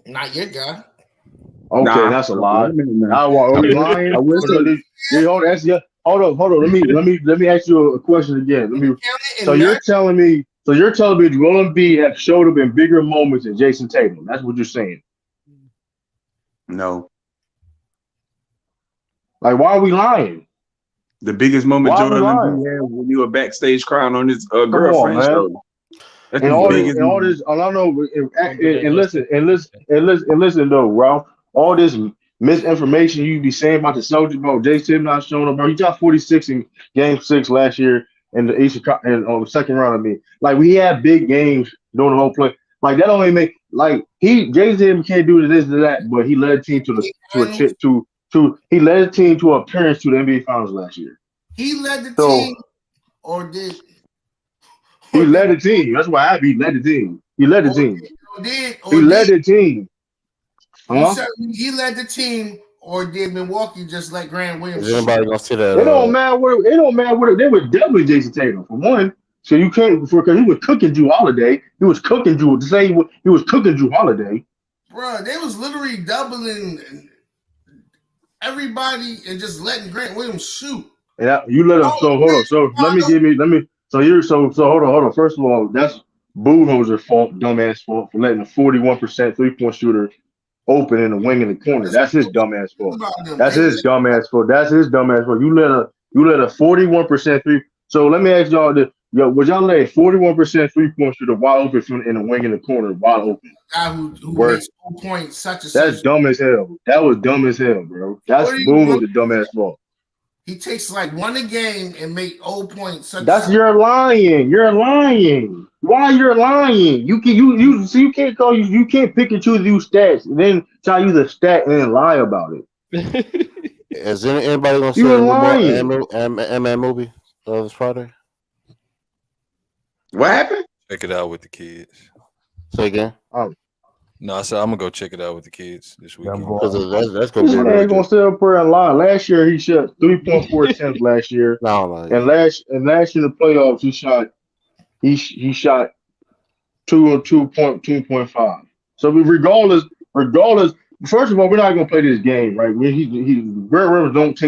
Speaker 7: Not your guy.
Speaker 1: Okay, that's a lie. Are we lying? Hold on. Let me ask you a question again. So you're telling me Joel Embiid have showed up in bigger moments than Jason Tatum. That's what you're saying.
Speaker 10: No.
Speaker 1: Like, why are we lying?
Speaker 10: The biggest moment Joel Embiid had when you were backstage crying on his girlfriend's show.
Speaker 1: And all this, I don't know. And listen though, Ralph. All this misinformation you be saying about the Celtics, about Jason not showing up, bro. He got 46 in Game 6 last year in the Eastern and on the second round of me. Like we had big games during the whole play. Like that only make like Jason can't do this or that, but he led the team he led the team to appearance to the NBA Finals last year.
Speaker 7: He led the team, or did
Speaker 1: he led the team? That's why he led the team. He led the team. He led the team. Huh?
Speaker 7: He led the team, or did Milwaukee just let Grant Williams?
Speaker 14: Is anybody gonna see that?
Speaker 1: It don't matter what. They were definitely Jason Tatum for one. So you can't because he was cooking Drew Holiday. He was cooking Drew. To say he was cooking Drew Holiday.
Speaker 7: Bro, they was literally doubling everybody and just letting Grant Williams shoot.
Speaker 1: Yeah, you let him. So hold on. So let me. So you're so hold on. First of all, that's Budenholzer's fault, dumbass fault, for letting a 41% 3-point shooter open in the wing in the corner. That's his dumbass fault. That's his dumbass fault. You let a 41% 3. So let me ask y'all this. Yo, would y'all let a 41% 3-point shooter wide open from in the wing in the corner, wide open?
Speaker 7: Guy who makes 4 points, such as
Speaker 1: that's dumb as hell. That was dumb as hell, bro. That's Budenholzer's dumbass fault.
Speaker 7: He takes like one a game and make 0 points.
Speaker 1: You're lying. You're lying. Why you're lying? You can't pick and choose use stats and then try to use a stat and then lie about it.
Speaker 14: Is anybody gonna see the movie this Friday?
Speaker 10: What happened?
Speaker 5: Check it out with the kids.
Speaker 14: Say again.
Speaker 5: No, I said I'm gonna go check it out with the kids this weekend.
Speaker 14: That's gonna be
Speaker 1: really gonna stay up there and lie. Last year he shot 3.4 attempts last year. And last year in the playoffs he shot 2.5. So regardless, first of all, we're not gonna play this game, right? Grant Rivers don't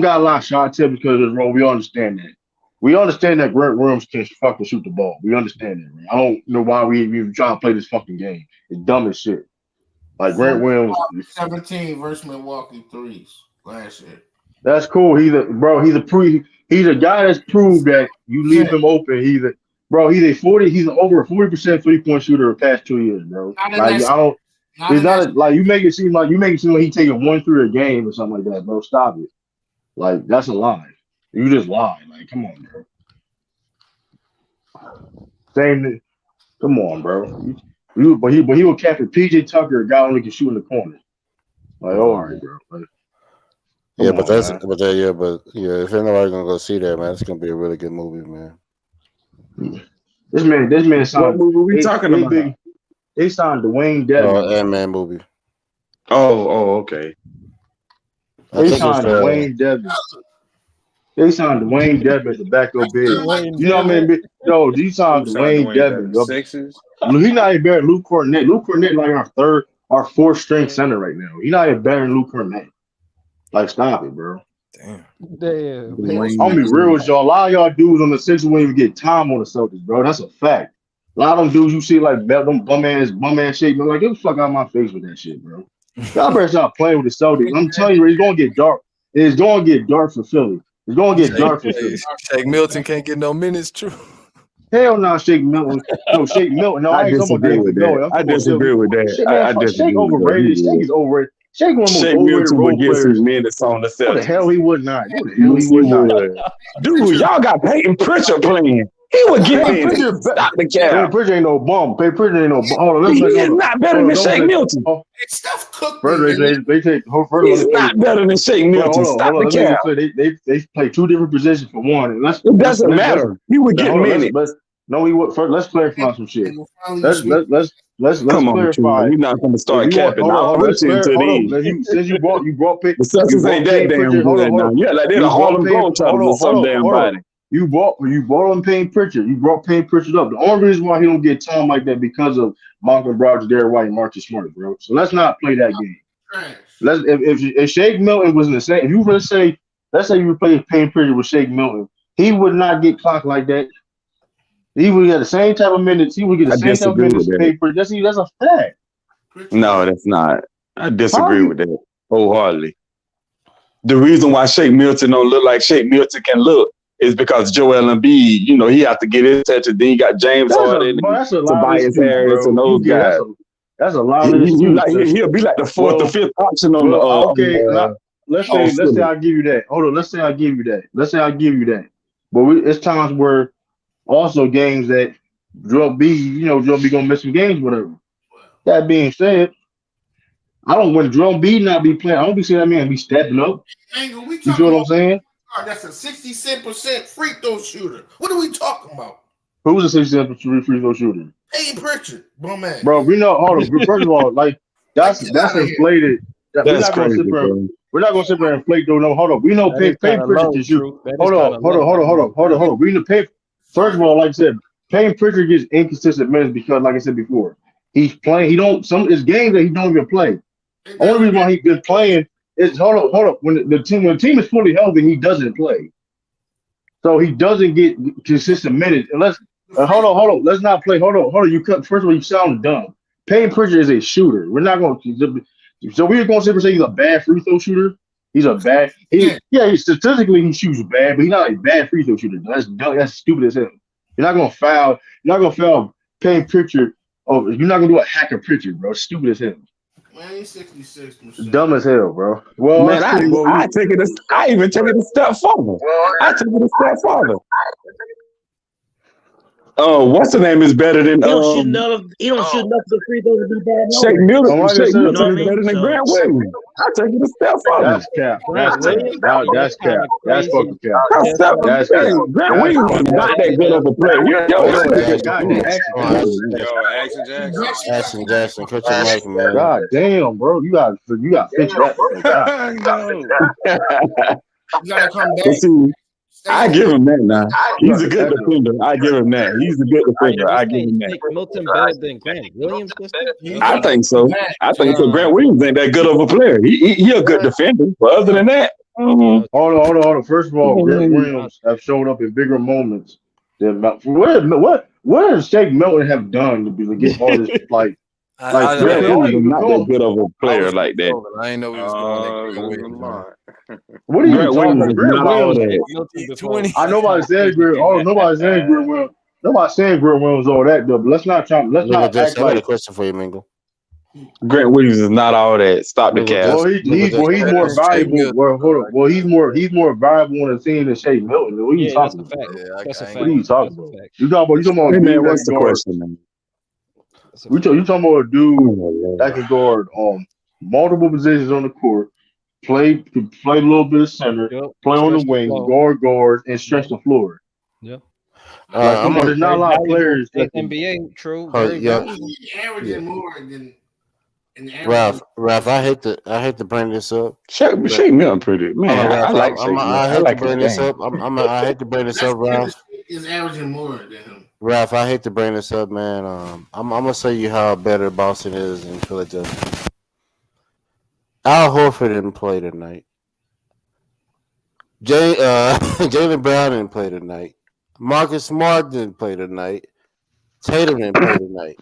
Speaker 1: got a lot of shot attempts because of his role. We all understand that. We understand that Grant Williams can fucking shoot the ball. We understand that, man. I don't know why we even trying to play this fucking game. It's dumb as shit. Like Grant Williams,
Speaker 7: 17 versus Milwaukee threes last year.
Speaker 1: That's cool. He's a guy that's proved that you leave him open. He's over a 40% 3-point shooter the past 2 years, bro. You make it seem like he's taking 1 3 a game or something like that, bro. Stop it. Like that's a lie. You just lied. Like, come on, bro. Come on, bro. But he will capture PJ Tucker, a guy only can shoot in the corner. Like, all right, bro. Like,
Speaker 14: if anybody gonna go see that, man, it's gonna be a really good movie, man.
Speaker 1: This man signed.
Speaker 10: What movie we talking about?
Speaker 1: They signed Dwayne Dedman.
Speaker 14: Ant-Man movie.
Speaker 10: Oh, okay.
Speaker 1: They signed Dwayne Dedman. They signed Dwayne Dedman to back up big. You know what I mean? Yo, he signed Dwayne Dedman.
Speaker 2: Sixers.
Speaker 1: He's not even better than Luke Cornett. Luke Cornett like our 4th string center right now. He's not even better than Luke Cornett. Like, stop it, bro.
Speaker 6: Damn.
Speaker 1: I'm gonna be real with y'all. A lot of y'all dudes on the Sixers won't even get time on the Celtics, bro. That's a fact. A lot of them dudes you see like them bum ass shape, man. Like, get the fuck out of my face with that shit, bro. Y'all better stop playing with the Celtics. I'm telling you, it's gonna get dark. It's gonna get dark for Philly. It's gonna get dark for Philly.
Speaker 5: Shake Milton can't get no minutes, true.
Speaker 1: Hell no, Shake Milton. No, Shake Milton. No, I
Speaker 10: disagree with that. I disagree with that.
Speaker 1: Shake overrated. Shake is overrated. Shake
Speaker 10: Milton would get some minutes on the Celtics.
Speaker 1: What the hell he would not? What the hell he would not?
Speaker 10: Dude, y'all got Peyton Pritchard playing. He would get minutes. Stop the cap.
Speaker 1: Peyton Pritchard ain't no bum. Peyton Pritchard ain't no bum. Hold on,
Speaker 10: he is not better than Shake Milton.
Speaker 7: Steph Cook.
Speaker 10: He's not better than Shake Milton. Stop the cap.
Speaker 1: They play 2 different positions for one.
Speaker 10: It doesn't matter. He would get minutes.
Speaker 1: No, he would. First, let's clarify some shit. Let's
Speaker 10: come on,
Speaker 1: clarify.
Speaker 10: You're not going to start capping.
Speaker 1: Since you brought
Speaker 10: the Celtics ain't that damn good now. Yeah, like they're the Harlem Globetrotters or some damn body.
Speaker 1: You brought him Payne Pritchard. You brought Payne Pritchard up. The only reason why he don't get time like that because of Malcolm Brogdon, Derrick White, and Marcus Smart, bro. So let's not play that game. If Shake Milton was in the same, if you let's say you replace Payne Pritchard with Shake Milton, he would not get clocked like that. He would get the same type of minutes. He would get the same type of minutes. That's a fact.
Speaker 10: No, that's not. I disagree with that wholeheartedly. The reason why Shake Milton don't look like Shake Milton can look is because Joel Embiid, he have to get his touch, and then you got James Harden, Tobias Harris, and those guys.
Speaker 1: That's a lot of
Speaker 10: he'll be like the 4th or 5th option on the.
Speaker 1: Okay, let's say I give you that. Hold on, let's say I give you that. But it's times where also games that Joel B gonna miss some games, whatever. That being said, when Joel B not be playing, I don't be seeing that man be stepping up. You see what I'm saying?
Speaker 7: That's a 67% free throw shooter. What are we talking about?
Speaker 1: Who's a 67% free throw shooter?
Speaker 7: Payne Pritchard, bum man.
Speaker 1: Bro, we know. Hold on. First of all, like that's inflated.
Speaker 10: That's crazy,
Speaker 1: we're not gonna sit there and inflate though. No, hold on. We know Payne Pritchard can shoot. Hold on. We know Payne. First of all, like I said, Payne Pritchard gets inconsistent minutes because, like I said before, he's playing. It's games that he don't even play. Only reason why he's been playing is hold up. When the team is fully healthy, he doesn't play. So he doesn't get consistent minutes. Unless hold on. Let's not play. Hold on. You cut. First of all, you sound dumb. Payne Pritchard is a shooter. We're not going to. So we're going to sit and say he's a bad free throw shooter. He's a bad. Statistically he shoots bad, but he's not a bad free throw shooter. That's dumb. That's stupid as hell. You're not going to foul. You're not going to foul Payne Pritchard. Oh, you're not going to do a hacker Pritchard, bro. Stupid as hell.
Speaker 7: Man, he's 66%.
Speaker 1: Dumb as hell, bro. Well,
Speaker 10: man, I even take it a step further. What's the name is better than
Speaker 8: he don't shoot enough the free throws to be bad.
Speaker 10: Shake Milton is better than Grant Williams. I take it a step further.
Speaker 1: That's cap. That's cap. That's fucking cap.
Speaker 10: That's cap. Grant Williams is not that good of a player.
Speaker 14: Action Jackson, cut your mic, man.
Speaker 1: God damn, bro, you got to fix that.
Speaker 7: You gotta come back.
Speaker 10: I give him that now. He's a good defender. I give him that. He's a good defender. I give him that.
Speaker 15: Milton better than Grant Williams?
Speaker 10: I think so. Grant Williams ain't that good of a player. He a good defender. But other than that,
Speaker 1: Hold on. First of all, Grant Williams have showed up in bigger moments than what does Shake Milton have done to get all this
Speaker 5: Grant
Speaker 18: Williams is not that good of a player like that.
Speaker 5: I didn't know he was going there.
Speaker 1: What are you
Speaker 18: Grant
Speaker 1: talking
Speaker 18: Williams
Speaker 1: about?
Speaker 18: is
Speaker 1: Grant
Speaker 18: not all
Speaker 1: Williams.
Speaker 18: that.
Speaker 1: I nobody said Grant. Nobody's saying Grant Williams. Nobody's saying Grant Williams all that though. But let's not act
Speaker 14: I got a
Speaker 1: like.
Speaker 14: question for you, Mingo.
Speaker 18: Grant Williams is not all that. Stop the cap.
Speaker 1: Well, he's more valuable. Well, hold on. Well, he's more valuable on the team than Shea Milton. What are you talking about?
Speaker 15: That's a fact.
Speaker 1: What are you talking about? You talking about?
Speaker 18: Hey man, what's the question, man?
Speaker 1: You talking about a dude that can guard multiple positions on the court, play a little bit of center, play on the wing, guard, and stretch the floor.
Speaker 15: Yep.
Speaker 1: Come on, there's not a lot of players that
Speaker 15: NBA. True. Very valuable.
Speaker 7: Averaging more than.
Speaker 14: Ralph, I hate to bring this up.
Speaker 18: Shake Milton pretty man. I like Shake Milton.
Speaker 14: I hate to bring this up. I hate to bring this up, Ralph.
Speaker 7: Is averaging more than him.
Speaker 14: Ralph, I hate to bring this up, man. I'm gonna show you how better Boston is in Philadelphia. Al Horford didn't play tonight. Jaylen Brown didn't play tonight. Marcus Smart didn't play tonight. Tatum didn't play tonight.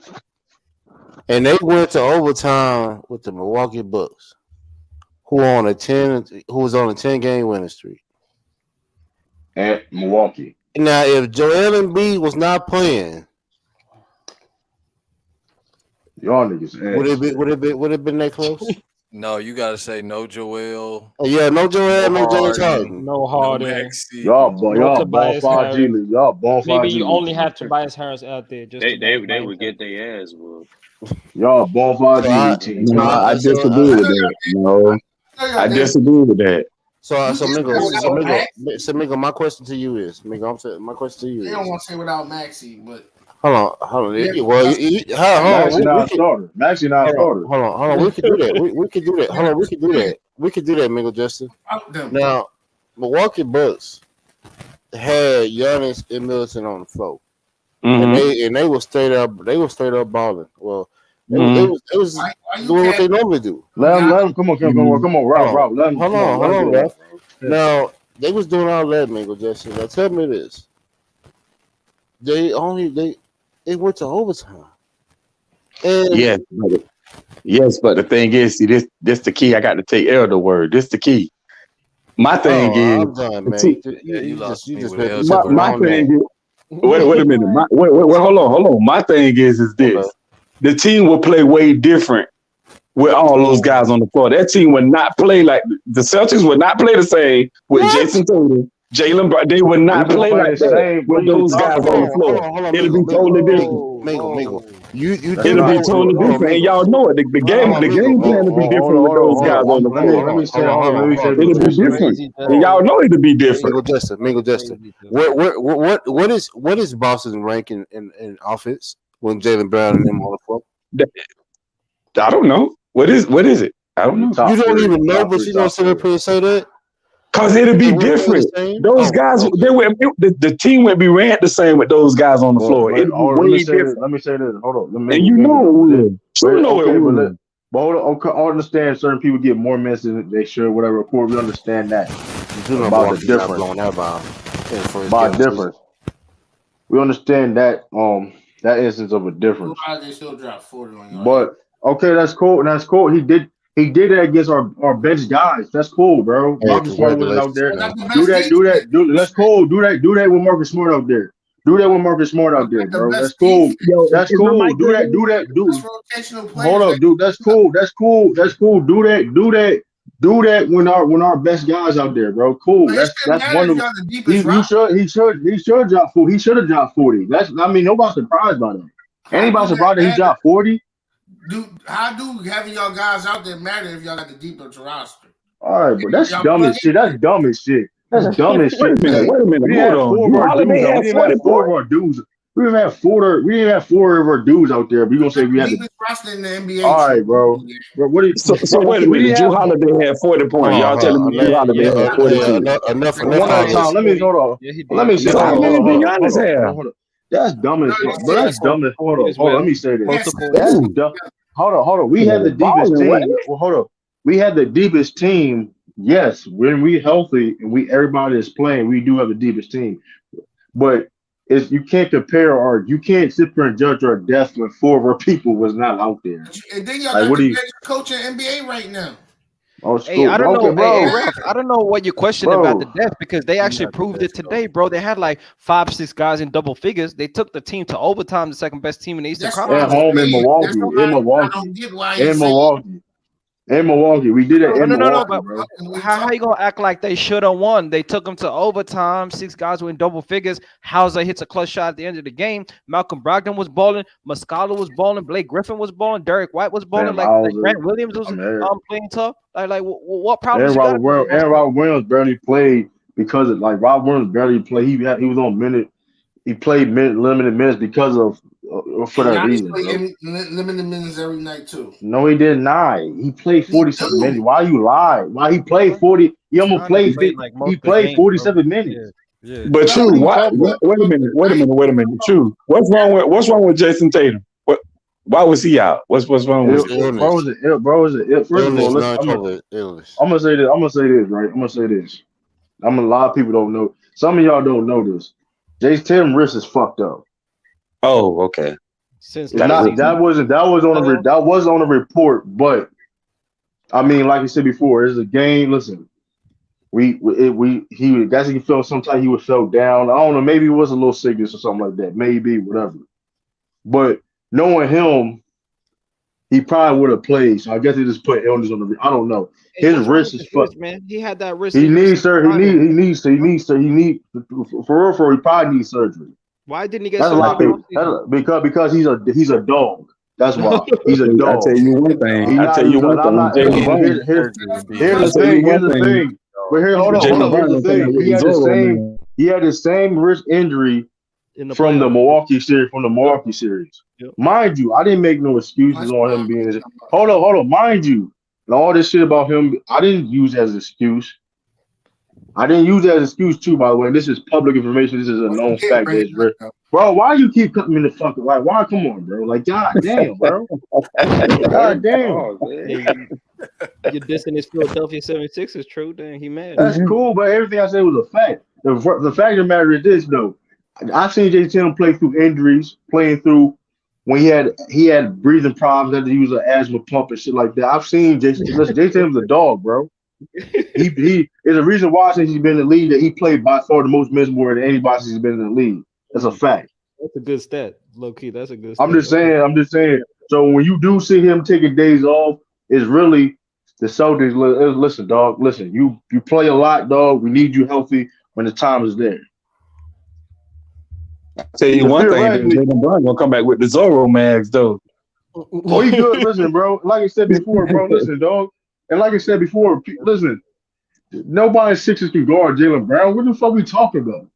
Speaker 14: And they went to overtime with the Milwaukee Bucks, who was on a 10-game winning streak.
Speaker 1: At Milwaukee.
Speaker 14: Now, if Joel Embiid was not playing,
Speaker 1: y'all niggas
Speaker 14: would it been that close?
Speaker 5: No, you gotta say no Joel.
Speaker 14: Yeah, no Joel, no James Harden.
Speaker 15: No Harden.
Speaker 1: Y'all ball 5G. Y'all ball 5G.
Speaker 15: Maybe you only have Tobias Harris out there. Just
Speaker 2: they would get their ass whooped.
Speaker 1: Y'all ball 5G team.
Speaker 18: No, I disagree with that. No, I disagree with that.
Speaker 14: So Mingo, my question to you is, Mingo, my question to you is.
Speaker 7: They don't want to say without Maxey, but.
Speaker 14: Hold on.
Speaker 7: Yeah,
Speaker 14: Maxey
Speaker 1: not starter. Maxey not starter.
Speaker 14: Hold on. We could do that. We could do that. Hold on. We could do that. We could do that, Mingo Justin. Now, Milwaukee Bucks had Giannis and Middleton on the floor, and they were straight up balling. Well, they was doing what they normally do.
Speaker 1: Let them come on, Rob. Let them.
Speaker 14: Hold on, Ralph. Now they was doing all that, Mingo Justin. Now tell me this: they went to overtime. And
Speaker 18: yes, but the thing is, see, this the key. I got to take elder word. This the key. My thing is,
Speaker 14: I'm done, man. You just
Speaker 18: my thing is. Wait a minute. Hold on. My thing is this: the team will play way different with all those guys on the floor. That team would not play like the Celtics would not play the same with Jason Tatum. Jaylen Brown, they would not play like that with those guys on the floor. It'll be totally different.
Speaker 14: Mingo.
Speaker 18: It'll be totally different, and y'all know it. The game plan will be different with those guys on the floor. It'll be different, and y'all know it'll be different.
Speaker 14: Mingo Justin. What is Boston's ranking in offense when Jaylen Brown and them on the floor?
Speaker 18: I don't know. What is it? I don't know.
Speaker 14: You don't even know, but you don't sit up here and say that.
Speaker 18: Cause it'll be different. Those guys, the team wouldn't be ran the same with those guys on the floor. It'll be way different.
Speaker 1: Let me say this. Hold on.
Speaker 18: And you know it would.
Speaker 1: But hold on. I understand certain people get more minutes than they should. Whatever. Of course, we understand that. About the difference. About difference. We understand that. That instance of a difference.
Speaker 7: They still drop 40 on you.
Speaker 1: But okay, that's cool. He did that against our bench guys. That's cool, bro. Marcus Smart was out there. Do that. That's cool. Do that with Marcus Smart out there. Do that with Marcus Smart out there, bro. That's cool. That's cool. Do that. Hold up, dude. That's cool. Do that when our best guys out there, bro. Cool. That's one of them. He should drop 40. He should have dropped 40. Nobody's surprised by that. Anybody surprised that he dropped 40?
Speaker 7: How do having y'all guys out there matter if y'all got the deepest roster?
Speaker 1: All right, but that's dumb as shit. That's dumb as shit. Wait a minute. Hold on. We didn't have four of our dudes. We didn't have four of our dudes out there. But you gonna say we had the
Speaker 7: roster in the NBA?
Speaker 1: All right, bro. What are you?
Speaker 18: So wait a minute. Drew Holiday had 40 points. Y'all telling me Drew Holiday had 40 points?
Speaker 14: Enough.
Speaker 1: One at a time. Let me hold on. Let me say.
Speaker 18: How many did Giannis have?
Speaker 1: That's dumb as fuck. But that's dumb as hold on. Let me say this. That's dumb. Hold on. We had the deepest team. Well, hold on. We had the deepest team yes, when we healthy and everybody is playing, we do have the deepest team. But you can't compare you can't sit there and judge our depth when 4 of our people was not out there.
Speaker 7: And then y'all
Speaker 1: Like,
Speaker 7: got
Speaker 1: what
Speaker 7: the
Speaker 1: do you?
Speaker 7: greatest coach in NBA right now.
Speaker 1: Oh,
Speaker 6: Hey, I don't
Speaker 1: okay,
Speaker 6: know.
Speaker 1: bro.
Speaker 6: Hey, Ralph, I don't know what you're questioning about the depth because they actually proved it today, bro. They had like 5-6 guys in double figures. They took the team to overtime, the second best team in the Eastern Conference.
Speaker 1: At home in Milwaukee, in Milwaukee, we did it in Milwaukee,
Speaker 6: But
Speaker 1: bro.
Speaker 6: how you gonna act like they should have won? They took them to overtime. 6 guys were in double figures. Hauser hits a clutch shot at the end of the game. Malcolm Brogdon was balling. Muscala was balling. Blake Griffin was balling. Derek White was balling. Like Grant Williams was playing tough. Like what problems you got?
Speaker 1: And Robert Williams barely played because of Robert Williams barely played. He was on minute. He played limited minutes because of for that reason.
Speaker 7: Limited minutes every night too.
Speaker 1: No, he did not. He played 47 minutes. Why you lie? Why he played 40? He almost played 50. He played 47 minutes.
Speaker 10: Yeah. But True, wait a minute. True. What's wrong with Jason Tatum? Why was he out? What's wrong with him?
Speaker 1: First of all, I'm gonna say this, right? A lot of people don't know. Some of y'all don't know this. Jason Tatum's wrist is fucked up.
Speaker 10: Oh, okay.
Speaker 1: That was on the report, but I mean, like you said before, it's a game. Listen, he felt sometimes he was felt down. I don't know, maybe it was a little sickness or something like that. Maybe whatever. But knowing him, he probably would have played. So I guess they just put illness on the. I don't know. His wrist is fucked.
Speaker 6: Man, he had that wrist.
Speaker 1: He needs surgery. For real. He probably needs surgery.
Speaker 6: Why didn't he get surgery?
Speaker 1: Because he's a dog. That's why he's a dog.
Speaker 10: I tell you one thing.
Speaker 1: Here's the thing. But here, hold on. Here's the thing. He had the same wrist injury from the Milwaukee series. Yep. Mind you, I didn't make no excuses on him being. Hold on. Mind you, and all this shit about him, I didn't use as an excuse. Too, by the way. This is public information. This is a known fact. Bro, why you keep cutting me in the fucking why? Come on, bro. Like, god damn, bro. God damn.
Speaker 6: You're dissing his Philadelphia 76ers, true. Then he mad.
Speaker 1: That's cool, but everything I said was a fact. The fact of the matter is this, though. I've seen Jason play through injuries, playing through when he had breathing problems, had to use an asthma pump and shit like that. I've seen Jason. Listen, Jason was a dog, bro. He is a reason why since he's been in the league that he played by far the most minutes more than anybody since he's been in the league. That's a fact.
Speaker 6: That's a good stat, low key. That's a good stat.
Speaker 1: I'm just saying. So when you do see him taking days off, it's really the Celtics. Listen, dog. Listen, you play a lot, dog. We need you healthy when the time is there.
Speaker 10: I'll tell you one thing, Jaylen Brown gonna come back with the Zorro mags, though.
Speaker 1: Oh, you good? Listen, bro. Like I said before, bro. Listen, dog. And like I said before, listen. Nobody Sixers can guard Jaylen Brown. What the fuck we talking about?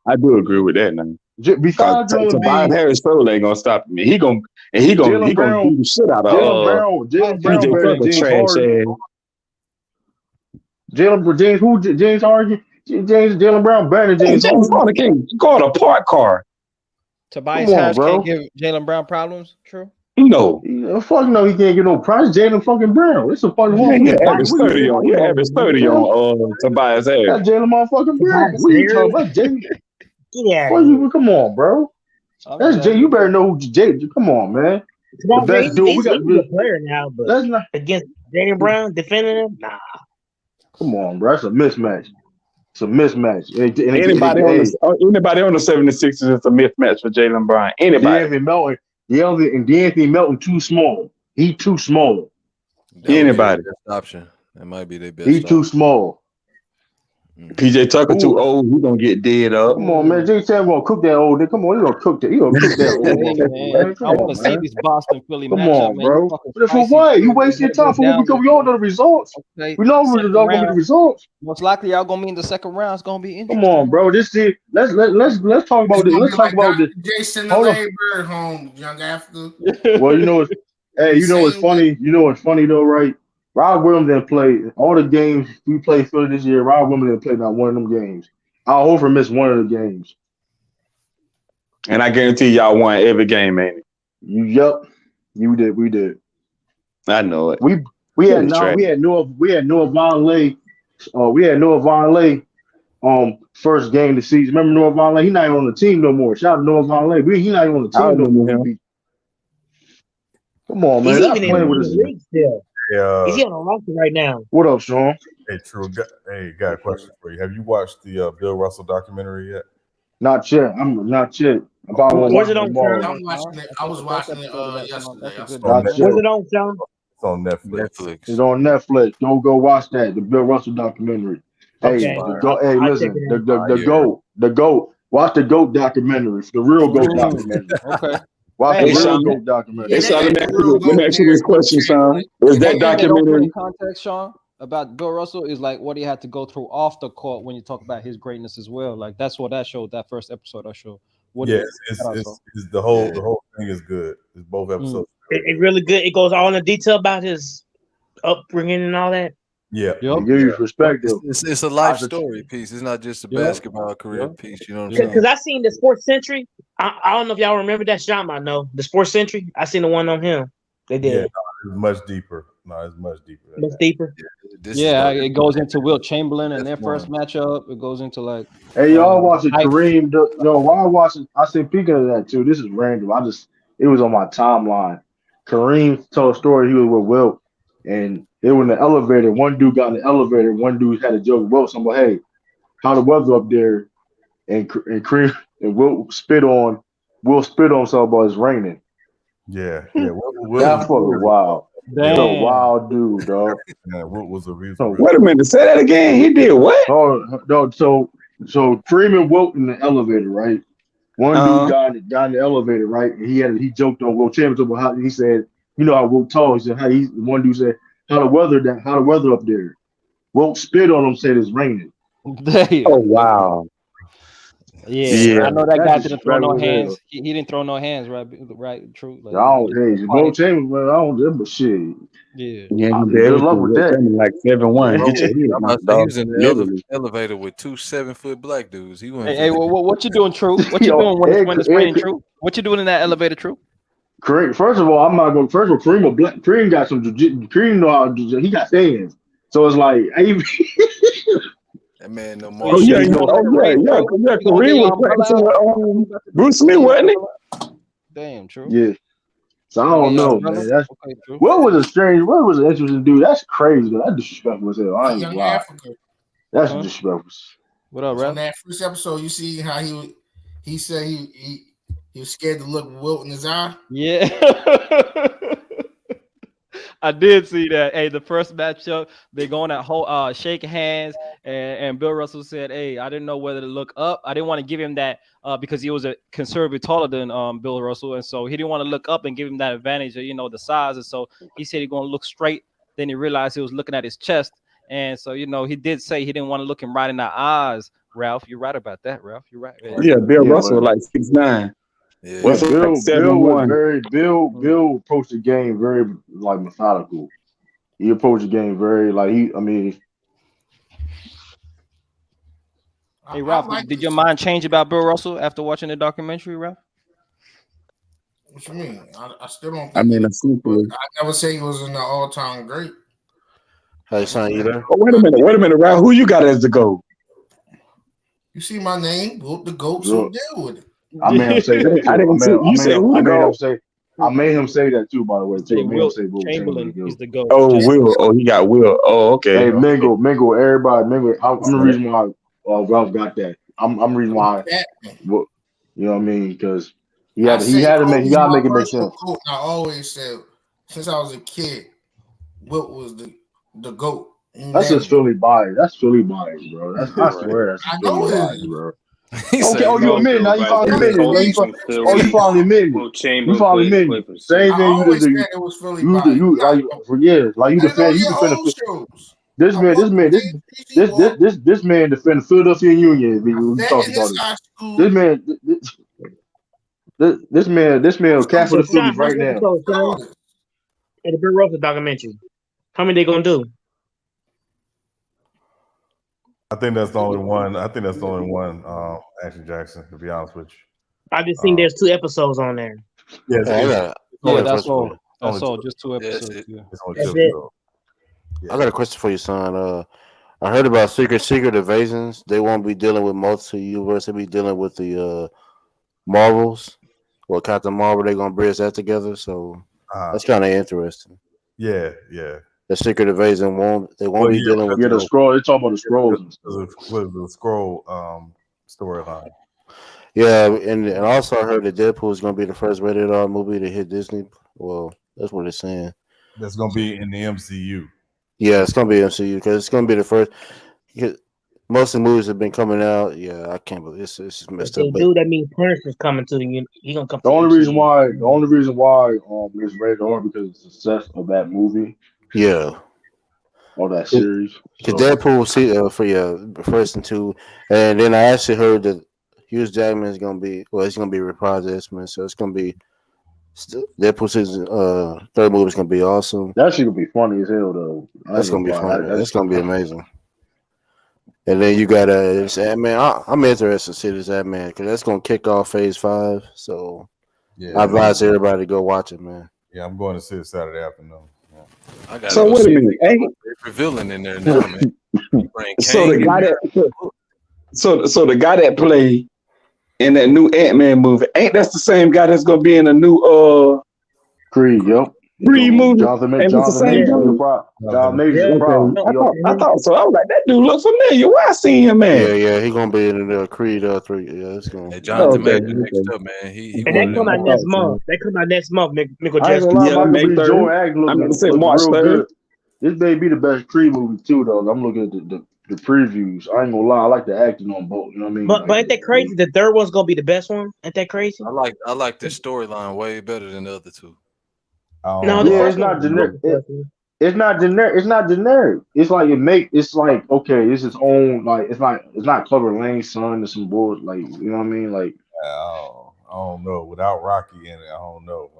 Speaker 10: I do agree with that now.
Speaker 1: Besides
Speaker 10: Tobias Harris Stroll ain't gonna stop me. He gonna do the shit out of
Speaker 1: Jaylen Brown better than James Harden. James Harden. Jaylen Brown better than James
Speaker 10: Harden. Can't call it a park car.
Speaker 6: Tobias Harris can't give Jaylen Brown problems. True.
Speaker 10: No.
Speaker 1: Fuck no, he can't get no prize. Jaylen fucking Brown. It's a fucking one.
Speaker 10: He averaged 30 on Tobias Harris.
Speaker 1: That's Jaylen motherfucking Brown. What are you talking about, Jaylen?
Speaker 8: Yeah.
Speaker 1: Come on, bro. That's Jay. You better know who Jay. Come on, man.
Speaker 8: The best dude. He's a player now, but against Jaylen Brown defending him, nah.
Speaker 1: Come on, bro. That's a mismatch. It's a mismatch.
Speaker 10: Anybody on the 76ers is a mismatch for Jaylen Brown. Anybody.
Speaker 1: D'Anthony Melton too small. He too small.
Speaker 10: Anybody.
Speaker 5: Option. That might be their best.
Speaker 1: He too small.
Speaker 10: PJ Tucker too old. He gonna get dead up.
Speaker 1: Come on, man. Jay Sam gonna cook that old. Come on, he gonna cook that. He gonna cook that old.
Speaker 6: I want to see these Boston Philly matchup.
Speaker 1: Come on, bro. But for what? You waste your time for because we all know the results. Okay. We know what gonna be the results.
Speaker 6: Most likely, y'all gonna be in the second round. It's gonna be interesting.
Speaker 1: Come on, bro. Let's talk about this. Let's talk about this.
Speaker 7: Jason the Bird home, young after.
Speaker 1: Well, you know what's funny. You know what's funny though, right? Rob Williams didn't play all the games we played Philly this year. Rob Williams didn't play not one of them games. Al Horford missed one of the games.
Speaker 10: And I guarantee y'all won every game, ain't it?
Speaker 1: Yep. We did.
Speaker 10: I know it.
Speaker 1: We had Noah Vonleh. We had Noah Vonleh first game of the season. Remember Noah Vonleh? He's not even on the team no more. Shout out to Noah Vonleh. He's not even on the team no more. Come on, man.
Speaker 8: He's
Speaker 1: Stop
Speaker 8: even
Speaker 1: playing
Speaker 8: in
Speaker 1: with
Speaker 8: the
Speaker 1: us.
Speaker 8: league still.
Speaker 12: Yeah.
Speaker 8: Is he on a roster right now?
Speaker 1: What up, Sean?
Speaker 12: Hey, True. Hey, got a question for you. Have you watched the Bill Russell documentary yet?
Speaker 1: Not yet. I'm not yet. I probably won't watch it tomorrow.
Speaker 7: I'm watching it. I was watching it yesterday.
Speaker 8: Where's it on, Sean?
Speaker 12: It's on Netflix.
Speaker 1: It's on Netflix. Go watch that. The Bill Russell documentary.
Speaker 8: Okay.
Speaker 1: Hey, listen. The GOAT. Watch the GOAT documentary. The real GOAT documentary.
Speaker 6: Okay.
Speaker 1: Watch
Speaker 18: Hey,
Speaker 1: the real
Speaker 18: Sean.
Speaker 1: GOAT documentary.
Speaker 18: Hey, Sean, let me ask you this question, Sean. Is that
Speaker 6: One thing they don't put
Speaker 18: documentary?
Speaker 6: in context, Sean, about Bill Russell is like what he had to go through off the court when you talk about his greatness as well. Like that's what that showed. That first episode I showed.
Speaker 12: It's the whole thing is good. It's both episodes.
Speaker 8: It's really good. It goes all in detail about his upbringing and all that.
Speaker 12: Yeah,
Speaker 1: give you perspective.
Speaker 5: It's a life story piece. It's not just a basketball career piece. You know what I'm saying?
Speaker 8: Because I seen the Sports Century. I don't know if y'all remember that shot. I know the Sports Century. I seen the one on him. They did.
Speaker 12: Yeah, it's much deeper. No, it's much deeper.
Speaker 8: Much deeper.
Speaker 6: Yeah, it goes into Will Chamberlain and their first matchup. It goes into like.
Speaker 1: Hey, y'all watching Kareem? While I watching, I see speaking of that too. This is random. It was on my timeline. Kareem told a story. He was with Wilt, and they were in the elevator. One dude got in the elevator. One dude had a joke with Wilt. So I'm like, hey, how the weather up there? And Kareem and Wilt spit on something about it's raining.
Speaker 12: Yeah.
Speaker 1: That's fucking wild. He's a wild dude, dog.
Speaker 12: Yeah, what was the reason?
Speaker 18: Wait a minute. Say that again. He did what?
Speaker 1: Oh no. So Kareem and Wilt in the elevator, right? One dude got in the elevator, right? And he joked on Wilt Chamberlain about how he said, you know how Wilt talks. He said one dude said, how the weather up there? Wilt spit on him, said it's raining.
Speaker 18: Oh wow.
Speaker 6: Yeah, I know that guy didn't throw no hands. He didn't throw no hands, right? True. Like,
Speaker 1: Wilt Chamberlain, I don't give a shit.
Speaker 6: Yeah.
Speaker 1: Good luck with that.
Speaker 18: Like 7-1. Get your head knocked
Speaker 5: He
Speaker 18: off.
Speaker 5: was in the elevator with two 7-foot black dudes. He went.
Speaker 6: Hey, what you doing, True? What you doing when it's raining, True? What you doing in that elevator, True?
Speaker 1: Kareem, first of all, I'm not going. First of all, Kareem got some. Kareem know how he got fans, so it's like.
Speaker 5: That man no
Speaker 18: more. Yeah. Kareem was practicing with Bruce Lee, wasn't he?
Speaker 6: Damn, True.
Speaker 1: Yeah. So I don't know, man. What was an interesting dude? That's crazy. That's disrespectful as hell. I ain't
Speaker 7: Young
Speaker 1: lie.
Speaker 7: Africa.
Speaker 1: That's disrespectful.
Speaker 6: What up,
Speaker 7: On that first episode, you see how he said he was scared to look Wilt in his eye.
Speaker 6: Yeah. I did see that. Hey, the first matchup, they going at whole shaking hands, and Bill Russell said, "Hey, I didn't know whether to look up. I didn't want to give him that because he was a considerably taller than Bill Russell, and so he didn't want to look up and give him that advantage of the size. And so he said he's going to look straight. Then he realized he was looking at his chest, and so he did say he didn't want to look him right in the eyes. Ralph, you're right about that. Ralph, you're right.
Speaker 18: Yeah, Bill Russell like 6'9".
Speaker 1: Yeah. Bill approached the game very like methodical. He approached the game very
Speaker 6: Hey Ralph, did your mind change about Bill Russell after watching the documentary, Ralph?
Speaker 7: What you mean? I still don't.
Speaker 18: I never
Speaker 7: say he was an all-time great.
Speaker 14: Hey, son, you there?
Speaker 18: Oh, wait a minute, Ralph. Who you got as the GOAT?
Speaker 7: You see my name, Wilt the GOAT, so deal with it.
Speaker 1: I made him say that. I made him say that too. By the way, too.
Speaker 6: Will Chamberlain is the GOAT.
Speaker 18: Oh, Will. Oh, he got Will. Oh, okay.
Speaker 1: Hey, mingle. Everybody, mingle. I'm the reason why Ralph got that. I'm the reason why. You know what I mean? Because he gotta make it make sense.
Speaker 7: I always said since I was a kid, Wilt was the GOAT.
Speaker 1: That's just Philly bias. That's Philly bias, bro. I swear that's Philly bias, bro. Okay, you admit now. You finally admitted. You finally admitted. You finally admitted. Same thing you just do.
Speaker 7: It was Philly bias.
Speaker 1: You for years, like you defend. This man defend Philadelphia Union. We talking about it. This man cap for the Phillies right now.
Speaker 8: And the Bill Russell documentary. How many they gonna do?
Speaker 12: I think that's the only one. Action Jackson, to be honest with you.
Speaker 8: I just seen there's 2 episodes on there.
Speaker 6: Yeah, that's all. That's all. Just 2 episodes.
Speaker 12: It's only
Speaker 8: That's
Speaker 12: 2
Speaker 8: it.
Speaker 12: episodes.
Speaker 14: I got a question for you, son. I heard about secret invasions. They won't be dealing with multiple universe. They'll be dealing with the Marvels or Captain Marvel. They're gonna bridge that together. So that's kind of interesting.
Speaker 12: Yeah.
Speaker 14: The secret invasion won't be dealing with
Speaker 1: the scroll. They talk about the scrolls
Speaker 12: with the scroll storyline.
Speaker 14: Yeah, and also I heard that Deadpool is gonna be the first rated R movie to hit Disney. Well, that's what it's saying.
Speaker 12: That's gonna be in the MCU.
Speaker 14: Yeah, it's gonna be MCU because it's gonna be the first. Most of the movies have been coming out. Yeah, I can't believe this. It's messed
Speaker 8: If
Speaker 14: up.
Speaker 8: they do, that means Punisher's coming to the. He gonna come.
Speaker 1: The only reason why it's rated R because of the success of that movie.
Speaker 14: Yeah.
Speaker 1: Or that series.
Speaker 14: Because Deadpool for first and two, and then I actually heard that Hugh Jackman is gonna be he's gonna be reprised X-Men, so it's gonna be Deadpool season third movie is gonna be awesome.
Speaker 1: That shit gonna be funny as hell though.
Speaker 14: That's gonna be funny. That's gonna be amazing. And then you got this Ant-Man. I'm interested to see this Ant-Man because that's gonna kick off Phase 5. So I advise everybody to go watch it, man.
Speaker 12: Yeah, I'm going to see it Saturday afternoon. Yeah.
Speaker 5: I got
Speaker 18: so wait a minute.
Speaker 5: They're villain in there now, man.
Speaker 18: So the guy that played in that new Ant-Man movie, ain't that's the same guy that's gonna be in a new
Speaker 1: Creed? Yep.
Speaker 18: Free movie.
Speaker 1: Jonathan Majors. I
Speaker 18: thought so. I was like, that dude looks familiar. Where I seen him at?
Speaker 14: Yeah, he gonna be in the Creed 3. Yeah, it's gonna.
Speaker 5: Hey, Jonathan Majors next up, man. He
Speaker 8: and that come out next month. That come out next month. Michael
Speaker 1: I ain't
Speaker 8: Jackson.
Speaker 1: gonna lie, Michael B.
Speaker 18: May
Speaker 1: Jordan act
Speaker 18: I'm gonna say
Speaker 1: looking
Speaker 18: March
Speaker 1: real
Speaker 18: 3rd.
Speaker 1: good. This may be the best Creed movie too, though. I'm looking at the previews. I ain't gonna lie, I like the acting on both. You know what I mean?
Speaker 8: But ain't that crazy? The third one's gonna be the best one. Ain't that crazy?
Speaker 5: I like this storyline way better than the other two.
Speaker 8: No,
Speaker 1: it's not generic. It's not generic. It's not generic. It's like it's like okay, it's its own. Like it's not Clubber Lane's son or some bull. Like you know what I mean? Like
Speaker 12: I don't know. Without Rocky in it, I don't know.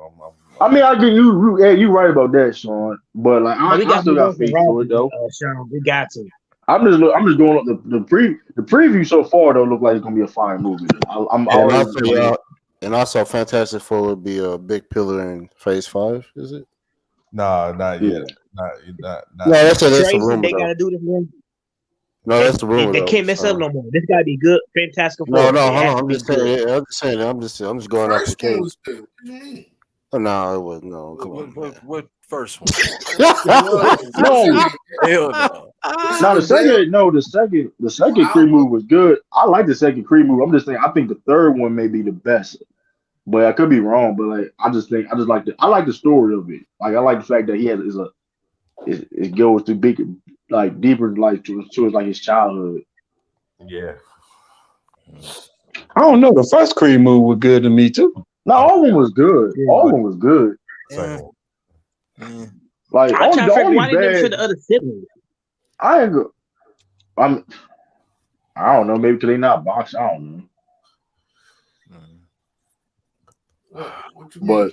Speaker 1: I mean, I get you. Yeah, you right about that, Sean. But like I still got faith for it though.
Speaker 8: Sean, we got to.
Speaker 1: I'm just going up the preview so far though look like it's gonna be a fire movie.
Speaker 14: And also, Fantastic Four would be a big pillar in Phase 5. Is it?
Speaker 12: No, not yet. Not.
Speaker 14: No, that's the rumor.
Speaker 8: They gotta do this one.
Speaker 14: No, that's the rumor.
Speaker 8: They can't mess up no more. This gotta be good. Fantastic Four.
Speaker 14: No, hold on. I'm just saying. I'm just going off the case. Oh, no, it wasn't. No, come on.
Speaker 5: What first one?
Speaker 1: No,
Speaker 5: hell no.
Speaker 1: Now the second Creed movie was good. I like the second Creed movie. I'm just saying I think the third one may be the best. But I could be wrong. But like I like the story of it. Like I like the fact that it goes to big like deeper like to like his childhood.
Speaker 12: Yeah.
Speaker 18: I don't know. The first Creed movie was good to me too.
Speaker 1: No, all of them was good. All of them was good. Like
Speaker 8: I'm trying to figure why they
Speaker 1: bad,
Speaker 8: didn't show the other siblings.
Speaker 1: I don't know, maybe because they not boxing. I don't know. But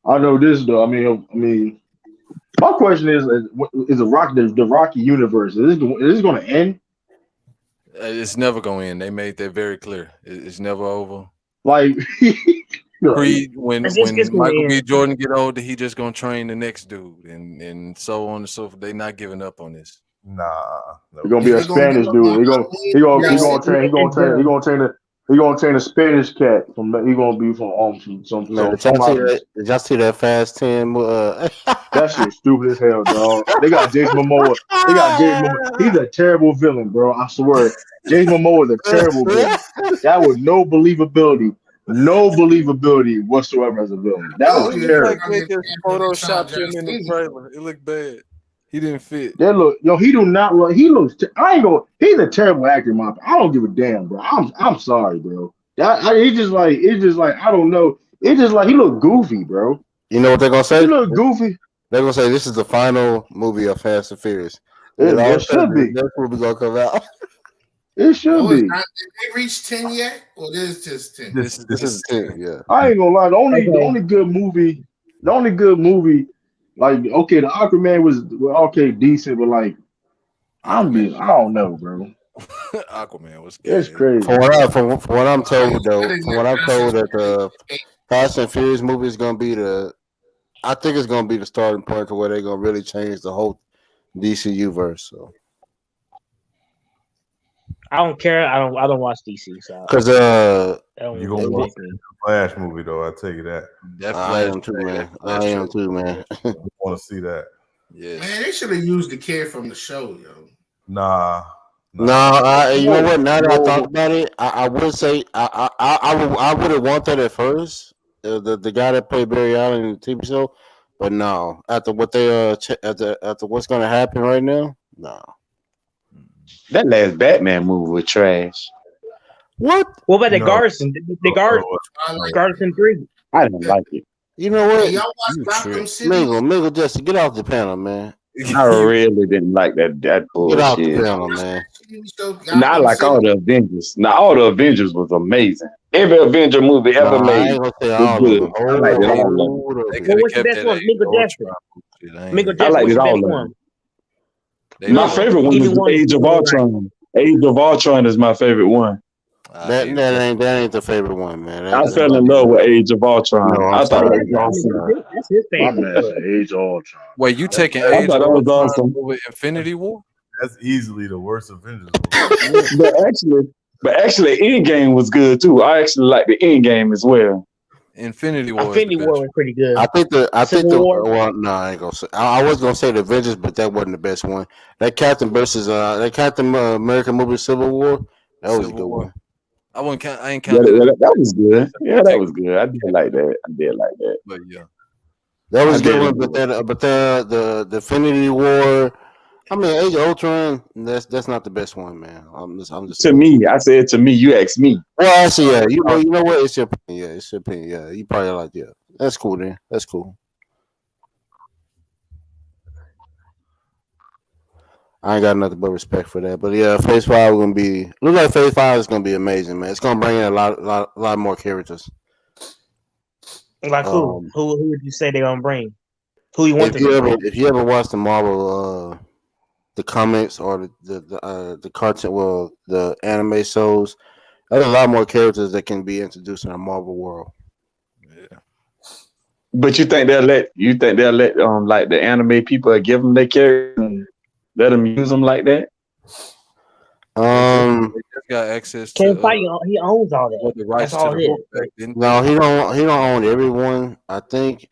Speaker 1: I know this though. I mean, my question is the Rocky universe? Is this going to end?
Speaker 5: It's never going to end. They made that very clear. It's never over.
Speaker 1: Like
Speaker 5: Creed, when Michael B. Jordan get older, he just gonna train the next dude, and so on and so forth. They not giving up on this.
Speaker 12: Nah,
Speaker 1: he's gonna be a Spanish dude. He gonna train a Spanish cat. He gonna be from some.
Speaker 14: Did y'all see that Fast 10?
Speaker 1: That shit stupid as hell, dog. They got Jason Momoa. He's a terrible villain, bro. I swear. Jason Momoa is a terrible villain. That was no believability whatsoever as a villain. That was terrible.
Speaker 5: Like they just photoshopped him in the trailer. It looked bad. He didn't fit.
Speaker 1: He do not look. He looks. He's a terrible actor, man. I don't give a damn, bro. I'm sorry, bro. It's just like I don't know. It's just like he look goofy, bro.
Speaker 14: You know what they're gonna say?
Speaker 1: He look goofy.
Speaker 14: They're gonna say this is the final movie of Fast and Furious.
Speaker 1: It should be.
Speaker 14: That movie gonna come out.
Speaker 1: It should be.
Speaker 7: Did they reach 10 yet? Or this is just 10?
Speaker 14: This is 10. Yeah.
Speaker 1: I ain't gonna lie. The only good movie, like okay, the Aquaman was okay, decent, but like I don't know, bro.
Speaker 5: Aquaman was
Speaker 1: good. It's crazy.
Speaker 14: From what I'm told that the Fast and Furious movie is gonna be the I think it's gonna be the starting point to where they're gonna really change the whole DCU verse. So
Speaker 8: I don't care. I don't watch DC. So
Speaker 14: because
Speaker 12: You gonna watch the Flash movie though? I tell you that.
Speaker 14: I am too, man. I am too, man.
Speaker 12: Want to see that?
Speaker 7: Man, they should have used the kid from the show, yo.
Speaker 12: Nah.
Speaker 14: No, you know what? Now that I thought about it, I would say I would have wanted that at first. The guy that played Barry Allen in the TV show, but no. After what they after what's gonna happen right now, no.
Speaker 10: That last Batman movie was trash.
Speaker 14: What?
Speaker 8: What about the Garrison? The Garrison 3.
Speaker 10: I didn't like it.
Speaker 14: You know what?
Speaker 7: Y'all watch Gotham City?
Speaker 14: Mingle, Jesse, get off the panel, man.
Speaker 10: I really didn't like that bullshit.
Speaker 14: Get off the panel, man.
Speaker 10: Now I like all the Avengers. Now all the Avengers was amazing. Every Avenger movie ever made was good. I like it all.
Speaker 8: What was the best one? Mingle Jackson. Mingle Jackson.
Speaker 10: I like
Speaker 8: What's
Speaker 10: it
Speaker 8: the
Speaker 10: all.
Speaker 8: best one?
Speaker 10: My favorite one is Age of Ultron. Age of Ultron is my favorite one.
Speaker 14: That ain't the favorite one, man.
Speaker 10: I fell in love with Age of Ultron.
Speaker 14: No,
Speaker 10: I thought it was awesome.
Speaker 8: That's his favorite.
Speaker 1: Age of Ultron.
Speaker 5: Wait, you taking
Speaker 10: I
Speaker 5: Age
Speaker 10: thought
Speaker 5: of
Speaker 10: that was
Speaker 5: Ultron
Speaker 10: awesome.
Speaker 5: over Infinity War?
Speaker 12: That's easily the worst Avengers movie.
Speaker 10: but actually, Endgame was good too. I actually like the Endgame as well.
Speaker 5: Infinity War.
Speaker 8: Infinity War was pretty good.
Speaker 14: I think the
Speaker 8: War.
Speaker 14: no, I ain't gonna say. I was gonna say the Avengers, but that wasn't the best one. That Captain American movie Civil War, that was a good one.
Speaker 5: I wouldn't count. I ain't
Speaker 10: Yeah,
Speaker 5: counting.
Speaker 10: that was good. Yeah, that was good. I did like that.
Speaker 5: But yeah,
Speaker 14: that was a good
Speaker 10: I
Speaker 14: one. But the Infinity War. I mean, Age of Ultron. That's not the best one, man. I'm just.
Speaker 10: To me, I said to me. You asked me.
Speaker 14: Well, actually, yeah. You know what? It's your opinion. Yeah, it's your opinion. Yeah, you probably like That's cool, then. That's cool. I ain't got nothing but respect for that. But yeah, Phase 5 look like Phase 5 is gonna be amazing, man. It's gonna bring in a lot more characters.
Speaker 8: Like who? Who would you say they're gonna bring? Who you want
Speaker 14: If you ever watch the Marvel the comics or the cartoon, the anime shows, there's a lot more characters that can be introduced in the Marvel world.
Speaker 5: Yeah.
Speaker 10: But you think they'll let like the anime people give them their characters and let them use them like that?
Speaker 5: they just got access to.
Speaker 8: Can't fight. He owns all that.
Speaker 5: The rights
Speaker 8: That's all
Speaker 5: to
Speaker 8: it
Speaker 5: the
Speaker 8: is.
Speaker 14: No, he don't own everyone. I think,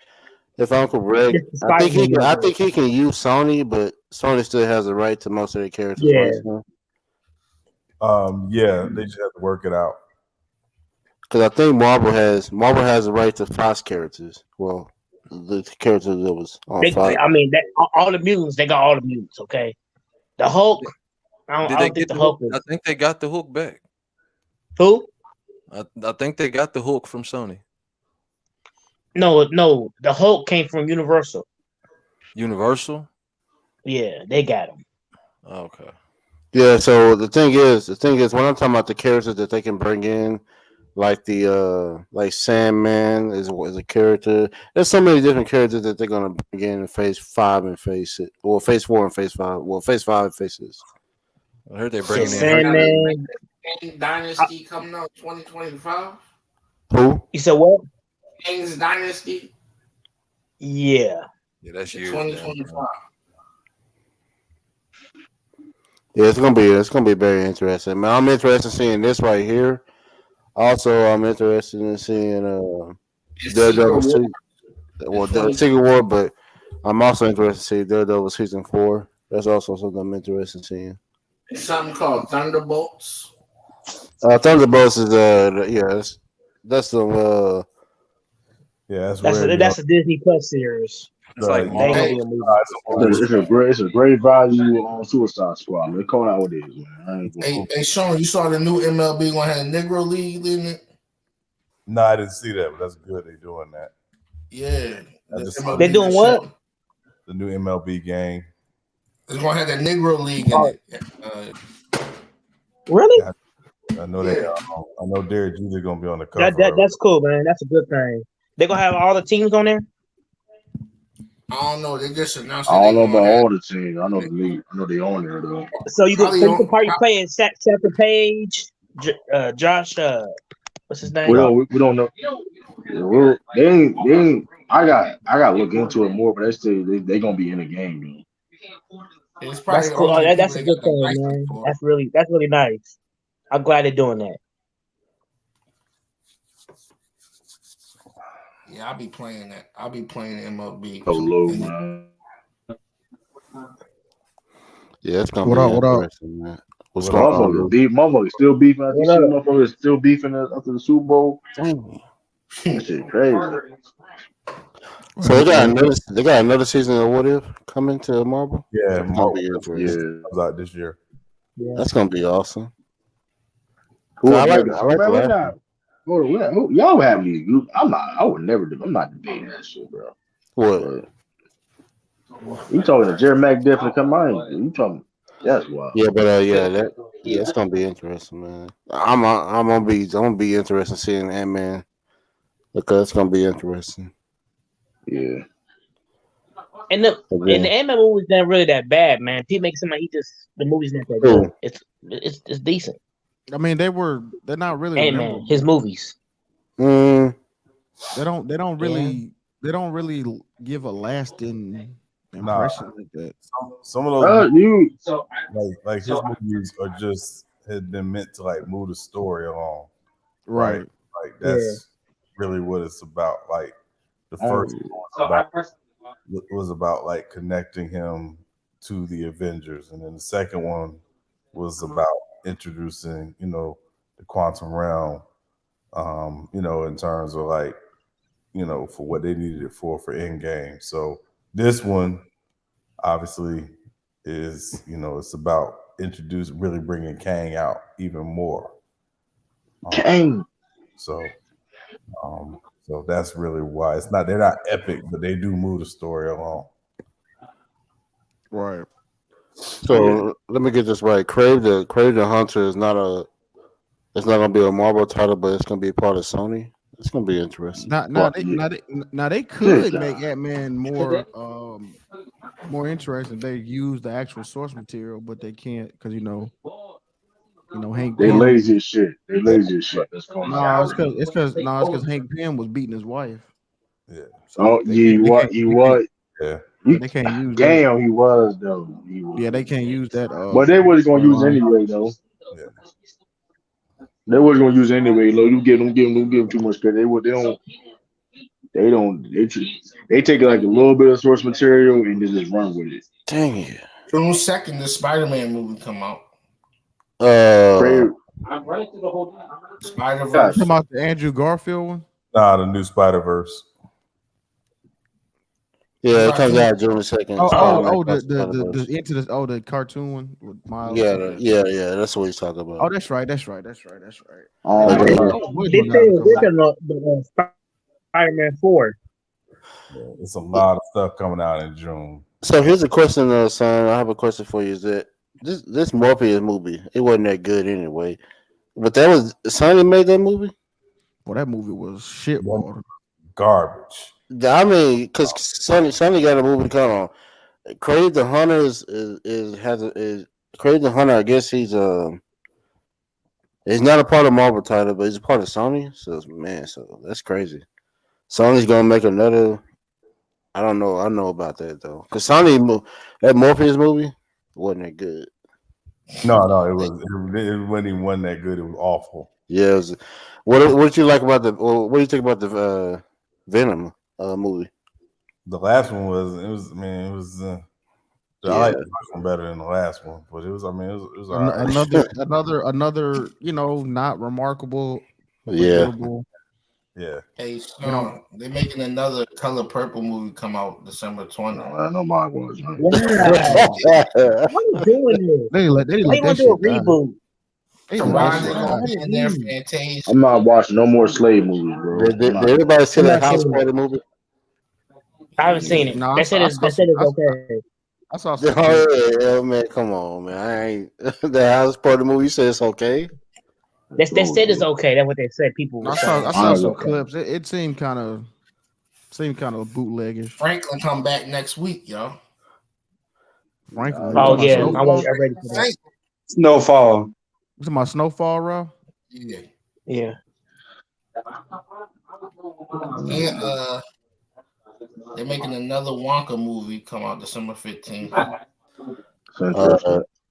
Speaker 14: if I'm correct, I think he can use Sony, but Sony still has the right to most of their characters.
Speaker 8: Yeah.
Speaker 14: Right now.
Speaker 12: Yeah, they just have to work it out.
Speaker 14: Because I think Marvel has the right to Fox characters. Well, the characters that was on Fox.
Speaker 8: I mean, all the mutants. They got all the mutants. Okay, the Hulk. I don't think the Hulk.
Speaker 5: I think they got the Hulk back.
Speaker 8: Who?
Speaker 5: I think they got the Hulk from Sony.
Speaker 8: No. The Hulk came from Universal.
Speaker 5: Universal?
Speaker 8: Yeah, they got him.
Speaker 5: Okay.
Speaker 14: Yeah. So the thing is, when I'm talking about the characters that they can bring in, like like Sandman is a character. There's so many different characters that they're gonna bring in Phase 5 and Phase 6. Well, Phase 4 and Phase 5. Well, Phase 5 and Phase 6.
Speaker 5: I heard they're bringing in
Speaker 8: Sandman.
Speaker 7: Dynasty coming out 2025.
Speaker 14: Who?
Speaker 8: You said what?
Speaker 7: King's Dynasty.
Speaker 8: Yeah.
Speaker 5: Yeah, that's you.
Speaker 7: 2025.
Speaker 14: Yeah, it's gonna be very interesting. Man, I'm interested in seeing this right here. Also, I'm interested in seeing Daredevil Secret War, but I'm also interested to see Daredevil Season 4. That's also something I'm interested in seeing.
Speaker 7: It's something called Thunderbolts.
Speaker 14: Thunderbolts is that's the
Speaker 8: that's a Disney Plus series.
Speaker 1: It's like it's a great value on Suicide Squad. Man. Coming out with this, man.
Speaker 7: Hey, Sean, you saw the new MLB one had a Negro League in it?
Speaker 12: No, I didn't see that, but that's good. They're doing that.
Speaker 7: Yeah.
Speaker 8: They're doing what?
Speaker 12: The new MLB game.
Speaker 7: It's gonna have the Negro League in it.
Speaker 8: Really?
Speaker 12: I know they. I know Derek Jeter gonna be on the cover.
Speaker 8: That's cool, man. That's a good thing. They're gonna have all the teams on there.
Speaker 7: I don't know. They just announced.
Speaker 1: I don't know about all the teams. I know the league. I know they on there though.
Speaker 8: So you can probably play in Seth Page, Josh. What's his name?
Speaker 1: We don't know. They ain't. I got to look into it more, but they gonna be in the game.
Speaker 7: It's probably
Speaker 8: That's cool.
Speaker 7: only the people
Speaker 8: That's a
Speaker 7: that
Speaker 8: good
Speaker 7: got
Speaker 8: thing,
Speaker 7: the license
Speaker 8: man.
Speaker 7: for.
Speaker 8: That's really nice. I'm glad they're doing that.
Speaker 7: Yeah, I'll be playing that. I'll be playing MLB.
Speaker 1: So low, man.
Speaker 14: Yeah, it's gonna
Speaker 4: What
Speaker 14: be
Speaker 4: up? What up?
Speaker 14: interesting, man. What's going on?
Speaker 1: Motherfuckers still beefing after
Speaker 8: What
Speaker 1: shit.
Speaker 8: up?
Speaker 1: Motherfuckers still beefing after the Super Bowl.
Speaker 14: Dang.
Speaker 1: That shit crazy.
Speaker 14: So they got another season of What If coming to Marvel.
Speaker 12: Yeah,
Speaker 14: That's gonna
Speaker 12: Marvel
Speaker 14: be interesting.
Speaker 12: comes out this year.
Speaker 8: Yeah.
Speaker 14: That's gonna be awesome.
Speaker 1: Who
Speaker 14: I like
Speaker 1: man,
Speaker 14: the
Speaker 1: we're
Speaker 14: last
Speaker 1: not. Y'all have me. I'm not. I would never do. I'm not debating that shit, bro.
Speaker 14: one.
Speaker 1: But you talking to Jerry Mack definitely come out? You talking? That's wild.
Speaker 14: Yeah, but it's gonna be interesting, man. I'm gonna be interested in seeing Ant-Man because it's gonna be interesting.
Speaker 1: Yeah.
Speaker 8: And the Ant-Man movie's not really that bad, man. People make it seem like the movie's not that good. It's decent.
Speaker 4: I mean, they're not really
Speaker 8: Ant-Man,
Speaker 4: memorable.
Speaker 8: his movies.
Speaker 4: They don't really give a lasting impression like that.
Speaker 12: Some of those like his movies are just had been meant to like move the story along.
Speaker 4: Right.
Speaker 12: Like that's really what it's about. Like the first was about like connecting him to the Avengers, and then the second one was about introducing, the quantum realm, in terms of like, for what they needed it for Endgame. So this one obviously is, it's about really bringing Kang out even more.
Speaker 1: Kang.
Speaker 12: So that's really why they're not epic, but they do move the story along.
Speaker 4: Right.
Speaker 14: So let me get this right. Crave the Hunter is it's not gonna be a Marvel title, but it's gonna be part of Sony. It's gonna be interesting.
Speaker 4: Now they could make Ant-Man more interesting. They use the actual source material, but they can't because Hank.
Speaker 1: They
Speaker 4: Pym,
Speaker 1: lazy as shit. That's
Speaker 4: it's because Hank Pym was beating his wife.
Speaker 12: Yeah.
Speaker 4: So
Speaker 1: he was.
Speaker 12: Yeah.
Speaker 4: They can't use that.
Speaker 1: Damn, he was though.
Speaker 4: Yeah, they can't use that.
Speaker 1: But they was gonna use anyway though.
Speaker 12: Yeah.
Speaker 1: They was gonna use anyway. Look, don't give them too much credit. They take like a little bit of source material and then just run with it.
Speaker 14: Dang it.
Speaker 7: June 2nd, the Spider-Man movie come out.
Speaker 8: I'm running through the whole
Speaker 7: Spider-Verse.
Speaker 4: Come out the Andrew Garfield one.
Speaker 12: Nah, the new Spider-Verse.
Speaker 14: Yeah, it comes out June 2nd.
Speaker 4: The cartoon one with Miles.
Speaker 14: Yeah, that's what he's talking about.
Speaker 4: Oh, that's right.
Speaker 8: They said the Spider-Man 4.
Speaker 12: Yeah, it's a lot of stuff coming out in June.
Speaker 14: So here's a question, son. I have a question for you. Is that this Morpheus movie? It wasn't that good anyway, but that was Sony made that movie.
Speaker 4: Well, that movie was shit water.
Speaker 12: Garbage.
Speaker 14: I mean, because Sony got a movie coming on. Crave the Hunter is Crave the Hunter. I guess he's not a part of Marvel title, but he's a part of Sony. So that's crazy. Sony's gonna make another. I don't know. I know about that though, because Sony that Morpheus movie wasn't that good.
Speaker 12: No, it wasn't even wasn't that good. It was awful.
Speaker 14: Yeah. What did you like about what do you think about the Venom movie?
Speaker 12: The last one was. I like the first one better than the last one, but it was all right.
Speaker 4: another not remarkable.
Speaker 12: Yeah.
Speaker 7: Hey, Sean, they're making another Color Purple movie come out December 20th.
Speaker 1: I know mine was.
Speaker 8: What are you doing this?
Speaker 4: They want to
Speaker 8: do a reboot.
Speaker 1: I'm not watching no more slave movies, bro.
Speaker 14: Did everybody see that House Party movie?
Speaker 8: I haven't seen it.
Speaker 4: No,
Speaker 8: they said it's okay.
Speaker 4: I saw.
Speaker 14: Oh man, come on, man! I ain't the House Party movie. You said it's okay.
Speaker 8: They said it's okay. That's what they said. People.
Speaker 4: I saw some clips. It seemed kind of bootleggish.
Speaker 7: Franklin come back next week, yo.
Speaker 4: Franklin.
Speaker 8: Oh yeah, I'm ready for that.
Speaker 10: Snowfall.
Speaker 4: You talking about Snowfall, Rob?
Speaker 7: Yeah. They're making another Wonka movie come out December 15th.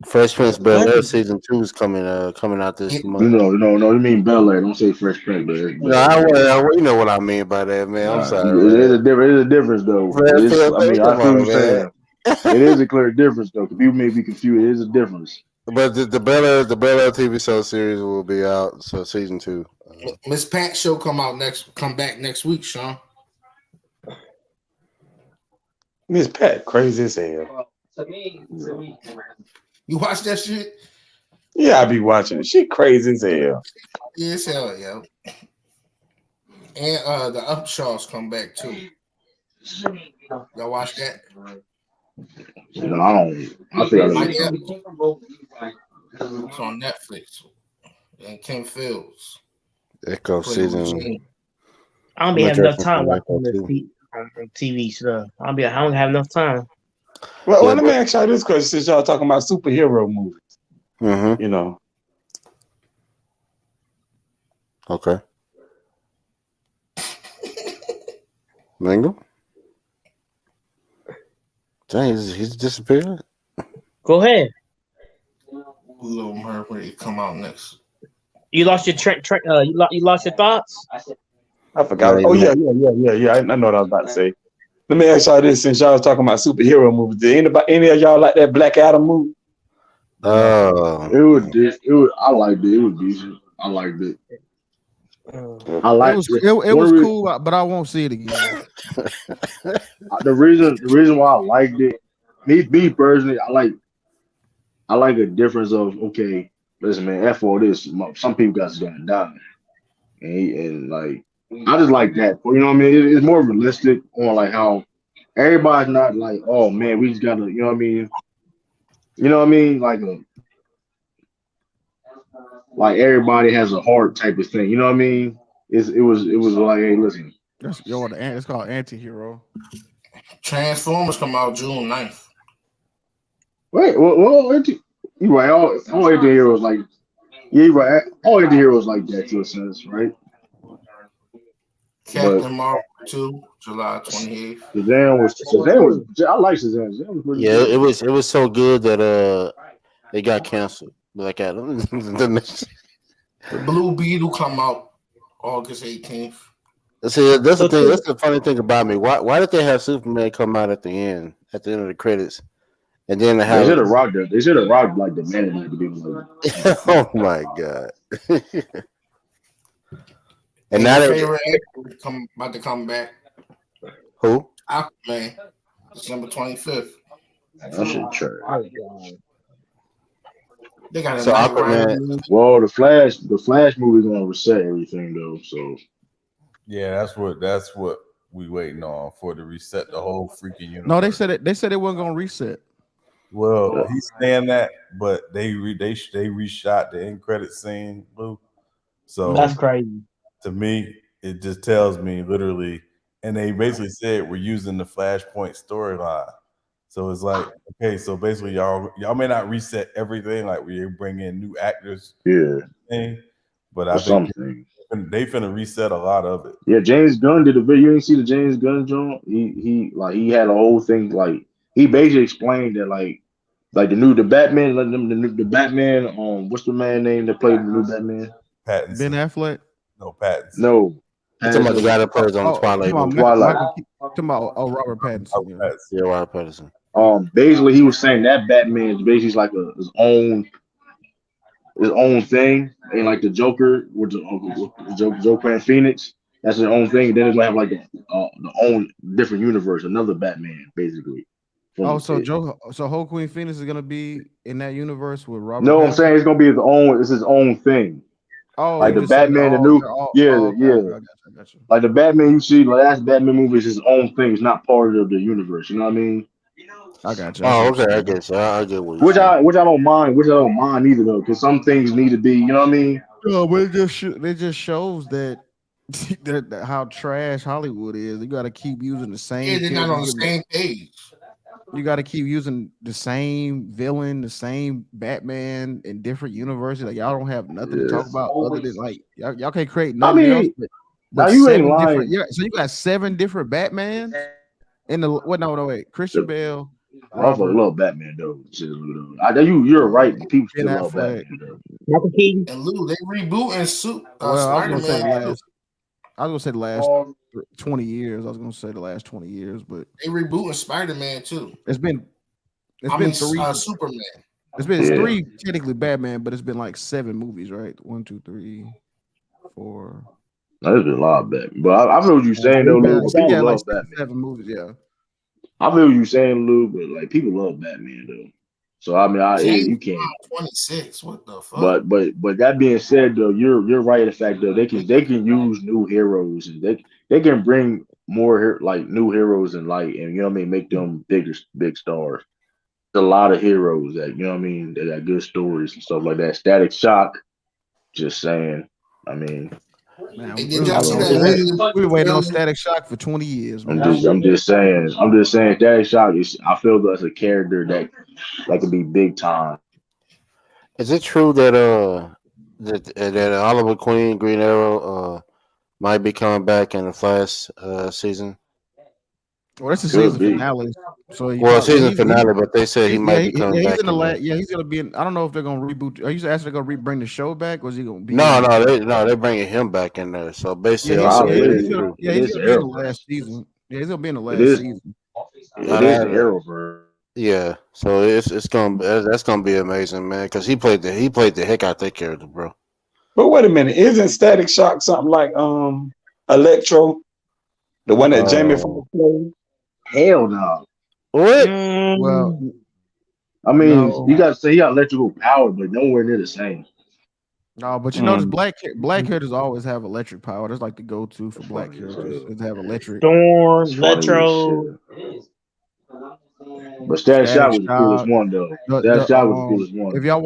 Speaker 14: Fresh Prince of Bel-Air season 2 is coming out this month.
Speaker 1: No, you mean Bel-Air. Don't say Fresh Prince, but
Speaker 14: you know what I mean by that, man. I'm sorry.
Speaker 1: It is a difference, though. I feel what you're saying. It is a clear difference, though. People may be confused. It is a difference.
Speaker 14: But the Bel-Air TV show series will be out. So season 2.
Speaker 7: Miss Pat show come back next week, Sean.
Speaker 10: Miss Pat crazy as hell.
Speaker 8: To me.
Speaker 7: You watch that shit?
Speaker 10: Yeah, I be watching it. She crazy as hell.
Speaker 7: Yeah, it's hell, yo. And the Upshaws come back too. Y'all watch that?
Speaker 1: No, I don't. I think
Speaker 7: it's on Netflix. And Kim Fields.
Speaker 14: Echo season.
Speaker 8: I don't be having enough time watching this TV stuff. I don't have enough time.
Speaker 10: Well, let me ask y'all this question since y'all talking about superhero movies.
Speaker 14: Mm-hmm.
Speaker 10: You know.
Speaker 14: Okay. Mango? Dang, he's disappeared.
Speaker 8: Go ahead.
Speaker 7: Little Mermaid come out next.
Speaker 8: You lost your you lost your thoughts?
Speaker 10: I forgot. Oh yeah. I know what I was about to say. Let me ask y'all this: since y'all was talking about superhero movies, did any of y'all like that Black Adam movie?
Speaker 1: It was. I liked it. It was decent. I liked it. I liked it.
Speaker 4: It was cool, but I won't see it again.
Speaker 1: The reason why I liked it, me personally, I like a difference of, okay, listen, man, F all this. Some people got to die, and like I just like that. You know what I mean? It's more realistic on like how everybody's not like, oh man, we just gotta, you know what I mean? You know what I mean? Like everybody has a heart type of thing. You know what I mean? It was like, hey, listen.
Speaker 4: It's called Anti-Hero.
Speaker 7: Transformers come out June 9th.
Speaker 1: Wait, well, you right. All anti-heroes like, yeah, you right. All anti-heroes like that to a sense, right?
Speaker 7: Captain Marvel 2, July 28th.
Speaker 1: Shazam was I like Shazam. Shazam was pretty good.
Speaker 14: it was so good that it got canceled. Black Adam.
Speaker 7: The Blue Beetle come out August 18th.
Speaker 14: See, that's the thing. That's the funny thing about me. Why did they have Superman come out at the end of the credits, and then they
Speaker 1: should have rocked it. They should have rocked like the man to be like.
Speaker 14: Oh my god!
Speaker 7: And now favorite actor about to come back.
Speaker 14: Who?
Speaker 7: Aquaman, December 25th.
Speaker 1: That shit trash.
Speaker 7: They got
Speaker 14: so Aquaman.
Speaker 1: Well, the Flash movie gonna reset everything though. So
Speaker 12: yeah, that's what we waiting on for to reset the whole freaking universe.
Speaker 4: No, they said it wasn't gonna reset.
Speaker 12: Well, he's saying that, but they reshot the end credit scene, Lou. So
Speaker 8: that's crazy.
Speaker 12: To me, it just tells me literally, and they basically said we're using the Flashpoint storyline. So it's like, okay, so basically y'all may not reset everything, like we bring in new actors, but I think they finna reset a lot of it.
Speaker 1: Yeah, James Gunn did a video. You didn't see the James Gunn joint? He had a whole thing, like he basically explained that like the Batman, the Batman, what's the man name that played the new Batman?
Speaker 12: Pattinson.
Speaker 4: Ben Affleck?
Speaker 12: No, Pattinson.
Speaker 1: No.
Speaker 14: Talking about the guy that plays on Twilight.
Speaker 4: Talking about Robert Pattinson.
Speaker 14: Yeah, Robert Pattinson.
Speaker 1: Basically, he was saying that Batman is basically like his own thing, and like the Joker with the Joker and Phoenix, that's his own thing. And then it's gonna have like the own different universe, another Batman, basically.
Speaker 4: So Joaquin Phoenix is gonna be in that universe with Robert.
Speaker 1: No,
Speaker 4: Pattinson?
Speaker 1: I'm saying it's gonna be his own. It's his own thing.
Speaker 4: Oh,
Speaker 1: like the Batman, the new, I got you. Like the Batman you see, the last Batman movie is his own thing. It's not part of the universe. You know what I mean?
Speaker 4: I got you.
Speaker 14: Oh, okay, I guess. I get what
Speaker 1: which I don't mind. Which I don't mind either though, because some things need to be. You know what I mean?
Speaker 4: No, but it just shows that how trash Hollywood is. You got to keep using the same.
Speaker 7: Yeah, they're not on the same page.
Speaker 4: You got to keep using the same villain, the same Batman in different universes. Like y'all don't have nothing to talk about other than like y'all can't create nothing else.
Speaker 1: Now you ain't lying.
Speaker 4: So you got 7 different Batmans. in the wait. Christian Bale.
Speaker 1: Motherfucker love Batman though. You're right, but people still love Batman though.
Speaker 7: And Lou, they rebooting
Speaker 4: I was
Speaker 7: Spider-Man.
Speaker 4: gonna say the last 20 years. I was gonna say the last 20 years, but
Speaker 7: They rebooting Spider-Man too.
Speaker 4: It's been three.
Speaker 7: Superman.
Speaker 4: It's been three technically Batman, but it's been like 7 movies, right? 1, 2, 3, 4.
Speaker 1: There's been a lot of Batman, but I feel what you're saying though, Lou. People love Batman.
Speaker 4: 7 movies, yeah.
Speaker 1: I feel what you're saying, Lou, but like people love Batman though. So I mean, you can't.
Speaker 7: 26. What the fuck?
Speaker 1: But that being said, though, you're right in the fact that they can use new heroes and they can bring more like new heroes and and you know what I mean, make them big stars. There's a lot of heroes that you know what I mean, they got good stories and stuff like that. Static Shock, just saying. I mean.
Speaker 4: Man, we've been waiting on Static Shock for 20 years. Man.
Speaker 1: I'm just saying. Static Shock is. I feel that's a character that could be big time.
Speaker 14: Is it true that that Oliver Queen, Green Arrow, might be coming back in the Flash season?
Speaker 4: Well, that's the season finale. So
Speaker 14: season finale, but they said he might be coming back.
Speaker 4: He's in the he's gonna be in. I don't know if they're gonna reboot. Are you actually gonna bring the show back, or is he gonna be?
Speaker 14: They're bringing him back in there. So basically,
Speaker 4: he's gonna be in the last season. Yeah, he's gonna be in the last season.
Speaker 1: It is Arrowverse.
Speaker 14: Yeah, so that's gonna be amazing, man. Because he played the heck out that character, bro.
Speaker 10: But wait a minute, isn't Static Shock something like Electro, the one that Jamie Foxx played?
Speaker 1: Hell no.
Speaker 14: What?
Speaker 4: Well,
Speaker 1: I mean, you got to say he got electrical power, but nowhere near the same.
Speaker 4: No, but you notice black characters always have electric power. That's like the go-to for black characters. Is to have electric.
Speaker 8: Storm, Electro.
Speaker 1: But Static Shock was the coolest one, though. Static Shock was the coolest one.
Speaker 4: If y'all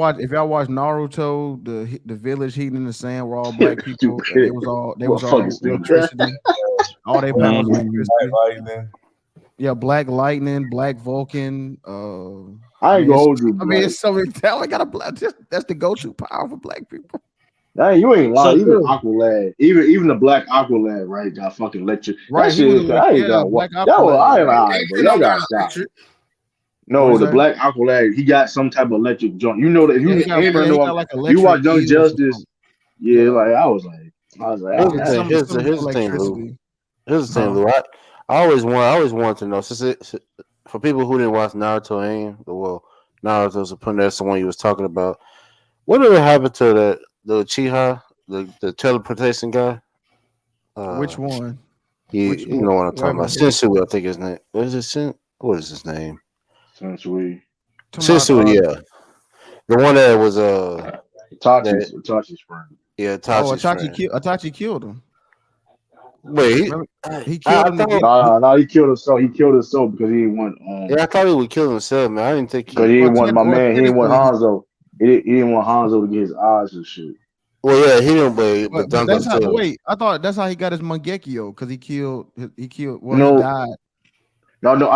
Speaker 4: watch Naruto, the village heating in the sand were all black people. And they was all electricity. All they powers was electricity. Yeah, Black Lightning, Black Vulcan.
Speaker 1: I ain't gonna hold you.
Speaker 4: I mean, it's so many talent. Got a black. That's the go-to power for black people.
Speaker 1: Hey, you ain't lying. Even Aqualad, even the Black Aqualad, right? Got fucking electric.
Speaker 4: Right,
Speaker 1: that shit. I ain't got what. I ain't lying, but y'all got stop. No, the Black Aqualad, he got some type of electric joint. You know that if you you watch Young Justice, here's
Speaker 14: the thing, Lou. I always wanted to know, for people who didn't watch Naruto, Naruto's that's the one you was talking about. Whatever happened to the Uchiha, the teleportation guy?
Speaker 4: Which one?
Speaker 14: You know what I'm talking about? Sensui, I think his name. What is his name?
Speaker 1: Sensui,
Speaker 14: yeah. The one that was
Speaker 1: Itachi's friend.
Speaker 14: Yeah,
Speaker 4: Itachi killed him.
Speaker 14: Wait,
Speaker 4: he killed him.
Speaker 1: No, he killed himself. He killed himself because he didn't want.
Speaker 14: I thought he would kill himself, man. I didn't think
Speaker 1: because he didn't want my man. He didn't want Hanzo. He didn't want Hanzo to get his eyes and shit.
Speaker 14: Well, yeah, he didn't. But
Speaker 4: that's how. Wait, I thought that's how he got his Mangekyo because he killed. He died.
Speaker 1: No.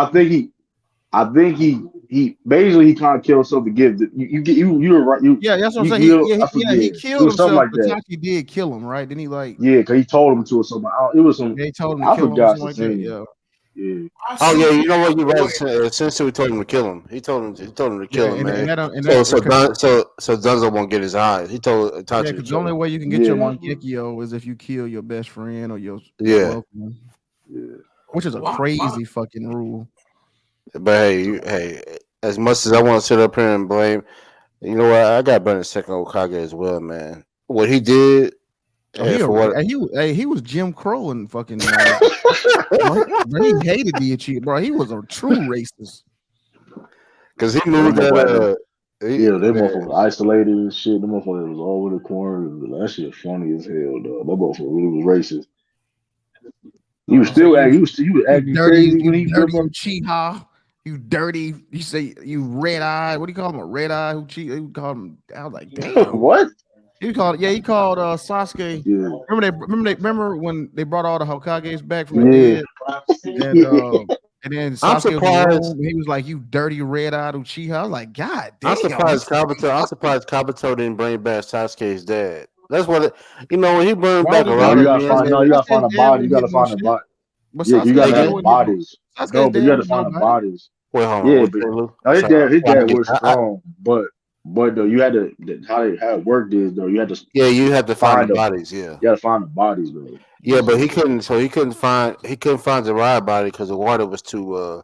Speaker 1: I think he basically he kind of killed himself to give you were right.
Speaker 4: That's what I'm saying. He killed himself. Like that. He did kill him, right? Then he
Speaker 1: because he told him to or something. It was some.
Speaker 4: They told him
Speaker 1: to
Speaker 4: kill
Speaker 1: forgot
Speaker 4: him.
Speaker 1: Yeah.
Speaker 14: Oh yeah, you know what? You're right. Sensei told him to kill him. He told him to kill him, man. So Dunzo won't get his eyes. He told Itachi.
Speaker 4: Yeah, because the only way you can get your Mangekyo is if you kill your best friend or your which is a crazy fucking rule.
Speaker 14: But hey, as much as I want to sit up here and blame, you know what? I got burning second Okage as well, man. What he did.
Speaker 4: He was Jim Crow and fucking. Bro, he hated the Uchiha, bro. He was a true racist.
Speaker 14: Because he moved that.
Speaker 1: They motherfuckers isolated and shit. The motherfucker was all in the corner. That shit funny as hell, dog. That motherfucker really was racist. He was still acting. He was acting crazy when he
Speaker 4: dirty Uchiha. You dirty. You say you red eye. What do you call him? A red eye? Who called him? I was like, damn.
Speaker 1: What?
Speaker 4: He called Sasuke. Yeah. Remember when they brought all the Hokages back from the dead? And then Sasuke he was like, "You dirty red-eyed Uchiha." I was like, "God damn!"
Speaker 14: I'm surprised Kabuto didn't bring back Sasuke's dad. That's what when he brought back a lot.
Speaker 1: You gotta find a body. You gotta find a body. You gotta find bodies. No, but you had to find the bodies.
Speaker 14: Wait, hold on.
Speaker 1: Yeah,
Speaker 14: What
Speaker 1: but
Speaker 14: they look?
Speaker 1: no, his
Speaker 14: Sorry,
Speaker 1: dad was strong, but though you had to how it worked is though you had to
Speaker 14: you had to find the
Speaker 1: find the
Speaker 14: bodies. Yeah.
Speaker 1: you had to find the bodies though.
Speaker 14: Yeah, but he couldn't. So he couldn't find the ride body because the water was too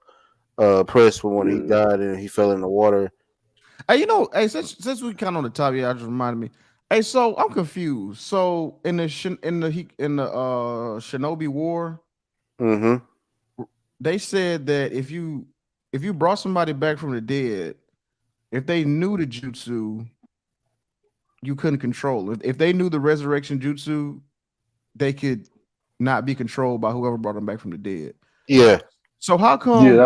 Speaker 14: pressed for when he died and he fell in the water.
Speaker 4: Hey, since we kind of on the top, yeah, I just reminded me. Hey, so I'm confused. So in the Shinobi War, they said that if you brought somebody back from the dead, if they knew the jutsu, you couldn't control it. If they knew the resurrection jutsu, they could not be controlled by whoever brought them back from the dead.
Speaker 14: Yeah.
Speaker 4: So how come when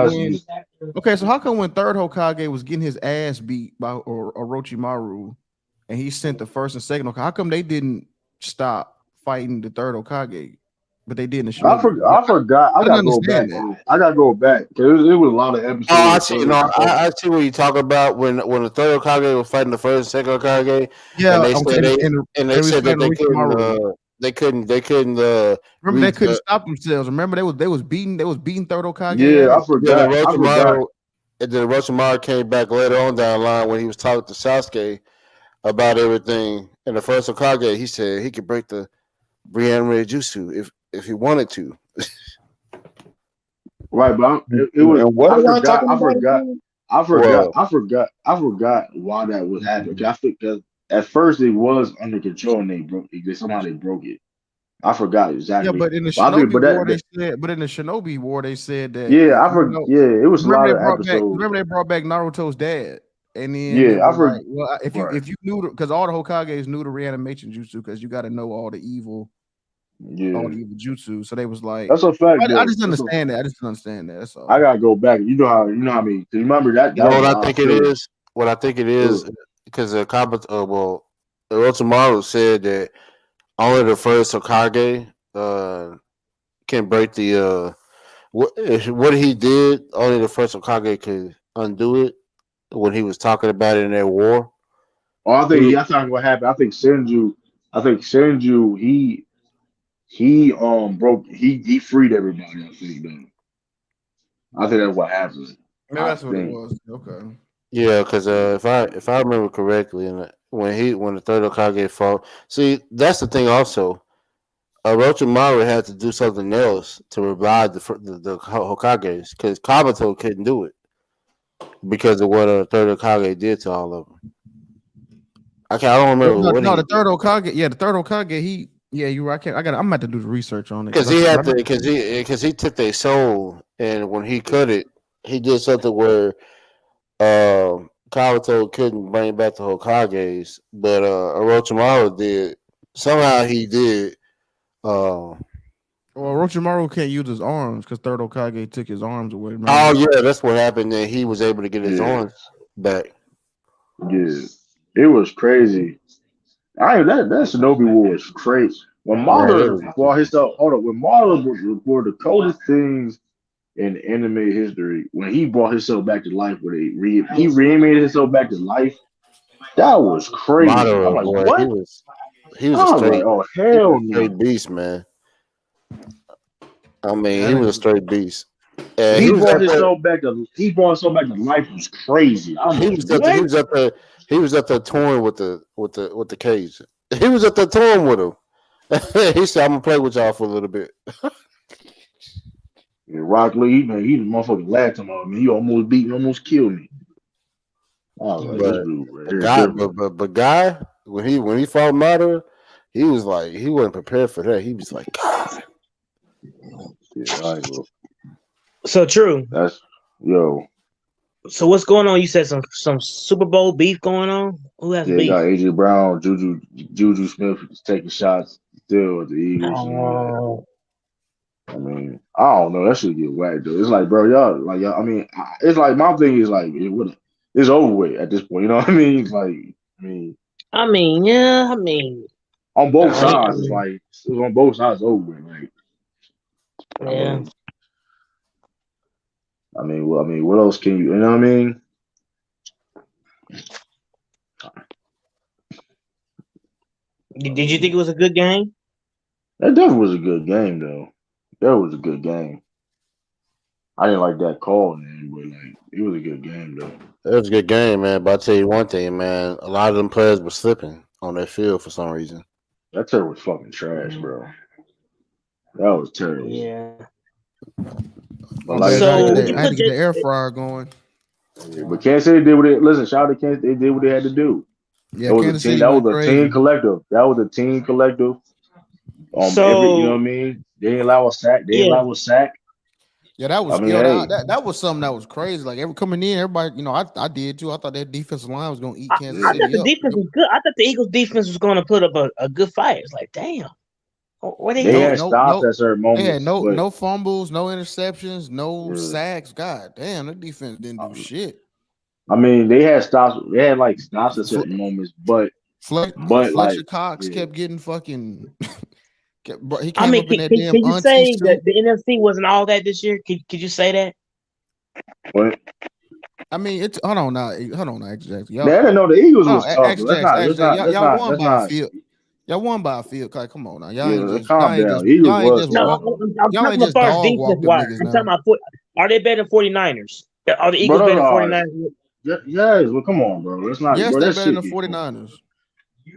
Speaker 4: third Hokage was getting his ass beat by Orochimaru, and he sent the first and second Hokage, how come they didn't stop fighting the third Hokage, but they did in the show?
Speaker 1: I forgot. I gotta go back. I gotta go back because it was a lot of episodes.
Speaker 14: Oh, I see. No, I see what you talk about when the third Hokage was fighting the first and second Hokage.
Speaker 4: Yeah,
Speaker 14: and they said that they couldn't.
Speaker 4: Remember, they couldn't stop themselves. Remember, they was beating third Hokage.
Speaker 1: Yeah, I forgot.
Speaker 14: And then Orochimaru came back later on down the line when he was talking to Sasuke about everything. And the first Hokage, he said he could break the reanimated jutsu if he wanted to.
Speaker 1: Right, but it was. I forgot why that was happening. I think because at first it was under control and they broke it. I forgot exactly.
Speaker 4: Yeah, but in the Shinobi War, they said that.
Speaker 1: Yeah, I forgot. It was a lot of episodes.
Speaker 4: Remember they brought back Naruto's dad, and then
Speaker 1: I forgot.
Speaker 4: Well, if you knew, because all the Hokages knew the reanimation jutsu, because you got to know all the evil jutsu. So they was like,
Speaker 1: that's a fact.
Speaker 4: I just understand that. I just understand that. That's all.
Speaker 1: I gotta go back. You know how I mean. Remember that?
Speaker 14: You know what I think it is? What I think it is because Orochimaru said that only the first Hokage can break the what he did. Only the first Hokage could undo it when he was talking about it in that war.
Speaker 1: Oh, I think what happened. I think Senju. He freed everybody. I think that's what happened.
Speaker 4: Maybe that's what it was. Okay.
Speaker 14: Yeah, because if I remember correctly, and when the third Hokage fought, see that's the thing. Also, Orochimaru had to do something else to revive the Hokages because Kabuto couldn't do it because of what the third Hokage did to all of them. I don't remember.
Speaker 4: The third Hokage. Yeah, the third Hokage. You're right. I'm about to do the research on it
Speaker 14: because he took their soul, and when he cut it, he did something where Kabuto couldn't bring back the Hokages, but Orochimaru did. Somehow he did.
Speaker 4: Well, Orochimaru can't use his arms because third Hokage took his arms away. Remember?
Speaker 14: Oh yeah, that's what happened. Then he was able to get his arms back.
Speaker 1: Yeah, it was crazy. That Shinobi War was crazy. When Madara brought himself, when Madara was one of the coldest things in anime history, when he brought himself back to life, he reanimated himself back to life, that was crazy.
Speaker 14: Madara,
Speaker 1: I'm like,
Speaker 14: boy,
Speaker 1: what?
Speaker 14: He was a straight,
Speaker 1: straight
Speaker 14: beast, man. I mean, he was a straight beast.
Speaker 1: He brought himself back to life. Was crazy.
Speaker 14: He was at the toying with the cage. He was at the toying with him. He said, "I'm gonna play with y'all for a little bit."
Speaker 1: Rock Lee, man, he the motherfucking laughed at me. He almost beat me, almost killed me.
Speaker 14: But Guy, when he fought Madara, he was like, he wasn't prepared for that. He was like, God.
Speaker 1: Yeah, I know.
Speaker 8: So true.
Speaker 1: That's
Speaker 8: So what's going on? You said some Super Bowl beef going on. Who has beef?
Speaker 1: Got AJ Brown, Juju Smith taking shots still at the Eagles. I mean, I don't know. That should get whacked though. It's like, bro, y'all. I mean, it's like my thing is like it's over with at this point. You know what I mean? It's like,
Speaker 8: I mean,
Speaker 1: on both sides, it's like it's on both sides over with. Like,
Speaker 8: yeah.
Speaker 1: I mean, what else can you? You know what I mean?
Speaker 8: Did you think it was a good game?
Speaker 1: That definitely was a good game, though. That was a good game. I didn't like that call, man, but like it was a good game though.
Speaker 14: It was a good game, man. But I'll tell you one thing, man. A lot of them players were slipping on their field for some reason.
Speaker 1: That turn was fucking trash, bro. That was terrible.
Speaker 8: Yeah.
Speaker 1: But like
Speaker 4: I had to get the air fryer going.
Speaker 1: Yeah, but Kansas City did what they listen. Shout out to Kansas. They did what they had to do.
Speaker 4: Yeah,
Speaker 1: that was
Speaker 4: Kansas
Speaker 1: a team.
Speaker 4: City
Speaker 1: That was a
Speaker 4: crazy.
Speaker 1: team collective. That was a team collective.
Speaker 8: So
Speaker 1: you know what I mean. They didn't allow a sack. They didn't allow a sack.
Speaker 4: Yeah, that was
Speaker 1: I mean, hey.
Speaker 4: that was something that was crazy. Like coming in, everybody, you know, I did too. I thought that defensive line was gonna eat Kansas
Speaker 8: I
Speaker 4: City
Speaker 8: thought the
Speaker 4: up.
Speaker 8: defense was good. I thought the Eagles defense was going to put up a good fight. It's like, damn. What
Speaker 1: they had stops at certain moments.
Speaker 4: They had no fumbles, no interceptions, no sacks. God damn, the defense didn't do shit.
Speaker 1: I mean, they had stops. They had like stops at certain moments, but
Speaker 4: Fletcher
Speaker 1: like
Speaker 4: Cox kept getting fucking. He came
Speaker 8: I mean,
Speaker 4: up in that
Speaker 8: can
Speaker 4: damn
Speaker 8: you say
Speaker 4: suit.
Speaker 8: that the NFC wasn't all that this year? Could you say that?
Speaker 1: What?
Speaker 4: I mean, it's hold on now, exactly.
Speaker 1: Man, I didn't know the Eagles was tough.
Speaker 4: Y'all won by a field. Y'all won by a field. Come on now, y'all ain't just
Speaker 1: calm
Speaker 4: y'all
Speaker 1: down.
Speaker 4: ain't
Speaker 1: Eagles
Speaker 4: just
Speaker 1: was
Speaker 8: No, I'm
Speaker 4: y'all ain't
Speaker 8: talking
Speaker 4: just
Speaker 8: about
Speaker 4: dog
Speaker 8: defense
Speaker 4: walk them
Speaker 8: wise.
Speaker 4: niggas
Speaker 8: I'm
Speaker 4: now.
Speaker 8: talking about are they better than 49ers? Are the Eagles better than 49ers?
Speaker 1: Yes, well, come on, bro. That's not.
Speaker 4: Yes,
Speaker 1: bro,
Speaker 4: they're
Speaker 1: that
Speaker 4: better than
Speaker 1: shit.
Speaker 4: 49ers.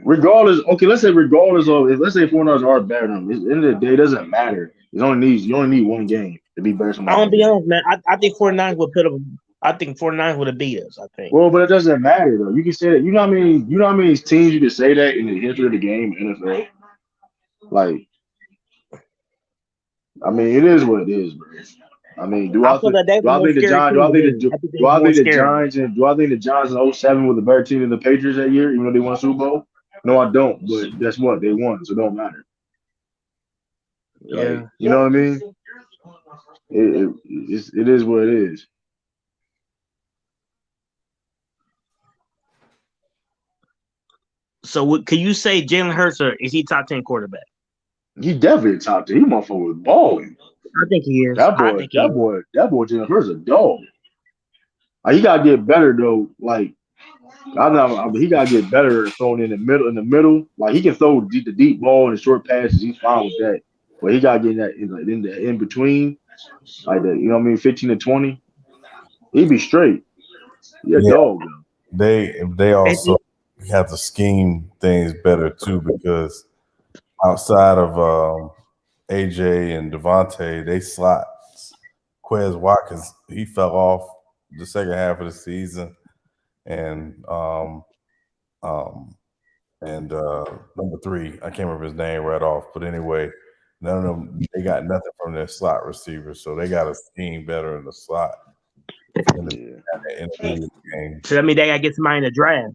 Speaker 1: Regardless, okay, let's say 49ers are better than them. At the end of the day, it doesn't matter. You only need one game to be better than somebody.
Speaker 8: I'm gonna be honest, man. I think 49ers would put up. I think 49ers would have beat us. I think.
Speaker 1: Well, but it doesn't matter though. You can say that. You know what I mean? You know how many teams you can say that in the history of the game, NFL. Like, I mean, it is what it is, bro. I mean, do I think the Giants in 07 were the better team than the Patriots that year, even though they won Super Bowl? No, I don't. But guess what? They won, so it don't matter. Like, you know what I mean? It is what it is.
Speaker 8: So, can you say Jalen Hurts is he top 10 quarterback?
Speaker 1: He definitely top 10. He motherfucker was balling.
Speaker 8: I think he is.
Speaker 1: That boy, Jalen Hurts a dog. Like, he gotta get better though. Like, he gotta get better at throwing in the middle. Like, he can throw the deep ball and the short passes. He's fine with that. But he gotta get in between, like that. You know what I mean? 15 to 20. He'd be straight. He a dog though.
Speaker 12: They also have to scheme things better too, because outside of AJ and Devontae, they slot Quez Watkins. He fell off the second half of the season, and number 3, I can't remember his name right off, but anyway, none of them, they got nothing from their slot receivers, so they got to scheme better in the slot. In the game.
Speaker 8: So that means they gotta get somebody in the draft.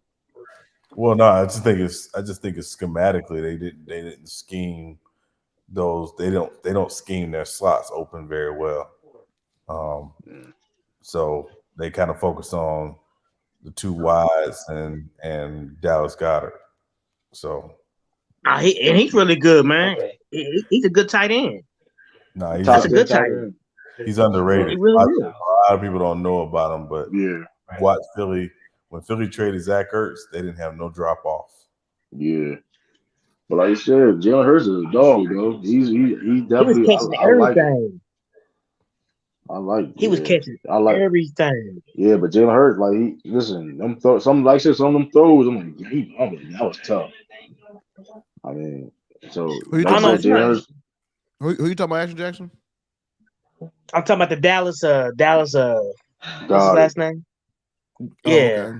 Speaker 12: Well, no, I just think it's schematically they didn't scheme those. They don't scheme their slots open very well. So they kind of focus on the 2 wides and Dallas Goedert. So
Speaker 8: he's really good, man. He's a good tight end.
Speaker 12: No,
Speaker 8: That's a good tight end.
Speaker 12: He's underrated.
Speaker 8: He really
Speaker 12: a lot of people don't know about him, but watch Philly. When Philly traded Zach Ertz, they didn't have no drop off.
Speaker 1: Yeah. But like you said, Jalen Hurts is a dog, though. He definitely.
Speaker 8: He was catching everything.
Speaker 1: He
Speaker 8: was catching everything.
Speaker 1: Yeah, but Jalen Hurts, like some of them throws, I'm like, that was tough. I mean, so
Speaker 4: who you talking about? Who you talking about, Action Jackson?
Speaker 8: I'm talking about the Dallas. What's his last name? Yeah.
Speaker 4: Okay.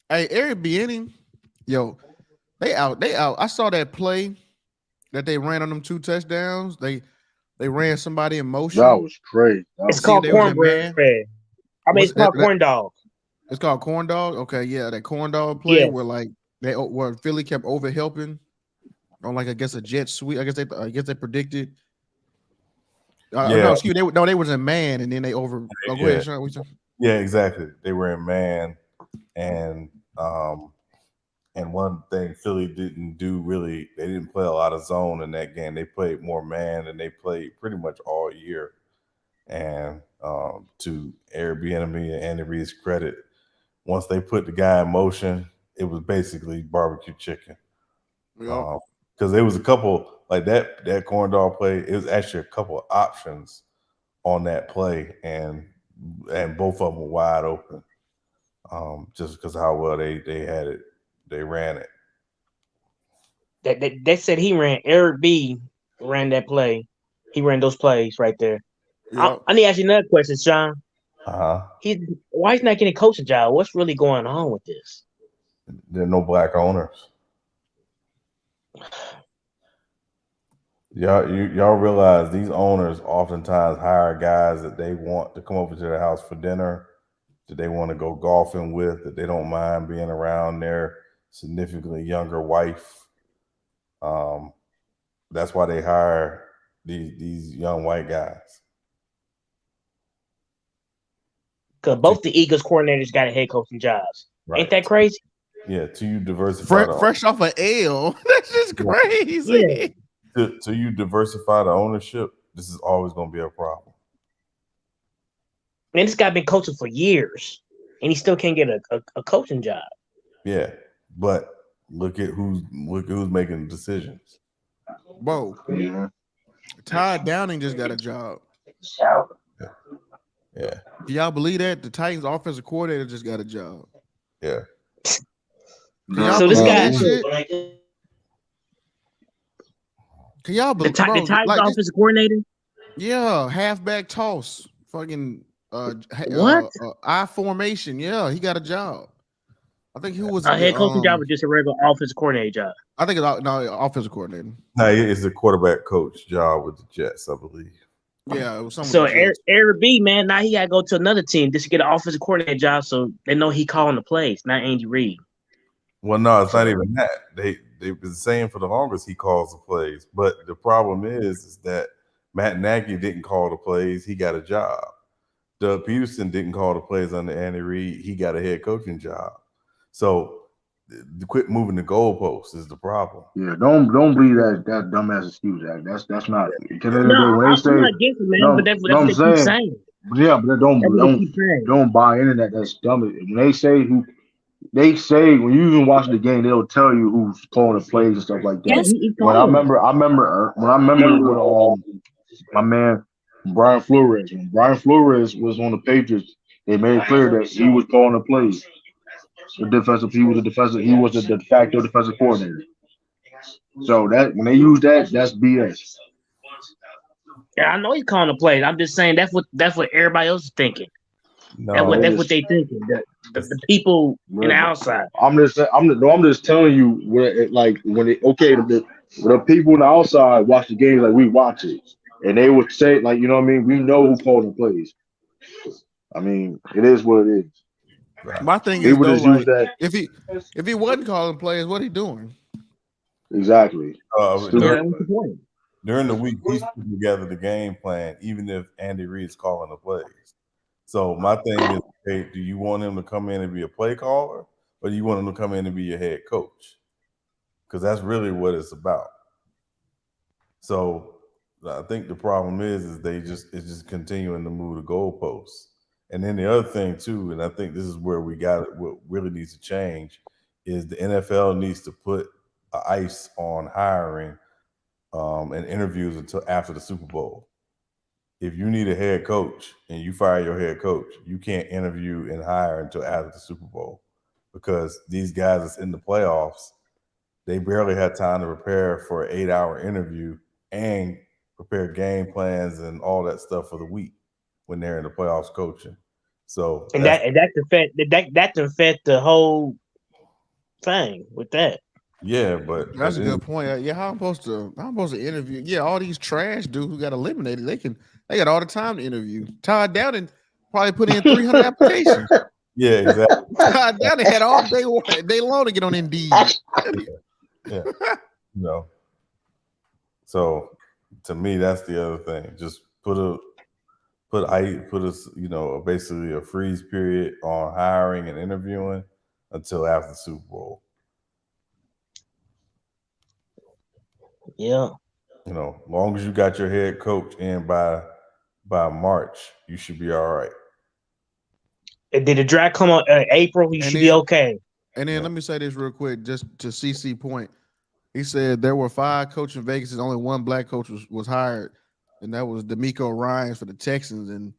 Speaker 4: Hey, Eric Bieniemy, yo, they out. I saw that play that they ran on them 2 touchdowns. They ran somebody in motion.
Speaker 1: That was crazy.
Speaker 8: It's called cornbread. I mean, it's called corn dog.
Speaker 4: It's called corn dog. Okay, yeah, that corn dog play where Philly kept over helping on, like, I guess a jet sweep. I guess they predicted. No, excuse me. They was in man, and then they over. Go ahead, Sean.
Speaker 12: Yeah, exactly. They were in man, and one thing Philly didn't do really, they didn't play a lot of zone in that game. They played more man, and they played pretty much all year. And to Eric Bieniemy and Andy Reid's credit, once they put the guy in motion, it was basically barbecue chicken. Because there was a couple like that corn dog play. It was actually a couple of options on that play, and and both of them were wide open. Just because of how well they had it, they ran it.
Speaker 8: They said he ran. Eric B ran that play. He ran those plays right there.
Speaker 4: Yep.
Speaker 8: I need to ask you another question, Sean.
Speaker 12: Uh-huh.
Speaker 8: Why he's not getting a coaching job? What's really going on with this?
Speaker 12: There are no black owners. Y'all realize these owners oftentimes hire guys that they want to come over to their house for dinner, that they want to go golfing with, that they don't mind being around their significantly younger wife. That's why they hire these young white guys.
Speaker 8: Because both the Eagles coordinators got a head coaching jobs.
Speaker 12: Right.
Speaker 8: Ain't that crazy?
Speaker 12: Yeah, till you diversify.
Speaker 4: Fresh off an L. That's just crazy.
Speaker 8: Yeah.
Speaker 12: Till you diversify the ownership, this is always going to be a problem.
Speaker 8: Man, this guy been coaching for years, and he still can't get a coaching job.
Speaker 12: Yeah, but look at who's making the decisions.
Speaker 4: Whoa.
Speaker 1: Yeah.
Speaker 4: Todd Downing just got a job.
Speaker 12: Yeah.
Speaker 4: Do y'all believe that? The Titans offensive coordinator just got a job.
Speaker 12: Yeah.
Speaker 8: So this guy,
Speaker 4: can y'all believe
Speaker 8: the Titans offensive coordinator?
Speaker 4: Yeah, halfback toss, fucking
Speaker 8: what?
Speaker 4: I formation. Yeah, he got a job. I think he was
Speaker 8: a head coaching job or just a regular offensive coordinator job?
Speaker 4: I think it's offensive coordinator.
Speaker 12: No, it's a quarterback coach job with the Jets, I believe.
Speaker 4: Yeah, it was
Speaker 8: so Eric B, man, now he got to go to another team just to get an offensive coordinator job, so they know he calling the plays, not Andy Reid.
Speaker 12: Well, no, it's not even that. They've been saying for the longest he calls the plays, but the problem is that Matt Nagy didn't call the plays. He got a job. Doug Peterson didn't call the plays under Andy Reid. He got a head coaching job. So quit moving the goalposts is the problem.
Speaker 1: Yeah, don't believe that dumbass excuse. That's not.
Speaker 8: No, I'm not against it, man. But that's what they keep saying.
Speaker 1: Yeah, but don't buy into that. That's dumb. When they say when you even watch the game, they'll tell you who's calling the plays and stuff like that.
Speaker 8: Yes,
Speaker 1: I remember when my man Brian Flores. When Brian Flores was on the Patriots, they made it clear that he was calling the plays. He was the de facto defensive coordinator. So that when they use that, that's BS.
Speaker 8: Yeah, I know he's calling the plays. I'm just saying that's what everybody else is thinking.
Speaker 12: No,
Speaker 8: that's what they thinking. The people in the outside.
Speaker 1: I'm just telling you the people in the outside watch the game like we watch it, and they would say like, you know what I mean, we know who called the plays. I mean, it is what it is.
Speaker 4: My thing is though, like, if he wasn't calling plays, what he doing?
Speaker 1: Exactly.
Speaker 12: During the week, he's putting together the game plan, even if Andy Reid's calling the plays. So my thing is, hey, do you want him to come in and be a play caller, or do you want him to come in and be your head coach? Because that's really what it's about. So I think the problem is it's just continuing to move the goalposts. And then the other thing too, and I think this is where what really needs to change, is the NFL needs to put ice on hiring and interviews until after the Super Bowl. If you need a head coach and you fire your head coach, you can't interview and hire until after the Super Bowl, because these guys that's in the playoffs, they barely had time to prepare for an 8-hour interview and prepare game plans and all that stuff for the week when they're in the playoffs coaching. So
Speaker 8: that to affect the whole thing with that.
Speaker 12: Yeah, but
Speaker 4: that's a good point. Yeah, how I'm supposed to interview? Yeah, all these trash dudes who got eliminated, they got all the time to interview. Todd Downing probably put in 300 applications.
Speaker 12: Yeah, exactly.
Speaker 4: Todd Downing had all day long to get on Indeed.
Speaker 12: Yeah. No. So to me, that's the other thing. Just put basically a freeze period on hiring and interviewing until after the Super Bowl.
Speaker 8: Yeah.
Speaker 12: Long as you got your head coach in by March, you should be all right.
Speaker 8: And did the draft come on April? You should be okay.
Speaker 4: And then let me say this real quick, just to CC point. He said there were 5 coaching vacancies, only 1 black coach was hired, and that was D'Amico Ryans for the Texans. And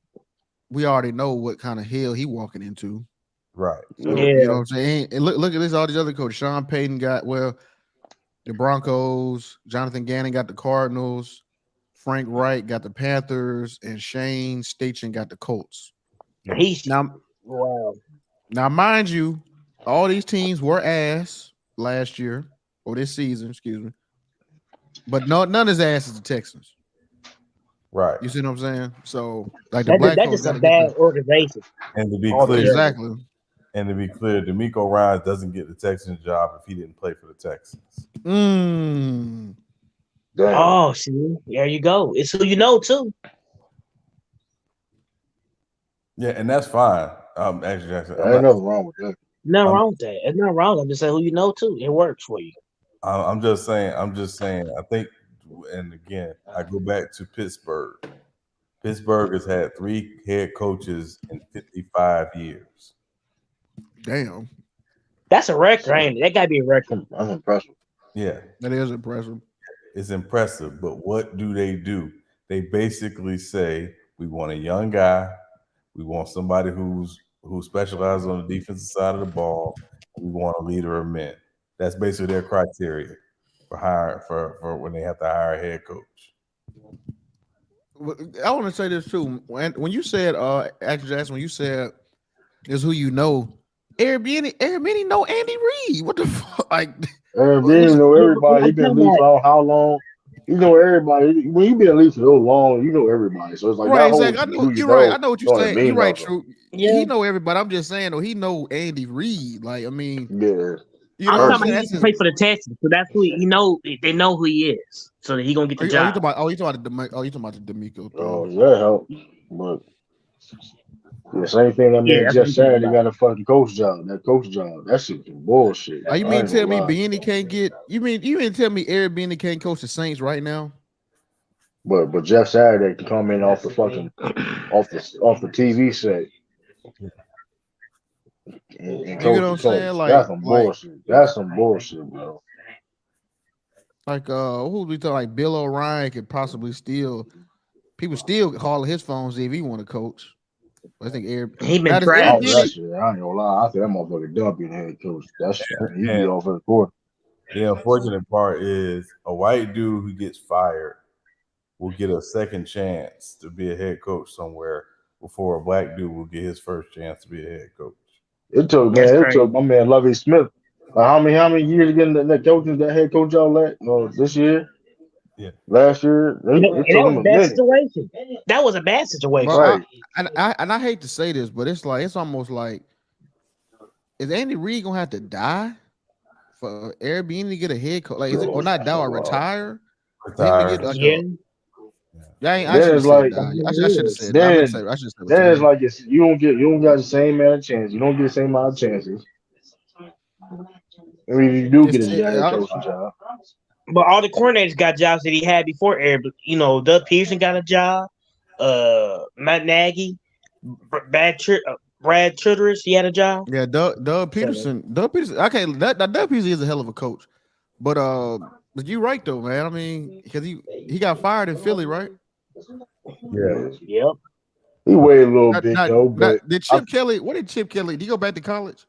Speaker 4: we already know what kind of hell he walking into.
Speaker 12: Right.
Speaker 4: You know what I'm saying? And look at this, all these other coaches. Sean Payton got the Broncos, Jonathan Gannon got the Cardinals, Frank Wright got the Panthers, and Shane Steichen got the Colts. Now, mind you, all these teams were ass last year or this season, excuse me. But none of his ass is the Texans.
Speaker 12: Right.
Speaker 4: You see what I'm saying? So, like the black
Speaker 8: that's
Speaker 4: coach
Speaker 8: just a bad organization.
Speaker 12: And to be clear, DeMeco Ryans doesn't get the Texans job if he didn't play for the Texans.
Speaker 8: Oh, see, there you go. It's who you know too.
Speaker 12: Yeah, and that's fine. Actually, Jackson,
Speaker 1: ain't nothing wrong with that.
Speaker 8: Nothing wrong with that. It's not wrong. I'm just saying who you know too. It works for you.
Speaker 12: I'm just saying. I think, and again, I go back to Pittsburgh. Pittsburgh has had 3 head coaches in 55 years.
Speaker 4: Damn.
Speaker 8: That's a record, ain't it? That gotta be a record.
Speaker 1: That's impressive.
Speaker 12: Yeah.
Speaker 4: That is impressive.
Speaker 12: It's impressive, but what do? They basically say, we want a young guy, we want somebody who specializes on the defensive side of the ball, and we want a leader of men. That's basically their criteria for hiring for when they have to hire a head coach.
Speaker 4: I want to say this too. When you said, actually, Jackson, when you said is who you know, Airbnb know Andy Reid. What the fuck? Like,
Speaker 1: Airbnb know everybody. He been at least how long? You know everybody. When you been at least so long, you know everybody. So it's like
Speaker 4: right, exactly. I know you're right. I know what you're saying. You're right, True.
Speaker 8: Yeah.
Speaker 4: He know everybody. I'm just saying though, he know Andy Reid. Like, I mean,
Speaker 1: yeah.
Speaker 8: You know, I'm talking about he play for the Texans, so that's who he know. They know who he is, so that he gonna get the job.
Speaker 4: You talking about the DeMeco?
Speaker 1: Oh, that helps. But the same thing that man just said. They got a fucking coach job. That coach job. That shit's bullshit.
Speaker 4: You mean tell me Beanie can't get? You mean tell me Eric Beanie can't coach the Saints right now?
Speaker 1: But Jeff Saturday can come in off the fucking off the TV set. And
Speaker 4: you know what I'm saying? Like
Speaker 1: that's some bullshit. That's some bullshit, bro.
Speaker 4: Like who we talking? Like Bill O'Brien could possibly people still calling his phones if he want to coach. I think
Speaker 8: he been trying.
Speaker 1: That shit, I ain't gonna lie. I think that motherfucker dumb being head coach. That shit, he be off the court.
Speaker 12: The unfortunate part is a white dude who gets fired will get a second chance to be a head coach somewhere before a black dude will get his first chance to be a head coach.
Speaker 1: It took my man Lovie Smith. How many years again that head coach y'all this year?
Speaker 12: Yeah.
Speaker 1: Last year.
Speaker 8: That was a bad situation. That was a bad situation.
Speaker 4: Right. I hate to say this, but it's almost like, is Andy Reid gonna have to die for Airbnb to get a head coach? Like, is it or not die or retire?
Speaker 12: Retire.
Speaker 1: I should have said that. Then it's like you don't got the same amount of chances. You don't get the same amount of chances. I mean, you do get a head coaching job.
Speaker 8: But all the coordinators got jobs that he had before Air. You know, Doug Peterson got a job. Matt Nagy, Brad Childress, he had a job.
Speaker 4: Yeah, Doug Peterson. Okay, Doug Peterson is a hell of a coach. But you're right though, man. I mean, because he got fired in Philly, right?
Speaker 12: Yeah.
Speaker 8: Yep.
Speaker 1: He weighed a little bit though. But
Speaker 4: did Chip Kelly? What did Chip Kelly? Did he go back to college?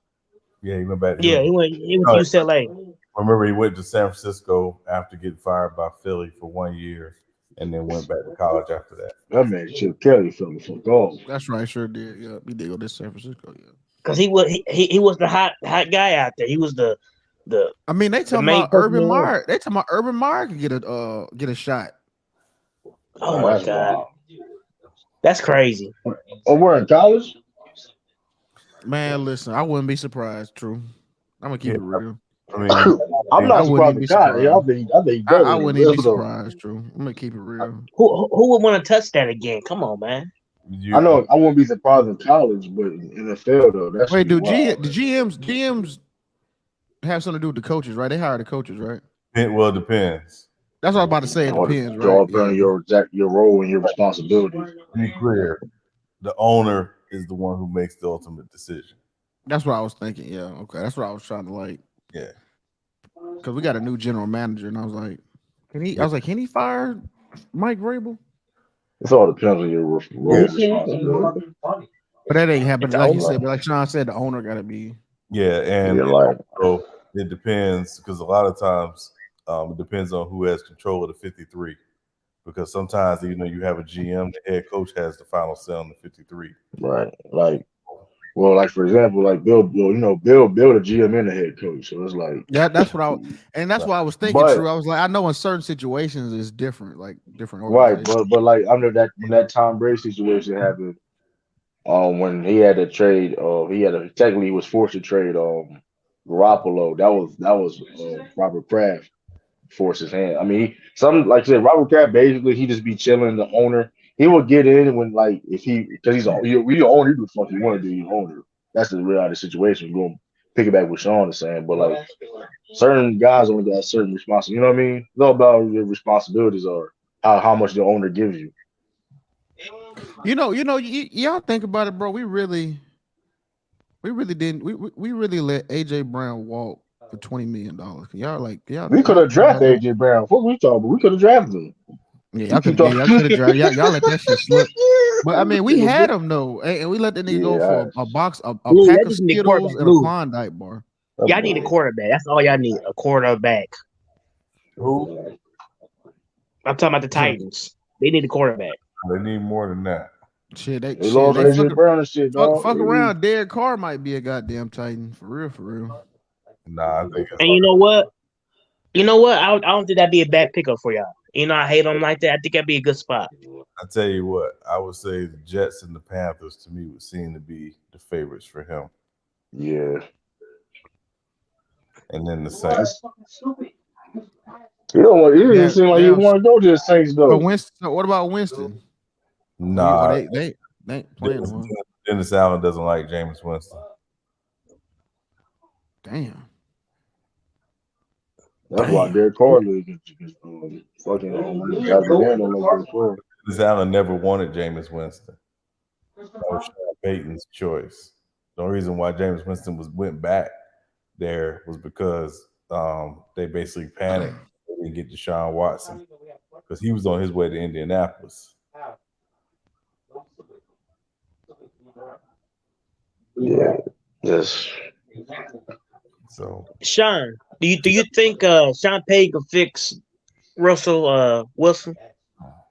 Speaker 12: Yeah, he went back.
Speaker 8: He went to UCLA.
Speaker 12: Remember, he went to San Francisco after getting fired by Philly for 1 year, and then went back to college after that.
Speaker 1: That man Chip Kelly fell the fuck off.
Speaker 4: That's right, sure did. Yeah, he did go to San Francisco. Yeah,
Speaker 8: because he was the hot guy out there. He was the.
Speaker 4: I mean, they talking about Urban Meyer. They talking about Urban Meyer could get a shot.
Speaker 8: Oh my God, that's crazy.
Speaker 1: Oh, we're in college.
Speaker 4: Man, listen, I wouldn't be surprised. True, I'm gonna keep it real.
Speaker 12: I mean,
Speaker 1: I'm not surprised with college. I think
Speaker 4: I wouldn't even be surprised. True, I'm gonna keep it real.
Speaker 8: Who would want to touch that again? Come on, man.
Speaker 1: I know I wouldn't be surprised in college, but in NFL though, that's
Speaker 4: wait. Do the GMs have something to do with the coaches, right? They hire the coaches, right?
Speaker 12: Well, it depends.
Speaker 4: That's what I was about to say. It depends, right?
Speaker 1: All depends on your role and your responsibilities.
Speaker 12: To be clear, the owner is the one who makes the ultimate decision.
Speaker 4: That's what I was thinking. Yeah, okay. That's what I was trying to like.
Speaker 12: Yeah.
Speaker 4: Because we got a new general manager, and I was like, can he fire Mike Vrabel?
Speaker 1: It's all depends on your role responsibility.
Speaker 4: But that ain't happening, like you said. But like Sean said, the owner got to be.
Speaker 12: Yeah, and
Speaker 1: like
Speaker 12: also it depends because a lot of times it depends on who has control of the 53. Because sometimes you have a GM, the head coach has the final say on the 53.
Speaker 1: Right. Like for example, like Bill, Bill the GM and the head coach. So it's like
Speaker 4: that's what that's what I was thinking. True, I was like, I know in certain situations it's different, like different
Speaker 1: right,
Speaker 4: organizations.
Speaker 1: but like under that when that Tom Brady situation happened, when he had to trade, technically he was forced to trade Garoppolo. That was Robert Kraft forced his hand. I mean, like I said, Robert Kraft basically he just be chilling. The owner he would get in when like if because he's we the owner, he do what the fuck you want to do. You owner. That's the reality of the situation. We're gonna piggyback what Sean is saying, but like certain guys only got certain responsibilities. You know what I mean? Know about your responsibilities are how much the owner gives you.
Speaker 4: Y'all think about it, bro. We really didn't. We really let AJ Brown walk for $20 million. Y'all.
Speaker 1: We could have drafted AJ Brown. What we talking about? We could have drafted him.
Speaker 4: Yeah, y'all could have drafted. Y'all let that shit slip. But I mean, we had him though, and we let the nigga go for a box, a pack of Skittles and a Klondike bar.
Speaker 8: Y'all need a quarterback. That's all y'all need. A quarterback.
Speaker 12: Who?
Speaker 8: I'm talking about the Titans. They need a quarterback.
Speaker 12: They need more than that.
Speaker 4: Shit, they
Speaker 1: lost AJ Brown and shit, dog.
Speaker 4: Fuck around. Derek Carr might be a goddamn Titan for real.
Speaker 12: Nah, I think.
Speaker 8: And you know what? I don't think that'd be a bad pickup for y'all. I hate them like that. I think that'd be a good spot.
Speaker 12: I tell you what, I would say the Jets and the Panthers to me would seem to be the favorites for him.
Speaker 1: Yeah.
Speaker 12: And then the Saints.
Speaker 1: He didn't seem like he want to go to the Saints though.
Speaker 4: So what about Winston?
Speaker 12: Nah,
Speaker 4: they ain't playing him.
Speaker 12: Dennis Allen doesn't like Jameis Winston.
Speaker 4: Damn.
Speaker 1: That's why Derek Carr fucking
Speaker 12: Dennis Allen never wanted Jameis Winston. That was Sean Payton's choice. The only reason why Jameis Winston went back there was because they basically panicked. They didn't get Deshaun Watson because he was on his way to Indianapolis.
Speaker 1: Yeah. Yes.
Speaker 12: So
Speaker 8: Sean, do you think Sean Payton could fix Russell Wilson?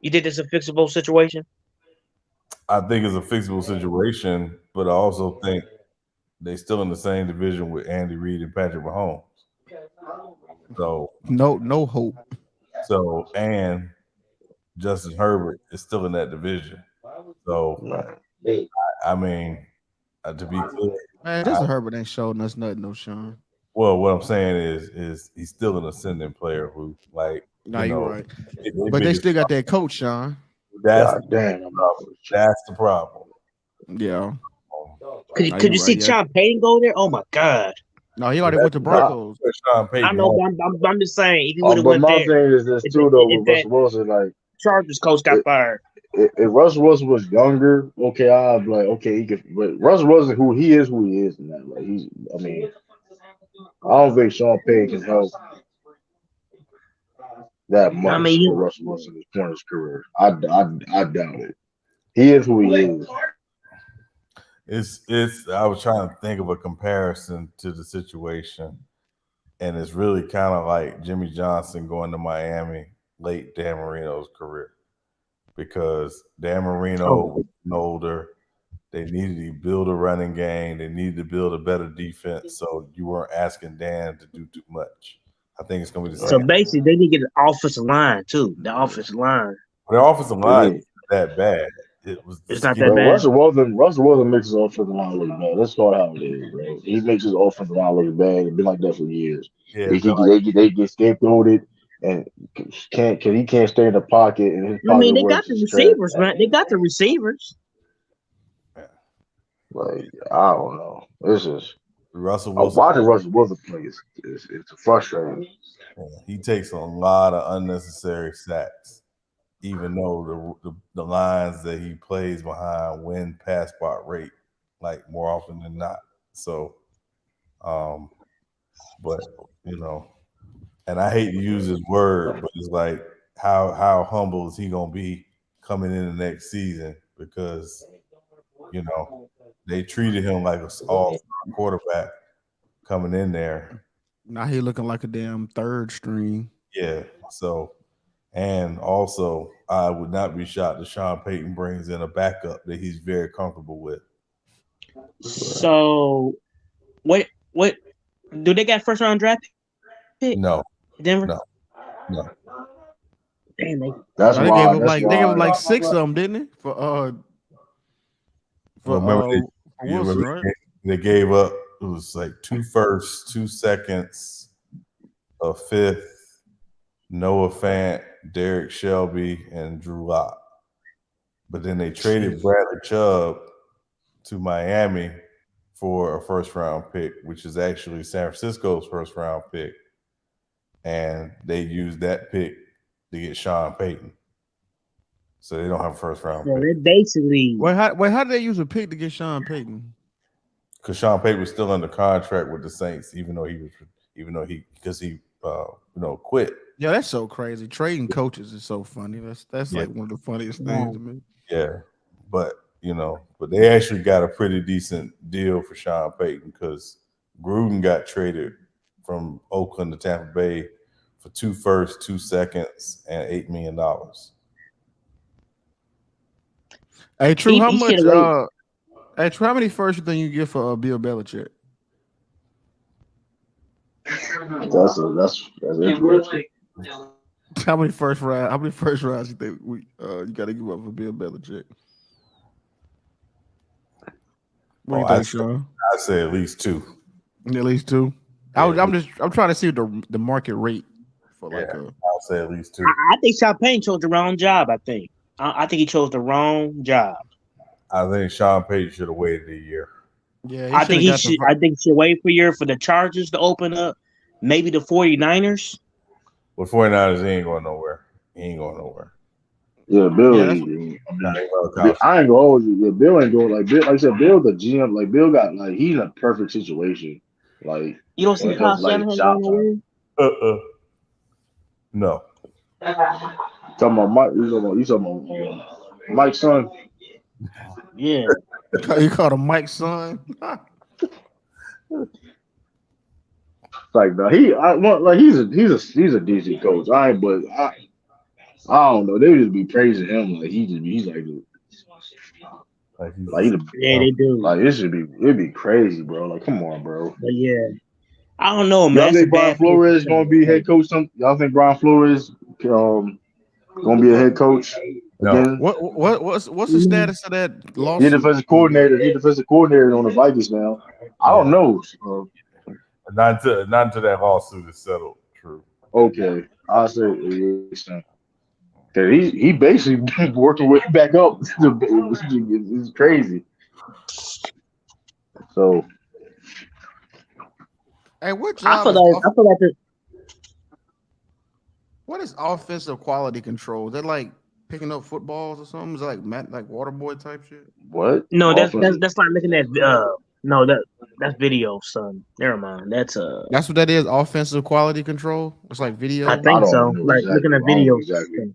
Speaker 8: You think it's a fixable situation?
Speaker 12: I think it's a fixable situation, but I also think they still in the same division with Andy Reid and Patrick Mahomes. So
Speaker 4: no hope.
Speaker 12: So and Justin Herbert is still in that division. So I mean, to be clear,
Speaker 4: man, Justin Herbert ain't showing us nothing, no Sean.
Speaker 12: Well, what I'm saying is he's still an ascending player who, like,
Speaker 4: you're right. But they still got that coach, Sean.
Speaker 12: That's the problem.
Speaker 4: Yeah.
Speaker 8: Could you see Sean Payton go there? Oh my God.
Speaker 4: No, he already went to Broncos.
Speaker 8: I know, but I'm just saying, if he would have went
Speaker 1: my
Speaker 8: there.
Speaker 1: thing is this too, though, with Russell Wilson, like
Speaker 8: Chargers coach got fired.
Speaker 1: If Russell Wilson was younger, okay, I'd be like, okay, he could. But Russell Wilson, who he is, and that, like I don't think Sean Payton can help that much for Russell Wilson at this point in his career. I doubt it. He is who he is.
Speaker 12: It's. I was trying to think of a comparison to the situation, and it's really kind of like Jimmy Johnson going to Miami late Dan Marino's career, because Dan Marino was older. They needed to build a running game. They needed to build a better defense, so you weren't asking Dan to do too much. I think it's going to be the same.
Speaker 8: So basically, they need to get an offensive line too. The offensive line.
Speaker 12: The offensive line isn't that bad. It's
Speaker 8: not that bad.
Speaker 1: Russell Wilson makes his offensive line look bad. Let's call it how it is, bro. He makes his offensive line look bad. It's been like that for years.
Speaker 12: Yeah,
Speaker 1: they get scapegoated and he can't stay in the pocket. And
Speaker 8: they got the receivers, man. They got the receivers.
Speaker 1: Like, I don't know. This is
Speaker 12: Russell Wilson.
Speaker 1: Watching Russell Wilson play it's frustrating.
Speaker 12: Yeah, he takes a lot of unnecessary sacks, even though the lines that he plays behind win pass spot rate, like, more often than not. So, but and I hate to use this word, but it's like how humble is he gonna be coming in the next season because, they treated him like an all-star quarterback coming in there.
Speaker 4: Now he looking like a damn third string.
Speaker 12: Yeah. So, and also, I would not be shocked if Sean Payton brings in a backup that he's very comfortable with.
Speaker 8: So, what do they got first round draft pick?
Speaker 12: No,
Speaker 8: Denver.
Speaker 12: No.
Speaker 8: Damn,
Speaker 1: That's
Speaker 4: they
Speaker 1: why.
Speaker 4: gave him like 6 of them, didn't they? For Wilson, right?
Speaker 12: They gave up. It was like 2 firsts, 2 seconds, a 5th, Noah Fant, Derek Shelby, and Drew Lock. But then they traded Bradley Chubb to Miami for a first-round pick, which is actually San Francisco's first-round pick. And they used that pick to get Sean Payton. So they don't have a first-round pick.
Speaker 8: They basically.
Speaker 4: How did they use a pick to get Sean Payton?
Speaker 12: Because Sean Payton was still under contract with the Saints, because he quit.
Speaker 4: Yeah, that's so crazy. Trading coaches is so funny. That's like one of the funniest things to me.
Speaker 12: Yeah, but they actually got a pretty decent deal for Sean Payton because Gruden got traded from Oakland to Tampa Bay for 2 firsts, 2 seconds, and $8 million.
Speaker 4: Hey, True, how much? Hey, True, how many firsts you think you get for Bill Belichick?
Speaker 1: That's interesting.
Speaker 4: How many first rounds you think you got to give up for Bill Belichick? What do you think, Sean?
Speaker 12: I'd say at least 2.
Speaker 4: At least 2. Yeah, I'm trying to see the market rate for
Speaker 12: I'll say at least 2.
Speaker 8: I think Sean Payton chose the wrong job. I think he chose the wrong job.
Speaker 12: I think Sean Payton should have waited a year.
Speaker 4: Yeah,
Speaker 8: I think he should wait for a year for the Chargers to open up. Maybe the 49ers.
Speaker 12: With 49ers, he ain't going nowhere.
Speaker 1: Yeah, Bill. I ain't gonna hold you. Yeah, Bill ain't going like Bill. Like I said, Bill the GM. Like Bill got he's in a perfect situation. Like
Speaker 8: you don't see Kyle Shanahan going
Speaker 12: away. No.
Speaker 1: Talking about Mike. You talking about Mike's son?
Speaker 8: Yeah.
Speaker 4: You called him Mike's son?
Speaker 1: Like no, he's a decent coach. I don't know. They just be praising him he's like
Speaker 8: they do.
Speaker 1: Like it'd be crazy, bro. Like come on, bro.
Speaker 8: But yeah, I don't know, man.
Speaker 1: Y'all think Brian Flores is gonna be head coach? Y'all think Brian Flores gonna be a head coach?
Speaker 4: No. What's the status of that lawsuit?
Speaker 1: He's defensive coordinator on the Vikings now. I don't know.
Speaker 12: Not until that lawsuit is settled. True.
Speaker 1: Okay, I'll say he basically been working with back up. It's crazy. So,
Speaker 4: hey, what job? What is offensive quality control? They're like picking up footballs or something. Is it like water boy type shit?
Speaker 1: What?
Speaker 8: No, that's like looking at no, that's video, son. Never mind. That's
Speaker 4: what that is. Offensive quality control. It's like video.
Speaker 8: I think so. Like looking at videos.
Speaker 1: Exactly.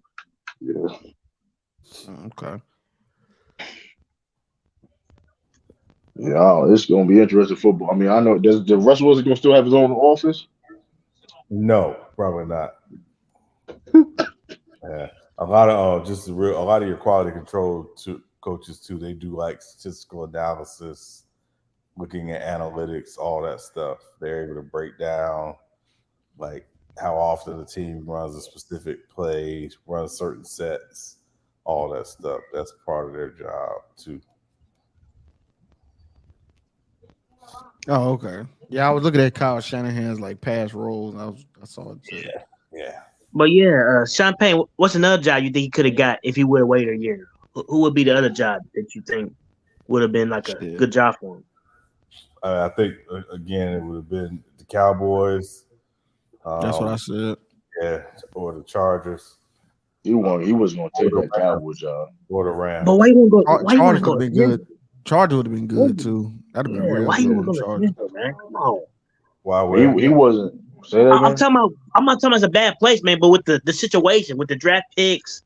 Speaker 1: Yeah.
Speaker 4: Okay.
Speaker 1: Yeah, it's gonna be interesting football. I mean, I know. Does the Russell Wilson gonna still have his own office?
Speaker 12: No, probably not. Yeah, a lot of your quality control coaches too. They do like statistical analysis, looking at analytics, all that stuff. They're able to break down like how often the team runs a specific play, runs certain sets, all that stuff. That's part of their job too.
Speaker 4: Oh, okay. Yeah, I was looking at Kyle Shanahan's pass rolls. And I saw it too.
Speaker 12: Yeah.
Speaker 8: But yeah, Sean Payton, what's another job you think he could have got if he would have waited a year? Who would be the other job that you think would have been like a good job for him?
Speaker 12: I think again it would have been the Cowboys.
Speaker 4: That's what I said.
Speaker 12: Yeah, or the Chargers.
Speaker 1: He was going to take that Cowboys job
Speaker 12: or the Rams.
Speaker 8: But why you won't go?
Speaker 4: Chargers would have been good. Chargers would have been good too. That'd have been real.
Speaker 8: Why you
Speaker 4: good.
Speaker 8: won't go to Denver, man? Come on.
Speaker 12: Why?
Speaker 1: He wasn't. Say that
Speaker 8: I'm not talking about it's a bad place, man. But with the situation, with the draft picks,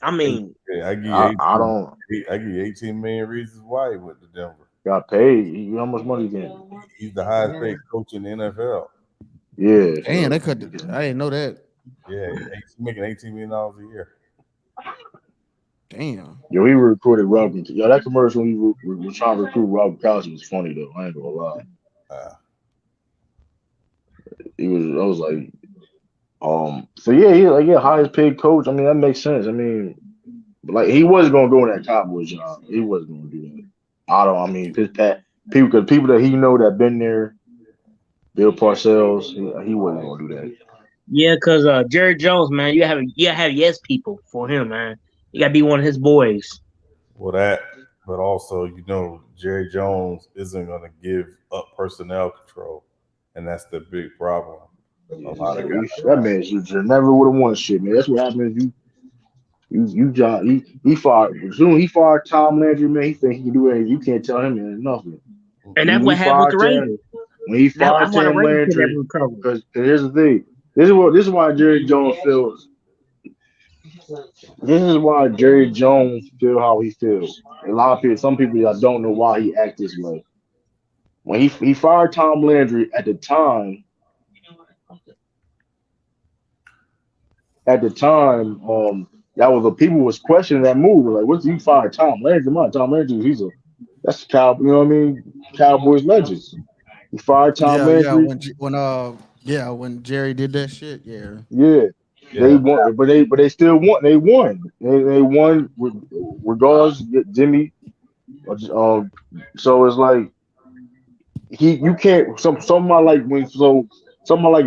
Speaker 8: I mean,
Speaker 12: I give you
Speaker 1: I don't.
Speaker 12: I give you 18 million reasons why he went to Denver.
Speaker 1: Got paid. How much money then?
Speaker 12: He's the highest paid coach in the NFL.
Speaker 1: Yeah.
Speaker 4: Damn, they cut. I didn't know that.
Speaker 12: Yeah, he's making $18 million a year.
Speaker 4: Damn.
Speaker 1: Yo, he recruited Robert. Yo, that commercial when he was trying to recruit Robert Cosby was funny though. I ain't gonna lie. I was like, so yeah, he's like highest paid coach. I mean, that makes sense. I mean, like he wasn't gonna go in that Cowboys job. He wasn't gonna do that. I mean, people that he know that been there, Bill Parcells, he wasn't gonna do that.
Speaker 8: Yeah, because Jerry Jones, man, you have yes people for him, man. You gotta be one of his boys.
Speaker 12: Well, that, but also, Jerry Jones isn't going to give up personnel control, and that's the big problem.
Speaker 1: That man should never would have won shit, man. That's what happens. He fired. Soon he fired Tom Landry, man. He think he can do anything. You can't tell him nothing.
Speaker 8: And that's what happened with the Raiders.
Speaker 1: When he fired Tom Landry, because here's the thing. This is why Jerry Jones feels. This is why Jerry Jones feel how he feels. A lot of people, some people that don't know why he act this way. When he fired Tom Landry at the time, that was the people was questioning that move. Like, what's he fired Tom Landry? Tom Landry, that's Cow. You know what I mean? Cowboys legend. He fired Tom Landry.
Speaker 4: When Jerry did that shit, yeah.
Speaker 1: They won, but they still won. They won. They won regardless. Jimmy. So it's like you can't. Someone like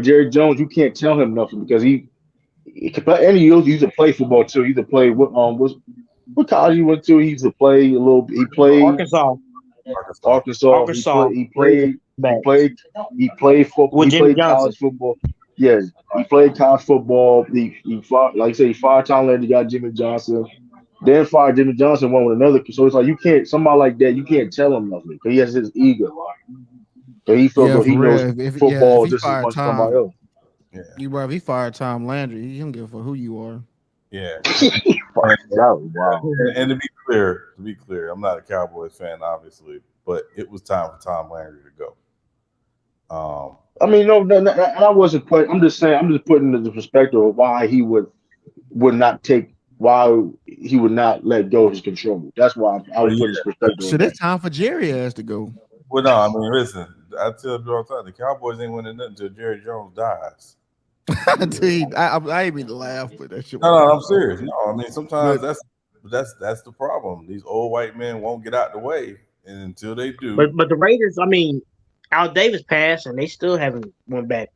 Speaker 1: Jerry Jones, you can't tell him nothing because he used to play football too. He used to play what college he went to. He used to play a little. He played
Speaker 8: Arkansas.
Speaker 1: He played football. He played college football. Yeah, he played college football. He fought, like I say, he fired Tom Landry, got Jimmy Johnson. Then fired Jimmy Johnson, won with another. So it's like you can't, somebody like that, you can't tell him nothing because he has his ego. So he feels he knows football just as much as somebody else.
Speaker 4: If he fired Tom Landry, he don't give a fuck who you are.
Speaker 12: Yeah.
Speaker 1: Wow.
Speaker 12: And to be clear, I'm not a Cowboys fan, obviously, but it was time for Tom Landry to go.
Speaker 1: I mean, no, I wasn't putting. I'm just saying. I'm just putting into the perspective of why he would not let go of his control. That's why I would put his perspective.
Speaker 4: So it's time for Jerry ass to go.
Speaker 12: Well, no, I mean, listen. I tell you all the time, the Cowboys ain't winning nothing until Jerry Jones dies.
Speaker 4: I ain't mean to laugh, but that shit.
Speaker 12: No, I'm serious. No, I mean sometimes that's the problem. These old white men won't get out the way, and until they do.
Speaker 8: But the Raiders, I mean, Al Davis passed, and they still haven't went back.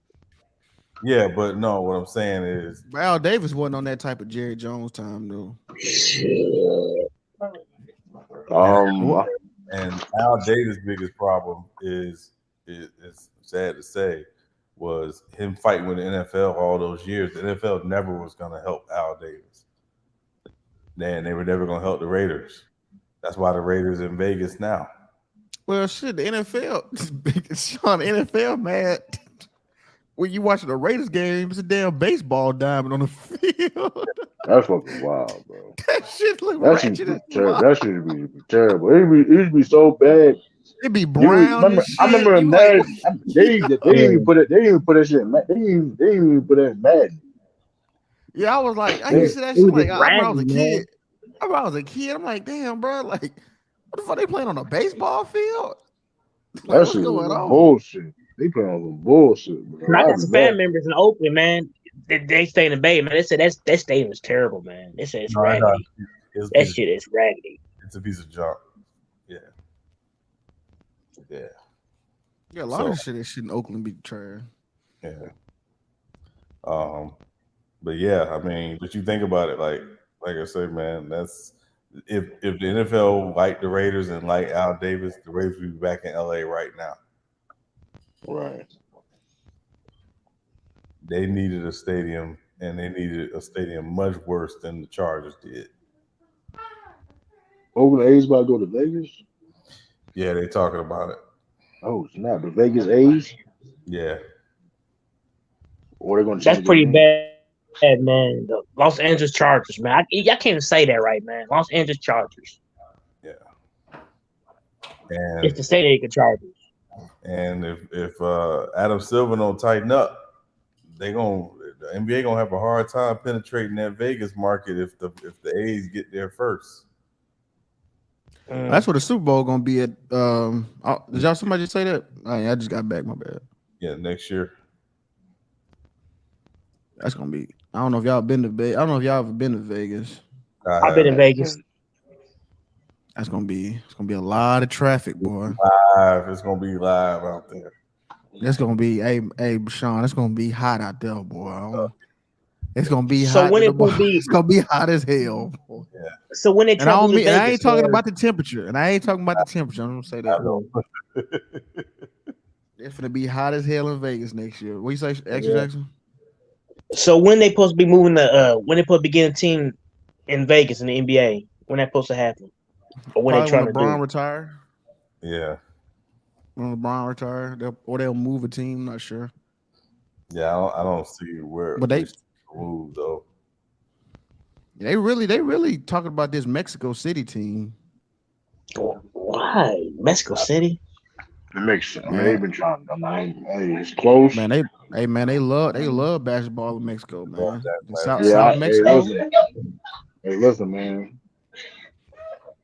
Speaker 12: Yeah, but no, what I'm saying is
Speaker 4: Al Davis wasn't on that type of Jerry Jones time though.
Speaker 12: And Al Davis' biggest problem is sad to say, was him fighting with the NFL all those years. The NFL never was going to help Al Davis. Then they were never going to help the Raiders. That's why the Raiders in Vegas now.
Speaker 4: Well, shit, the NFL, Sean, the NFL, man. When you watching the Raiders game, it's a damn baseball diamond on the field.
Speaker 1: That's fucking wild, bro.
Speaker 4: That shit look
Speaker 1: ratchet. That should be terrible. It used to be so bad.
Speaker 4: It'd be brown.
Speaker 1: I remember in Madden. They didn't even put it. They didn't even put that shit. They didn't even put that in Madden.
Speaker 4: Yeah, I was like, I used to see that shit like when I was a kid. When I was a kid, I'm like, damn, bro, like, what the fuck? They playing on a baseball field? Like,
Speaker 1: what's going on? Bullshit. They playing on some bullshit, bro.
Speaker 8: I got some fan members in Oakland, man. They stay in the Bay, man. They said that stadium is terrible, man. They said it's raggedy. That shit is raggedy.
Speaker 12: It's a piece of junk. Yeah. Yeah.
Speaker 4: Yeah, a lot of shit in Oakland be trash.
Speaker 12: Yeah. But yeah, I mean, but you think about it, like I said, man, that's if the NFL liked the Raiders and like Al Davis, the Raiders would be back in LA right now.
Speaker 1: Right.
Speaker 12: They needed a stadium, and they needed a stadium much worse than the Chargers did.
Speaker 1: Oakland A's about to go to Vegas?
Speaker 12: Yeah, they talking about it.
Speaker 1: Oh, snap. The Vegas A's?
Speaker 12: Yeah.
Speaker 1: Or they're going to
Speaker 8: That's pretty bad. man. The Los Angeles Chargers, man. I can't even say that right, man. Los Angeles Chargers.
Speaker 12: Yeah.
Speaker 8: It's the San Diego Chargers.
Speaker 12: And if Adam Silver don't tighten up, the NBA gonna have a hard time penetrating that Vegas market if the A's get there first.
Speaker 4: That's where the Super Bowl gonna be at. Did y'all somebody just say that? I just got back. My bad.
Speaker 12: Yeah, next year.
Speaker 4: That's gonna be. I don't know if y'all been to Vegas. I don't know if y'all ever been to Vegas.
Speaker 8: I've been in Vegas.
Speaker 4: That's gonna be. It's gonna be a lot of traffic, boy.
Speaker 12: Live. It's gonna be live out there.
Speaker 4: It's gonna be. Hey, Sean. It's gonna be hot out there, boy. It's gonna be
Speaker 8: so
Speaker 4: hot.
Speaker 8: When it's
Speaker 4: gonna be hot as hell. Boy.
Speaker 12: Yeah.
Speaker 8: So when they travel to Vegas,
Speaker 4: I ain't talking about the temperature, and I ain't talking about the temperature. I'm gonna say that. It's gonna be hot as hell in Vegas next year. What you say, Jackson?
Speaker 8: So when they supposed to be moving when they supposed to be getting a team in Vegas in the NBA? When that supposed to happen? Or when they trying to do?
Speaker 4: LeBron retire?
Speaker 12: Yeah.
Speaker 4: When LeBron retire, they'll move a team. Not sure.
Speaker 12: Yeah, I don't see where.
Speaker 4: But they
Speaker 12: move though.
Speaker 4: They really talking about this Mexico City team.
Speaker 8: Why Mexico City?
Speaker 1: It makes sense. I mean, they've been trying. Hey, it's close.
Speaker 4: Man, they love basketball in Mexico, man. South
Speaker 1: Hey,
Speaker 4: Mexico.
Speaker 1: Listen, man.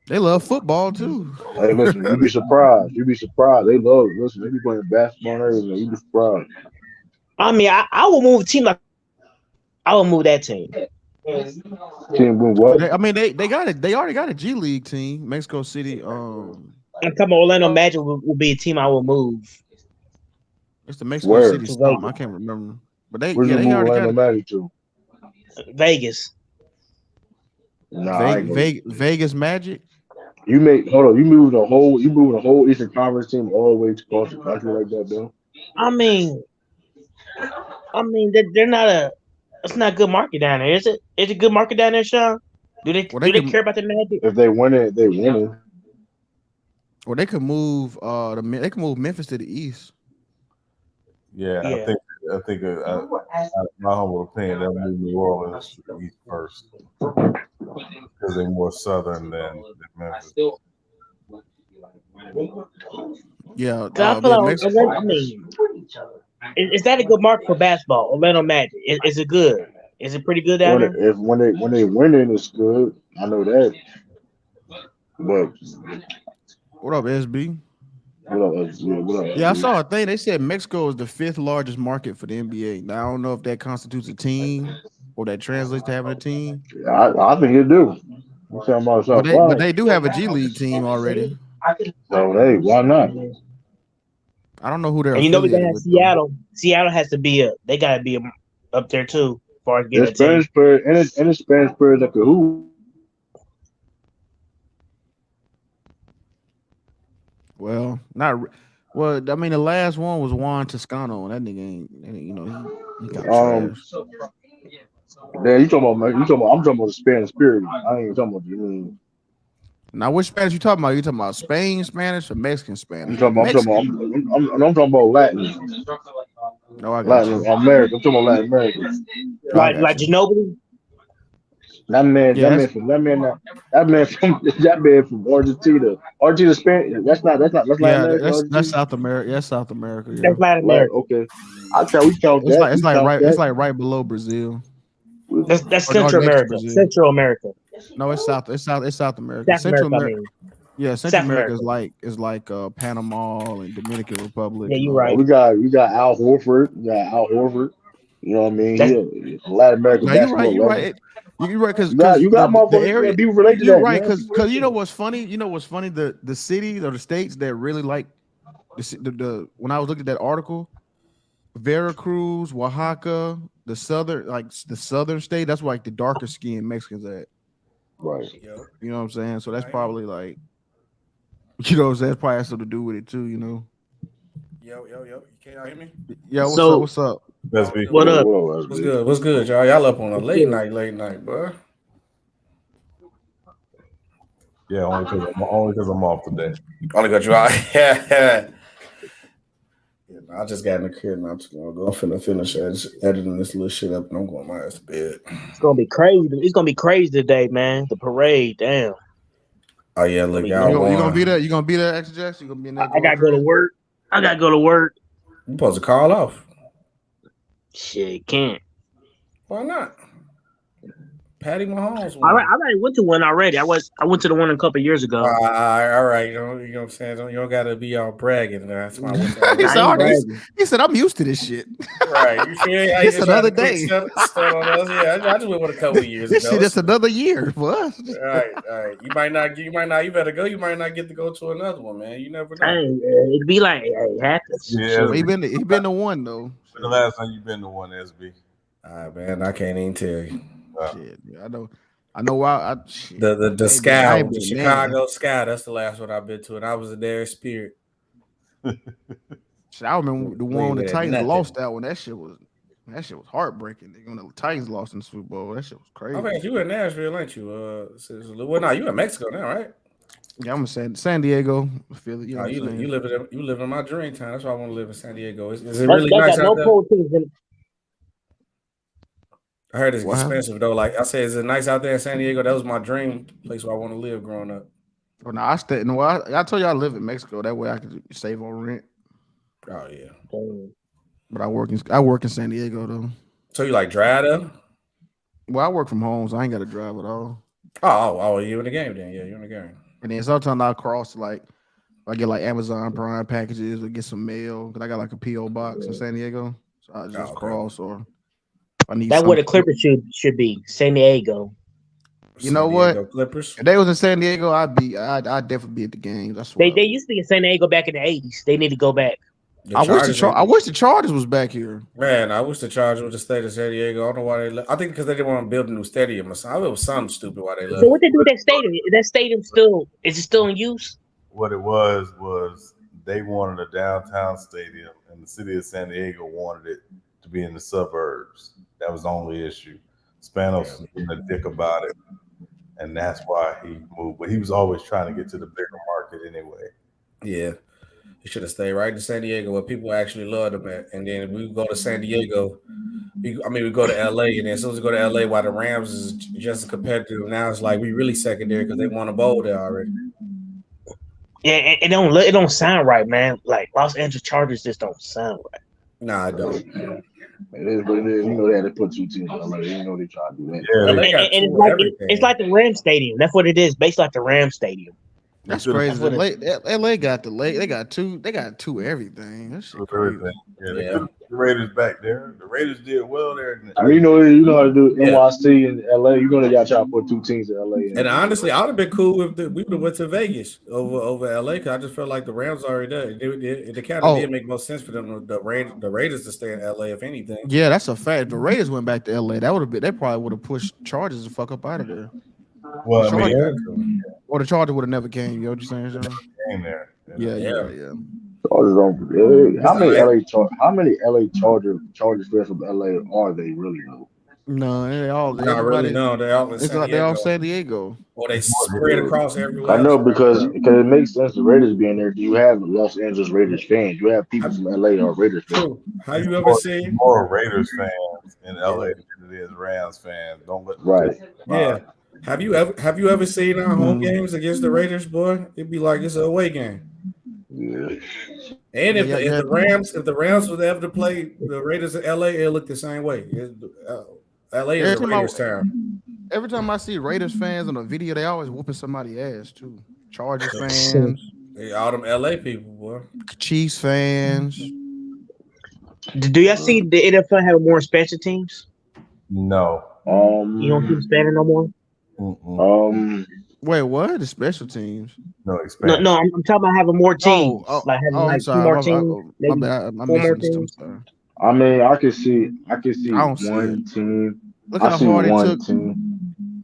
Speaker 4: They love football too.
Speaker 1: Hey, listen, you'd be surprised. They love it. Listen, they be playing basketball and everything. You'd be surprised.
Speaker 8: I mean, I will move a team like I will move that team.
Speaker 1: Team move what?
Speaker 4: They got it. They already got a G League team, Mexico City.
Speaker 8: I'm talking about Orlando Magic will be a team I will move.
Speaker 4: It's the Mexico City Storm. I can't remember, but they
Speaker 1: Where's
Speaker 4: they already
Speaker 1: Orlando
Speaker 4: got
Speaker 1: Magic to?
Speaker 8: Vegas.
Speaker 1: Nah,
Speaker 4: Vegas Magic.
Speaker 1: You move the whole Eastern Conference team all the way across the country like that, though.
Speaker 8: I mean, they're not it's not a good market down there, is it? Is it a good market down there, Sean? Do they care about the Magic?
Speaker 1: If they win it, they win it.
Speaker 4: Or they could move Memphis to the East.
Speaker 12: Yeah. I think my humble opinion, they'll move New Orleans to the East first because they're more southern than Memphis.
Speaker 4: Yeah,
Speaker 8: I feel like is that a good market for basketball? Orlando Magic, is it good? Is it pretty good down there?
Speaker 1: When they win it, it's good. I know that. But
Speaker 4: what up, SB?
Speaker 1: What up?
Speaker 4: Yeah, I saw a thing. They said Mexico is the 5th largest market for the NBA. Now I don't know if that constitutes a team or that translates to having a team.
Speaker 1: I think it do.
Speaker 4: But they do have a G League team already.
Speaker 1: So hey, why not?
Speaker 4: I don't know who they're.
Speaker 8: And you know we got Seattle. Seattle has to be they gotta be up there too, as far as getting a team.
Speaker 1: And the Spanish players that could hoop.
Speaker 4: Well, not well. I mean, the last one was Juan Toscano, and that nigga ain't. He got trash.
Speaker 1: Yeah, I'm talking about the Spanish spirit. I ain't talking about you.
Speaker 4: Now, which Spanish you talking about? You talking about Spain Spanish or Mexican Spanish?
Speaker 1: I'm talking about Latin.
Speaker 4: No, I got
Speaker 1: Latin America. I'm talking about Latin America.
Speaker 8: Like Ginobili.
Speaker 1: That man from Argentina. Argentina, Spain. That's Latin America.
Speaker 4: That's South America. That's South America. Yeah.
Speaker 8: That's Latin America.
Speaker 1: Okay, we count that.
Speaker 4: It's like right below Brazil.
Speaker 8: That's Central America. Central America.
Speaker 4: No, it's South America.
Speaker 8: South
Speaker 4: Central
Speaker 8: America.
Speaker 4: Yeah, Central America is like Panama and Dominican Republic.
Speaker 8: Yeah, you're right.
Speaker 1: We got Al Horford. You know what I mean? Latin America.
Speaker 4: You're right. You're right because
Speaker 1: you got the area. Be related to
Speaker 4: you're
Speaker 1: that,
Speaker 4: right because you know what's funny. The cities or the states that really like the when I was looking at that article, Veracruz, Oaxaca, the southern state. That's where like the darker skinned Mexicans at.
Speaker 1: Right.
Speaker 4: You know what I'm saying? So that's probably like, you know what I'm saying? That probably has something to do with it too, you know.
Speaker 19: Yo. You can't hear me?
Speaker 4: Yeah, what's up?
Speaker 8: What up?
Speaker 19: What's good, y'all? Y'all up on a late night, bro.
Speaker 12: Yeah, only because I'm off today.
Speaker 19: Only got you out. Yeah. I just got in the crib and I'm just gonna go. I'm finna finish editing this little shit up and I'm going my ass to bed.
Speaker 8: It's gonna be crazy. It's gonna be crazy today, man. The parade, damn.
Speaker 19: Oh yeah, look,
Speaker 4: you gonna be there? You gonna be there, X Jackson? You gonna be in there?
Speaker 8: I gotta go to work.
Speaker 19: You supposed to call off.
Speaker 8: Shit, can't.
Speaker 19: Why not? Patty Mahomes.
Speaker 8: I already went to one already. I went to the one a couple years ago.
Speaker 19: All right. You know what I'm saying? You don't gotta be all bragging. That's why I went
Speaker 4: he said, "I'm used to this shit."
Speaker 19: Right. You feel
Speaker 4: It's another day.
Speaker 19: On us. Yeah, I just went with a couple of years
Speaker 4: This
Speaker 19: ago.
Speaker 4: shit is another year for us.
Speaker 19: All right. You might not. You better go. You might not get to go to another one, man. You never know.
Speaker 8: Hey, it'd be like it happens.
Speaker 12: Yeah,
Speaker 4: he been to one though.
Speaker 12: When the last time you been to one, SB?
Speaker 19: All right, man. I can't even tell you.
Speaker 4: Shit, I know why.
Speaker 19: The Sky, the Chicago Sky. That's the last one I've been to, and I was there in spirit.
Speaker 4: I remember the one when the Titans lost that one. That shit was heartbreaking. When the Titans lost in the Super Bowl, that shit was crazy.
Speaker 19: I mean, you in Nashville, ain't you? Well, no, you in Mexico now, right?
Speaker 4: Yeah, I'm in San Diego, Philly. You know
Speaker 19: you live in my dream town. That's why I want to live in San Diego. Is it really nice out there? I heard it's expensive though. Like I said, is it nice out there in San Diego? That was my dream place where I want to live growing up.
Speaker 4: Well, no, I told you I live in Mexico. That way I could save on rent.
Speaker 19: Oh yeah.
Speaker 4: But I work in San Diego though.
Speaker 19: So you like drive up?
Speaker 4: Well, I work from home, so I ain't got to drive at all.
Speaker 19: Oh, you in the game then? Yeah, you in the game.
Speaker 4: And then sometimes I cross I get like Amazon Prime packages or get some mail because I got like a PO box in San Diego. So I just cross or.
Speaker 8: That's where the Clippers should be, San Diego.
Speaker 4: You know what?
Speaker 19: Clippers.
Speaker 4: If they was in San Diego, I'd definitely be at the games. That's
Speaker 8: they used to be in San Diego back in the 80s. They need to go back.
Speaker 4: I wish the Chargers was back here.
Speaker 19: Man, I wish the Chargers would have stayed in San Diego. I don't know why they. I think because they didn't want to build a new stadium or something. It was something stupid why they left.
Speaker 8: So what they do with that stadium? Is that stadium is it still in use?
Speaker 12: What it was they wanted a downtown stadium, and the city of San Diego wanted it to be in the suburbs. That was the only issue. Spanos was being a dick about it, and that's why he moved. But he was always trying to get to the bigger market anyway.
Speaker 19: Yeah, he should have stayed right in San Diego where people actually loved him at. And then we go to San Diego. We go to LA, and then as soon as we go to LA, while the Rams is just as competitive now, it's like we really secondary because they won a bowl there already.
Speaker 8: Yeah, it don't sound right, man. Like Los Angeles Chargers just don't sound right.
Speaker 19: Nah, I don't.
Speaker 1: It is what it is. You know they had to put 2 teams in LA. You know they try to do that.
Speaker 12: Yeah,
Speaker 8: it's like the Rams Stadium. That's what it is, based like the Rams Stadium.
Speaker 4: That's crazy. LA got the lake. They got two everything. That shit crazy.
Speaker 12: Yeah, the Raiders back there. The Raiders did well there.
Speaker 1: I mean, you know how to do NYC and LA. You know they got y'all put 2 teams in LA.
Speaker 19: And honestly, I would have been cool if we would have went to Vegas over LA because I just felt like the Rams already there. It kind of did make most sense for them the Raiders to stay in LA if anything.
Speaker 4: Yeah, that's a fact. The Raiders went back to LA. That would have been. They probably would have pushed Chargers the fuck up out of there.
Speaker 12: Well,
Speaker 4: Or the Chargers would have never came. You know what you're saying, Sean?
Speaker 12: Came there.
Speaker 4: Yeah.
Speaker 1: Chargers don't. How many LA Chargers fans from LA are they really though?
Speaker 4: No, they all.
Speaker 19: Not really. No, they all.
Speaker 4: They're all San Diego.
Speaker 19: Or they spread across everywhere.
Speaker 1: I know because it makes sense. The Raiders being there. You have Los Angeles Raiders fans. You have people from LA or Raiders fans.
Speaker 19: Have you ever seen
Speaker 12: more Raiders fans in LA than it is Rams fans? Don't let
Speaker 1: right.
Speaker 19: Yeah. Have you ever seen our home games against the Raiders, boy? It'd be like it's an away game.
Speaker 1: Yeah.
Speaker 19: And if the Rams was ever to play the Raiders in LA, it'll look the same way. LA is a Raiders town.
Speaker 4: Every time I see Raiders fans on a video, they always whooping somebody's ass too. Chargers fans,
Speaker 19: all them LA people, boy.
Speaker 4: Chiefs fans.
Speaker 8: Do y'all see the NFL have more special teams?
Speaker 12: No.
Speaker 8: You don't keep expanding no more.
Speaker 4: Wait, what? The special teams?
Speaker 12: No, expand.
Speaker 8: No, I'm talking about having more teams. Like having 2 more teams.
Speaker 4: My bad. I'm
Speaker 8: 4 more teams.
Speaker 1: I mean, I can see one team.
Speaker 4: Look how hard it took.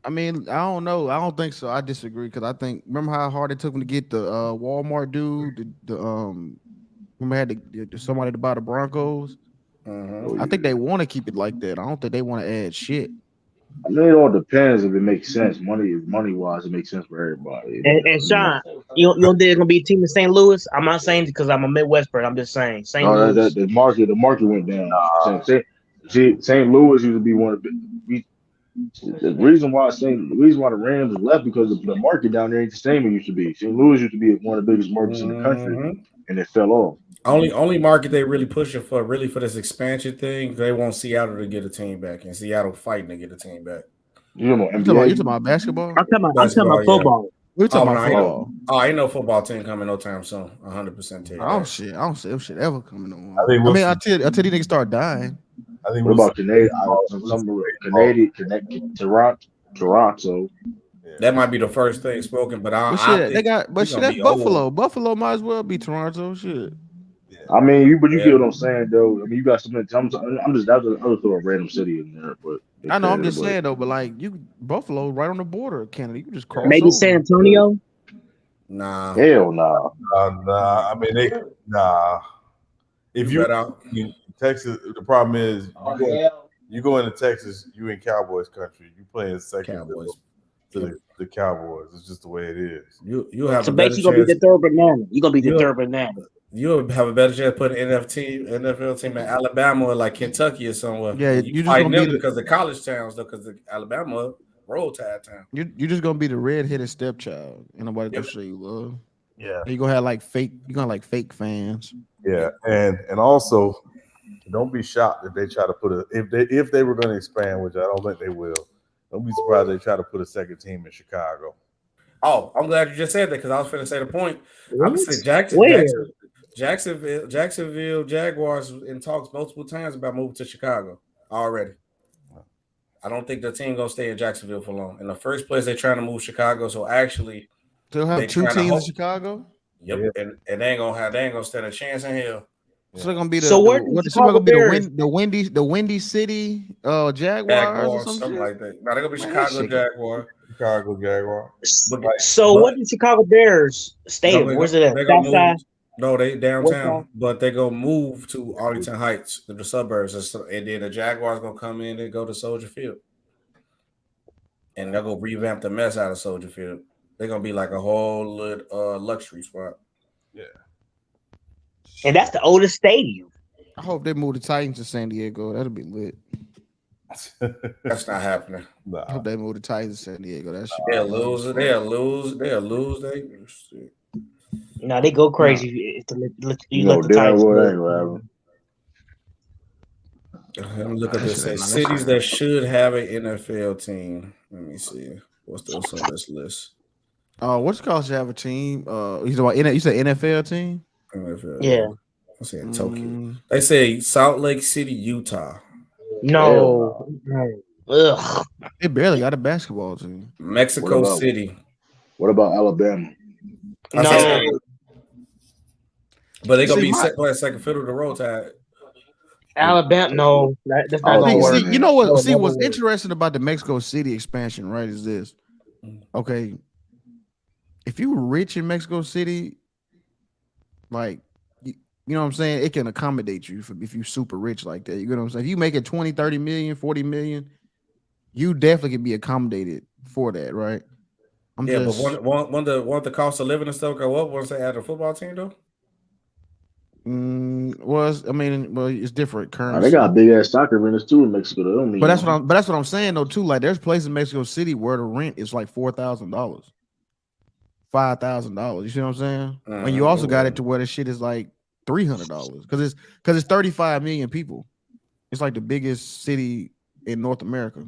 Speaker 4: I mean, I don't know. I don't think so. I disagree because I think remember how hard it took them to get the Walmart dude. Remember had somebody to buy the Broncos. I think they want to keep it like that. I don't think they want to add shit.
Speaker 1: I mean, it all depends if it makes sense. Money wise, it makes sense for everybody.
Speaker 8: And Sean, you don't think it's gonna be a team in St. Louis? I'm not saying because I'm a Midwest person. I'm just saying St.
Speaker 1: No,
Speaker 8: Louis.
Speaker 1: the market went down. St. Louis used to be one of the reason why the Rams left because the market down there ain't the same it used to be. St. Louis used to be one of the biggest markets in the country, and it fell off.
Speaker 19: Only market they really pushing for this expansion thing. They want Seattle to get a team back, and Seattle fighting to get a team back.
Speaker 1: You know,
Speaker 4: You talking about basketball?
Speaker 8: I'm talking about football.
Speaker 4: We're talking about football.
Speaker 19: Ain't no football team coming no time soon. 100%.
Speaker 4: I don't see them shit ever coming on. I mean, I tell you, these niggas start dying.
Speaker 12: I think
Speaker 1: what about Canadian? Toronto.
Speaker 19: That might be the first thing spoken, but I
Speaker 4: think that's Buffalo. Old. Buffalo might as well be Toronto. Shit.
Speaker 1: I mean, you get what I'm saying, though. I mean, you got something. I'm just that was another throw a random city in there, but
Speaker 4: I know. I'm just saying though, but like Buffalo, right on the border of Canada, you can just cross.
Speaker 8: Maybe over. San Antonio.
Speaker 19: Nah.
Speaker 1: Hell nah.
Speaker 12: Nah. I mean, nah. If you in Texas, the problem is you go into Texas, you in Cowboys country. You playing second Cowboys to the Cowboys. It's just the way it is.
Speaker 19: You have
Speaker 8: so basically gonna be the third banana. You're gonna be the third banana.
Speaker 19: You'll have a better chance putting an NFL team in Alabama or like Kentucky or somewhere.
Speaker 4: Yeah,
Speaker 19: you just fighting them because the college towns, though, because the Alabama roll tide town.
Speaker 4: You're just gonna be the red-headed stepchild, and nobody gonna show you love.
Speaker 12: Yeah,
Speaker 4: you're gonna have fake fans.
Speaker 12: Yeah, and also don't be shocked if they try to put if they were going to expand, which I don't think they will. Don't be surprised they try to put a second team in Chicago.
Speaker 19: Oh, I'm glad you just said that because I was going to say the point. I would say Jacksonville Jaguars in talks multiple times about moving to Chicago already. I don't think the team gonna stay in Jacksonville for long. In the first place, they're trying to move Chicago, so actually
Speaker 4: they'll have two teams in Chicago.
Speaker 19: Yep, and they ain't gonna stand a chance in hell.
Speaker 4: So they're gonna be the Windy City Jaguars or
Speaker 19: something like that. Now they're gonna be Chicago Jaguars.
Speaker 12: Chicago Jaguars.
Speaker 8: So what did Chicago Bears stadium? Where's it at? Southside?
Speaker 19: No, they downtown, but they gonna move to Arlington Heights, to the suburbs, and then the Jaguars gonna come in and go to Soldier Field, and they're gonna revamp the mess out of Soldier Field. They're gonna be like a whole luxury spot.
Speaker 12: Yeah,
Speaker 8: and that's the oldest stadium.
Speaker 4: I hope they move the Titans to San Diego. That'll be lit.
Speaker 19: That's not happening.
Speaker 4: Nah. I hope they move the Titans to San Diego. That's
Speaker 19: they'll lose. They'll lose.
Speaker 8: No, they go crazy. You let the Titans
Speaker 19: go. Let me look at this. Cities that should have an NFL team. Let me see. What's those on this list?
Speaker 4: What's it called to have a team? You said NFL team?
Speaker 19: NFL.
Speaker 8: Yeah.
Speaker 19: I said Tokyo. They say Salt Lake City, Utah.
Speaker 8: No.
Speaker 4: Ugh. They barely got a basketball team.
Speaker 19: Mexico City.
Speaker 1: What about Alabama?
Speaker 8: No.
Speaker 19: But they're gonna be playing second fiddle to roll tide.
Speaker 8: Alabama, no, that's not gonna work.
Speaker 4: You know what? See, what's interesting about the Mexico City expansion, right? Is this? Okay, if you were rich in Mexico City, like you know what I'm saying, it can accommodate you if you're super rich like that. You know what I'm saying? If you make it 20, 30 million, 40 million, you definitely can be accommodated for that, right?
Speaker 19: But one of the cost of living and stuff go up once they add a football team, though.
Speaker 4: It's different currency.
Speaker 1: They got big ass soccer arenas too in Mexico. They don't mean.
Speaker 4: But that's what I'm saying though too. Like there's places in Mexico City where the rent is like $4,000, $5,000. You see what I'm saying? And you also got it to where the shit is like $300 because it's 35 million people. It's like the biggest city in North America.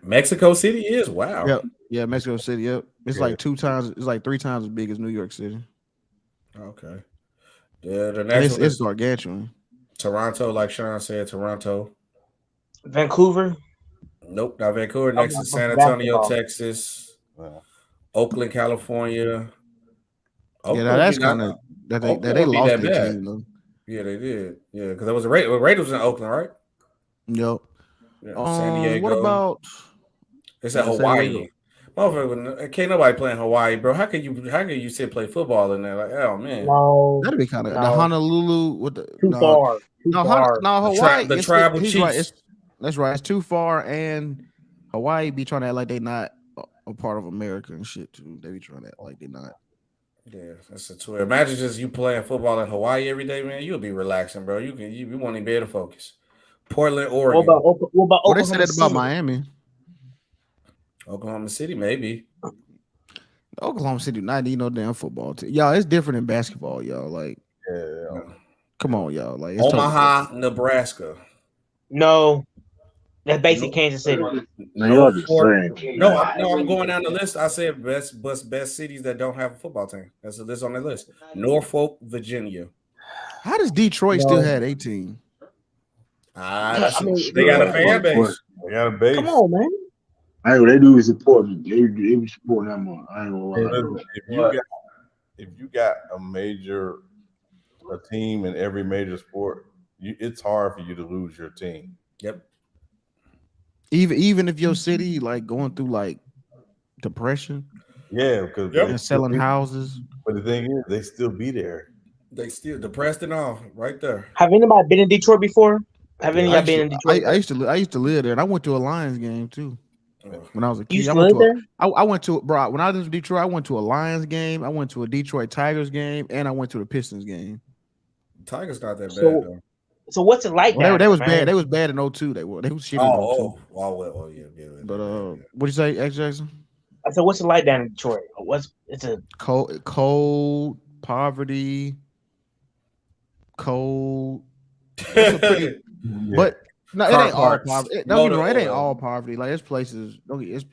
Speaker 19: Mexico City is wow.
Speaker 4: Yep. Yeah, Mexico City. Yep. It's like 3 times as big as New York City.
Speaker 19: Okay. Yeah, the next
Speaker 4: it's gargantuan.
Speaker 19: Toronto, like Sean said, Toronto.
Speaker 8: Vancouver?
Speaker 19: Nope, not Vancouver. Next is San Antonio, Texas. Oakland, California.
Speaker 4: Oakland, yeah, that's kind of they lost their team though.
Speaker 19: Yeah, they did. Yeah, because there was a Raiders in Oakland, right?
Speaker 4: Yep.
Speaker 19: Yeah, San Diego.
Speaker 4: What about?
Speaker 19: It's at Hawaii. Motherfucker, can't nobody play in Hawaii, bro. How can you sit play football in there? Like, oh man,
Speaker 8: no,
Speaker 4: that'd be kind of the Honolulu with the
Speaker 8: too far.
Speaker 4: No, Hawaii.
Speaker 19: The tribal chiefs.
Speaker 4: That's right. It's too far, and Hawaii be trying to act like they not a part of America and shit too. They be trying to act like they not.
Speaker 19: Yeah, that's a tour. Imagine just you playing football in Hawaii every day, man. You'll be relaxing, bro. You won't even be able to focus. Portland, Oregon.
Speaker 8: What about
Speaker 4: Well, they said
Speaker 8: Oklahoma
Speaker 4: that about
Speaker 8: City?
Speaker 4: Miami.
Speaker 19: Oklahoma City, maybe.
Speaker 4: Oklahoma City not need no damn football team. Y'all, it's different in basketball, y'all. Like, come on, y'all. Like, it's
Speaker 19: Omaha, Nebraska.
Speaker 8: No, that's basically Kansas City.
Speaker 19: No, I'm going down the list. I said best cities that don't have a football team. That's a list on the list. Norfolk, Virginia.
Speaker 4: How does Detroit still have a team?
Speaker 19: They got a fan base.
Speaker 12: They got a base.
Speaker 8: Come on, man.
Speaker 1: They do support me. They be supporting that one. I ain't gonna lie.
Speaker 12: If you got a team in every major sport, it's hard for you to lose your team.
Speaker 19: Yep.
Speaker 4: Even if your city like going through like depression.
Speaker 12: Yeah, because
Speaker 4: and selling houses.
Speaker 12: But the thing is, they still be there.
Speaker 19: They still depressed and all, right there.
Speaker 8: Have anybody been in Detroit before? Have any of y'all been in Detroit?
Speaker 4: I used to live there, and I went to a Lions game too. When I was a kid,
Speaker 8: You used to live there?
Speaker 4: I went to bro. When I was in Detroit, I went to a Lions game. I went to a Detroit Tigers game, and I went to the Pistons game.
Speaker 19: Tigers not that bad though.
Speaker 8: So what's it like?
Speaker 4: They was bad. They was bad in 02. They was shit in 02.
Speaker 19: Oh, yeah.
Speaker 4: But what you say, X Jackson?
Speaker 8: I said, what's it like down in Detroit? It's a
Speaker 4: cold, poverty, cold. But no, it ain't all poverty. Don't get me wrong, it ain't all poverty. Like it's places where it's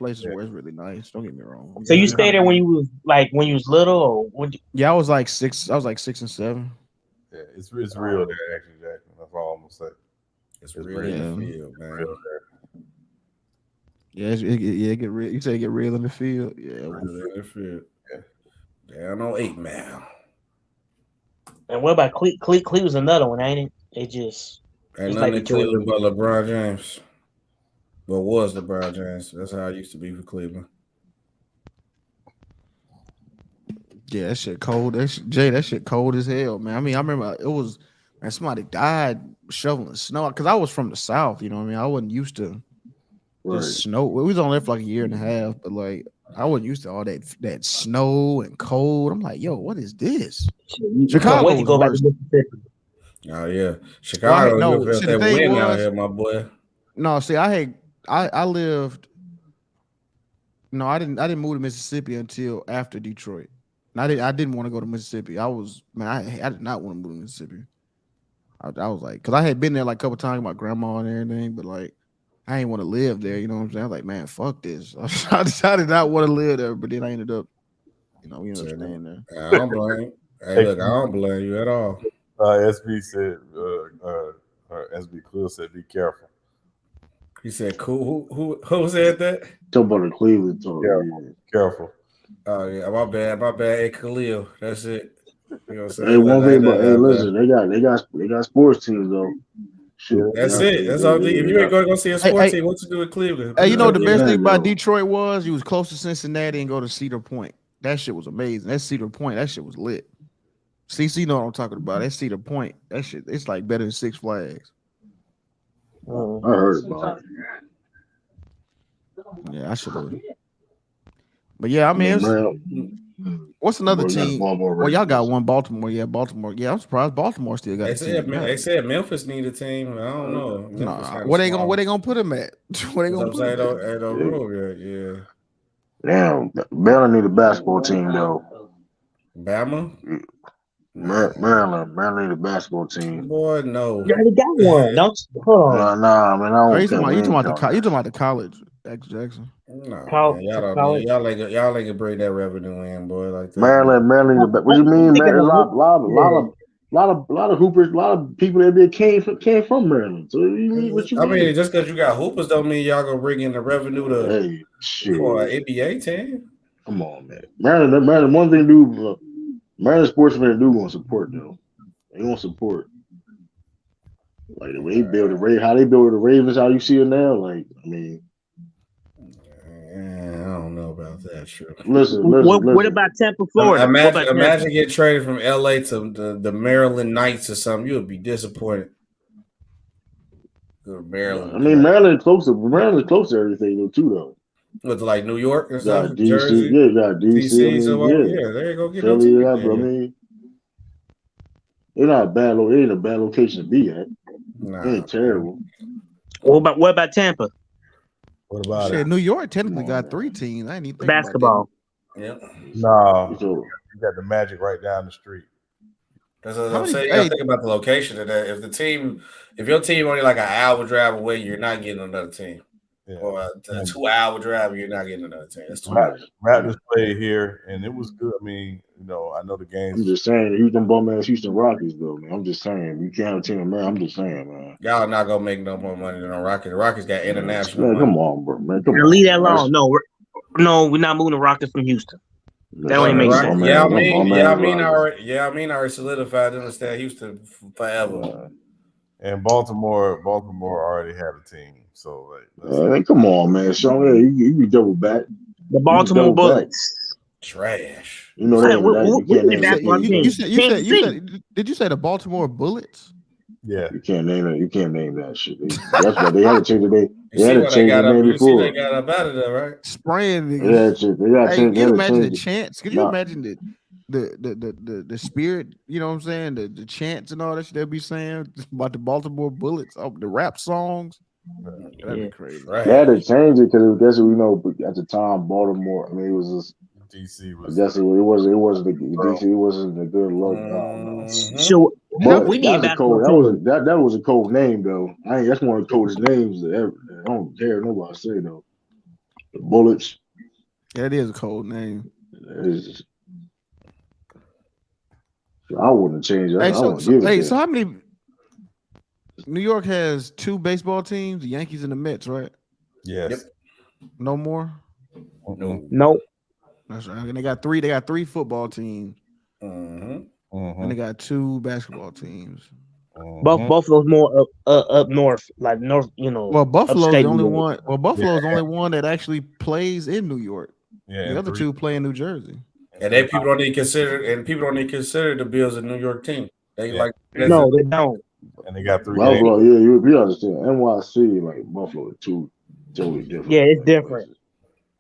Speaker 4: really nice. Don't get me wrong.
Speaker 8: So you stayed there when you was little, or when?
Speaker 4: Yeah, I was like 6. I was like 6 and 7.
Speaker 12: Yeah, it's real there, actually, Jackson. That's all I'm gonna say.
Speaker 19: It's real in the field, man.
Speaker 12: Real there.
Speaker 4: Yeah, it get real. You say it get real in the field. Yeah,
Speaker 19: real in the field. Yeah. Down on 8 Mile.
Speaker 8: And what about Cleveland's another one, ain't it? It just
Speaker 19: ain't nothing in Cleveland but LeBron James. Well, was LeBron James. That's how it used to be for Cleveland.
Speaker 4: Yeah, that shit cold. That shit cold as hell, man. I mean, I remember it was, man, somebody died shoveling snow because I was from the South. You know what I mean? I wasn't used to just snow. We was on there for like a year and a half, but like I wasn't used to all that snow and cold. I'm like, yo, what is this? Chicago was worse.
Speaker 19: Oh yeah, Chicago. That wind out here, my boy.
Speaker 4: No, see, I lived. No, I didn't move to Mississippi until after Detroit. And I didn't want to go to Mississippi. I did not want to move to Mississippi. I was like, because I had been there like a couple times with my grandma and everything, but like I ain't want to live there. You know what I'm saying? I was like, man, fuck this. I decided not want to live there, but then I ended up, staying there.
Speaker 19: I don't blame you. Hey, look, I don't blame you at all.
Speaker 12: SB said, SB Cleo said, be careful.
Speaker 19: He said, cool. Who said that?
Speaker 1: Talk about the Cleveland talk.
Speaker 12: Careful.
Speaker 19: Oh yeah, my bad. Hey, Khalil, that's it. You know what I'm saying?
Speaker 1: Hey, one thing, but hey, listen, they got sports teams though.
Speaker 19: Shoot, that's it. That's all. If you ain't going to go see a sports team, what you do in Cleveland?
Speaker 4: Hey, you know the best thing about Detroit was you was close to Cincinnati and go to Cedar Point. That shit was amazing. That Cedar Point, that shit was lit. CC know what I'm talking about. That Cedar Point, that shit, it's like better than Six Flags.
Speaker 1: I heard about it.
Speaker 4: Yeah, I should have. But yeah, I mean, what's another team? Well, y'all got one, Baltimore. Yeah, Baltimore. Yeah, I'm surprised Baltimore still got a team.
Speaker 19: They said Memphis need a team. I don't know.
Speaker 4: Where they gonna put them at? Where they gonna put them
Speaker 19: at? Yeah.
Speaker 1: Damn, Maryland need a basketball team though.
Speaker 19: Bama.
Speaker 1: Maryland need a basketball team.
Speaker 19: Boy, no.
Speaker 8: You already got one.
Speaker 1: Nah, man.
Speaker 4: You talking about the college, X Jackson?
Speaker 19: No, y'all ain't bring that revenue in, boy. Like that.
Speaker 1: Maryland. What you mean, man? A lot of hoopers, a lot of people that came from Maryland. So you mean what you mean?
Speaker 19: I mean, just because you got hoopers don't mean y'all gonna bring in the revenue for an NBA team.
Speaker 1: Come on, man. Maryland. One thing to do. Maryland sportsmen do want to support though. They want support. Like the way they build how they build the Ravens, how you see it now. Like, I mean,
Speaker 19: I don't know about that. Sure.
Speaker 1: Listen.
Speaker 8: What about Tampa, Florida?
Speaker 19: Imagine getting traded from LA to the Maryland Knights or something. You would be disappointed. Maryland.
Speaker 1: I mean, Maryland close to everything though too though.
Speaker 19: With like New York and
Speaker 1: Got
Speaker 19: stuff,
Speaker 1: DC,
Speaker 19: Jersey,
Speaker 1: yeah, got DC. I
Speaker 19: DC. So
Speaker 1: mean,
Speaker 19: yeah, there you go. Get no
Speaker 1: Philly,
Speaker 19: team.
Speaker 1: I mean, it's not a bad. It ain't a bad location to be at.
Speaker 19: Nah,
Speaker 1: it ain't terrible.
Speaker 8: What about Tampa?
Speaker 12: What about
Speaker 4: Shit,
Speaker 12: it?
Speaker 4: New York technically got 3 teams. I ain't even think
Speaker 8: Basketball.
Speaker 19: Yeah.
Speaker 12: No, you got the Magic right down the street.
Speaker 19: That's what I'm saying. You gotta think about the location of that. If your team only like an hour drive away, you're not getting another team. Yeah. Or a 2-hour drive, you're not getting another team. That's too much.
Speaker 12: Raptors played here, and it was good. I mean, I know the games.
Speaker 1: I'm just saying, Houston Houston Rockets though, man. I'm just saying, you can't have a team in America. I'm just saying, man.
Speaker 19: Y'all not gonna make no more money than the Rockets. The Rockets got international.
Speaker 1: Man,
Speaker 19: money.
Speaker 1: come on, bro, man. Come on.
Speaker 8: Leave that alone. No, we're not moving the Rockets from Houston. That don't even make sense.
Speaker 19: I mean, I already solidified them to stay at Houston forever.
Speaker 12: And Baltimore already had a team, so
Speaker 1: come on, man. Sean, you can double back.
Speaker 8: The Baltimore Bullets.
Speaker 19: Trash.
Speaker 1: You know
Speaker 4: Did you say the Baltimore Bullets?
Speaker 12: Yeah.
Speaker 1: You can't name it. You can't name that shit. That's why they had to change the name.
Speaker 19: They had to change the name before. They got up out of there, right?
Speaker 4: Spraying niggas.
Speaker 1: Can
Speaker 4: you imagine the chants? Can you imagine the spirit? You know what I'm saying? The chants and all that shit they'll be saying about the Baltimore Bullets, the rap songs. That'd be crazy.
Speaker 1: Right. They had to change it because that's what we know. At the time, Baltimore. I mean, it was just.
Speaker 12: DC
Speaker 1: was. I guess it wasn't the DC. It wasn't a good look.
Speaker 8: So we need basketball.
Speaker 1: That was a cold name though. That's one of the coldest names ever. I don't care nobody say though. The Bullets.
Speaker 4: That is a cold name.
Speaker 1: I wouldn't change that.
Speaker 4: So how many? New York has 2 baseball teams: the Yankees and the Mets, right?
Speaker 12: Yes.
Speaker 19: Yep.
Speaker 4: No more.
Speaker 8: No.
Speaker 4: That's right. And they got 3. They got 3 football teams. And they got 2 basketball teams.
Speaker 8: Buffalo's more up north, like north.
Speaker 4: Well, Buffalo's the only one. Well, Buffalo's the only one that actually plays in New York. Yeah. The other 2 play in New Jersey.
Speaker 19: And people don't even consider the Bills a New York team. They
Speaker 8: no, they don't.
Speaker 12: And they got 3
Speaker 1: Buffalo. Games. Yeah, you understand. NYC like Buffalo, 2 totally different.
Speaker 8: Yeah, it's different.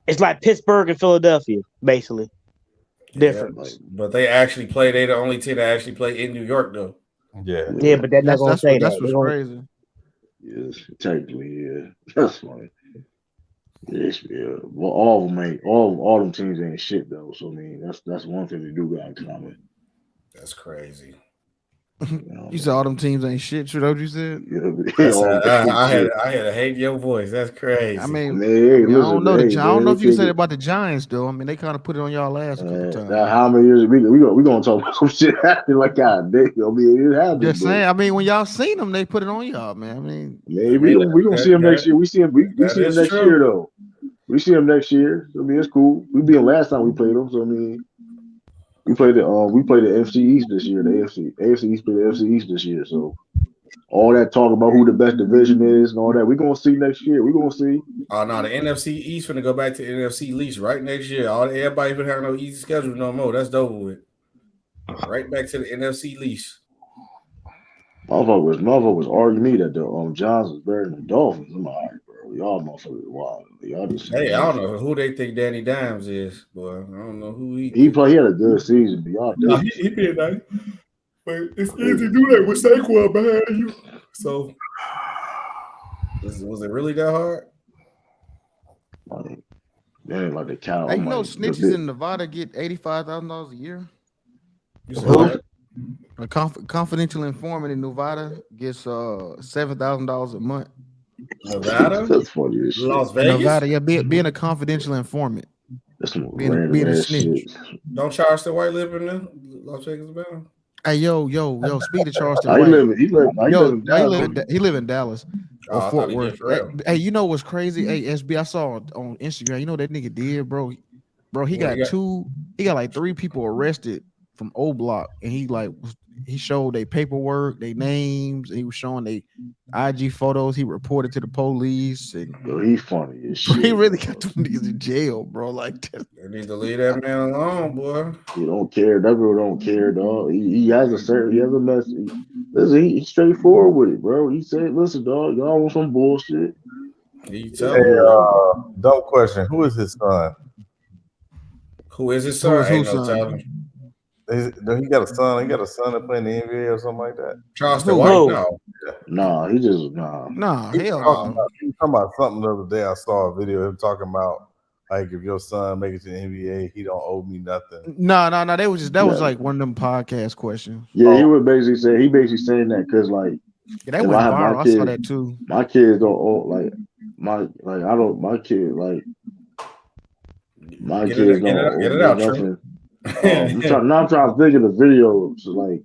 Speaker 8: It's like Pittsburgh and Philadelphia, basically. Different.
Speaker 19: Yeah, but they actually play. They're the only team that actually play in New York, though.
Speaker 12: Yeah.
Speaker 8: Yeah, but they're not going to say that.
Speaker 4: That's what's crazy.
Speaker 1: Yes, technically, yeah. That's funny. Yes, yeah. Well, all of them ain't. All them teams ain't shit though. So I mean, that's one thing they do got in common.
Speaker 19: That's crazy.
Speaker 4: You said all them teams ain't shit. You know what you said?
Speaker 19: I had to hate your voice. That's crazy.
Speaker 4: I mean, I don't know. I don't know if you said it about the Giants though. I mean, they kind of put it on y'all last couple times.
Speaker 1: How many years we gonna talk about some shit happening like God damn? I mean, it happened.
Speaker 4: Just saying. I mean, when y'all seen them, they put it on y'all, man. I mean,
Speaker 1: we gonna see them next year. We see them next year though. We see them next year. I mean, it's cool. We beat them last time we played them. So I mean. We played the FC East this year. The AFC East played the FC East this year. So all that talk about who the best division is and all that, we're gonna see next year. We're gonna see.
Speaker 19: Oh no, the NFC East gonna go back to the NFC least right next year. Everybody even have no easy schedule no more. That's over with. Right back to the NFC least.
Speaker 1: Motherfucker was arguing me that the Giants was better than the Dolphins. I'm all right, bro. Y'all motherfuckers wild. Y'all just
Speaker 19: I don't know who they think Danny Dimes is, boy. I don't know who he
Speaker 1: had a good season, but y'all
Speaker 19: no, he did nice. But it's easy to do that with Saquon behind you. So was it really that hard?
Speaker 1: They ain't like the cow.
Speaker 4: Hey, you know snitches in Nevada get $85,000 a year? A confidential informant in Nevada gets $7,000 a month.
Speaker 19: Nevada?
Speaker 1: That's funny as shit.
Speaker 19: Las Vegas?
Speaker 4: Nevada, yeah, being a confidential informant.
Speaker 1: That's some
Speaker 4: being a snitch.
Speaker 19: Shit. Don't Charleston White live in there? Las Vegas, Nevada?
Speaker 4: Hey, yo, speak to Charleston
Speaker 1: White.
Speaker 4: He live in Dallas or Fort Worth. Hey, you know what's crazy? Hey, SB, I saw on Instagram. You know what that nigga did, bro? Bro, he got like 3 people arrested from O Block, and he showed their paperwork, their names, and he was showing their IG photos. He reported to the police, and
Speaker 1: he's funny as shit.
Speaker 4: He really got them niggas in jail, bro. Like that.
Speaker 19: They need to leave that man alone, boy.
Speaker 1: He don't care. That girl don't care, dog. He has a message. Listen, he's straightforward with it, bro. He said, "Listen, dog, y'all want some bullshit."
Speaker 19: Hey,
Speaker 12: dumb question. Who is his son?
Speaker 19: Who is his son? Ain't no telling.
Speaker 12: He got a son. He got a son that play in the NBA or something like that.
Speaker 19: Charleston White? No.
Speaker 1: Nah, he just nah.
Speaker 4: Nah,
Speaker 12: He was talking about something the other day. I saw a video of him talking about like if your son make it to the NBA, he don't owe me nothing.
Speaker 4: No. That was like one of them podcast questions.
Speaker 1: Yeah, he was basically saying that because like
Speaker 4: that went viral. I saw that too.
Speaker 1: My kids don't owe like my kids don't
Speaker 19: get it out,
Speaker 1: nothing. I'm trying to think of the video. So like,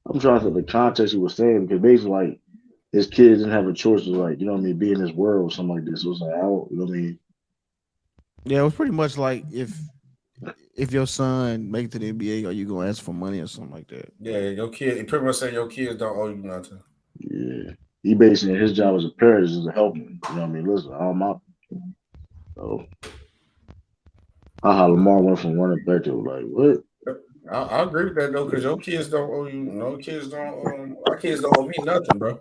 Speaker 1: I'm trying to think of the context he was saying because basically like his kids didn't have a choice to like, you know what I mean, be in this world or something like this. So it was like, you know what I mean?
Speaker 4: Yeah, it was pretty much like if your son make it to the NBA, are you gonna ask for money or something like that?
Speaker 19: Yeah, your kid. He pretty much saying your kids don't owe you nothing.
Speaker 1: Yeah, he basically his job as a parent is to help him. You know what I mean? Listen, how Lamar went from running back to like what?
Speaker 19: I agree with that though, because your kids don't owe you. No kids don't. Our kids don't owe me nothing, bro.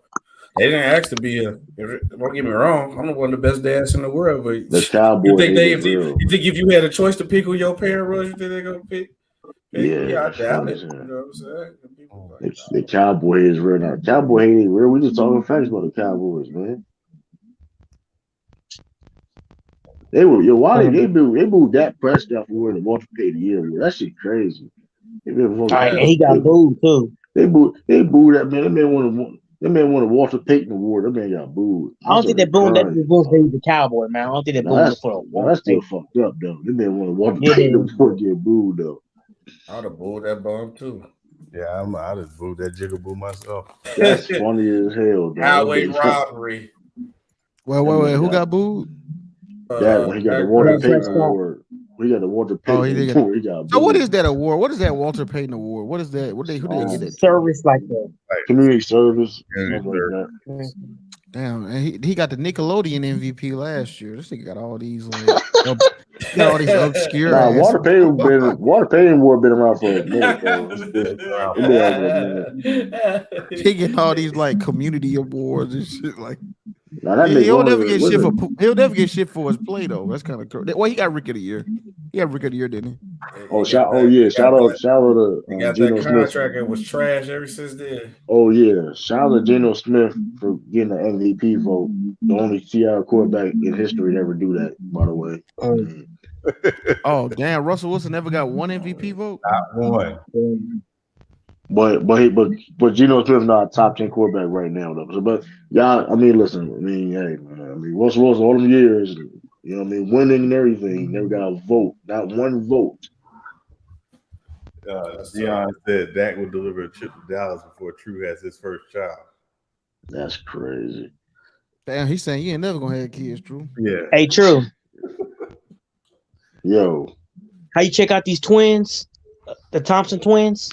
Speaker 19: They didn't ask to be a. Don't get me wrong. I'm one of the best dads in the world, but
Speaker 1: the Cowboy.
Speaker 19: You think you think if you had a choice to pick who your parent was, you think they're gonna pick? Yeah, I doubt it. You know what I'm saying?
Speaker 1: The Cowboy is real now. Cowboy ain't real. We just talking facts about the Cowboys, man. They were they booed Dak Prescott for winning the Walter Payton year. That shit crazy.
Speaker 8: And he got booed too.
Speaker 1: They booed that man. That man won a Walter Payton award. That man got booed.
Speaker 8: I don't think they booed that because he's the Cowboy, man. I don't think they booed him for a
Speaker 1: that's still fucked up though. That man won a Walter Payton award, get booed though.
Speaker 19: I'd have booed that bum too.
Speaker 12: Yeah, I just booed that jigaboo myself.
Speaker 1: That's funny as hell.
Speaker 19: Highway robbery.
Speaker 4: Wait, who got booed?
Speaker 1: That when he got the Walter Payton award. We got the Walter Payton award. He got
Speaker 4: so what is that award? What is that Walter Payton award? What is that? Who they get it?
Speaker 8: Service like that.
Speaker 1: Community service.
Speaker 4: Damn, and he got the Nickelodeon MVP last year. This nigga got all these all these obscure.
Speaker 1: Nah, Walter Payton award been around for a minute, though.
Speaker 4: He getting all these like community awards and shit like.
Speaker 1: Now,
Speaker 4: he'll never get shit for he'll never get shit for his play though. That's kind of crazy. Well, he got Rookie of the Year. He got Rookie of the Year, didn't he?
Speaker 1: Shout out to
Speaker 19: he got
Speaker 1: Geno
Speaker 19: that
Speaker 1: Smith.
Speaker 19: Contract and was trash ever since then.
Speaker 1: Oh yeah, shout out to Geno Smith for getting the MVP vote. The only Seattle quarterback in history to ever do that, by the way.
Speaker 4: Oh damn, Russell Wilson never got one MVP vote.
Speaker 12: Not one.
Speaker 1: But Geno Smith's not a top 10 quarterback right now though. So, but y'all, I mean, listen, hey man, I mean, Russell Wilson all them years, you know what I mean, winning and everything, never got a vote, not one vote.
Speaker 12: Deion said Dak would deliver a trip to Dallas before True has his first child.
Speaker 1: That's crazy.
Speaker 4: Damn, he's saying you ain't never gonna have kids, True.
Speaker 12: Yeah.
Speaker 8: Hey, True.
Speaker 1: Yo.
Speaker 8: How you check out these twins? The Thompson twins?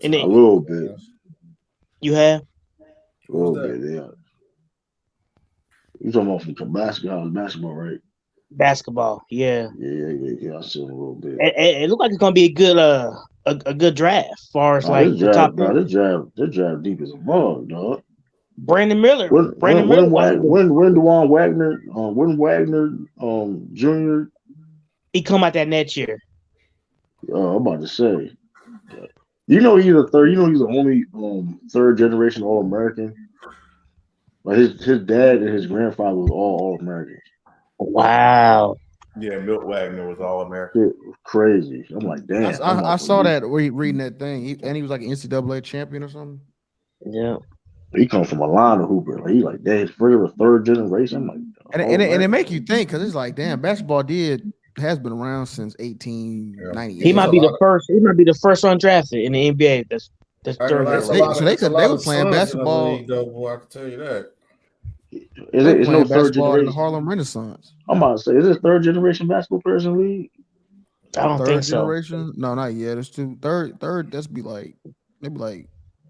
Speaker 1: A little bit.
Speaker 8: You have?
Speaker 1: A little bit, yeah. You talking about from basketball, right?
Speaker 8: Basketball, yeah.
Speaker 1: Yeah. I see a little bit.
Speaker 8: It looked like it's gonna be a good draft as far as the top.
Speaker 1: This draft deep as a bug, dog.
Speaker 8: Brandon Miller.
Speaker 1: When DeJuan Wagner, Jr.
Speaker 8: He come out that next year.
Speaker 1: I'm about to say. You know he's a third. You know he's the only third generation All American. Like his dad and his grandfather was all Americans.
Speaker 8: Wow.
Speaker 12: Yeah, Milt Wagner was All American.
Speaker 1: Crazy. I'm like, damn.
Speaker 4: I saw that reading that thing, and he was like an NCAA champion or something.
Speaker 8: Yeah.
Speaker 1: He comes from a line of hooper. Like, he's like, damn, he's a third generation. I'm like,
Speaker 4: and it make you think because it's like, damn, basketball has been around since 1898.
Speaker 8: He might be the first. He might be the first undrafted in the NBA. That's third.
Speaker 4: So they were playing basketball.
Speaker 19: I can tell you that.
Speaker 1: It's no third
Speaker 4: basketball in
Speaker 1: generation.
Speaker 4: the Harlem Renaissance.
Speaker 1: I'm about to say, is this third generation basketball person league?
Speaker 8: I don't
Speaker 4: Third
Speaker 8: think so.
Speaker 4: generation? No, not yet. It's two. Third. That's be like maybe like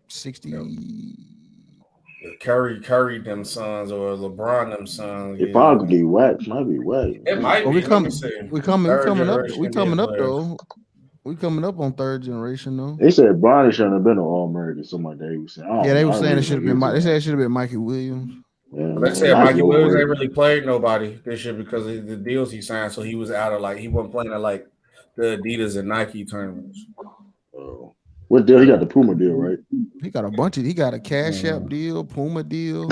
Speaker 4: 60.
Speaker 19: Curry them sons or LeBron them sons.
Speaker 1: It probably be whack. Might be whack.
Speaker 19: It might
Speaker 4: Well,
Speaker 19: be. Let me see.
Speaker 4: we coming up. We coming up
Speaker 19: players.
Speaker 4: though. We coming up on third generation though.
Speaker 1: They said Bronny shouldn't have been an All-American. Something like that. He was saying,
Speaker 4: Yeah, they were saying it should have been. They said it should have been Mikey Williams.
Speaker 1: Yeah,
Speaker 19: They said Mikey Williams ain't really played nobody this year because of the deals he signed. So he was out of he wasn't playing at the Adidas and Nike tournaments.
Speaker 1: What deal? He got the Puma deal, right?
Speaker 4: He got a bunch of. He got a Cash App deal, Puma deal.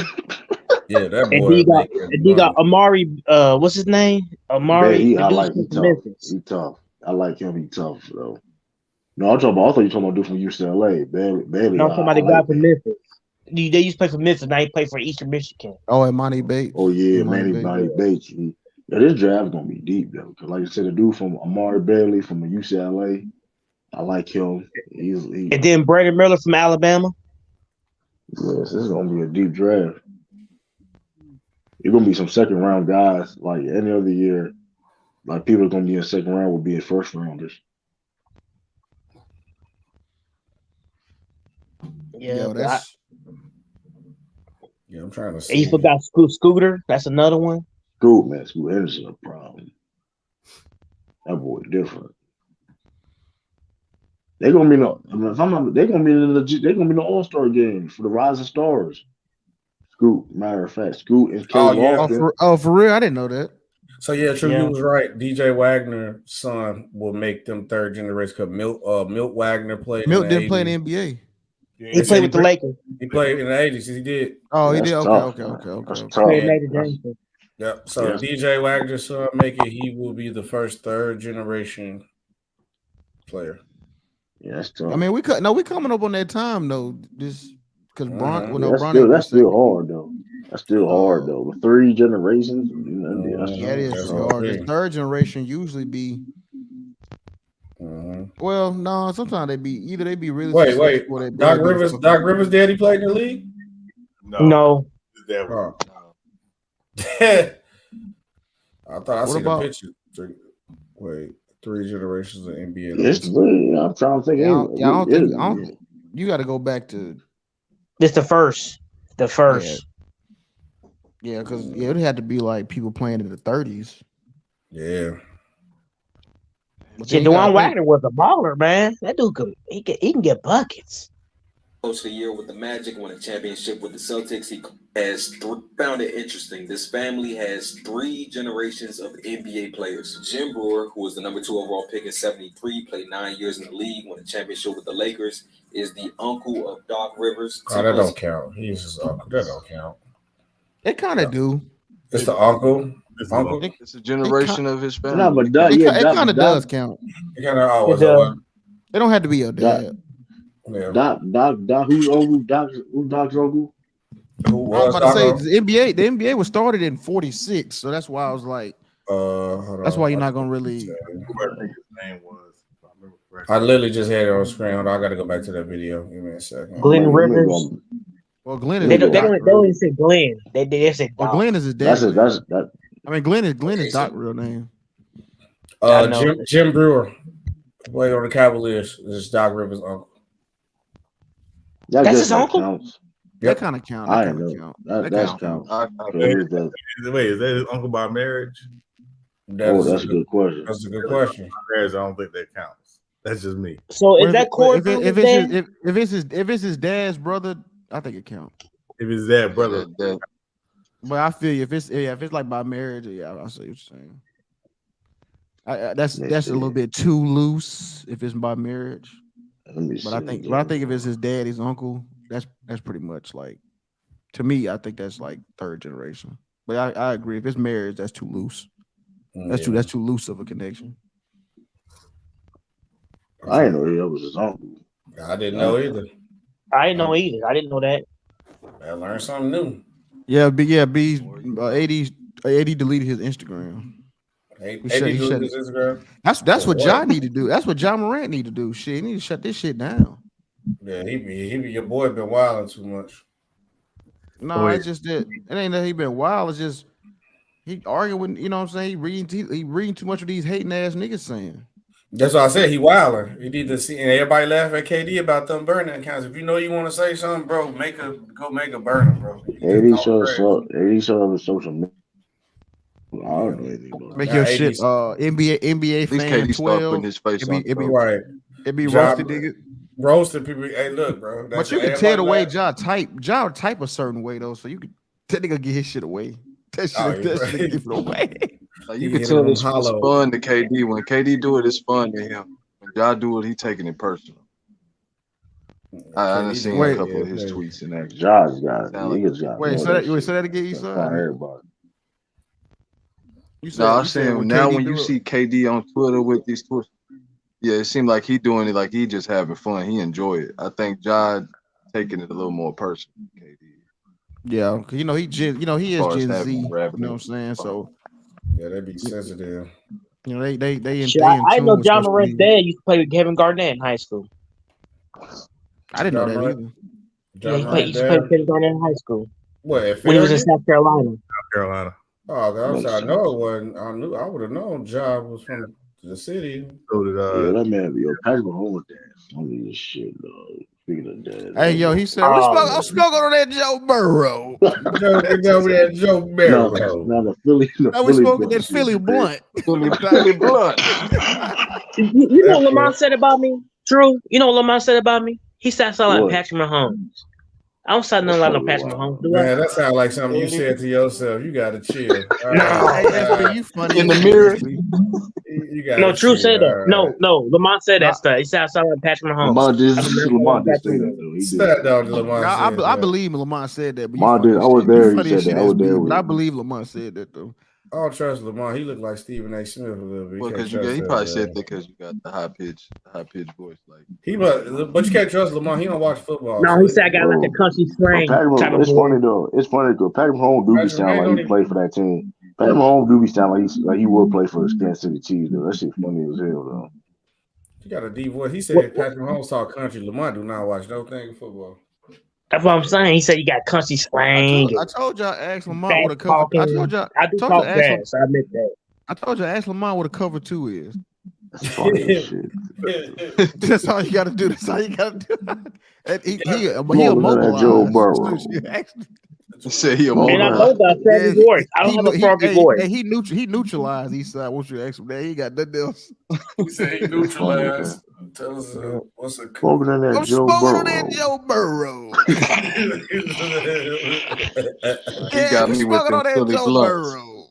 Speaker 19: Yeah, that boy.
Speaker 8: And he got Amari. What's his name? Amari.
Speaker 1: I like he tough. He tough. I like him. He tough though. No, I thought you talking about dude from UCLA. Bailey.
Speaker 8: No, somebody got from Memphis. They used to play for Memphis. Now he played for Eastern Michigan.
Speaker 4: Oh, and Monty Bates.
Speaker 1: Oh yeah, Manny Bates. This draft's gonna be deep though, because like I said, the dude from Amari Bailey from the UCLA, I like him.
Speaker 8: And then Brandon Miller from Alabama.
Speaker 1: Yes, this is gonna be a deep draft. It's gonna be some second round guys like any other year. Like people are gonna be in second round will be in first rounders.
Speaker 8: Yeah,
Speaker 19: I'm trying to see.
Speaker 8: And you forgot Scooter. That's another one.
Speaker 1: Scoot Henderson a problem. That boy different. They're gonna be they're gonna be in the All-Star game for the Rising Stars. Scoot, matter of fact, Scoot and Caleb Lofton.
Speaker 4: For real, I didn't know that.
Speaker 19: So yeah, true. You was right. DJ Wagner's son will make them third generation. Cause Milt Wagner played.
Speaker 4: Milt didn't play in the NBA.
Speaker 8: He played with the Lakers.
Speaker 19: He played in the 80s. He did.
Speaker 4: Oh, he did. Okay.
Speaker 19: Yep. So DJ Wagner's son make it. He will be the first third generation player.
Speaker 1: Yeah, that's tough.
Speaker 4: I mean, we coming up on that time though. Just because
Speaker 1: that's still hard though. That's still hard though. With 3 generations,
Speaker 4: it is hard. The third generation usually be. Well, no. Sometimes they be really.
Speaker 19: Wait. Doc Rivers' daddy played in the league?
Speaker 8: No.
Speaker 19: Oh. I thought I seen a picture. Wait, 3 generations of NBA.
Speaker 1: I'm trying to think.
Speaker 4: I don't think you got to go back to.
Speaker 8: It's the first. The first.
Speaker 4: Yeah, because it had to be like people playing in the 30s.
Speaker 19: Yeah.
Speaker 8: Dwayne Wagner was a baller, man. That dude he can get buckets.
Speaker 20: Coach of the year with the Magic, won a championship with the Celtics. He has found it interesting. This family has 3 generations of NBA players. Jim Brewer, who was the number 2 overall pick in '73, played 9 years in the league, won a championship with the Lakers, is the uncle of Doc Rivers.
Speaker 19: Oh, that don't count. He's his uncle. That don't count.
Speaker 4: It kind of do.
Speaker 19: It's the uncle.
Speaker 11: It's a generation of his family.
Speaker 1: No, but
Speaker 4: it kind of does count.
Speaker 19: It kind of always does.
Speaker 4: It don't have to be your dad.
Speaker 1: Doc, who's uncle? Who's Doc's uncle?
Speaker 4: I was about to say the NBA was started in '46, so that's why I was like, that's why you're not gonna really.
Speaker 12: Who I think his name was.
Speaker 19: I literally just had it on screen. I got to go back to that video. Give me a second.
Speaker 8: Glenn Rivers.
Speaker 4: Well, Glenn is.
Speaker 8: They don't even say Glenn. They say Doc.
Speaker 4: Well, Glenn is his dad.
Speaker 1: That.
Speaker 4: I mean, Glenn is Doc's real name.
Speaker 19: Jim Brewer, played on the Cavaliers. This is Doc Rivers' uncle.
Speaker 8: That's his uncle.
Speaker 1: Counts.
Speaker 4: That kind of counts.
Speaker 1: I know. That counts.
Speaker 12: Wait, is that his uncle by marriage?
Speaker 1: That's a good question.
Speaker 19: That's a good question.
Speaker 12: Marriage, I don't think that counts. That's just me.
Speaker 8: So is that Corey?
Speaker 4: If it's his dad's brother, I think it counts.
Speaker 12: If it's that brother,
Speaker 4: but I feel you. If it's like by marriage, yeah, I see what you're saying. That's a little bit too loose if it's by marriage. But I think if it's his dad, his uncle, that's pretty much like, to me, I think that's like third generation. But I agree. If it's marriage, that's too loose. That's too loose of a connection.
Speaker 1: I didn't know that was his uncle.
Speaker 19: I didn't know either.
Speaker 8: I didn't know either. I didn't know that.
Speaker 19: I learned something new.
Speaker 4: Yeah, B. AD deleted his Instagram. That's what John need to do. That's what John Morant need to do. Shit, he need to shut this shit down.
Speaker 19: Yeah, he be your boy been wilding too much.
Speaker 4: No, it's just that it ain't that he been wild. It's just he arguing with, you know what I'm saying? He reading too much of these hating ass niggas saying.
Speaker 19: That's why I said he wilding. He need to see, and everybody laugh at KD about them burning accounts. If you know you want to say something, bro, go make a burner, bro.
Speaker 1: AD show up social media. I don't know anything about
Speaker 4: Make your shit NBA fan 12.
Speaker 5: His face
Speaker 4: it be
Speaker 19: right.
Speaker 4: It be
Speaker 19: Ja,
Speaker 4: roasted, nigga.
Speaker 19: Roasted people. Hey, look, bro.
Speaker 4: But you can tell the way Ja type a certain way though, so you can that nigga get his shit away. That shit give it away.
Speaker 5: Like you can tell it's fun to KD. When KD do it, it's fun to him. When y'all do it, he taking it personal. I done seen a couple of his tweets and that.
Speaker 1: Josh got niggas got.
Speaker 4: Wait, say that again, you said.
Speaker 1: Everybody.
Speaker 5: No, I'm saying now when you see KD on Twitter with these tweets, yeah, it seemed like he doing it like he just having fun. He enjoy it. I think Ja taking it a little more personal. KD.
Speaker 4: Yeah, cause he is Gen Z. You know what I'm saying? So
Speaker 19: yeah, they be sensitive.
Speaker 4: You know they.
Speaker 8: I know John Morant's dad used to play with Kevin Garnett in high school.
Speaker 4: I didn't know that either.
Speaker 8: Yeah, he used to play with Kevin Garnett in high school.
Speaker 19: What?
Speaker 8: When he was in South Carolina.
Speaker 12: South Carolina.
Speaker 19: Oh, God, I know it wasn't. I would have known Ja was from the city.
Speaker 12: So did
Speaker 1: Yeah, that man be Patrick Mahomes dance. Some of this shit, dog. Speaking of that.
Speaker 4: Hey, yo, he said, I'm smoking on that Joe Burrow.
Speaker 19: Joe Burrow.
Speaker 1: No, the Philly.
Speaker 4: We smoking that Philly blunt.
Speaker 5: Philly blunt.
Speaker 8: You know what Lamont said about me? True. You know what Lamont said about me? He said I sound like Patrick Mahomes. I don't sound nothing like no Patrick Mahomes.
Speaker 19: Man, that sounds like something you said to yourself. You got to chill.
Speaker 4: You funny
Speaker 5: in the mirror.
Speaker 8: No, True said that. No, Lamont said that stuff. He said I sound like Patrick Mahomes.
Speaker 1: Lamont just said that.
Speaker 4: I believe Lamont said that. But
Speaker 1: I was there. He said that. I was there.
Speaker 4: But I believe Lamont said that though.
Speaker 19: I don't trust Lamont. He looked like Stephen A. Smith a little bit.
Speaker 5: Well, because he probably said that because you got the high pitch voice. Like
Speaker 19: but you can't trust Lamont. He don't watch football.
Speaker 8: No, he said I got like a country swing.
Speaker 1: It's funny though. It's funny because Patrick Mahomes do be sound like he played for that team. Patrick Mahomes do be sound like he would play for the Kansas City Chiefs though. That shit funny as hell though.
Speaker 19: He got a deep voice. He said Patrick Mahomes talk country. Lamont do not watch no thing of football.
Speaker 8: That's what I'm saying. He said you got country slang.
Speaker 4: I told y'all ask Lamont what a cover. I told y'all I admit that. I told you ask Lamont what a cover 2 is.
Speaker 1: That's funny as shit.
Speaker 4: That's all you got to do. That's all you got to do. And he immobilized.
Speaker 1: Joe Burrow.
Speaker 5: He said he
Speaker 8: immobilized. And I know that froggy voice. I don't have a froggy voice.
Speaker 4: And he neutralized Eastside. Once you ask him that, he got nothing else.
Speaker 19: He said he neutralized. Tell us what's a
Speaker 1: I'm smoking on that
Speaker 4: Joe Burrow.
Speaker 5: He got me with the Philly blunts.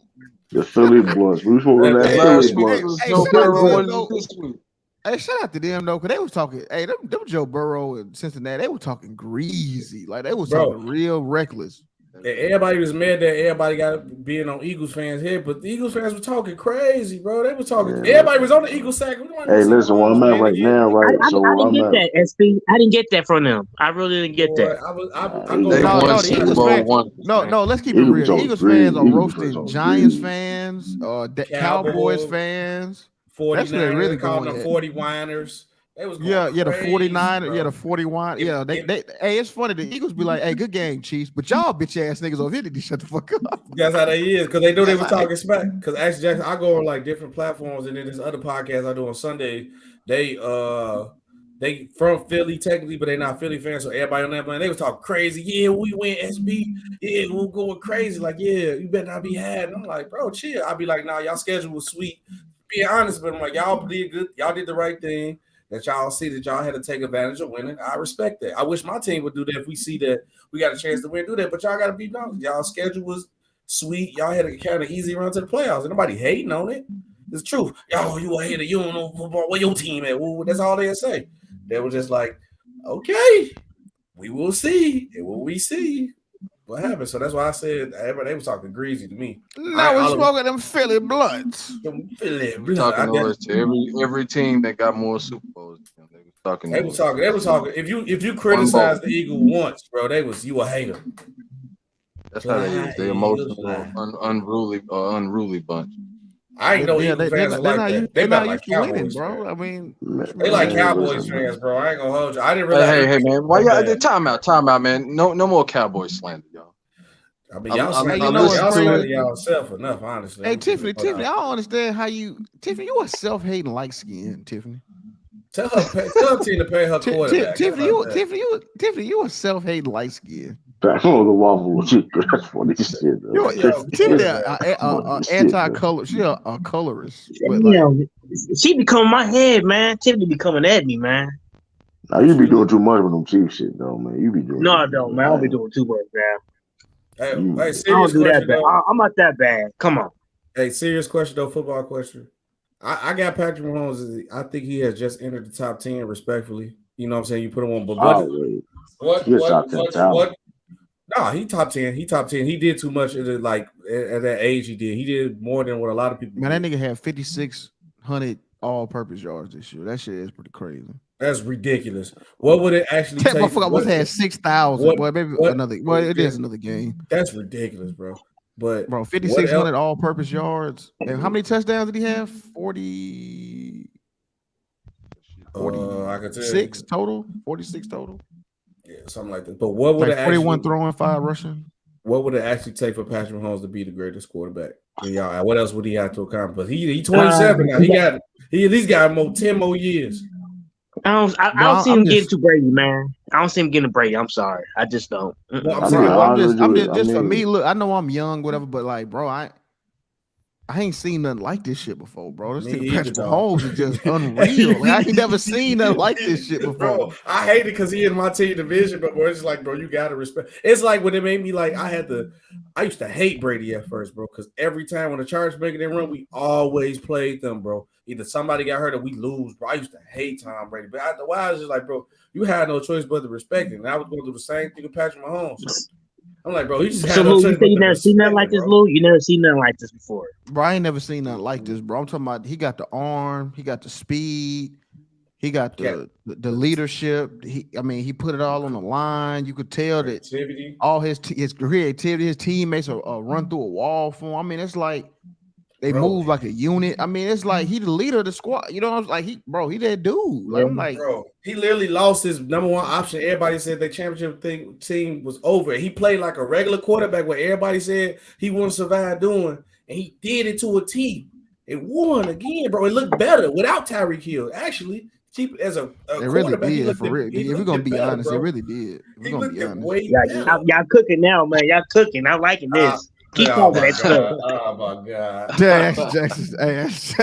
Speaker 1: The Philly blunts. We smoking on that Philly blunts.
Speaker 4: Hey, shout out to them though, because they was talking. Hey, them Joe Burrow and Cincinnati, they were talking greasy, like they was talking real reckless.
Speaker 19: Everybody was mad that everybody got being on Eagles fans' head, but the Eagles fans were talking crazy, bro. They were talking. Yeah. Everybody was on the Eagles side.
Speaker 1: Hey, listen, what I'm at right now, right?
Speaker 8: I didn't get that, SB. I didn't get that from them. I really didn't get that.
Speaker 4: No, let's keep it real. The Eagles fans are roasting Giants fans, Cowboys fans.
Speaker 19: 49ers,
Speaker 4: that's what they really
Speaker 19: calling
Speaker 4: going
Speaker 19: them 40 whiners. They was
Speaker 4: the 49ers, the 41. Yeah, they hey, it's funny. The Eagles be like, hey, good game, Chiefs. But y'all bitch ass niggas over here need to shut the fuck up.
Speaker 19: That's how they is, because they knew they were talking smack. Because actually, Jackson, I go on like different platforms, and then this other podcast I do on Sunday, they from Philly technically, but they not Philly fans, so everybody on that man, they was talking crazy. Yeah, we win SB. Yeah, we're going crazy. Like, yeah, you better not be had. And I'm like, bro, chill. I'll be like, nah, y'all schedule was sweet. Being honest, but I'm like, y'all did good. Y'all did the right thing. That y'all see that y'all had to take advantage of winning. I respect that. I wish my team would do that if we see that we got a chance to win, do that. But y'all got to be honest. Y'all schedule was sweet. Y'all had a kind of easy run to the playoffs. And nobody hating on it. It's the truth. Y'all, you a hater. You don't know football. Where your team at? Well, that's all they say. They were just like, okay, we will see. And when we see what happened. So that's why I said they was talking greasy to me.
Speaker 4: Now we're smoking them Philly blunts.
Speaker 5: Talking noise to every team that got more Super Bowls. They was talking.
Speaker 19: If you criticize the Eagles once, bro, you a hater.
Speaker 5: That's how they is. They emotional, unruly bunch.
Speaker 19: I ain't know Eagles fans like that. They not like Cowboys,
Speaker 4: bro. I mean,
Speaker 19: they like Cowboys fans, bro. I ain't gonna hold you. I didn't realize.
Speaker 5: Hey, man. Why y'all? Time out, man. No more Cowboys slander, y'all.
Speaker 19: I mean, y'all saying yourself enough, honestly.
Speaker 4: Hey, Tiffany, I don't understand how Tiffany, you a self-hating light skin, Tiffany.
Speaker 19: Tell her team to pay her quarterback.
Speaker 4: Tiffany, you a self-hating light skin.
Speaker 1: That's on the waffle. That's funny shit.
Speaker 4: Tiffany, anti-color. She a colorist.
Speaker 8: She be coming my head, man. Tiffany be coming at me, man.
Speaker 1: Now you be doing too much with them cheap shit, though, man. You be doing.
Speaker 8: No, I don't, man. I don't be doing too much, man.
Speaker 19: Hey, serious
Speaker 8: I don't do
Speaker 19: question,
Speaker 8: that bad. I'm not that bad. Come on.
Speaker 19: Hey, serious question though, football question. I got Patrick Mahomes. I think he has just entered the top 10, respectfully. You know what I'm saying? You put him on, but what? No, he top 10. He top 10. He did too much at that age. He did more than what a lot of people.
Speaker 4: Man, that nigga had 5,600 all-purpose yards this year. That shit is pretty crazy.
Speaker 19: That's ridiculous. What would it actually take?
Speaker 4: That motherfucker almost had 6,000. Boy, maybe another. Well, it is another game.
Speaker 19: That's ridiculous, bro. But
Speaker 4: 5,600 all-purpose yards. And how many touchdowns did he have? 40.
Speaker 19: I could tell
Speaker 4: 6 total. 46 total.
Speaker 19: Yeah, something like that. But what would it
Speaker 4: 41 throwing, 5 rushing?
Speaker 19: What would it actually take for Patrick Mahomes to be the greatest quarterback? Yeah, what else would he have to accomplish? He 27 now. He at least got 10 more years.
Speaker 8: I don't see him getting to Brady, man. I don't see him getting to Brady. I'm sorry. I just don't.
Speaker 4: I'm just for me. Look, I know I'm young, whatever, but like, bro, I ain't seen nothing like this shit before, bro. This nigga Patrick Mahomes is just unreal. Like, I ain't never seen nothing like this shit before.
Speaker 19: Bro, I hate it because he in my team division, but it's just like, bro, you gotta respect. It's like when it made me like I used to hate Brady at first, bro, because every time when the Chargers making their run, we always played them, bro. Either somebody got hurt or we lose, bro. I used to hate Tom Brady, but after a while, I was just like, bro, you had no choice but to respect him. And I was going to do the same thing with Patrick Mahomes. I'm like, bro, he just had no choice.
Speaker 8: You say you never seen nothing like this, Lou? You never seen nothing like this before,
Speaker 4: bro. I ain't never seen nothing like this, bro. I'm talking about he got the arm, he got the speed, he got the leadership. He put it all on the line. You could tell that all his creativity, his teammates are run through a wall for him. I mean, it's like they move like a unit. I mean, it's like he the leader of the squad. You know, I was like, he that dude. Like, I'm like,
Speaker 19: bro, he literally lost his number one option. Everybody said the championship team was over. He played like a regular quarterback, what everybody said he wouldn't survive doing, and he did it to a T. It won again, bro. It looked better without Tyreek Hill. Actually, as a quarterback,
Speaker 4: really did. For real. If we're gonna be honest, it really did. We're gonna be honest.
Speaker 8: Y'all cooking now, man. Y'all cooking. I'm liking this. Keep talking that stuff.
Speaker 19: Oh my God.
Speaker 4: Jackson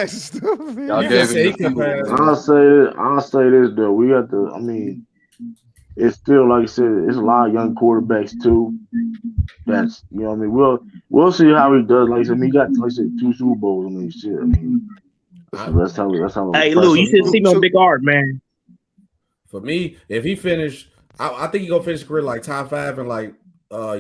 Speaker 4: stuff.
Speaker 1: I'll say this though. We got to. I mean, it's still like I said. It's a lot of young quarterbacks too. That's what I mean. We'll see how he does. Like I said, he got 2 Super Bowls. I mean, shit. I mean, that's how.
Speaker 8: Hey, Lou, you should see me on Big Art, man.
Speaker 19: For me, if he finished, I think he gonna finish his career like top 5 in like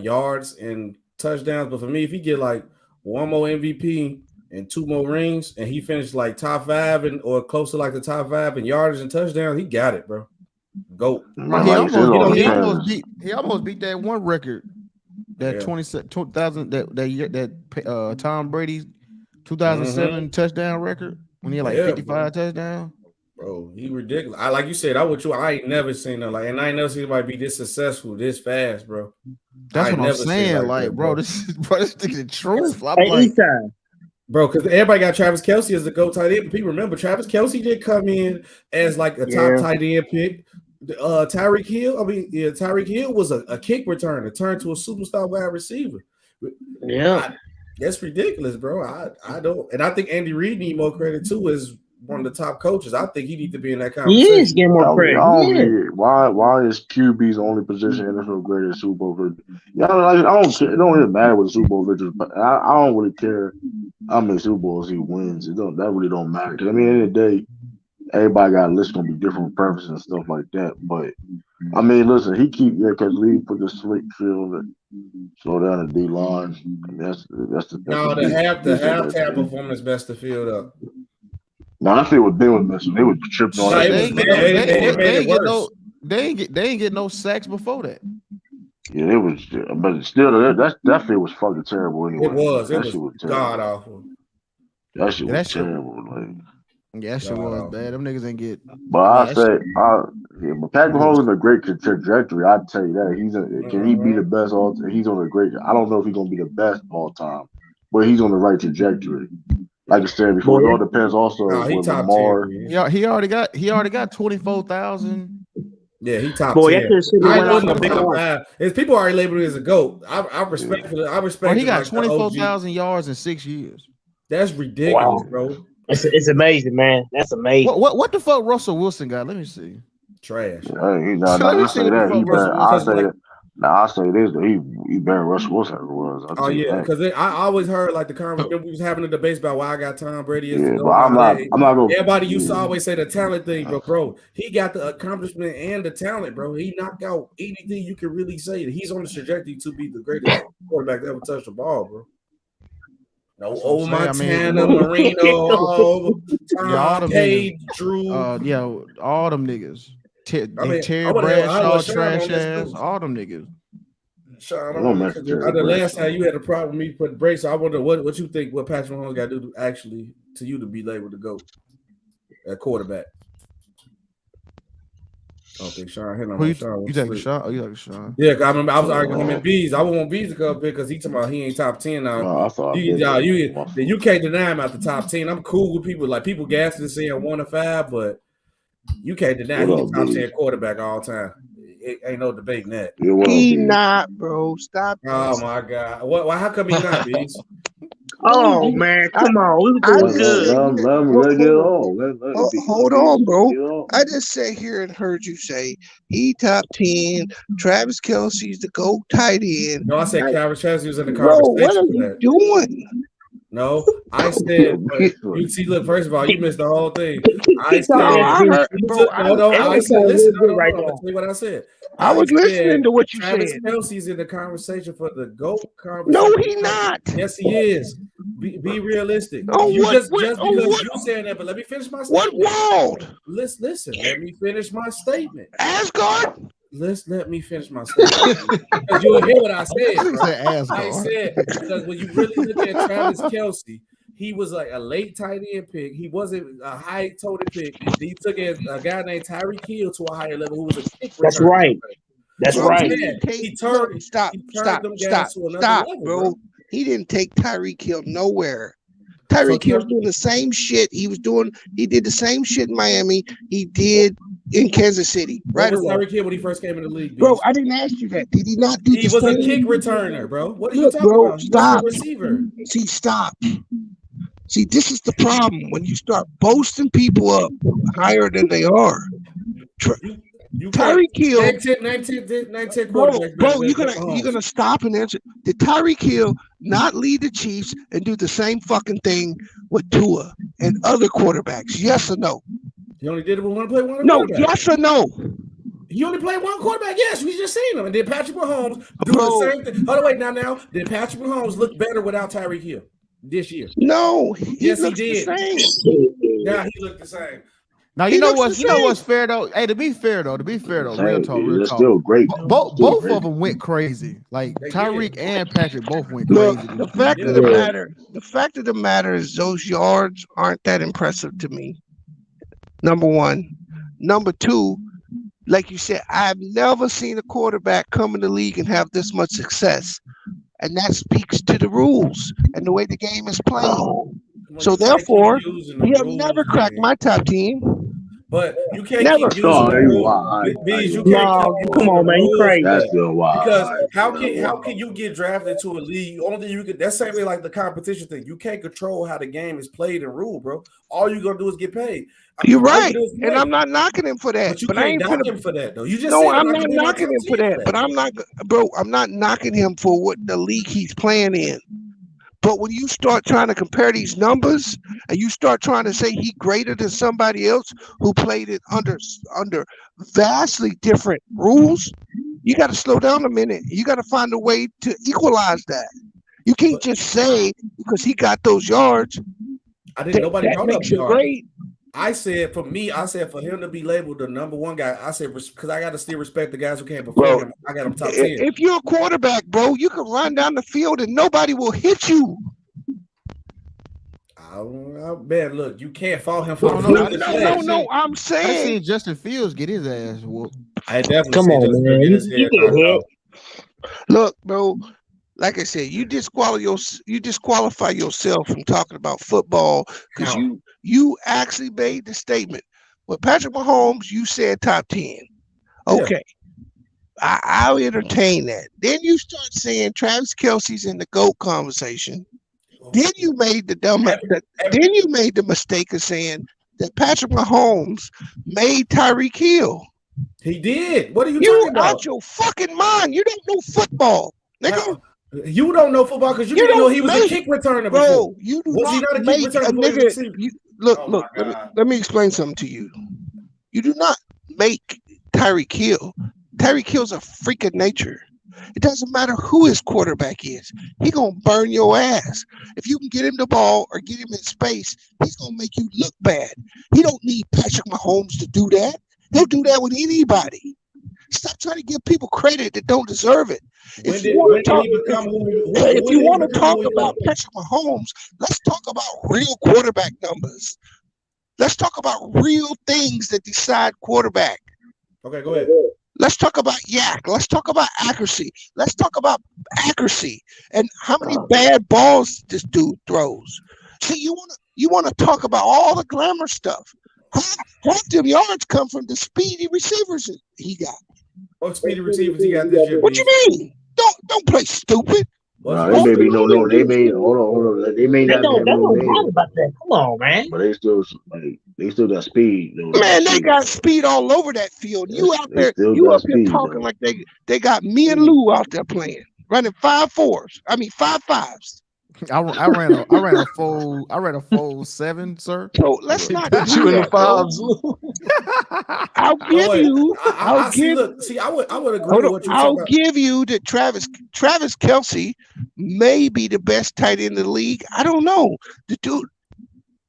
Speaker 19: yards and touchdowns. But for me, if he get like 1 more MVP and 2 more rings, and he finished like top 5 or close to like the top 5 in yardage and touchdowns, he got it, bro. Go.
Speaker 4: He almost beat that one record, that 2000 that Tom Brady's 2007 touchdown record when he had like 55 touchdowns.
Speaker 19: Bro, he ridiculous. Like you said, I ain't never seen that. Like, and I ain't never seen anybody be this successful this fast, bro.
Speaker 4: That's what I'm saying. Like, bro, this is the truth. I'm
Speaker 8: like,
Speaker 19: bro, because everybody got Travis Kelce as the GOAT tight end, but people remember Travis Kelce did come in as like a top tight end pick. Tyreek Hill was a kick returner, turned to a superstar wide receiver.
Speaker 8: Yeah,
Speaker 19: that's ridiculous, bro. I don't, and I think Andy Reid need more credit too as one of the top coaches. I think he needs to be in that conversation.
Speaker 8: He is getting more credit.
Speaker 1: Why is QB's only position NFL greater Super Bowl victory? I don't care. It don't really matter what the Super Bowl victory, but I don't really care how many Super Bowls he wins. That really don't matter. Because I mean, at the end of the day, everybody got a list gonna be different preferences and stuff like that. But I mean, listen, because Lee put the slick field and slow down the D line. I mean, that's the
Speaker 19: halftime performance best to field up.
Speaker 1: No, I feel what they were missing. They were tripping on
Speaker 4: that. They ain't get no sacks before that.
Speaker 1: Yeah, it was, but still, that field was fucking terrible anyway.
Speaker 19: It was god awful.
Speaker 1: That shit was terrible. Like,
Speaker 4: Yeah, that shit was bad. Them niggas ain't get.
Speaker 1: But but Patrick Mahomes is a great trajectory. I'd tell you that can he be the best all? He's on a great. I don't know if he's gonna be the best all time, but he's on the right trajectory. Like I said before, it all depends also with Lamar.
Speaker 4: Yeah, he already got 24,000.
Speaker 19: Yeah, he top 10. His people already labeled him as a GOAT. I respect it. I respect.
Speaker 4: He got 24,000 yards in 6 years.
Speaker 19: That's ridiculous, bro.
Speaker 8: It's amazing, man. That's amazing.
Speaker 4: What the fuck Russell Wilson got? Let me see.
Speaker 19: Trash.
Speaker 1: I say that. I say this. He better Russell Wilson ever was.
Speaker 19: Because I always heard like the conversation we was having a debate about why I got Tom Brady.
Speaker 1: But I'm not going.
Speaker 19: Everybody used to always say the talent thing, bro. He got the accomplishment and the talent, bro. He knocked out anything you can really say. He's on the trajectory to be the greatest quarterback to ever touch the ball, bro. No, Montana, Marino, Tom Page, Drew.
Speaker 4: All them niggas. Terry Bradshaw, trash ass, all them niggas.
Speaker 19: Sean, the last time you had a problem with me putting breaks, so I wonder what you think what Patrick Mahomes got to do to you to be labeled to go at quarterback. I don't think Sean hit on Sean.
Speaker 4: You take a shot? Oh, you like a shot?
Speaker 19: Yeah, I remember I was arguing with him and Bees. I want Bees to come up here because he talking about he ain't top 10 now. You can't deny him out the top 10. I'm cool with people like people gassing and saying 1 to 5, but you can't deny he's a top 10 quarterback all time. It ain't no debating that.
Speaker 2: He not, bro. Stop.
Speaker 19: Oh my God. Why? How come he not, Bees?
Speaker 8: Oh man, come on. We were doing good.
Speaker 2: Hold on, bro. I just sat here and heard you say he top 10. Travis Kelce's the GOAT tight end.
Speaker 19: No, I said Travis Kelce was in the conversation.
Speaker 2: What are you doing?
Speaker 19: No, I said, you see, look, first of all, you missed the whole thing. I said, listen, I'm going to tell you what I said.
Speaker 2: I was listening to what you said.
Speaker 19: Travis Kelce's in the conversation for the GOAT conversation.
Speaker 2: No, he not.
Speaker 19: Yes, he is. Be realistic. Just because you saying that, but let me finish my statement.
Speaker 2: What world?
Speaker 19: Listen, let me finish my statement.
Speaker 2: Asgard?
Speaker 19: Let me finish my statement. Because you'll hear what I said. I said, because when you really look at Travis Kelce, he was like a late tight end pick. He wasn't a high total pick. He took a guy named Tyreek Hill to a higher level who was a kick returner.
Speaker 8: That's right. That's right.
Speaker 19: He turned
Speaker 2: stop, bro. He didn't take Tyreek Hill nowhere. Tyreek Hill's doing the same shit he did the same shit in Miami he did in Kansas City.
Speaker 19: Right? What was Tyreek Hill when he first came in the league?
Speaker 2: Bro, I didn't ask you that. Did he not do
Speaker 19: He was a kick returner, bro. What are you talking about?
Speaker 2: Stop.
Speaker 19: Receiver.
Speaker 2: See, stop. See, this is the problem when you start boasting people up higher than they are. Tyreek Hill,
Speaker 19: 19
Speaker 2: bro, you're gonna stop and answer. Did Tyreek Hill not lead the Chiefs and do the same fucking thing with Tua and other quarterbacks? Yes or no?
Speaker 19: He only did it with one play, one.
Speaker 2: No, yes or no?
Speaker 19: He only played one quarterback. Yes, we just seen him. And did Patrick Mahomes do the same thing? Hold on, wait, now. Did Patrick Mahomes look better without Tyreek Hill this year?
Speaker 2: No,
Speaker 19: he did.
Speaker 2: The same.
Speaker 19: Yeah, he looked the same.
Speaker 4: Now you know what's fair though. Hey, to be fair though, real talk.
Speaker 1: Still great.
Speaker 4: Both of them went crazy. Like Tyreek and Patrick both went crazy.
Speaker 2: Look, the fact of the matter is those yards aren't that impressive to me. Number one. Number two, like you said, I've never seen a quarterback come in the league and have this much success. And that speaks to the rules and the way the game is played. So therefore, he have never cracked my top 10.
Speaker 19: But you can't keep
Speaker 2: using
Speaker 19: Bees, you can't
Speaker 8: come on, man, you crazy.
Speaker 1: That's still wild.
Speaker 19: Because how can you get drafted to a league? Only thing you could that's same way like the competition thing. You can't control how the game is played and ruled, bro. All you're gonna do is get paid.
Speaker 2: You're right, and I'm not knocking him for that.
Speaker 19: But you can't knock him for that, though. You just
Speaker 2: I'm not knocking him for that. But I'm not, bro. I'm not knocking him for what the league he's playing in. But when you start trying to compare these numbers and you start trying to say he greater than somebody else who played it under vastly different rules, you got to slow down a minute. You got to find a way to equalize that. You can't just say because he got those yards.
Speaker 19: Nobody brought up yards.
Speaker 2: Great.
Speaker 19: I said for him to be labeled the number one guy, I said because I got to still respect the guys who came before him. I got him top 10.
Speaker 2: If you're a quarterback, bro, you can run down the field and nobody will hit you.
Speaker 19: Man, look, you can't fault him for
Speaker 2: No. I'm
Speaker 4: I
Speaker 2: saying
Speaker 4: seen Justin Fields get his ass whooped.
Speaker 19: I definitely
Speaker 8: Come
Speaker 19: see
Speaker 8: on,
Speaker 19: Justin
Speaker 8: man.
Speaker 19: get his
Speaker 8: You
Speaker 19: head
Speaker 8: get
Speaker 19: knocked
Speaker 8: hit.
Speaker 19: out.
Speaker 2: Look, bro, like I said, you disqualify yourself from talking about football because you actually made the statement. With Patrick Mahomes, you said top 10. Okay. Yeah. I'll entertain that. Then you start saying Travis Kelce's in the GOAT conversation. Then you made then you made the mistake of saying that Patrick Mahomes made Tyreek Hill.
Speaker 19: He did. What are you talking about?
Speaker 2: You out your fucking mind. You don't know football, nigga.
Speaker 19: You don't know football because you didn't know he was a kick returner before.
Speaker 2: Bro, you do
Speaker 19: was
Speaker 2: not
Speaker 19: he not a
Speaker 2: make
Speaker 19: kick returner
Speaker 2: a
Speaker 19: before he was
Speaker 2: nigga. Look. Let me explain something to you. You do not make Tyreek Hill. Tyreek Hill's a freak of nature. It doesn't matter who his quarterback is. He gonna burn your ass. If you can get him the ball or get him in space, he's gonna make you look bad. He don't need Patrick Mahomes to do that. He'll do that with anybody. Stop trying to give people credit that don't deserve it. If you want to talk about Patrick Mahomes, let's talk about real quarterback numbers. Let's talk about real things that decide quarterback.
Speaker 19: Okay, go ahead.
Speaker 2: Let's talk about yak. Let's talk about accuracy. Let's talk about accuracy and how many bad balls this dude throws. See, you wanna talk about all the glamour stuff. Half them yards come from the speedy receivers he got.
Speaker 19: What speedy receivers he got this year?
Speaker 2: What you mean? Don't play stupid.
Speaker 1: No, they may no. They may hold on. They may not have no name.
Speaker 8: About that. Come on, man.
Speaker 1: But they still got speed. Though.
Speaker 2: Man, they got speed all over that field. You out there, you up here talking like they got me and Lou out there playing, running 5.4s. I mean 5.5s.
Speaker 4: I ran a full 7, sir.
Speaker 2: So let's not
Speaker 4: put you in the fives.
Speaker 2: I'll give you.
Speaker 19: I would agree with what you're
Speaker 2: I'll
Speaker 19: talking
Speaker 2: give you that Travis Kelce may be the best tight end in the league. I don't know. The dude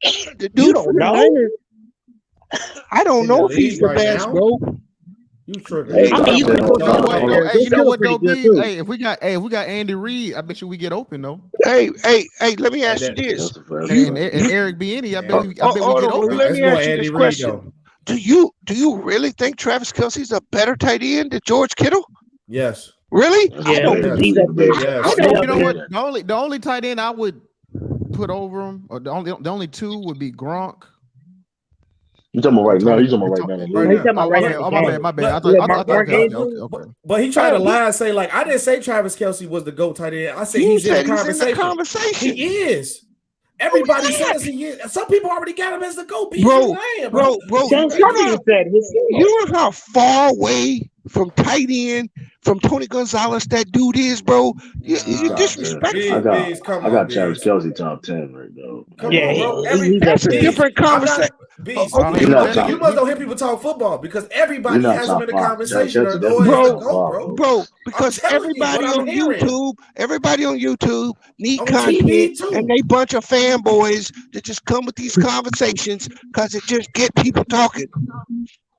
Speaker 8: you don't know.
Speaker 2: I don't know if he's the best, bro.
Speaker 19: You tripping?
Speaker 4: Hey, you know what though, B? Hey, if we got Andy Reid, I bet you we get open though.
Speaker 2: Hey, let me ask you this.
Speaker 4: And Eric Bieniemy, I bet we get open.
Speaker 2: Let me ask you this question. Do you really think Travis Kelce's a better tight end than George Kittle?
Speaker 19: Yes.
Speaker 2: Really?
Speaker 8: Yeah.
Speaker 4: You know what? The only tight end I would put over him, or the only two would be Gronk.
Speaker 1: You talking about right now? He's talking about right now.
Speaker 4: My bad. I thought
Speaker 19: okay. But he tried to lie and say, like, I didn't say Travis Kelce was the GOAT tight end. I said he's in the conversation. He is. Everybody says he is. Some people already got him as the GOAT.
Speaker 2: Bro. You know how far away from tight end from Tony Gonzalez that dude is, bro. You disrespectful.
Speaker 1: I got Travis Kelce top 10 right now.
Speaker 2: That's a different conversation.
Speaker 19: You must don't hear people talk football because everybody has him in the conversation.
Speaker 2: Bro, because everybody on YouTube need content, and they bunch of fanboys that just come with these conversations because it just get people talking.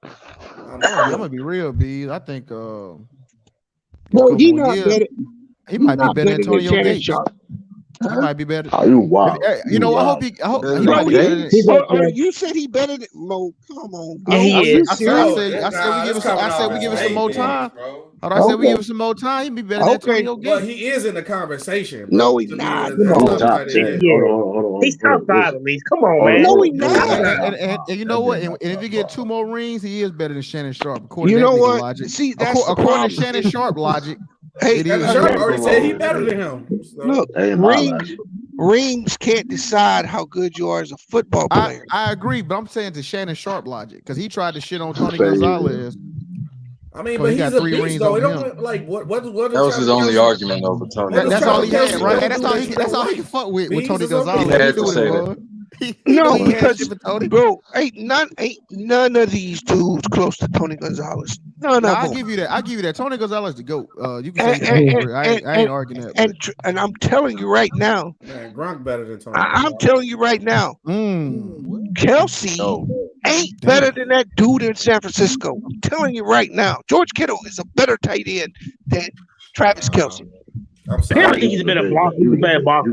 Speaker 4: I'm gonna be real, B. I think
Speaker 2: he might
Speaker 4: be better than Antonio Gates. He might be better.
Speaker 1: Oh, you wow.
Speaker 4: You know, I hope he might be better than.
Speaker 2: You said he better than Mo. Come on.
Speaker 8: Yeah, he is.
Speaker 4: I said we give him some more time. I said we give him some more time. He'd be better than Antonio Gates.
Speaker 19: Well, he is in the conversation.
Speaker 2: No, he's not.
Speaker 1: Hold on.
Speaker 8: He's top 5 at least. Come on, man.
Speaker 2: No, he's not.
Speaker 4: And you know what? And if he get 2 more rings, he is better than Shannon Sharp.
Speaker 2: You know what?
Speaker 4: Logic.
Speaker 2: See, that's
Speaker 4: according to Shannon Sharp logic.
Speaker 2: Hey,
Speaker 19: Sharp already said he better than him. So.
Speaker 2: Look, rings can't decide how good you are as a football player.
Speaker 4: I agree, but I'm saying to Shannon Sharp logic because he tried to shit on Tony Gonzalez.
Speaker 19: I mean, but he's a beast, though. It don't like what
Speaker 5: that was his only argument over Tony.
Speaker 4: That's all he had, right? And that's all he can fuck with Tony Gonzalez.
Speaker 5: He had to say that.
Speaker 2: No, because bro, ain't none of these dudes close to Tony Gonzalez. None of them.
Speaker 4: I'll give you that. Tony Gonzalez the GOAT. You can say I ain't arguing that.
Speaker 2: And I'm telling you right now,
Speaker 19: man, Gronk better than Tony.
Speaker 2: I'm telling you right now, Kelce ain't better than that dude in San Francisco. I'm telling you right now, George Kittle is a better tight end than Travis Kelce.
Speaker 8: I think he's a better blocker. He's a better blocker.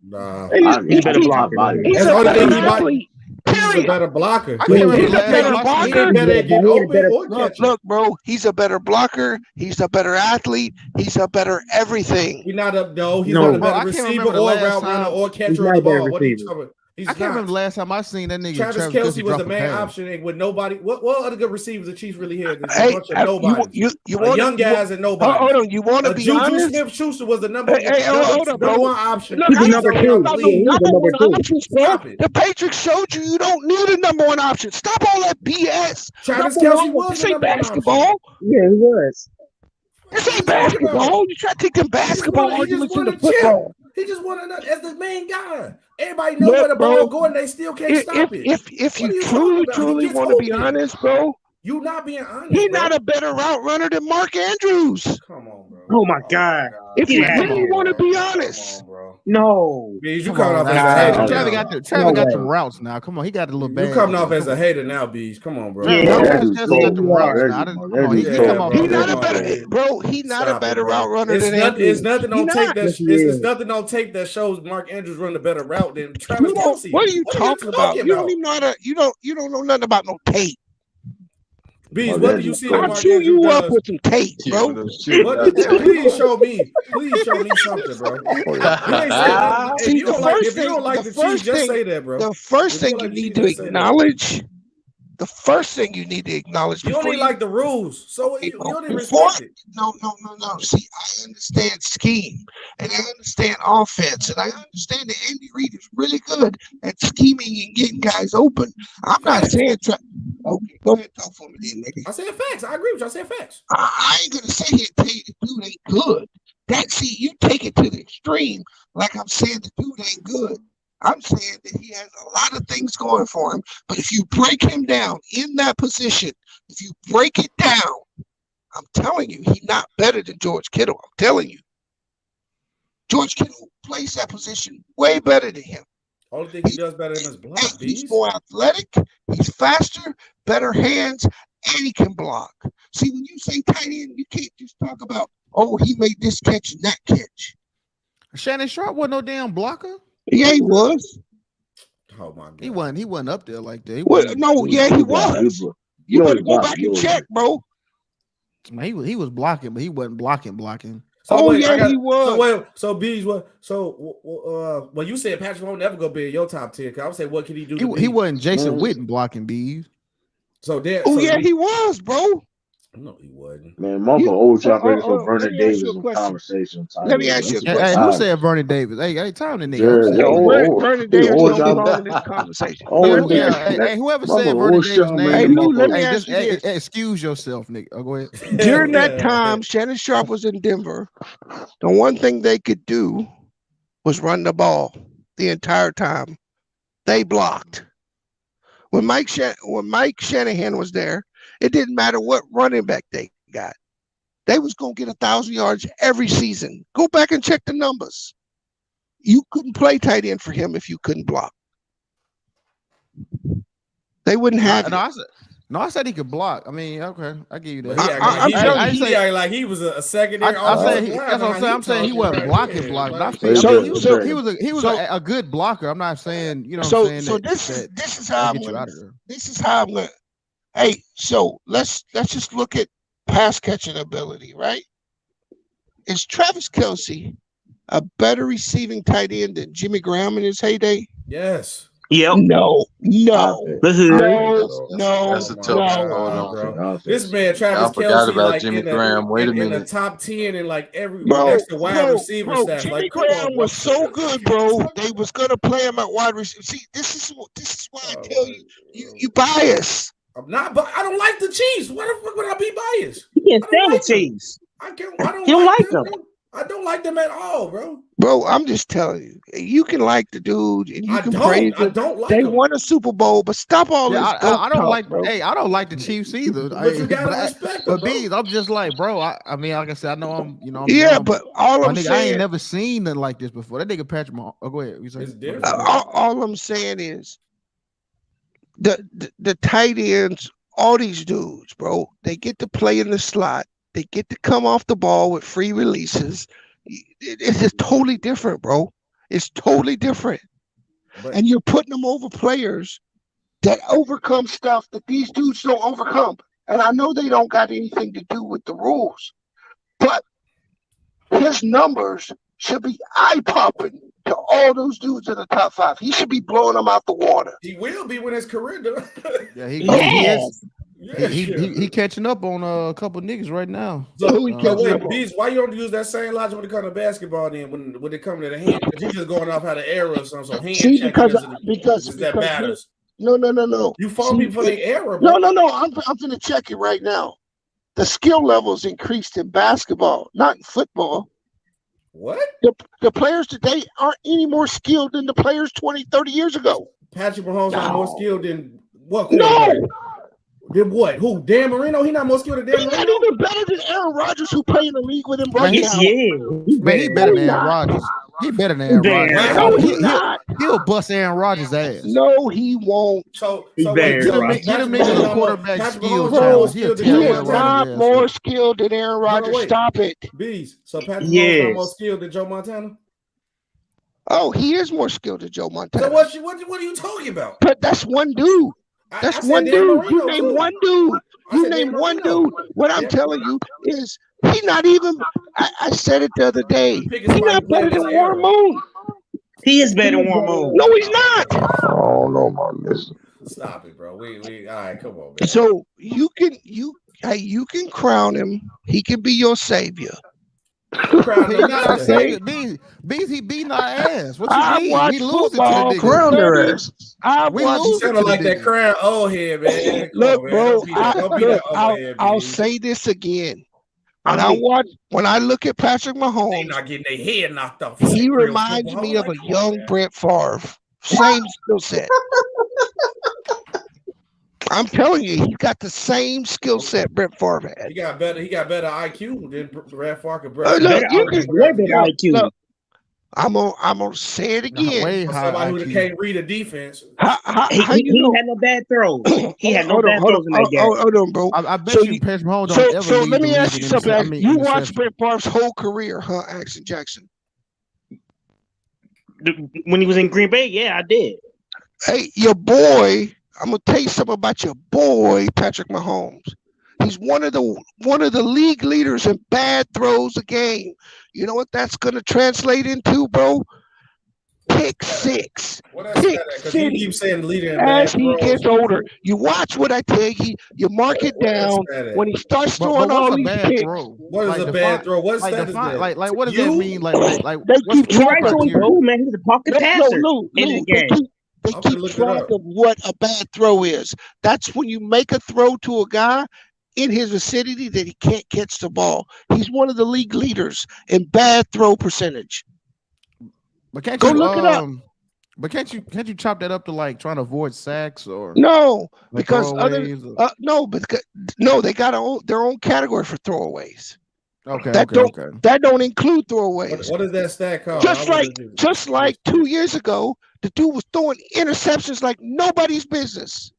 Speaker 7: Nah,
Speaker 8: He's a better blocker.
Speaker 7: That's the only thing he might. He's a better blocker.
Speaker 2: He's a better blocker.
Speaker 7: He ain't better at getting open or catching.
Speaker 2: Look, bro, he's a better blocker. He's a better athlete. He's a better everything.
Speaker 7: He's not a He's not a better receiver or route runner or catcher of the ball. What are you talking about?
Speaker 4: I can't remember the last time I seen that nigga.
Speaker 7: Travis Kelce was the main option, and with nobody, what other good receivers the Chiefs really had? There's a bunch of nobody. Young guys and nobody.
Speaker 2: Hold on, you want to be
Speaker 7: Juju
Speaker 2: honest?
Speaker 7: Smith-Schuster was the number
Speaker 2: one
Speaker 7: option.
Speaker 2: Look, number two. The Patriots showed you don't need a number one option. Stop all that BS.
Speaker 7: Travis Kelce was
Speaker 2: the number basketball.
Speaker 8: Yeah, he was.
Speaker 2: This ain't basketball. You try to take them basketball arguments into football.
Speaker 7: He just wanted as the main guy. Everybody knows where the ball going. They still can't stop it.
Speaker 2: If you truly want to be honest, bro,
Speaker 7: you not being honest.
Speaker 2: He's not a better route runner than Mark Andrews.
Speaker 7: Come on, bro.
Speaker 8: Oh my God.
Speaker 2: If you really want to be honest,
Speaker 8: no.
Speaker 7: Bees, you coming off as a hater.
Speaker 4: Travis got the routes now. Come on, he got a little bad.
Speaker 7: You coming off as a hater now, Bees. Come on, bro.
Speaker 2: He's not a better, bro. He's not a better route runner than Andrews.
Speaker 7: It's nothing on tape that. It's nothing on tape that shows Mark Andrews running a better route than Travis Kelce.
Speaker 2: What are you talking about? You don't even know how to. You don't know nothing about no tape.
Speaker 7: Bees, what do you see?
Speaker 2: I'll chew you up with some tape, bro.
Speaker 7: Please show me something, bro. If you don't like the Chiefs, just say that, bro.
Speaker 2: The first thing you need to acknowledge. The first thing you need to acknowledge.
Speaker 7: You don't even like the rules, so you don't even respect it.
Speaker 2: No. See, I understand scheme, and I understand offense, and I understand that Andy Reid is really good at scheming and getting guys open. I'm not saying. Okay, go ahead, talk for me, then, nigga.
Speaker 7: I said facts. I agree with you. I said facts.
Speaker 2: I ain't gonna sit here and tell you the dude ain't good. You take it to the extreme, like I'm saying the dude ain't good. I'm saying that he has a lot of things going for him, but if you break him down in that position, if you break it down, I'm telling you, he's not better than George Kittle. I'm telling you. George Kittle plays that position way better than him.
Speaker 7: Only thing he does better than his block.
Speaker 2: He's more athletic, he's faster, better hands, and he can block. See, when you say tight end, you can't just talk about, oh, he made this catch and that catch.
Speaker 4: Shannon Sharp wasn't no damn blocker.
Speaker 2: Yeah, he was.
Speaker 7: Oh my God.
Speaker 4: He wasn't up there like that.
Speaker 2: He was. You better go back and check, bro.
Speaker 4: He was blocking, but he wasn't blocking.
Speaker 7: So
Speaker 2: he was.
Speaker 7: So Bees, what? So well, you said Patrick Mahomes never gonna be in your top 10. I would say, what can he do?
Speaker 4: He wasn't Jason Witten blocking Bees.
Speaker 7: So there.
Speaker 2: He was, bro.
Speaker 7: No, he wasn't.
Speaker 1: Man, Mama old trying to bring Vernon Davis in conversation.
Speaker 2: Let me ask you a question.
Speaker 4: Hey, who said Vernon Davis? Hey, time the nigga.
Speaker 2: Vernon Davis don't belong in this conversation.
Speaker 4: Hey, whoever said Vernon Davis' name,
Speaker 2: let me ask you this.
Speaker 4: Excuse yourself, nigga. Go ahead.
Speaker 2: During that time, Shannon Sharp was in Denver. The one thing they could do was run the ball the entire time. They blocked. When Mike Shanahan was there, it didn't matter what running back they got. They was going to get 1,000 yards every season. Go back and check the numbers. You couldn't play tight end for him if you couldn't block. They wouldn't have
Speaker 4: I said he could block. I mean, okay, I give you that.
Speaker 7: He acted like he was a secondary.
Speaker 4: I'm saying he wasn't blocking. But I feel he was a good blocker. I'm not saying, you know what I'm saying.
Speaker 2: So this is how I'm going to. Hey, so let's just look at pass catching ability, right? Is Travis Kelce a better receiving tight end than Jimmy Graham in his heyday?
Speaker 7: Yes.
Speaker 8: Yep.
Speaker 2: No.
Speaker 5: That's a tough one, bro.
Speaker 7: This man, Travis Kelce,
Speaker 5: about
Speaker 7: like
Speaker 5: Jimmy Graham. Wait a minute.
Speaker 7: In the top 10 and like every next to wide receiver staff.
Speaker 2: Jimmy Graham was so good, bro. They was gonna play him at wide receiver. See, this is why I tell you, you bias.
Speaker 7: I'm not, but I don't like the Chiefs. Why the fuck would I be biased?
Speaker 8: You can't stand the Chiefs.
Speaker 7: I don't like them. I don't like them at all, bro.
Speaker 2: Bro, I'm just telling you, you can like the dude and you can praise him.
Speaker 7: I don't like
Speaker 2: they
Speaker 7: them.
Speaker 2: Won a Super Bowl, but stop all this.
Speaker 4: I don't like.
Speaker 2: Bro.
Speaker 4: Hey, I don't like the Chiefs either.
Speaker 7: But you gotta respect them.
Speaker 4: But Bees, I'm just like, bro. I mean, like I said, I know I'm.
Speaker 2: But all I'm saying,
Speaker 4: I ain't never seen nothing like this before. That nigga Patrick Mahomes. Oh, go ahead.
Speaker 7: It's different.
Speaker 2: All I'm saying is, the tight ends. All these dudes, bro, they get to play in the slot. They get to come off the ball with free releases. It's just totally different, bro. is totally different. And you're putting them over players that overcome stuff that these dudes don't overcome. And I know they don't got anything to do with the rules, but his numbers should be eye-popping to all those dudes in the top 5. He should be blowing them out the water.
Speaker 19: He will be when his career done.
Speaker 4: Yeah, he is. He catching up on a couple niggas right now.
Speaker 19: So wait, Beats, why you don't use that same logic when it comes to basketball? Then when it comes to the hand, because he's just going off how the error or something. So hand
Speaker 2: because
Speaker 19: that matters.
Speaker 2: No.
Speaker 19: You fault people for the error, bro.
Speaker 2: No. I'm going to check it right now. The skill levels increased in basketball, not in football.
Speaker 19: What?
Speaker 2: The players today aren't any more skilled than the players 20, 30 years ago.
Speaker 19: Patrick Mahomes is more skilled than what? No. Then what? Who? Dan Marino? He not more skilled than Dan Marino?
Speaker 2: He's not even better than Aaron Rodgers, who play in the league with him right now.
Speaker 4: Man, he better than Aaron Rodgers. He better than Aaron Rodgers.
Speaker 2: No, he's not.
Speaker 4: He'll bust Aaron Rodgers' ass.
Speaker 2: No, he won't.
Speaker 19: So
Speaker 4: get him into the quarterback skill challenge.
Speaker 2: He is not more skilled than Aaron Rodgers. Stop it.
Speaker 19: Bees. So Patrick Mahomes is more skilled than Joe Montana?
Speaker 2: Oh, he is more skilled than Joe Montana.
Speaker 19: So what are you talking about?
Speaker 2: But that's one dude. That's one dude. You name one dude. You name one dude. What I'm telling you is he's not even. I said it the other day. He's not better than Warren Moon.
Speaker 8: He is better than Warren Moon.
Speaker 2: No, he's not.
Speaker 1: I don't know about this.
Speaker 19: Stop it, bro. We all right. Come on, man.
Speaker 2: So you can crown him. He can be your savior.
Speaker 4: Bees, he beating our ass. What
Speaker 2: I
Speaker 4: you mean?
Speaker 2: watch
Speaker 4: We losing
Speaker 2: football,
Speaker 4: to the
Speaker 2: crown their
Speaker 4: niggas.
Speaker 2: ass.
Speaker 19: You sound like that crown old head, man.
Speaker 2: Look, bro. I'll say this again. When I look at Patrick Mahomes,
Speaker 19: they not getting their head knocked off.
Speaker 2: He reminds me of a young Brett Favre. Same skill set. I'm telling you, he got the same skill set Brett Favre had.
Speaker 19: He got better IQ than Brett Favre.
Speaker 2: Look, I'm gonna say it again.
Speaker 19: Somebody who can't read a defense.
Speaker 8: He had no bad throws. He had no bad throws in that game.
Speaker 2: Hold on, bro.
Speaker 4: I bet you Patrick Mahomes don't ever.
Speaker 2: So let me ask you something. You watched
Speaker 4: watch
Speaker 2: Brett Favre's whole career, huh, Action Jackson?
Speaker 8: When he was in Green Bay, yeah, I did.
Speaker 2: Hey, your boy. I'm gonna tell you something about your boy, Patrick Mahomes. He's one of the league leaders in bad throws a game. You know what that's gonna translate into, bro? Pick six. Pick six.
Speaker 19: You keep saying leader in
Speaker 2: as
Speaker 19: bad
Speaker 2: he
Speaker 19: throws.
Speaker 2: gets older. You watch what I tell you. You mark it down when he starts throwing all these picks.
Speaker 19: What is a bad throw? What stat is that?
Speaker 4: Like what does that mean? Like
Speaker 2: they keep track of
Speaker 8: man. He's a pocket passer in the game.
Speaker 2: They keep track of what a bad throw is. That's when you make a throw to a guy in his vicinity that he can't catch the ball. He's one of the league leaders in bad throw percentage.
Speaker 4: But can't
Speaker 2: Go
Speaker 4: you
Speaker 2: look it up.
Speaker 4: But can't you chop that up to like trying to avoid sacks or
Speaker 2: no?
Speaker 4: like
Speaker 2: Because they got their own category for throwaways. That don't include throwaways.
Speaker 19: What is that stat called?
Speaker 2: Just like 2 years ago, the dude was throwing interceptions like nobody's business.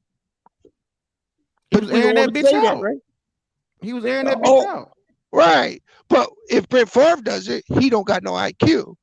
Speaker 4: He was airing that bitch out, right? He was airing that bitch out.
Speaker 2: Right. But if Brett Favre does it, he don't got no IQ.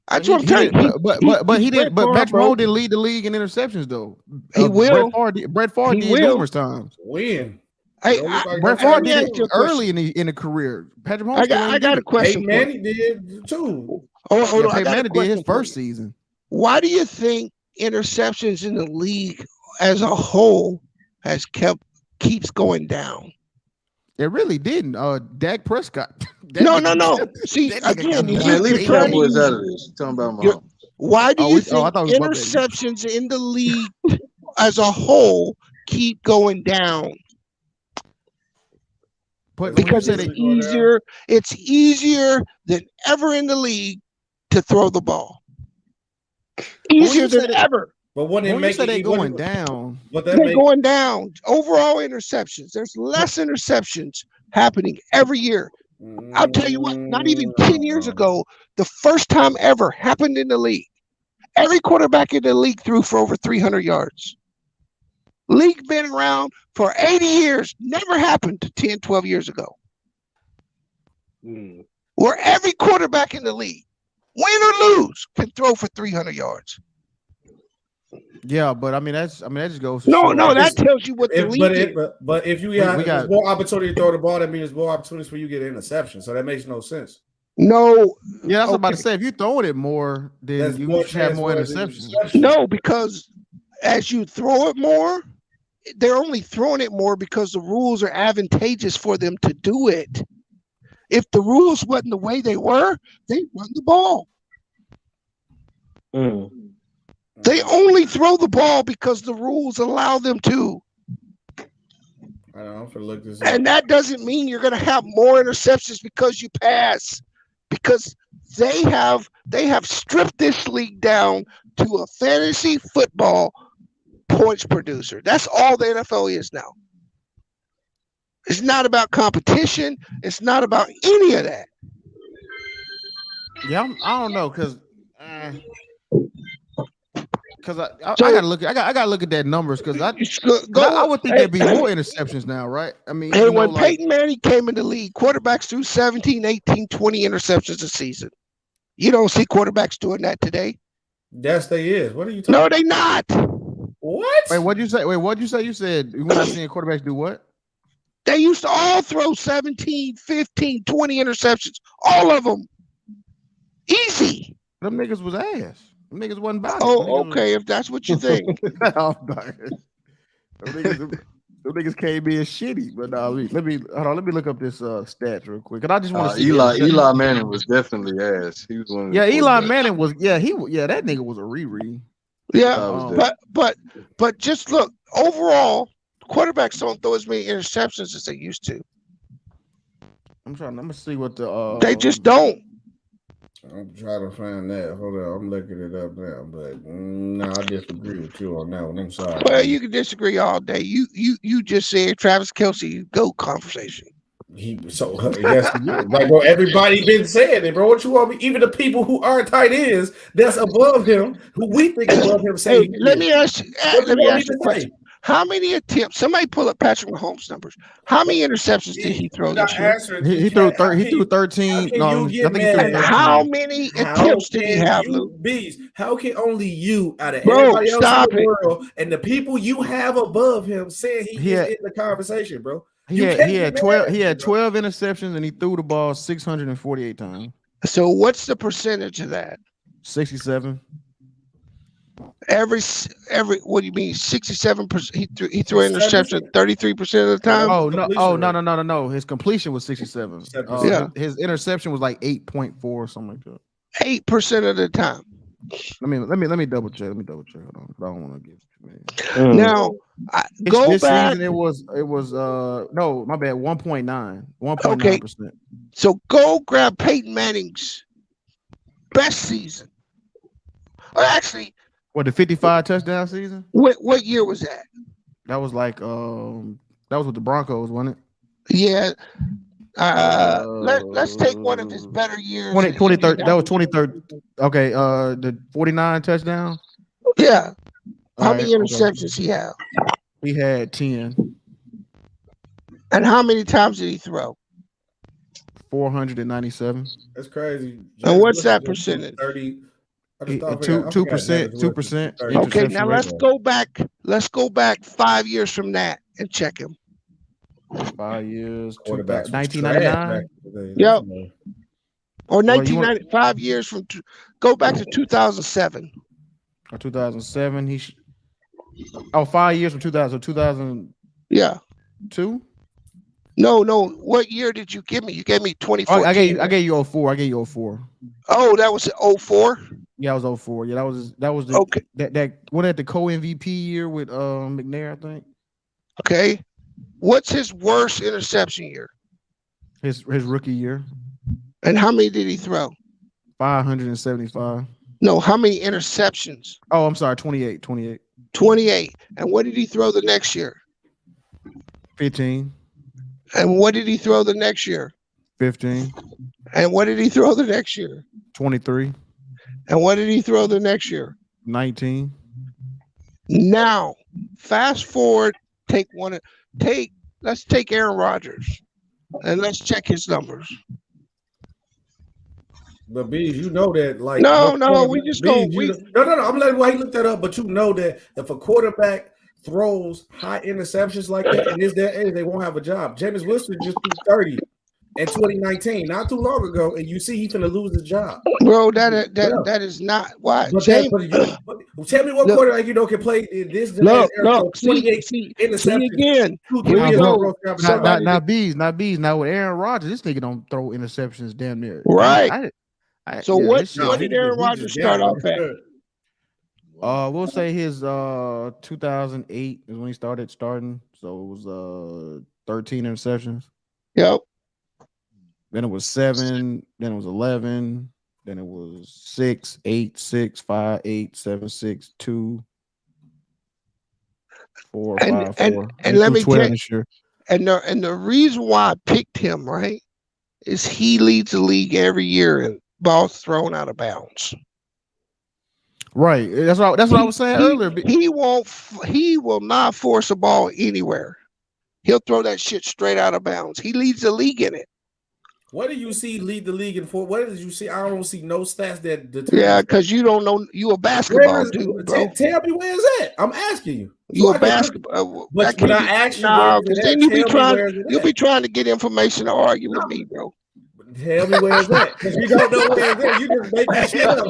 Speaker 2: That's what I'm telling you.
Speaker 4: But he didn't. But Patrick Mahomes didn't lead the league in interceptions though.
Speaker 2: He will.
Speaker 4: Brett Favre did numerous times.
Speaker 19: When?
Speaker 2: Hey,
Speaker 4: Brett Favre did it early in the career. Patrick Mahomes.
Speaker 2: I got a question.
Speaker 19: Hey, Manny did too.
Speaker 2: Hold on.
Speaker 4: Peyton Manning did his first season.
Speaker 2: Why do you think interceptions in the league as a whole keeps going down?
Speaker 4: It really didn't. Dak Prescott.
Speaker 2: No. See, again,
Speaker 1: leave Cowboys out of this. Talking about Mahomes.
Speaker 2: Why do you think interceptions in the league as a whole keep going down? Because it's easier than ever in the league to throw the ball. Easier than ever.
Speaker 19: But when they
Speaker 4: going down,
Speaker 2: they're going down. Overall interceptions. There's less interceptions happening every year. I'll tell you what, not even 10 years ago, the first time ever happened in the league. Every quarterback in the league threw for over 300 yards. League been around for 80 years. Never happened 10, 12 years ago. Where every quarterback in the league win or lose, can throw for 300 yards.
Speaker 4: Yeah, but I mean that just goes to
Speaker 2: No,
Speaker 4: show.
Speaker 2: no, that tells you what the league is.
Speaker 19: But if you there's more opportunity to throw the ball, that means there's more opportunities for you to get an interception. So that makes no sense.
Speaker 2: No.
Speaker 4: Yeah, that's what I'm about to say. If you're throwing it more, then you should have more interceptions.
Speaker 2: No, because as you throw it more, they're only throwing it more because the rules are advantageous for them to do it. If the rules wasn't the way they were, they run the ball. They only throw the ball because the rules allow them to.
Speaker 19: I don't know, I'm gonna look this up.
Speaker 2: And that doesn't mean you're going to have more interceptions because you pass. Because they have stripped this league down to a fantasy football points producer. That's all the NFL is now. It's not about competition. It's not about any of that.
Speaker 4: Yeah, I don't know because I gotta look at that numbers because I would think there'd be more interceptions now, right? I mean,
Speaker 2: hey, when Peyton Manning came in the league, quarterbacks threw 17, 18, 20 interceptions a season. You don't see quarterbacks doing that today.
Speaker 19: Yes, they is. What are you talking
Speaker 2: No,
Speaker 19: about?
Speaker 2: they not.
Speaker 19: What?
Speaker 4: Wait, what'd you say? You said we're not seeing quarterbacks do what?
Speaker 2: They used to all throw 17, 15, 20 interceptions. All of them. Easy.
Speaker 4: Them niggas was ass. Them niggas wasn't bad.
Speaker 2: Oh, okay, if that's what you think.
Speaker 4: Them niggas came in shitty, but let me look up this stats real quick. And I just want to see
Speaker 5: Eli Manning was definitely ass. He was one of the
Speaker 4: Eli Manning was that nigga was a riri.
Speaker 2: Yeah, but just look, overall, quarterbacks don't throw as many interceptions as they used to.
Speaker 4: I'm gonna see what the
Speaker 2: they just don't.
Speaker 19: I'm trying to find that. Hold on, I'm looking it up now, but no, I disagree with you on that one. I'm sorry.
Speaker 2: Well, you can disagree all day. You just said Travis Kelce GOAT conversation.
Speaker 19: Yes, like bro, everybody been saying it, bro. What you want me? Even the people who aren't tight ends that's above him, who we think above him, say.
Speaker 2: Hey, let me ask you a question. How many attempts? Somebody pull up Patrick Mahomes' numbers. How many interceptions did he throw this year?
Speaker 4: He threw 13. No, I think he threw 13.
Speaker 2: How many attempts did he have, Luke?
Speaker 19: How can only you out of
Speaker 2: Bro,
Speaker 19: everybody else
Speaker 2: stop
Speaker 19: in the
Speaker 2: it.
Speaker 19: world and the people you have above him saying he is in the conversation, bro?
Speaker 4: He had 12 interceptions and he threw the ball 648 times.
Speaker 2: So what's the percentage of that?
Speaker 4: 67.
Speaker 2: Every what do you mean 67%? He threw an interception 33% of the time.
Speaker 4: No. His completion was 67. His interception was like 8.4 or something like that.
Speaker 2: 8% of the time.
Speaker 4: Let me double check. Hold on. I don't want to give it
Speaker 2: to me. Now
Speaker 4: this season it was no, my bad, 1.9%.
Speaker 2: Okay. So go grab Peyton Manning's best season. Or actually,
Speaker 4: what, the 55 touchdown season?
Speaker 2: What year was that?
Speaker 4: That was like that was with the Broncos, wasn't it?
Speaker 2: Yeah. Let's take one of his better years.
Speaker 4: 2013. That was 2013. Okay. The 49 touchdown.
Speaker 2: Yeah. How many interceptions he have?
Speaker 4: He had 10.
Speaker 2: And how many times did he throw?
Speaker 4: 497.
Speaker 19: That's crazy.
Speaker 2: And what's that percentage?
Speaker 19: 30.
Speaker 4: 2%.
Speaker 2: Okay, now let's go back 5 years from that and check him.
Speaker 4: 5 years. 1999.
Speaker 2: Yep. Or 1995 years from. Go back to 2007.
Speaker 4: Or 2007. 5 years from 2000. 2000.
Speaker 2: Yeah.
Speaker 4: 2.
Speaker 2: No. What year did you give me? You gave me 2014.
Speaker 4: I gave you 04.
Speaker 2: Oh, that was 04?
Speaker 4: Yeah, it was 04. Yeah, that was the
Speaker 2: okay.
Speaker 4: That what at the co-MVP year with McNair, I think.
Speaker 2: Okay. What's his worst interception year?
Speaker 4: His rookie year.
Speaker 2: And how many did he throw?
Speaker 4: 575.
Speaker 2: No, how many interceptions?
Speaker 4: Oh, I'm sorry, 28.
Speaker 2: 28. And what did he throw the next year?
Speaker 4: 15.
Speaker 2: And what did he throw the next year?
Speaker 4: 15.
Speaker 2: And what did he throw the next year?
Speaker 4: 23.
Speaker 2: And what did he throw the next year?
Speaker 4: 19.
Speaker 2: Now, fast forward, let's take Aaron Rodgers and let's check his numbers.
Speaker 19: But Bees, you know that like
Speaker 2: no, we just go.
Speaker 19: No. I'm letting why he looked that up, but you know that if a quarterback throws high interceptions like that in this day and age, they won't have a job. Jameis Winston just threw 30 in 2019, not too long ago, and you see he's gonna lose his job.
Speaker 2: Bro, that is not why.
Speaker 19: Tell me what quarterback can play in this day and age. 28 interceptions.
Speaker 2: Again,
Speaker 19: 2-3 years ago.
Speaker 4: Not bees. Now with Aaron Rodgers, this nigga don't throw interceptions damn near.
Speaker 2: Right. What did Aaron Rodgers start off at?
Speaker 4: We'll say his 2008 is when he started starting. So it was 13 interceptions.
Speaker 2: Yep.
Speaker 4: Then it was 7. Then it was 11. Then it was 6, 8, 6, 5, 8, 7, 6, 2, 4, 5, 4.
Speaker 2: And let me tell you, and the reason why I picked him, right, is he leads the league every year in balls thrown out of bounds.
Speaker 4: Right. That's what I was saying earlier.
Speaker 2: He will not force a ball anywhere. He'll throw that shit straight out of bounds. He leads the league in it.
Speaker 19: What do you see lead the league in for? What did you see? I don't see no stats that.
Speaker 2: Yeah, because you don't know. You a basketball dude, bro.
Speaker 19: Tell me where is that? I'm asking you.
Speaker 2: You a basketball.
Speaker 19: But when I ask you,
Speaker 2: because then you'll be trying to get information to argue with me, bro.
Speaker 19: Tell me where is that? Because you don't know where it's at. You just making shit up.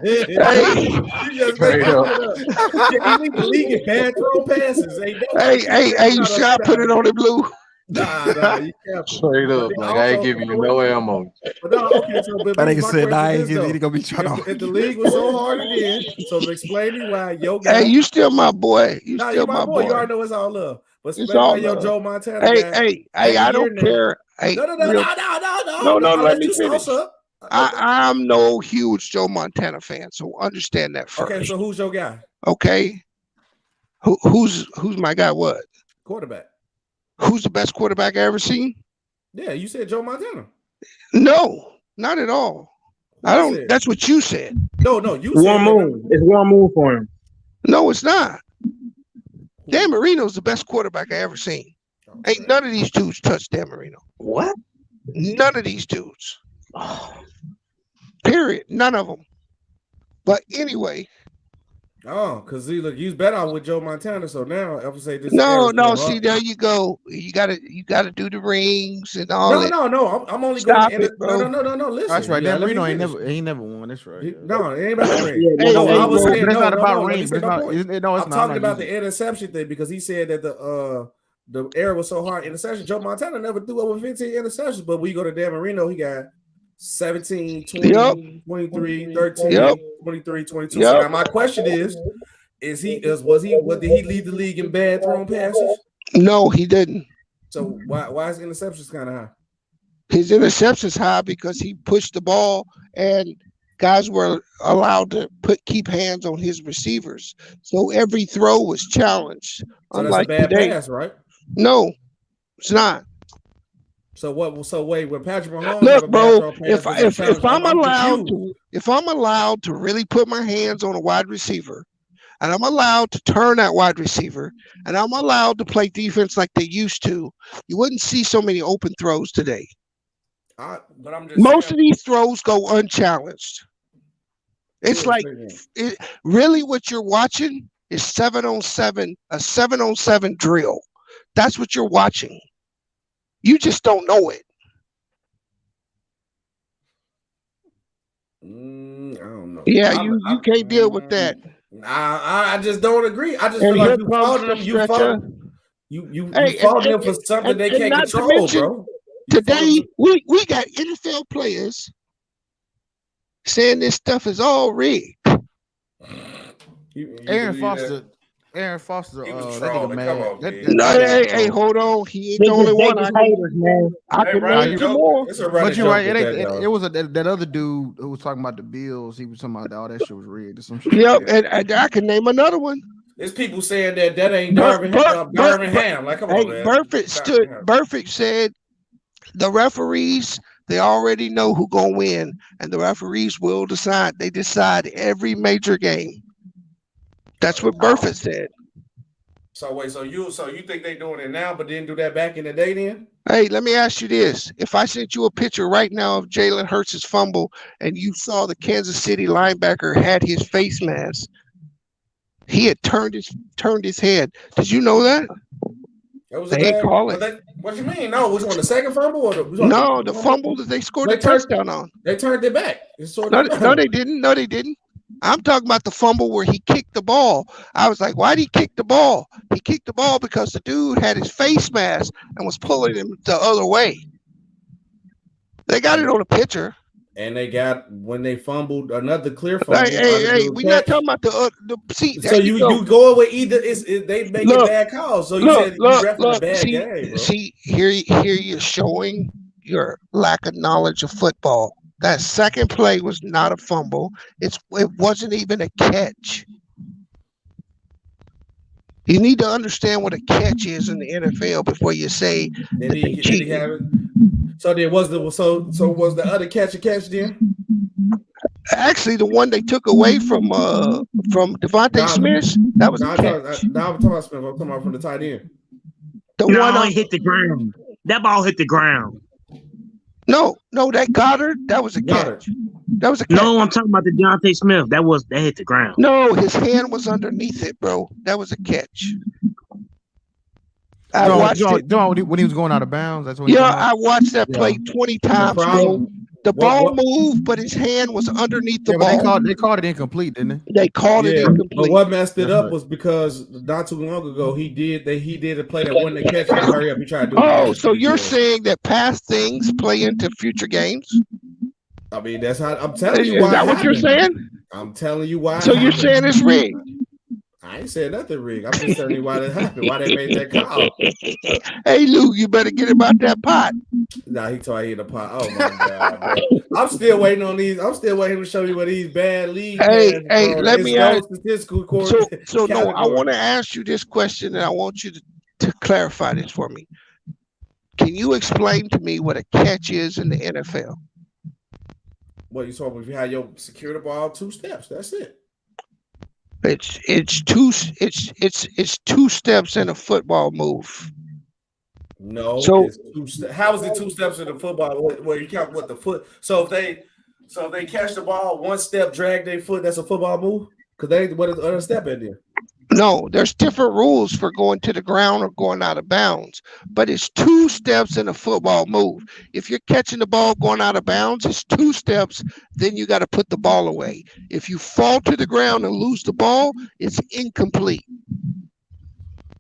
Speaker 19: You just making shit up. You lead the league in bad throw passes.
Speaker 2: Hey, you shot put it on it, Blue.
Speaker 19: Nah, you can't.
Speaker 5: Straight up, like I ain't giving you no ammo.
Speaker 19: But no, okay, so
Speaker 4: that nigga said, "I ain't gonna be trying to."
Speaker 19: If the league was so hard it is, so explain me why your guy.
Speaker 2: Hey, you still my boy. You still my boy.
Speaker 19: You already know it's all love. But
Speaker 2: it's all
Speaker 19: your
Speaker 2: love.
Speaker 19: Joe Montana.
Speaker 2: Hey, I don't care. Hey,
Speaker 19: no.
Speaker 2: Let me finish. I'm no huge Joe Montana fan, so understand that first.
Speaker 19: Okay, so who's your guy?
Speaker 2: Okay, who's my guy? What
Speaker 19: quarterback?
Speaker 2: Who's the best quarterback I ever seen?
Speaker 19: Yeah, you said Joe Montana.
Speaker 2: No, not at all. I don't. That's what you said.
Speaker 19: No, you said
Speaker 8: Warm Moon. It's Warm Moon for him.
Speaker 2: No, it's not. Dan Marino's the best quarterback I ever seen. Okay. Ain't none of these dudes touched Dan Marino.
Speaker 8: What?
Speaker 2: None of these dudes. Period. None of them. But anyway.
Speaker 19: Oh, because he's better with Joe Montana. So now I would say this.
Speaker 2: No. See, there you go. You gotta do the rings and all that.
Speaker 19: No. I'm only
Speaker 2: Stop
Speaker 19: going. No. Listen,
Speaker 4: that's right. Dan Marino ain't never won. That's right.
Speaker 19: No, it ain't about the ring. I was saying
Speaker 4: it's not about
Speaker 19: rings.
Speaker 4: It's not.
Speaker 19: I'm talking about the interception thing because he said that the error was so hard. Interception. Joe Montana never threw over 15 interceptions, but when you go to Dan Marino, he got 17, 20, 23, 13, 23, 22. So now my question is did he lead the league in bad thrown passes?
Speaker 2: No, he didn't.
Speaker 19: So why his interceptions kind of high?
Speaker 2: His interceptions high because he pushed the ball and guys were allowed to keep hands on his receivers. So every throw was challenged.
Speaker 19: So unlike that's a bad
Speaker 2: today.
Speaker 19: Pass, right?
Speaker 2: No, it's not.
Speaker 19: So what? So wait, when Patrick Mahomes
Speaker 2: look, bro, if I'm allowed to really put my hands on a wide receiver, and I'm allowed to turn that wide receiver, and I'm allowed to play defense like they used to, you wouldn't see so many open throws today.
Speaker 19: But I'm just
Speaker 2: most of these throws go unchallenged. It's like really what you're watching is 7-on-7, a 7-on-7 drill. That's what you're watching. You just don't know it.
Speaker 19: I don't know.
Speaker 2: Yeah, you can't deal with that.
Speaker 19: I just don't agree. I just feel like you fought them. You fought them for something they can't control, bro.
Speaker 2: Today we got NFL players saying this stuff is all rigged.
Speaker 4: Aaron Foster, that nigga mad.
Speaker 2: Hey, hold on. He ain't the only one. I can name you more.
Speaker 4: But you're right. It was that other dude who was talking about the Bills. He was talking about all that shit was rigged or some shit.
Speaker 2: Yep, and I can name another one.
Speaker 19: There's people saying that ain't Darvin Ham. Like, come on, man.
Speaker 2: Burfict said the referees, they already know who's gonna win, and the referees will decide. They decide every major game. That's what Burfict said.
Speaker 7: So wait, so you think they doing it now, but didn't do that back in the day then?
Speaker 2: Hey, let me ask you this. If I sent you a picture right now of Jalen Hurts' fumble and you saw the Kansas City linebacker had his face mask, he had turned his head. Did you know that?
Speaker 7: That was
Speaker 2: they
Speaker 7: a bad
Speaker 2: call it.
Speaker 7: What you mean? No, was on the second fumble or
Speaker 2: the fumble that they scored the touchdown on.
Speaker 7: They turned it back.
Speaker 2: No, they didn't. No, they didn't. I'm talking about the fumble where he kicked the ball. I was like, why did he kick the ball? He kicked the ball because the dude had his face mask and was pulling him the other way. They got it on a picture.
Speaker 7: And they got when they fumbled another clear fumble.
Speaker 2: Hey, we're not talking about the see.
Speaker 7: So you go with either they make it bad calls. So you said you repping a bad game, bro.
Speaker 2: See, here you're showing your lack of knowledge of football. That second play was not a fumble. It wasn't even a catch. You need to understand what a catch is in the NFL before you say that they cheated.
Speaker 7: So there was was the other catch a catch then?
Speaker 2: Actually, the one they took away from Devontae Smith, that was a catch.
Speaker 7: Now I'm talking about Smith. I'm talking about from the tight end.
Speaker 8: The one hit the ground. That ball hit the ground.
Speaker 2: No, that Goddard, that was a catch. That was a catch.
Speaker 8: No, I'm talking about the Deontay Smith. That hit the ground.
Speaker 2: No, his hand was underneath it, bro. That was a catch. I watched it.
Speaker 4: When he was going out of bounds. That's when.
Speaker 2: I watched that play 20 times, bro. The ball moved, but his hand was underneath the ball.
Speaker 4: They called it incomplete, didn't they?
Speaker 2: They called it incomplete.
Speaker 7: But what messed it up was because not too long ago he did a play that wasn't a catch. Hurry up, he tried to do it.
Speaker 2: So you're saying that past things play into future games?
Speaker 7: I mean, that's how I'm telling you.
Speaker 2: Is that what you're saying?
Speaker 7: I'm telling you why.
Speaker 2: So you're saying it's rigged?
Speaker 7: I ain't saying nothing rigged. I'm just telling you why that happened. Why they made that call.
Speaker 2: Hey, Lou, you better get about that pot.
Speaker 7: Nah, he told he in the pot. Oh my god, bro. I'm still waiting on these. I'm still waiting to show you what these bad leagues.
Speaker 2: Hey, let me ask. So no, I
Speaker 7: category.
Speaker 2: want to ask you this question, and I want you to clarify this for me. Can you explain to me what a catch is in the NFL?
Speaker 7: What you talking about? If you had your security ball 2 steps, that's it.
Speaker 2: It's two steps in a football move.
Speaker 7: No.
Speaker 2: So
Speaker 7: how is it 2 steps in the football? Where you count what the foot? So if they catch the ball 1 step, drag their foot, that's a football move. Because what is the other step in there?
Speaker 2: No, there's different rules for going to the ground or going out of bounds, but it's 2 steps in a football move. If you're catching the ball going out of bounds, it's 2 steps, then you got to put the ball away. If you fall to the ground and lose the ball, it's incomplete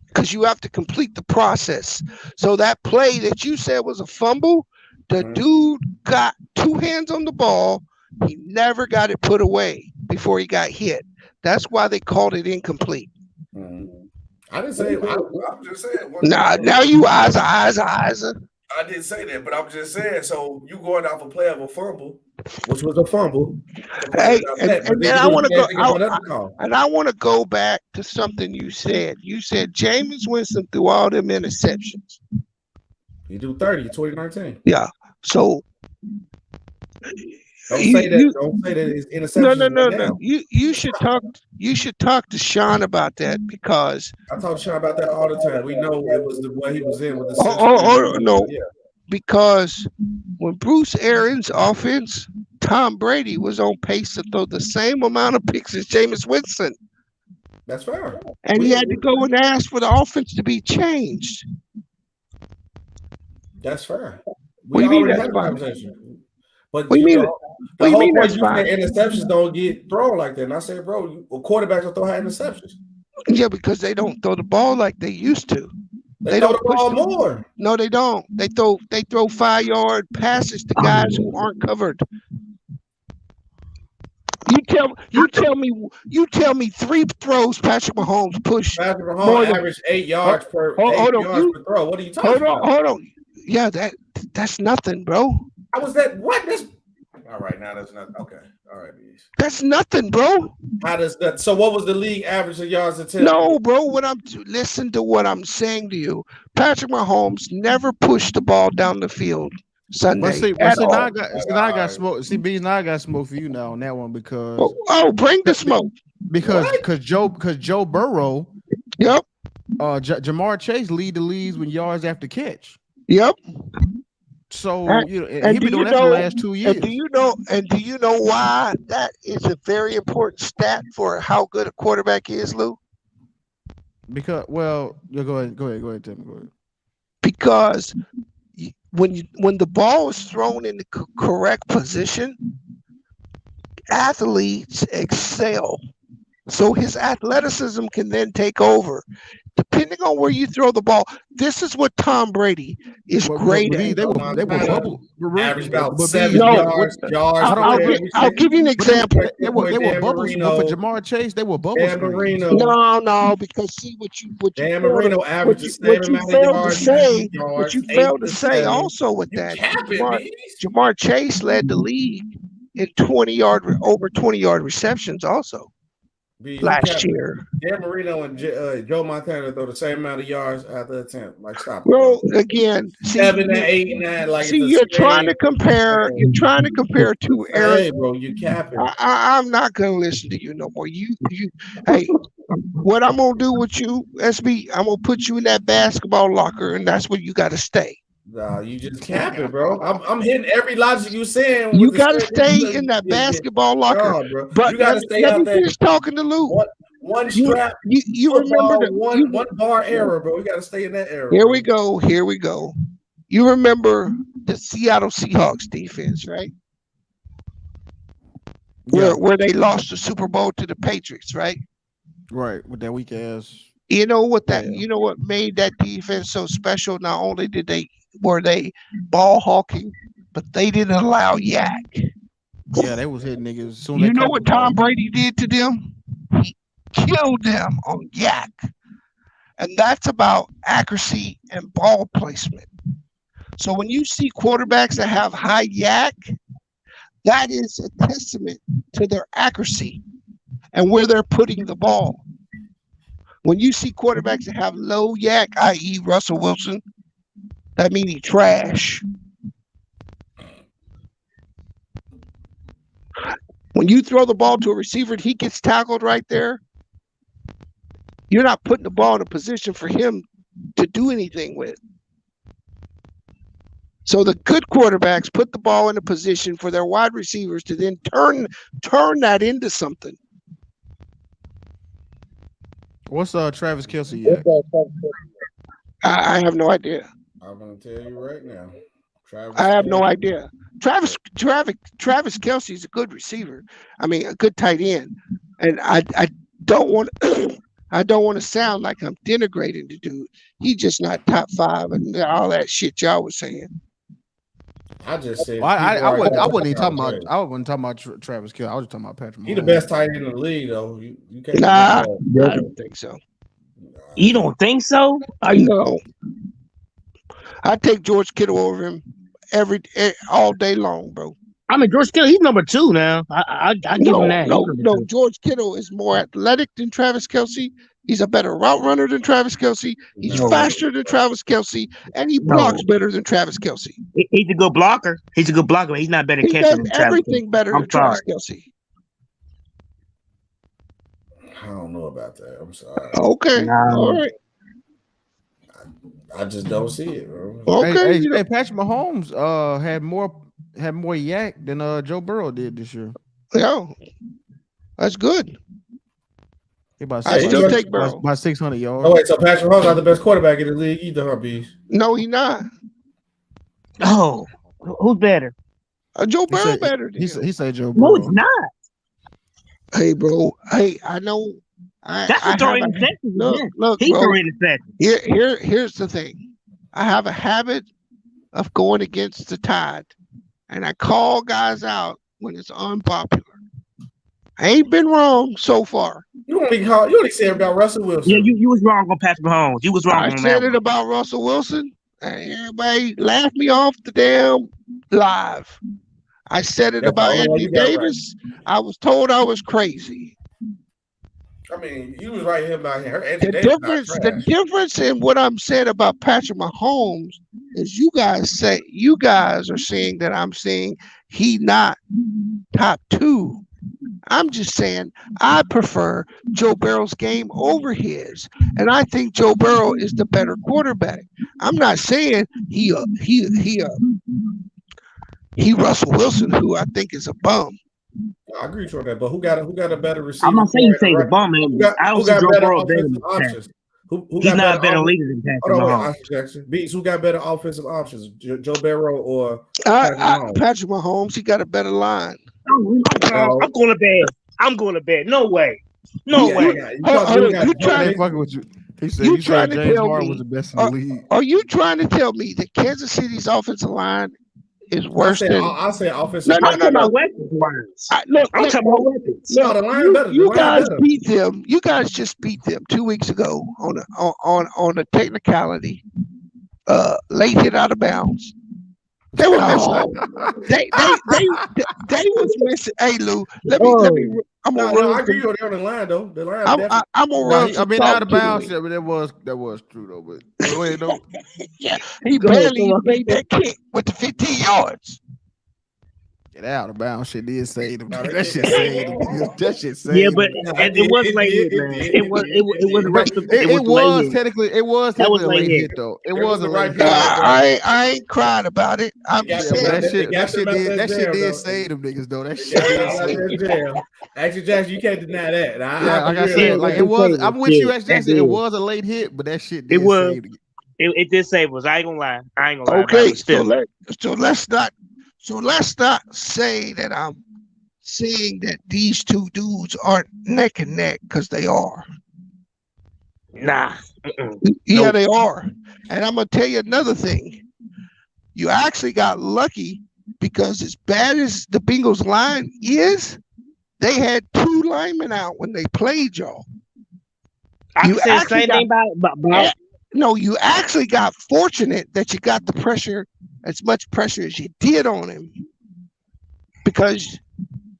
Speaker 2: because you have to complete the process. So that play that you said was a fumble, the dude got 2 hands on the ball. He never got it put away before he got hit. That's why they called it incomplete.
Speaker 7: I didn't say. I'm just saying.
Speaker 2: Now you eyes.
Speaker 7: I didn't say that, but I'm just saying. So you going off a play of a fumble, which was a fumble.
Speaker 2: Hey, and then I want to go. I want to go back to something you said. You said Jameis Winston threw all them interceptions.
Speaker 7: He do 30 in 2019.
Speaker 2: Yeah. So.
Speaker 7: Don't say that it's interceptions.
Speaker 2: No. You should talk to Sean about that because
Speaker 7: I talk to Sean about that all the time. We know it was the way he was in with the
Speaker 2: no. Yeah. Because when Bruce Arians' offense, Tom Brady was on pace to throw the same amount of picks as Jameis Winston.
Speaker 7: That's fair.
Speaker 2: And he had to go and ask for the offense to be changed.
Speaker 7: That's fair.
Speaker 2: We already
Speaker 7: had a conversation. But
Speaker 2: what do you mean?
Speaker 7: The whole point you said interceptions don't get thrown like that. And I said, bro, quarterbacks will throw high interceptions.
Speaker 2: Yeah, because they don't throw the ball like they used to.
Speaker 7: They throw the ball more.
Speaker 2: No, they don't. They throw 5-yard passes to guys who aren't covered. You tell me 3 throws Patrick Mahomes pushed.
Speaker 7: Patrick Mahomes averaged 8 yards per throw. What are you talking about?
Speaker 2: Hold on. Yeah, that's nothing, bro.
Speaker 7: How was that? What? All right, now that's not okay. All right,
Speaker 2: that's nothing, bro.
Speaker 7: How does that? So, what was the league average of yards attempt?
Speaker 2: No, bro. Listen to what I'm saying to you. Patrick Mahomes never pushed the ball down the field Sunday.
Speaker 4: Now I got smoke. See, B, now I got smoke for you now on that one because
Speaker 2: bring the smoke
Speaker 4: because Joe Burrow.
Speaker 2: Yep.
Speaker 4: Jamar Chase lead the leagues with yards after catch.
Speaker 2: Yep.
Speaker 4: So
Speaker 2: And
Speaker 4: he
Speaker 2: do
Speaker 4: been doing that for the last 2 years.
Speaker 2: And do you know why that is a very important stat for how good a quarterback is, Lou?
Speaker 4: Because go ahead, Tim. Go ahead.
Speaker 2: Because when the ball is thrown in the correct position, athletes excel. So his athleticism can then take over. Depending on where you throw the ball, this is what Tom Brady is great at.
Speaker 19: They were bubble. Average about 7 yards.
Speaker 2: I'll give you an example.
Speaker 4: They were bubbles, but for Jamar Chase, they were bubble screens.
Speaker 2: No, because see what you
Speaker 19: Marino averages the same amount of yards.
Speaker 2: What you failed to say also with that, Jamar Chase led the league in over 20-yard receptions also. Last year,
Speaker 19: Dan Marino and Joe Montana throw the same amount of yards after attempt. Like, stop.
Speaker 2: Bro, again,
Speaker 19: 7 and 8 and 9. Like,
Speaker 2: you're trying to compare. You're trying to compare two eras.
Speaker 19: Hey, bro, you capping.
Speaker 2: I'm not gonna listen to you no more. Hey, what I'm gonna do with you, SB? I'm gonna put you in that basketball locker, and that's where you got to stay.
Speaker 19: Nah, you just capping, bro. I'm hitting every logic you saying.
Speaker 2: You got to stay in that basketball locker,
Speaker 19: bro.
Speaker 2: But
Speaker 19: you got to stay
Speaker 2: let
Speaker 19: out
Speaker 2: me
Speaker 19: there.
Speaker 2: finish talking to Lou.
Speaker 19: One strap.
Speaker 2: You remember
Speaker 19: one bar era, bro. We got to stay in that era.
Speaker 2: Here we go. You remember the Seattle Seahawks defense, right? Where they lost the Super Bowl to the Patriots, right?
Speaker 4: Right, with that weak ass.
Speaker 2: You know what made that defense so special? Not only were they ball hawking, but they didn't allow yak.
Speaker 4: Yeah, they was hitting niggas.
Speaker 2: You know what Tom Brady did to them? He killed them on yak. And that's about accuracy and ball placement. So when you see quarterbacks that have high yak, that is a testament to their accuracy and where they're putting the ball. When you see quarterbacks that have low yak, i.e. Russell Wilson, that means he trash. When you throw the ball to a receiver and he gets tackled right there, you're not putting the ball in a position for him to do anything with. So the good quarterbacks put the ball in a position for their wide receivers to then turn that into something.
Speaker 4: What's Travis Kelce yak?
Speaker 2: I have no idea.
Speaker 19: I'm gonna tell you right now.
Speaker 2: I have no idea. Travis Kelce is a good receiver. I mean, a good tight end, and I don't want to sound like I'm denigrating the dude. He's just not top 5 and all that shit y'all was saying.
Speaker 19: I just said
Speaker 4: I wasn't talking about Travis Kelce. I was just talking about Patrick Mahomes.
Speaker 19: He's the best tight end in the league, though. You can't.
Speaker 2: Nah, I don't think so.
Speaker 8: You don't think so?
Speaker 2: I know. I take George Kittle over him all day long, bro.
Speaker 8: I mean, George Kittle, he's number 2 now. I give him that.
Speaker 2: No, George Kittle is more athletic than Travis Kelce. He's a better route runner than Travis Kelce. He's faster than Travis Kelce, and he blocks better than Travis Kelce.
Speaker 8: He's a good blocker. He's not better
Speaker 2: He
Speaker 8: catcher
Speaker 2: does
Speaker 8: than Travis.
Speaker 2: everything better than Travis Kelce.
Speaker 19: I don't know about that. I'm sorry.
Speaker 2: Okay, all right.
Speaker 19: I just don't see it, bro.
Speaker 2: Okay.
Speaker 4: Hey, Patrick Mahomes had more yak than Joe Burrow did this year.
Speaker 2: Yeah, that's good.
Speaker 4: I
Speaker 2: still take Burrow
Speaker 4: by 600 yards.
Speaker 19: Oh wait, so Patrick Mahomes not the best quarterback in the league either, huh, Bees?
Speaker 2: No, he's not.
Speaker 8: Oh, who's better?
Speaker 2: Joe Burrow better.
Speaker 4: He said Joe Burrow.
Speaker 8: No, it's not.
Speaker 2: Hey, bro. Hey, I know.
Speaker 8: That's a throwing interception.
Speaker 2: Look,
Speaker 8: He's
Speaker 2: bro.
Speaker 8: throwing interception.
Speaker 2: Here's the thing. I have a habit of going against the tide, and I call guys out when it's unpopular. I ain't been wrong so far.
Speaker 19: You only said about Russell Wilson.
Speaker 8: Yeah, you was wrong on Patrick Mahomes. You was wrong on that.
Speaker 2: I said it about Russell Wilson, and everybody laughed me off the damn live. I said it about Anthony Davis. Right. I was told I was crazy.
Speaker 19: I mean, you was right here about here.
Speaker 2: The difference in what I'm saying about Patrick Mahomes is you guys are saying that I'm saying he not top 2. I'm just saying I prefer Joe Burrow's game over his, and I think Joe Burrow is the better quarterback. I'm not saying he Russell Wilson, who I think is a bum.
Speaker 19: I agree with you on that, but who got a better receiver?
Speaker 8: I'm not saying you say the bum, man. I don't see Joe Burrow better than
Speaker 19: options.
Speaker 8: He's not a better leader than Patrick Mahomes.
Speaker 19: Beats, who got better offensive options? Joe Burrow or
Speaker 2: Patrick Mahomes? He got a better line.
Speaker 8: I'm going to bed. I'm going to bed. No way. No way.
Speaker 4: You trying to fuck with you? He said you trying to James Harden was the best in the league.
Speaker 2: Are you trying to tell me that Kansas City's offensive line is worse than?
Speaker 19: I say offensive.
Speaker 8: I'm talking about weapons. I'm talking about weapons.
Speaker 19: No, the line better.
Speaker 2: You guys beat them. You guys just beat them 2 weeks ago on a technicality, late hit out of bounds. They were missing. They was missing. Hey Lou, let me. I'm gonna run.
Speaker 19: I agree with you on the line though. The line.
Speaker 2: I'm gonna run.
Speaker 4: I mean, out of bounds. Yeah, but that was true though. But go ahead though.
Speaker 2: Yeah, he barely made that kick with the 15 yards.
Speaker 4: Get out of bounds. Shit did save them. That shit saved them. That shit saved them.
Speaker 8: Yeah, but it wasn't like it, man. It was
Speaker 4: technically a late hit though. It was a late hit.
Speaker 2: I ain't crying about it. I'm just saying
Speaker 4: that shit did save them niggas though. That shit did save them.
Speaker 19: Actually, Jackson, you can't deny that.
Speaker 4: Like I said, like it was. I'm with you, Jackson. It was a late hit, but that shit did save them.
Speaker 8: It did save us. I ain't gonna lie.
Speaker 2: Okay, so let's not say that I'm saying that these two dudes aren't neck and neck, because they are.
Speaker 8: Nah.
Speaker 2: Yeah, they are. And I'm gonna tell you another thing. You actually got lucky, because as bad as the Bengals line is, they had 2 linemen out when they played y'all.
Speaker 8: I can say the same thing about
Speaker 2: no, you actually got fortunate that you got the pressure, as much pressure as you did on him. Because,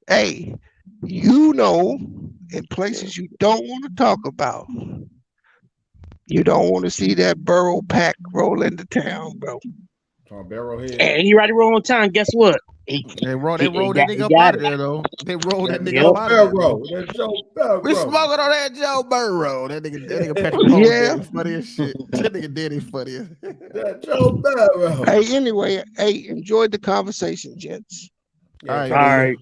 Speaker 2: hey, in places you don't want to talk about, you don't want to see that Burrow pack roll into town, bro.
Speaker 8: And he ready to roll on time. Guess what?
Speaker 4: They rolled that nigga up out of there, though. They rolled that nigga up out of there. We smoking on that Joe Burrow. That nigga Patrick Mahomes is funny as shit. That nigga Daddy's funny.
Speaker 19: That Joe Burrow.
Speaker 2: Hey, anyway, enjoyed the conversation, gents.
Speaker 19: Yeah,
Speaker 8: all right.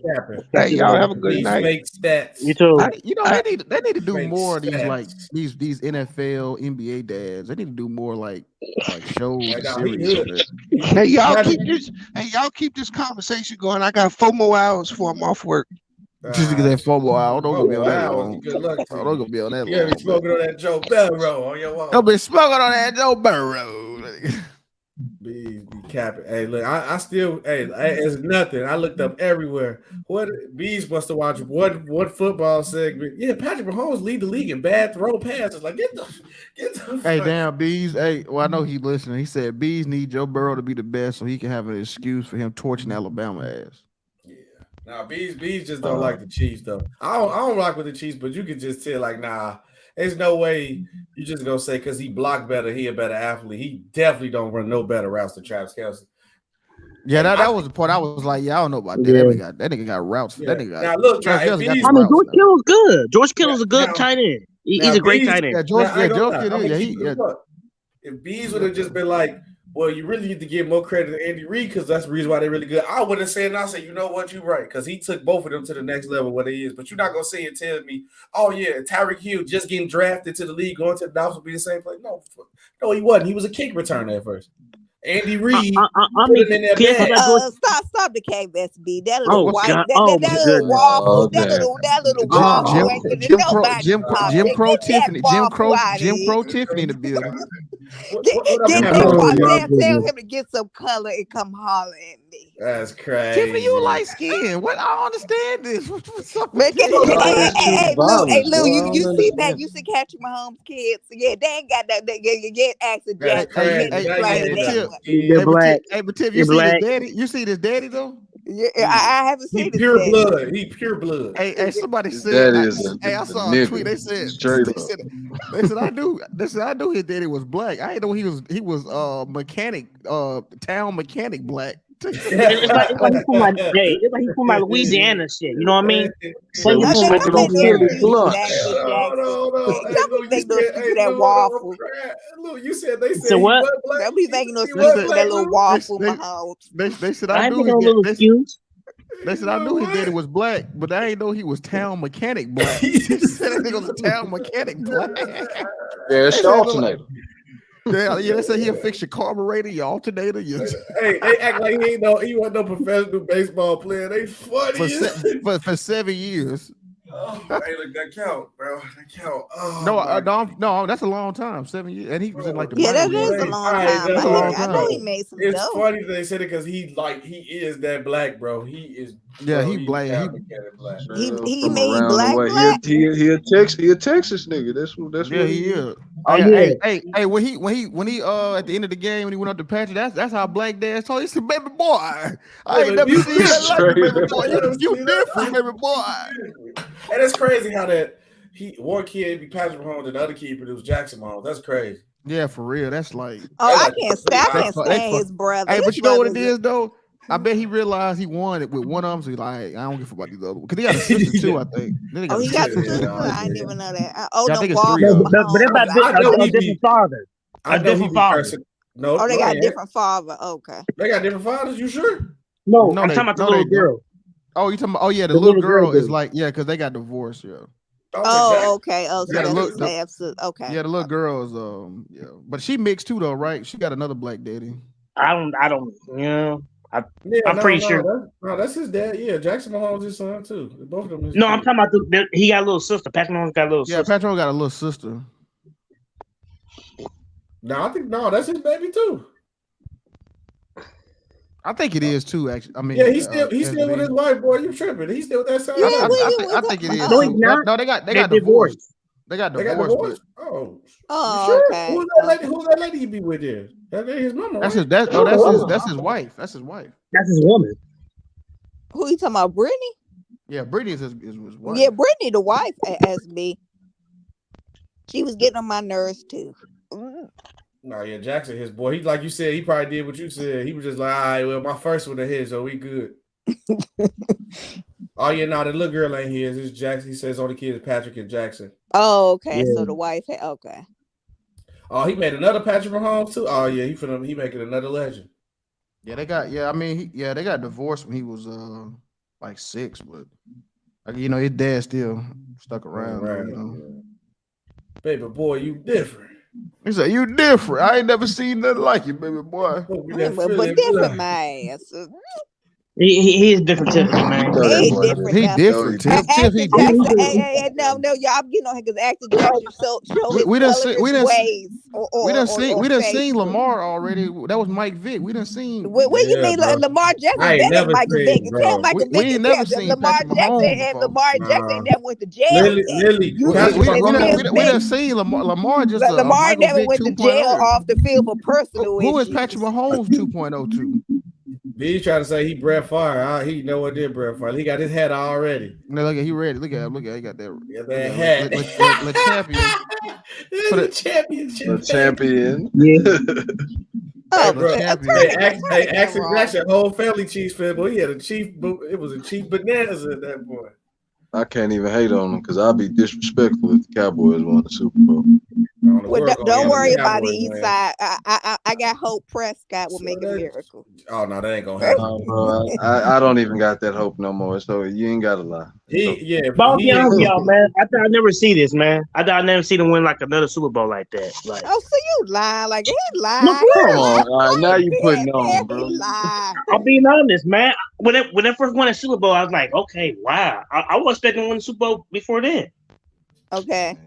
Speaker 2: Hey, y'all have a good night.
Speaker 19: Fake stats.
Speaker 8: You too.
Speaker 4: They need to do more of these like these NFL NBA dads. They need to do more like shows, series.
Speaker 2: Hey, y'all keep this conversation going. I got 4 more hours before I'm off work.
Speaker 4: Just because that 4 more hours, don't gonna be on that long.
Speaker 19: Good luck.
Speaker 4: Don't gonna be on that long.
Speaker 19: You be smoking on that Joe Burrow on your wall.
Speaker 4: Don't be smoking on that Joe Burrow.
Speaker 19: Be capping. Hey, look, I still, it's nothing. I looked up everywhere. What Bees must have watched what football segment? Yeah, Patrick Mahomes lead the league in bad throw passes. Like get the.
Speaker 4: Hey, damn Bees. Hey, well I know he's listening. He said Bees need Joe Burrow to be the best so he can have an excuse for him torching Alabama ass.
Speaker 19: Yeah. Nah, Bees just don't like the Chiefs though. I don't rock with the Chiefs, but you can just tell like nah. There's no way you just gonna say because he blocked better, he a better athlete. He definitely don't run no better routes than Travis Kelce.
Speaker 4: Yeah, that was the part I was like, yeah, I don't know about that. Yeah. That nigga got routes.
Speaker 19: Yeah.
Speaker 4: That nigga got.
Speaker 19: Now look,
Speaker 8: George Kittle's good. George Kittle's a good tight end. He's a great tight end.
Speaker 4: Yeah, George Kittle.
Speaker 19: If Bees would have just been like, well, you really need to give more credit to Andy Reid because that's the reason why they're really good. I would have said, and I said, you know what, you're right, because he took both of them to the next level what he is. But you're not gonna say and tell me, oh yeah, Tyreek Hill just getting drafted to the league, going to the Dolphins will be the same place. No, he wasn't. He was a kick returner at first. Andy Reid.
Speaker 21: Stop the KSB. That little white, that little waffle, that little waffle.
Speaker 4: Jim Crow Tiffany in the building.
Speaker 21: Tell him to get some color and come holler at me.
Speaker 19: That's crazy.
Speaker 4: Tiffany, you light skin. What? I don't understand this. What's up?
Speaker 21: Hey, Lou, you see that? You see Patrick Mahomes' kids? Yeah, they ain't got that. You get accent.
Speaker 8: They're black.
Speaker 4: Hey, but Tiff, you see his daddy? You see this daddy though?
Speaker 21: Yeah, I haven't seen
Speaker 19: it. Pure blood. He pure blood.
Speaker 4: Hey, somebody said.
Speaker 5: I
Speaker 4: saw a tweet. They said I knew his daddy was black. I didn't know he was town mechanic black.
Speaker 8: It's like he's from like it's like he's from like Louisiana shit. You know what I mean?
Speaker 21: So we smoking on Philly blunt. Some be thinking those people that waffle.
Speaker 19: Look, you said they said
Speaker 8: So what?
Speaker 21: They'll be thinking those people that little waffle Mahomes.
Speaker 4: They said
Speaker 8: I
Speaker 4: I
Speaker 8: ain't
Speaker 4: knew
Speaker 8: thinking
Speaker 4: his
Speaker 8: no little excuse.
Speaker 4: They said I knew his daddy was black, but I didn't know he was town mechanic black. He said that nigga was a town mechanic black.
Speaker 21: Yeah, it's the alternator.
Speaker 4: Yeah, they say he'll fix your carburetor, your alternator.
Speaker 19: Hey, they act like he wasn't no professional baseball player. They funny
Speaker 4: for 7 years.
Speaker 19: Oh, hey, look, that count, bro. That count. Oh,
Speaker 4: no, that's a long time. 7 years, and he was in like the
Speaker 21: that
Speaker 4: minor
Speaker 21: is
Speaker 4: leagues.
Speaker 21: a long time. I know he made some
Speaker 19: It's
Speaker 21: dough.
Speaker 19: funny that they said it because he is that black, bro. He is.
Speaker 4: Yeah,
Speaker 19: bro,
Speaker 4: he black.
Speaker 21: He made
Speaker 11: around
Speaker 21: black.
Speaker 11: the way. He a Texas nigga. That's
Speaker 4: Yeah,
Speaker 11: what
Speaker 4: he is.
Speaker 21: Oh,
Speaker 4: Hey, when he at the end of the game when he went up to Patrick, that's how black dad told. He said, "Baby boy, I ain't never seen that like you, baby boy. You different, baby boy."
Speaker 19: And it's crazy how that one kid be Patrick Mahomes and the other kid produced Jackson Mahomes. That's crazy.
Speaker 4: Yeah, for real. That's like.
Speaker 21: I can't stand his brother.
Speaker 4: Hey,
Speaker 21: His
Speaker 4: but you know what it
Speaker 21: brother's
Speaker 4: is though. I bet he realized he won it with one arm. So he's like, I don't give a fuck about these other ones. Because he got a sister too, I think.
Speaker 21: Oh, he got a sister. I didn't even know that.
Speaker 4: Yeah, I
Speaker 21: No,
Speaker 4: think it's 3 of them.
Speaker 8: But they're about a different father. A different father.
Speaker 19: No,
Speaker 21: they got a different father. Okay.
Speaker 19: They got different fathers. You sure?
Speaker 8: No, I'm talking about the little girl.
Speaker 4: Oh, you talking about? Oh yeah, the little girl is like because they got divorced. Yeah.
Speaker 21: Oh, okay. Oh, so
Speaker 4: Yeah,
Speaker 21: that's okay.
Speaker 4: Yeah, the little girl is but she mixed too though, right? She got another black daddy.
Speaker 8: I don't. I'm pretty sure.
Speaker 19: That's his dad. Yeah, Jackson Mahomes' his son too. Both of them.
Speaker 8: No, I'm talking about he got a little sister. Patrick Mahomes got a little sister.
Speaker 4: Yeah, Patrick got a little sister.
Speaker 19: No, I think that's his baby too.
Speaker 4: I think it is too. Actually, I mean,
Speaker 19: yeah, he's still with his wife, boy. You tripping? He's still with that son.
Speaker 4: I think it is.
Speaker 8: No, he's not.
Speaker 4: No, they got divorced. They got divorced.
Speaker 19: Oh,
Speaker 21: sure? Okay.
Speaker 19: Who's that lady he be with there? That ain't his mama.
Speaker 4: That's
Speaker 19: right?
Speaker 4: that's his wife. That's his wife.
Speaker 8: That's his woman.
Speaker 21: Who you talking about, Brittany?
Speaker 4: Yeah, Brittany is his wife.
Speaker 21: Yeah, Brittany, the wife, as me. She was getting on my nerves too.
Speaker 19: No, yeah, Jackson, his boy. He like you said, he probably did what you said. He was just like, all right, well, my first one ahead, so we good. Oh yeah, no, the little girl ain't his. It's Jackson. He says all the kids Patrick and Jackson.
Speaker 21: Oh, okay. Yeah. So the wife, okay.
Speaker 19: Oh, he made another Patrick Mahomes too. Oh yeah, he making another legend.
Speaker 4: Yeah, they got. Yeah, I mean, they got divorced when he was like 6, but his dad still stuck around.
Speaker 19: Right.
Speaker 4: Yeah.
Speaker 19: Baby boy, you different.
Speaker 4: He said, "You different. I ain't never seen nothing like you, baby boy."
Speaker 21: But different, my ass.
Speaker 8: He is different, man.
Speaker 21: He different.
Speaker 4: He different. No,
Speaker 21: y'all getting on here because Actor Jackson showed his ways.
Speaker 4: We done seen Lamar already. That was Mike Vick. We done seen.
Speaker 21: What you mean, Lamar Jackson?
Speaker 19: I ain't never
Speaker 21: Mike
Speaker 19: seen,
Speaker 21: Vick.
Speaker 19: bro.
Speaker 21: Tell Mike Vick.
Speaker 4: We ain't never seen
Speaker 21: Lamar Jackson and Lamar Jackson that went to jail.
Speaker 4: We done seen Lamar just.
Speaker 21: Lamar never went to jail off the field for personal issues.
Speaker 4: Who is Patrick Mahomes 2.02?
Speaker 19: He's trying to say he Brett Favre. He know what did Brett Favre. He got his hat already.
Speaker 4: No, look at he ready. Look at him. He got that.
Speaker 19: Yeah, that hat.
Speaker 4: The champion.
Speaker 19: The championship.
Speaker 11: The champion.
Speaker 19: Yeah. Hey, Axel Jackson, whole family Chiefs fan, boy. He had a Chief. It was a Chief bananas in that boy.
Speaker 11: I can't even hate on him because I'll be disrespectful if the Cowboys won the Super Bowl.
Speaker 21: Well, don't worry about the East Side. I got hope Prescott will make a miracle.
Speaker 19: Oh no, that ain't gonna happen.
Speaker 11: I don't even got that hope no more. So you ain't gotta lie.
Speaker 8: Both y'all, man. I thought I'd never see this, man. I thought I'd never see them win like another Super Bowl like that. Like,
Speaker 21: oh, so you lying? Like he lying?
Speaker 11: Come on, now you putting on, bro.
Speaker 8: I'm being honest, man. When they first won the Super Bowl, I was like, okay, wow. I was expecting to win the Super Bowl before then.
Speaker 21: Okay.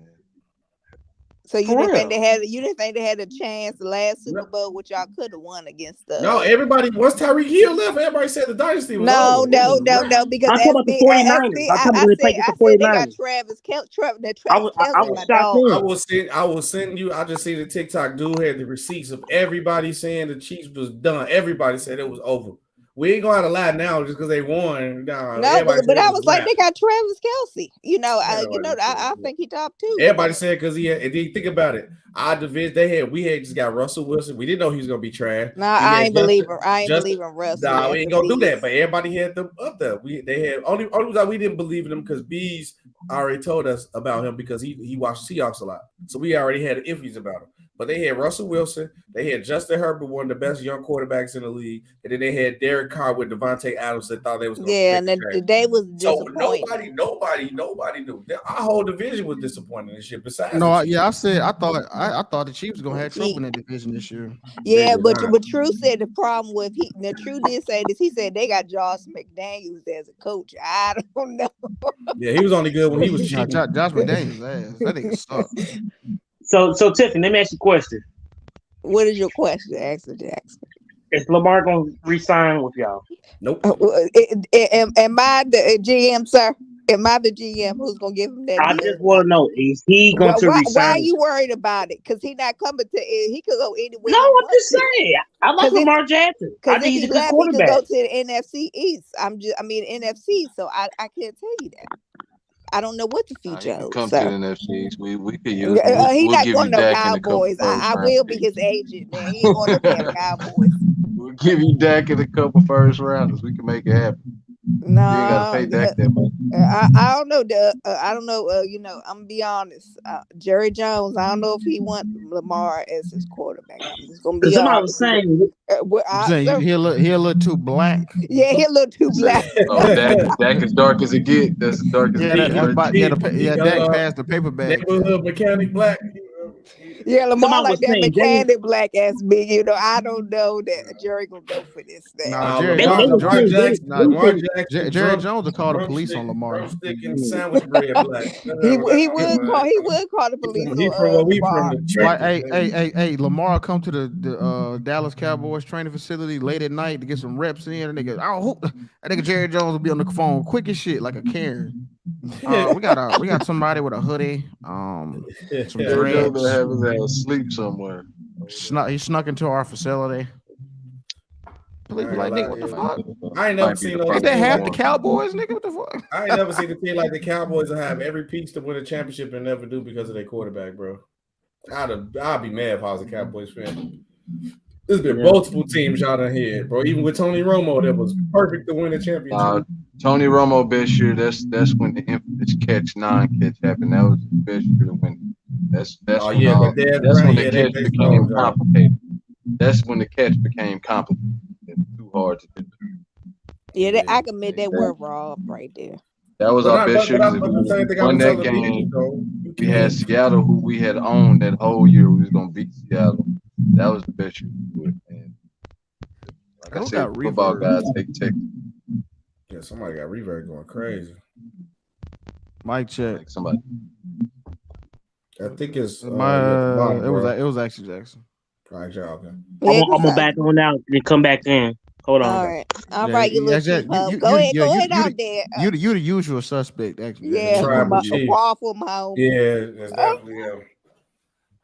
Speaker 21: So you didn't think they had a chance the last Super Bowl, which y'all could have won against us?
Speaker 19: No, everybody once Tyreek Hill left, everybody said the dynasty was over.
Speaker 21: No, because
Speaker 8: I'm talking about the 49ers.
Speaker 21: I said they got Travis Kelce.
Speaker 19: I will send you. I just see the TikTok dude had the receipts of everybody saying the Chiefs was done. Everybody said it was over. We ain't going to lie now just because they won.
Speaker 21: No, but I was like, they got Travis Kelce. I think he top 2.
Speaker 19: Everybody said because he had. And then think about it. Our division, we had just got Russell Wilson. We didn't know he was gonna be trash.
Speaker 21: Nah, I ain't believe him. I ain't believe in Russell.
Speaker 19: Nah, we ain't gonna do that. But everybody had them up there. They had only reason we didn't believe in him because Bees already told us about him because he watched Seahawks a lot. So we already had iffies about him. But they had Russell Wilson, they had Justin Herbert, one of the best young quarterbacks in the league, and then they had Derek Carr with Devontae Adams that thought they was going
Speaker 21: to and they was disappointed.
Speaker 19: So nobody knew. Our whole division was disappointed and shit. Besides,
Speaker 4: I said I thought the Chiefs were gonna have trouble in that division this year.
Speaker 21: Yeah, but True said the problem with True did say this. He said they got Josh McDaniels as a coach. I don't know.
Speaker 19: Yeah, he was only good when he was cheating.
Speaker 4: Josh McDaniels ass. That nigga sucked.
Speaker 8: So Tiffany, let me ask you a question.
Speaker 21: What is your question, Jackson?
Speaker 8: Is Lamar gonna resign with y'all?
Speaker 19: Nope.
Speaker 21: Am I the GM, sir? Am I the GM who's gonna give him that?
Speaker 8: I just want to know: is he going to resign?
Speaker 21: Why are you worried about it? Because he's not coming to. He could go anywhere.
Speaker 8: No, I'm just saying. I like Lamar Jackson. I think he's a good quarterback.
Speaker 21: He could go to the NFC East. NFC. So I can't tell you that. I don't know what the future holds.
Speaker 11: Come to the NFC. We could use.
Speaker 21: He's not going to no Cowboys. I will be his agent. Man, he ain't going to damn Cowboys.
Speaker 11: We'll give you Dak in a couple first rounders. We can make it happen.
Speaker 21: No,
Speaker 11: you ain't gotta pay Dak that much.
Speaker 21: I don't know. I don't know. I'm gonna be honest. Jerry Jones. I don't know if he want Lamar as his quarterback. I'm just gonna be
Speaker 8: somebody
Speaker 21: honest.
Speaker 8: was saying,
Speaker 4: he a little too black.
Speaker 21: Yeah, he a little too black.
Speaker 11: Dak as dark as it get. That's as dark as it get.
Speaker 4: Dak passed the paper bag.
Speaker 19: Neighborhood mechanic black.
Speaker 21: Yeah, Lamar like that mechanic black ass big. I don't know that Jerry gonna go for this thing.
Speaker 4: Jerry Jones will call the police on Lamar.
Speaker 19: Sandwich bread black.
Speaker 21: He would call the police on
Speaker 4: Hey, Lamar come to the Dallas Cowboys training facility late at night to get some reps in. And that nigga Jerry Jones will be on the phone quick as shit, like a Karen. We got somebody with a hoodie, some drinks.
Speaker 11: Have his ass sleep somewhere.
Speaker 4: He snuck into our facility. Like, nigga, what the fuck?
Speaker 19: I ain't never seen those.
Speaker 4: Is that half the Cowboys, nigga? What the fuck?
Speaker 19: I ain't never seen a team like the Cowboys that have every piece to win a championship and never do because of their quarterback, bro. I'd be mad if I was a Cowboys fan. There's been multiple teams y'all done had, bro. Even with Tony Romo, that was perfect to win a championship.
Speaker 11: Tony Romo best year. That's when the infamous non-catch happened. That was the best year to win. That's when the catch became complicated. That's when the catch became complicated. It's too hard to do.
Speaker 21: Yeah, I can admit that we're Rob right there.
Speaker 11: That was our best year. We won that game. We had Seattle, who we had owned that whole year. We was gonna beat Seattle. That was the best year. And like I said, football guys take.
Speaker 19: Yeah, somebody got reverb going crazy.
Speaker 4: Mic check.
Speaker 11: Like somebody.
Speaker 19: I think it's
Speaker 4: it was actually Jackson.
Speaker 19: Right, okay.
Speaker 8: I'm gonna back on out and come back in. Hold on.
Speaker 21: All right, you little go ahead out there.
Speaker 4: You the usual suspect, actually.
Speaker 21: Yeah, waffle my
Speaker 19: Yeah, it's definitely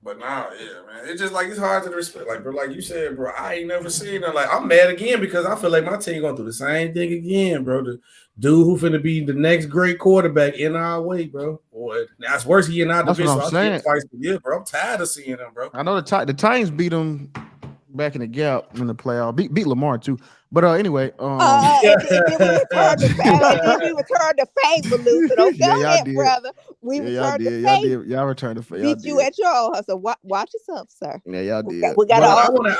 Speaker 19: But now, man, it's just like it's hard to respect. Like, bro, like you said, bro, I ain't never seen it. Like, I'm mad again because I feel like my team going through the same thing again, bro. The dude who finna be the next great quarterback in our way, bro. Boy, now it's worse he in our division.
Speaker 4: That's what I'm saying.
Speaker 19: Twice a year, bro. I'm tired of seeing him, bro.
Speaker 4: I know the Titans beat them back in the gap in the playoff. Beat Lamar too. But anyway,
Speaker 21: we returned the favor, Luther. Don't go ahead, brother. We returned the favor.
Speaker 4: Y'all returned the favor.
Speaker 21: Beat you at your own hustle. Watch yourself, sir.
Speaker 4: Yeah, y'all did.
Speaker 19: I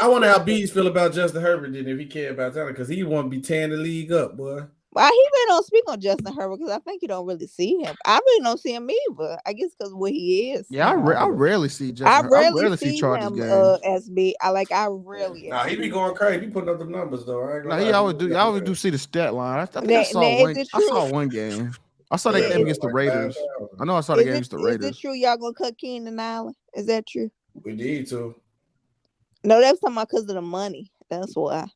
Speaker 19: wonder how Bees feel about Justin Herbert then if he care about that because he want to be tearing the league up, boy.
Speaker 21: Well, he really don't speak on Justin Herbert because I think you don't really see him. I really don't see him either. I guess because where he is.
Speaker 4: Yeah, I rarely see Justin. I rarely see Chargers games.
Speaker 21: SB. I rarely.
Speaker 19: Nah, he be going crazy. He putting up the numbers though.
Speaker 4: He always do. I always do see the stat line. I think I saw one game. I saw that game against the Raiders. I know I saw the game against the Raiders.
Speaker 21: Is it true y'all gonna cut Keenan Allen? Is that true?
Speaker 19: We need to.
Speaker 21: No, that's talking about because of the money. That's why.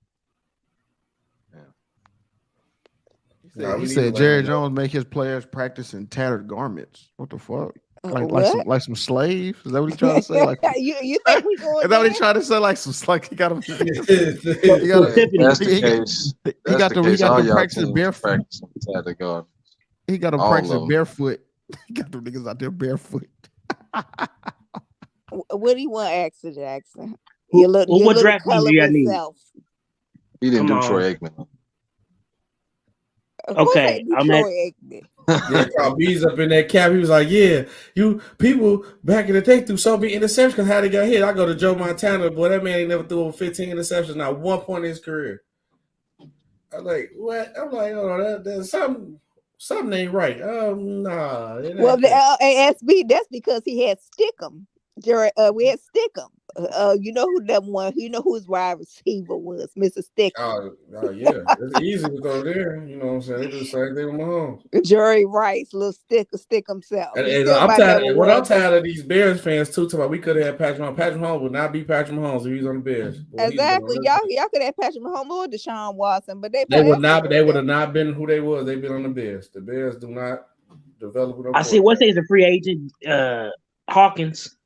Speaker 4: He said Jerry Jones make his players practice in tattered garments. What the fuck? Like some slave? Is that what he trying to say? Like
Speaker 21: you think we going?
Speaker 4: Is that what he trying to say? Like some like he got him.
Speaker 11: That's the case.
Speaker 4: He got them practicing barefoot. He got them
Speaker 11: All
Speaker 4: practicing barefoot. He got them niggas out there barefoot.
Speaker 21: What do you want, Axel Jackson? Your little
Speaker 8: what draft do you
Speaker 21: colorful
Speaker 8: need?
Speaker 21: self.
Speaker 5: He didn't
Speaker 8: Come
Speaker 5: do Troy Aikman.
Speaker 8: Okay, I'm at.
Speaker 14: Yeah, Carl B's up in that cap. He was like, "Yeah, you people back in the day threw so many interceptions because how they got hit." I go to Joe Montana, boy, that man ain't never threw over 15 interceptions, not one point in his career. I'm like, what? I'm like, oh, that's something ain't right. Nah.
Speaker 21: Well, the SB, that's because he had Stickum. We had Stickum. You know who that one? You know who his wide receiver was, Mr. Stickum.
Speaker 14: Oh yeah, it's easy to go there. You know what I'm saying? They do the same thing with Mahomes.
Speaker 21: Jerry Rice, little stick himself.
Speaker 14: I'm tired of these Bears fans too. Talking about we could have had Patrick Mahomes. Patrick Mahomes would not be Patrick Mahomes if he was on the Bears. Boy,
Speaker 21: exactly. Y'all could have Patrick Mahomes or Deshaun Watson, but they
Speaker 14: would not. They would have not been who they was. They've been on the Bears. The Bears do not develop.
Speaker 8: I see. What's his free agent? Hawkins.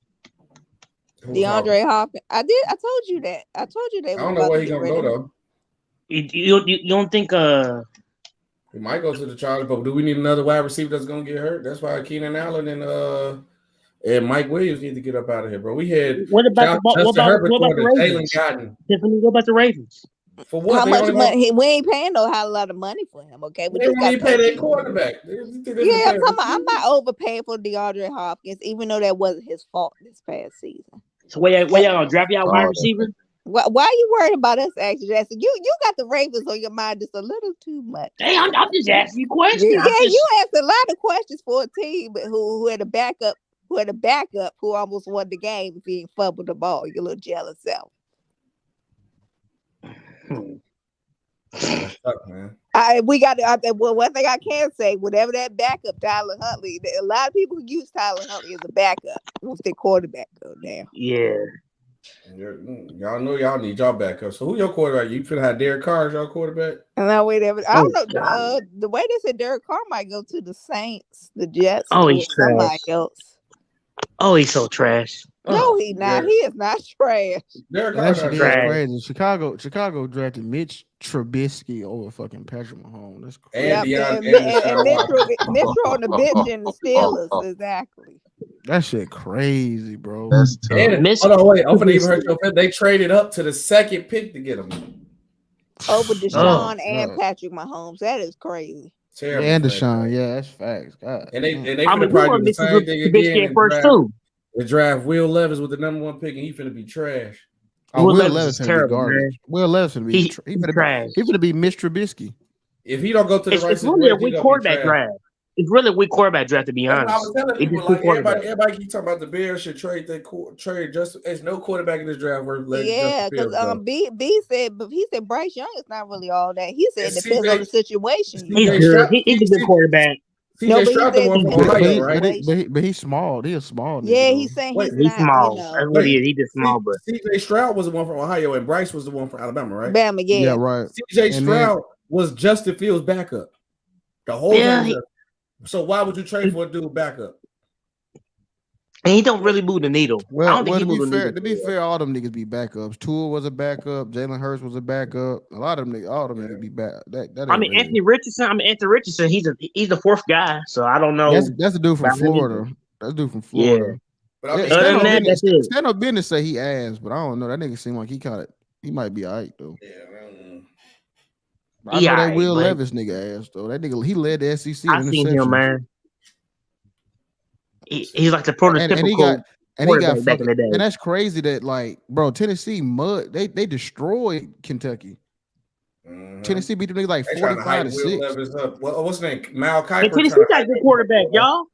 Speaker 21: DeAndre Hopkins. I told you that. I told you that.
Speaker 14: I don't know where he's gonna go though.
Speaker 8: You don't think
Speaker 14: he might go to the Chargers, but do we need another wide receiver that's gonna get hurt? That's why Keenan Allen and Mike Williams need to get up out of here, bro. We had
Speaker 8: what about the Ravens? Tiffany, what about the Ravens?
Speaker 14: For what?
Speaker 21: How much money? We ain't paying a lot of money for him. Okay,
Speaker 14: we just got pay their quarterback.
Speaker 21: Yeah, I'm not overpaying for DeAndre Hopkins, even though that wasn't his fault this past season.
Speaker 8: So where y'all gonna draft y'all wide receiver?
Speaker 21: Why are you worried about us, Axel Jackson? You got the Ravens on your mind just a little too much.
Speaker 8: Hey, I'm just asking you questions.
Speaker 21: Yeah, you asked a lot of questions for a team who had a backup, who almost won the game if he ain't fumbled the ball. You little jealous self.
Speaker 14: Man.
Speaker 21: One thing I can say, whatever that backup, Tyler Huntley, a lot of people use Tyler Huntley as a backup once their quarterback go down.
Speaker 8: Yeah.
Speaker 14: Y'all know y'all need y'all backup. So who your quarterback? You finna have Derek Carr as your quarterback?
Speaker 21: No, wait, I don't know. The way they said Derek Carr might go to the Saints, the Jets,
Speaker 8: or he's
Speaker 21: somebody else.
Speaker 8: Oh, he's so trash.
Speaker 21: No, he's not. He is not trash.
Speaker 14: Derek Carr is
Speaker 4: crazy. Chicago drafted Mitch Trubisky over fucking Patrick Mahomes. That's crazy.
Speaker 21: And Mitchell on the bench in the Steelers, exactly.
Speaker 4: That shit crazy, bro.
Speaker 5: That's tough.
Speaker 14: Hold on, wait. I'm gonna even hurt your feelings. They traded up to the second pick to get him.
Speaker 21: Over Deshaun and Patrick Mahomes. That is crazy.
Speaker 14: Terrible
Speaker 4: and Deshaun, yeah, that's facts. God.
Speaker 14: And they finna probably do the same thing again.
Speaker 8: First too.
Speaker 14: They draft Will Levis with the #1 pick, and he finna be trash.
Speaker 4: Will Levis is terrible, man. Will Levis finna be trash. He finna be Mitch Trubisky.
Speaker 14: If he don't go to the right,
Speaker 8: it's really a weak quarterback draft. It's really a weak quarterback draft, to be honest.
Speaker 14: I was telling people, like, everybody keep talking about the Bears should trade just. There's no quarterback in this draft worth letting.
Speaker 21: Yeah, because B said, but he said Bryce Young is not really all that. He said it depends on the situation.
Speaker 8: He's good. He's a good quarterback.
Speaker 14: No,
Speaker 4: but he's small. He's small.
Speaker 21: Yeah, he's saying he's
Speaker 8: small. That's what he is. He's just small, but
Speaker 14: CJ Stroud was the one from Ohio, and Bryce was the one from Alabama, right?
Speaker 21: Bama, yeah.
Speaker 4: Yeah, right.
Speaker 14: CJ Stroud was Justin Fields' backup. The whole time. So why would you trade for a dude backup?
Speaker 8: And he don't really move the needle.
Speaker 4: Well, to be fair, all them niggas be backups. Tua was a backup. Jalen Hurts was a backup. A lot of them niggas, all them niggas be back.
Speaker 8: Anthony Richardson. He's the fourth guy. So I don't know.
Speaker 4: That's the dude from Florida. That's the dude from Florida.
Speaker 8: Yeah. But other than that, that's it.
Speaker 4: Stand up business say he ass, but I don't know. That nigga seem like he might be alright though.
Speaker 14: Yeah.
Speaker 4: I know that Will Levis nigga ass though. That nigga, he led the SEC.
Speaker 8: I seen him, man. He's like the prototypical.
Speaker 4: And he got back in the day. And that's crazy that, like, bro, Tennessee they destroyed Kentucky. Mm-hmm. Tennessee beat them niggas like 45-6.
Speaker 14: What's his name? Mal Kiper.
Speaker 8: Tennessee got a good quarterback, y'all.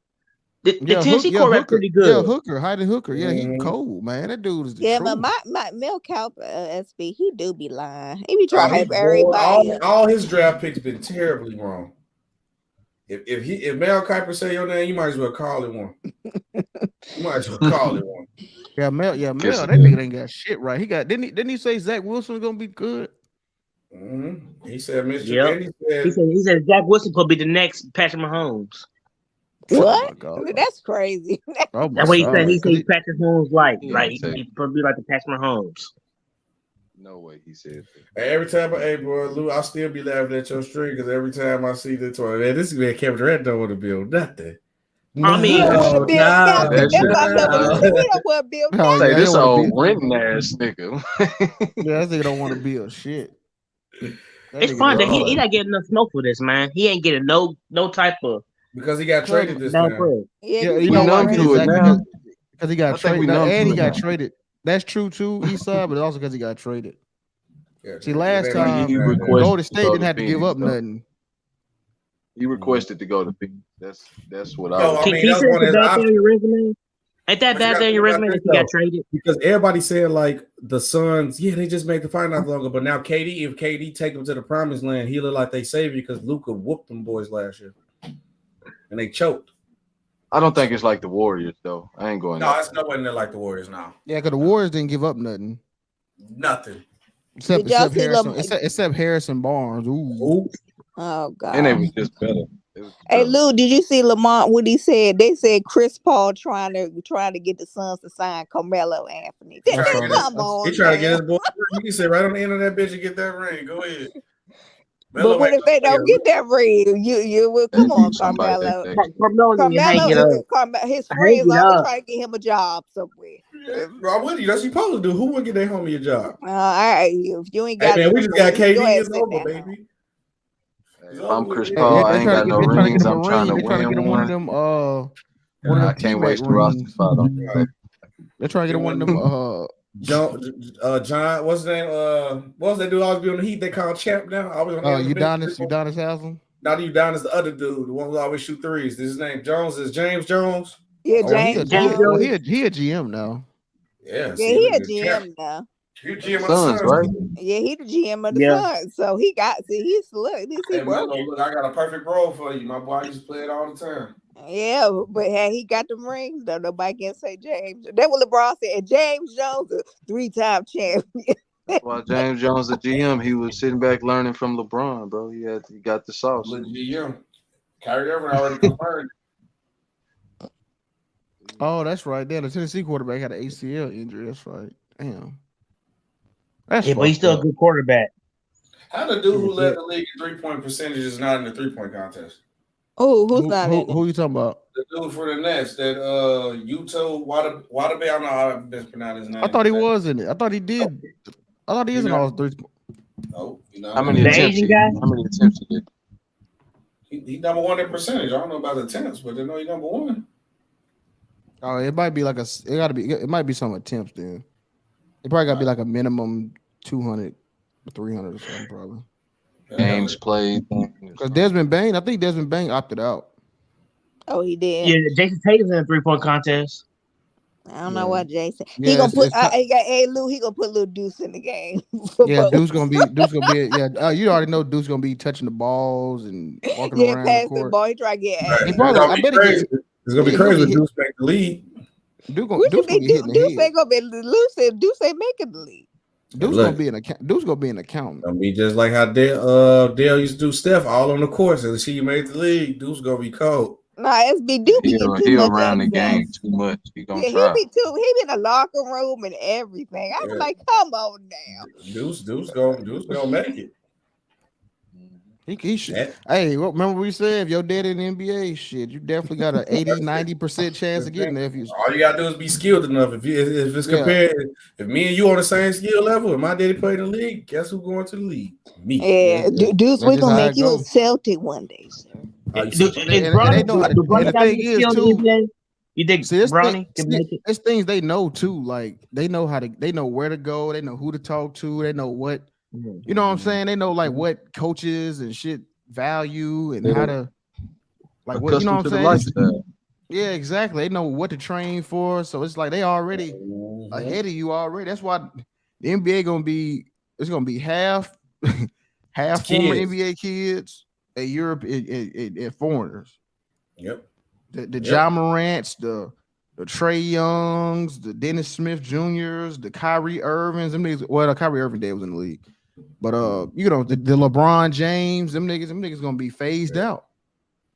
Speaker 8: The Tennessee quarterback pretty good.
Speaker 4: Yeah, Hayden Hooker. Yeah, he cold, man. That dude is the truth.
Speaker 21: But my Mel Kiper, SB, he do be lying. He be trying to have everybody.
Speaker 14: All his draft picks been terribly wrong. If Mel Kiper say your name, you might as well call it one. You might as well call it one.
Speaker 4: Yeah, Mel. That nigga ain't got shit right. He got didn't he say Zach Wilson was gonna be good?
Speaker 14: Mm-hmm. He said Mr.
Speaker 8: Yep. He said Zach Wilson could be the next Patrick Mahomes.
Speaker 21: What? That's crazy.
Speaker 4: Oh
Speaker 8: That's what he said. He said
Speaker 4: God.
Speaker 8: Patrick Mahomes like
Speaker 11: He
Speaker 8: he
Speaker 11: ain't say
Speaker 8: supposed to be like the Patrick Mahomes.
Speaker 11: no way he said that.
Speaker 14: Hey, every time, hey, bro, Lou, I'll still be laughing at your string because every time I see the toy, man, this man Kevin Durant don't want to build nothing.
Speaker 21: I mean, he don't want to build nothing. That's why I said, well, he don't want to build
Speaker 4: Oh,
Speaker 11: Say
Speaker 4: yeah,
Speaker 11: this
Speaker 4: they
Speaker 11: old
Speaker 4: want to
Speaker 11: renting ass nigga.
Speaker 4: Yeah, that nigga don't want to build shit. That
Speaker 8: It's
Speaker 4: nigga
Speaker 8: fine that
Speaker 4: just
Speaker 8: he not getting enough smoke for this, man. He ain't getting no type of
Speaker 14: Because he got traded this
Speaker 8: no
Speaker 14: time.
Speaker 8: prayer.
Speaker 4: Yeah,
Speaker 21: he
Speaker 4: you know why?
Speaker 11: numb to it now.
Speaker 4: Because he got
Speaker 11: I think we
Speaker 4: traded,
Speaker 11: numb
Speaker 4: and
Speaker 11: to
Speaker 4: he
Speaker 11: it
Speaker 4: got
Speaker 11: now.
Speaker 4: traded. That's true too, Eastside, but also because he got traded.
Speaker 14: Yeah,
Speaker 4: See, last
Speaker 11: He
Speaker 4: time
Speaker 11: requested
Speaker 4: Golden
Speaker 11: to
Speaker 4: State
Speaker 11: go
Speaker 4: didn't
Speaker 11: to
Speaker 4: have to give
Speaker 11: Phoenix,
Speaker 4: up
Speaker 11: though.
Speaker 4: nothing.
Speaker 11: He requested to go to Phoenix. That's what I
Speaker 14: Yo,
Speaker 11: was.
Speaker 14: I
Speaker 8: Can
Speaker 14: mean,
Speaker 8: you
Speaker 14: that was
Speaker 8: say
Speaker 14: one
Speaker 8: it's a
Speaker 14: of his
Speaker 8: bad thing on
Speaker 14: options.
Speaker 8: your resume? Ain't that
Speaker 14: But you
Speaker 8: bad
Speaker 14: got
Speaker 8: thing
Speaker 14: to
Speaker 8: on
Speaker 14: think
Speaker 8: your
Speaker 14: about
Speaker 8: resume
Speaker 14: this,
Speaker 8: that you got
Speaker 14: though.
Speaker 8: traded?
Speaker 14: Because everybody said, like, the Suns, yeah, they just made the final not longer. But now KD, if KD take them to the promised land, he look like they savior because Luka whooped them boys last year. And they choked.
Speaker 11: I don't think it's like the Warriors though. I ain't going.
Speaker 14: No, it's nowhere near like the Warriors now.
Speaker 4: Yeah, because the Warriors didn't give up nothing.
Speaker 14: Nothing.
Speaker 21: Did y'all see
Speaker 4: Except Harrison Barnes.
Speaker 14: Ooh.
Speaker 21: Oh God.
Speaker 11: And it was just better.
Speaker 21: Hey Lou, did you see Lamont what he said? They said Chris Paul trying to get the Suns to sign Carmelo Anthony.
Speaker 14: He trying
Speaker 21: on,
Speaker 14: to get his boy. He can sit right on the end of that bitch and get that ring. Go ahead.
Speaker 21: But what if they don't get that ring? You will come on, Carmelo. Carmelo, his friends always try to get him a job somewhere.
Speaker 14: Bro, what that's supposed to do? Who would get their homie a job?
Speaker 21: If you ain't got,
Speaker 14: hey man, we just got KD.
Speaker 21: go ahead,
Speaker 14: It's
Speaker 21: sit
Speaker 14: over,
Speaker 21: down.
Speaker 14: baby.
Speaker 11: If I'm Chris Paul, I ain't got no rings. I'm trying to
Speaker 4: They're trying to
Speaker 11: win
Speaker 4: get him one of them. One of
Speaker 11: I
Speaker 4: them
Speaker 11: can't
Speaker 4: T-Mac
Speaker 11: waste the roster
Speaker 4: rings.
Speaker 11: spot on that.
Speaker 4: They're trying to get him one of them.
Speaker 14: John, what's his name? What was that dude always be on the Heat? They call Champ now. I was on the
Speaker 4: Udonis Haslam.
Speaker 14: Not Udonis, the other dude, the one who always shoot threes. This is his name. Jones is James Jones.
Speaker 21: Yeah, James Jones.
Speaker 4: Well, he a GM now.
Speaker 14: Yeah,
Speaker 21: he a GM now.
Speaker 14: He GM of
Speaker 11: Suns,
Speaker 14: the Suns,
Speaker 11: right?
Speaker 21: Yeah, he the GM of the Suns. So he got he's look. This he
Speaker 14: Hey,
Speaker 21: working.
Speaker 14: look, I got a perfect role for you. My boy I used to play it all the time.
Speaker 21: Yeah, but had he got them rings, though, nobody can say James. That what LeBron said. And James Jones, a 3-time champion.
Speaker 11: While James Jones, the GM, he was sitting back learning from LeBron, bro. He got the sauce.
Speaker 14: Look, GM. Kyrie Irving already confirmed.
Speaker 4: Oh, that's right. There, the Tennessee quarterback had an ACL injury. That's right. Damn.
Speaker 8: But he's still a good quarterback.
Speaker 14: How the dude who led the league in 3-point percentage is not in the 3-point contest?
Speaker 21: Oh, who's not in it?
Speaker 4: Who you talking about?
Speaker 14: The dude for the Nets, that Yuto Wadabe. I don't know how to mispronounce his name.
Speaker 4: I thought he was in it. I thought he did. I thought he is in all 3.
Speaker 14: No,
Speaker 11: how many attempts? How many attempts he did?
Speaker 14: He number one in percentage. I don't know about the attempts, but they know he's number one.
Speaker 4: Oh, it might be like it might be some attempts then. It probably got to be like a minimum 200 or 300 or something probably.
Speaker 11: Games played.
Speaker 4: Because Desmond Bain, I think Desmond Bain opted out.
Speaker 21: Oh, he did.
Speaker 8: Yeah, Jason Tatum's in a 3-point contest.
Speaker 21: I don't know what Jason.
Speaker 4: Yeah,
Speaker 21: He gonna put. Hey Lou, he gonna put little Deuce in the game.
Speaker 4: Yeah, Deuce gonna be. Yeah, you already know Deuce gonna be touching the balls and walking around the
Speaker 21: pass
Speaker 4: court.
Speaker 21: the ball. He try to get.
Speaker 14: It's gonna be crazy when Deuce make the lead.
Speaker 21: Deuce ain't gonna be. Deuce ain't making the league.
Speaker 4: Deuce gonna be an accountant.
Speaker 14: Gonna be just like how Dale used to do Steph all on the course and see you made the league. Deuce gonna be cold.
Speaker 21: Nah, SB do be getting too much
Speaker 11: around the
Speaker 21: access.
Speaker 11: game too much. He gonna
Speaker 21: Yeah,
Speaker 11: try.
Speaker 21: he be in the locker room and everything. I was like, come on now.
Speaker 14: Deuce gonna make it.
Speaker 4: He should. Hey, remember we said if your dad in the NBA, shit, you definitely got an 80-90% chance of getting there.
Speaker 14: All you gotta do is be skilled enough. If it's compared, if me and you on the same skill level, and my daddy played in the league, guess who's going to the league? Me.
Speaker 21: Yeah, Deuce, we're gonna make you a Celtic one day, sir.
Speaker 4: The thing is too.
Speaker 8: You think Bronny can make it?
Speaker 4: It's things they know too. Like they know where to go. They know who to talk to. They know what. You know what I'm saying? They know like what coaches and shit value and how to like what you know what I'm saying? Yeah, exactly. They know what to train for. So it's like they already ahead of you already. That's why the NBA gonna be half former NBA kids and Europe and foreigners.
Speaker 14: Yep.
Speaker 4: The Ja Morants, the Trey Youngs, the Dennis Smith Juniors, the Kyrie Irvings, them niggas. Well, the Kyrie Irving day was in the league. But you know, the LeBron James, them niggas gonna be phased out.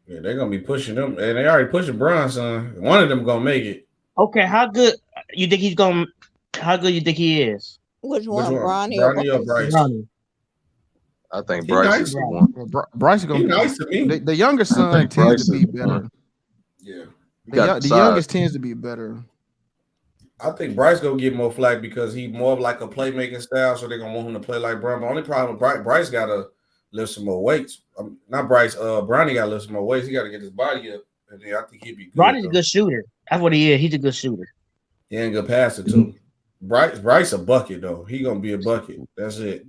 Speaker 14: Yeah, they're gonna be pushing them, and they already pushing Bronson. One of them gonna make it.
Speaker 8: Okay, how good you think he's going? How good you think he is?
Speaker 21: Which one, Bronny or
Speaker 14: Bronny or
Speaker 21: Bryce?
Speaker 14: Bryce?
Speaker 5: I think
Speaker 14: He
Speaker 5: Bryce
Speaker 14: nice.
Speaker 5: is the one.
Speaker 4: Bryce is
Speaker 14: He
Speaker 4: gonna
Speaker 14: nice to me.
Speaker 4: the younger
Speaker 5: I
Speaker 4: son
Speaker 5: think
Speaker 4: tends
Speaker 5: Bryce
Speaker 4: to be
Speaker 5: is the
Speaker 4: better.
Speaker 5: one.
Speaker 14: Yeah.
Speaker 4: The youngest tends to be better.
Speaker 14: I think Bryce gonna get more flack because he more of like a playmaking style, so they're gonna want him to play like Bron. The only problem with Bryce gotta lift some more weights. Not Bryce, Bronny gotta lift some more weights. He gotta get his body up, and then I think he'd be good.
Speaker 8: Bronny's a good shooter. That's what he is. He's a good shooter.
Speaker 14: He ain't a good passer too. Bryce a bucket though. He gonna be a bucket. That's it.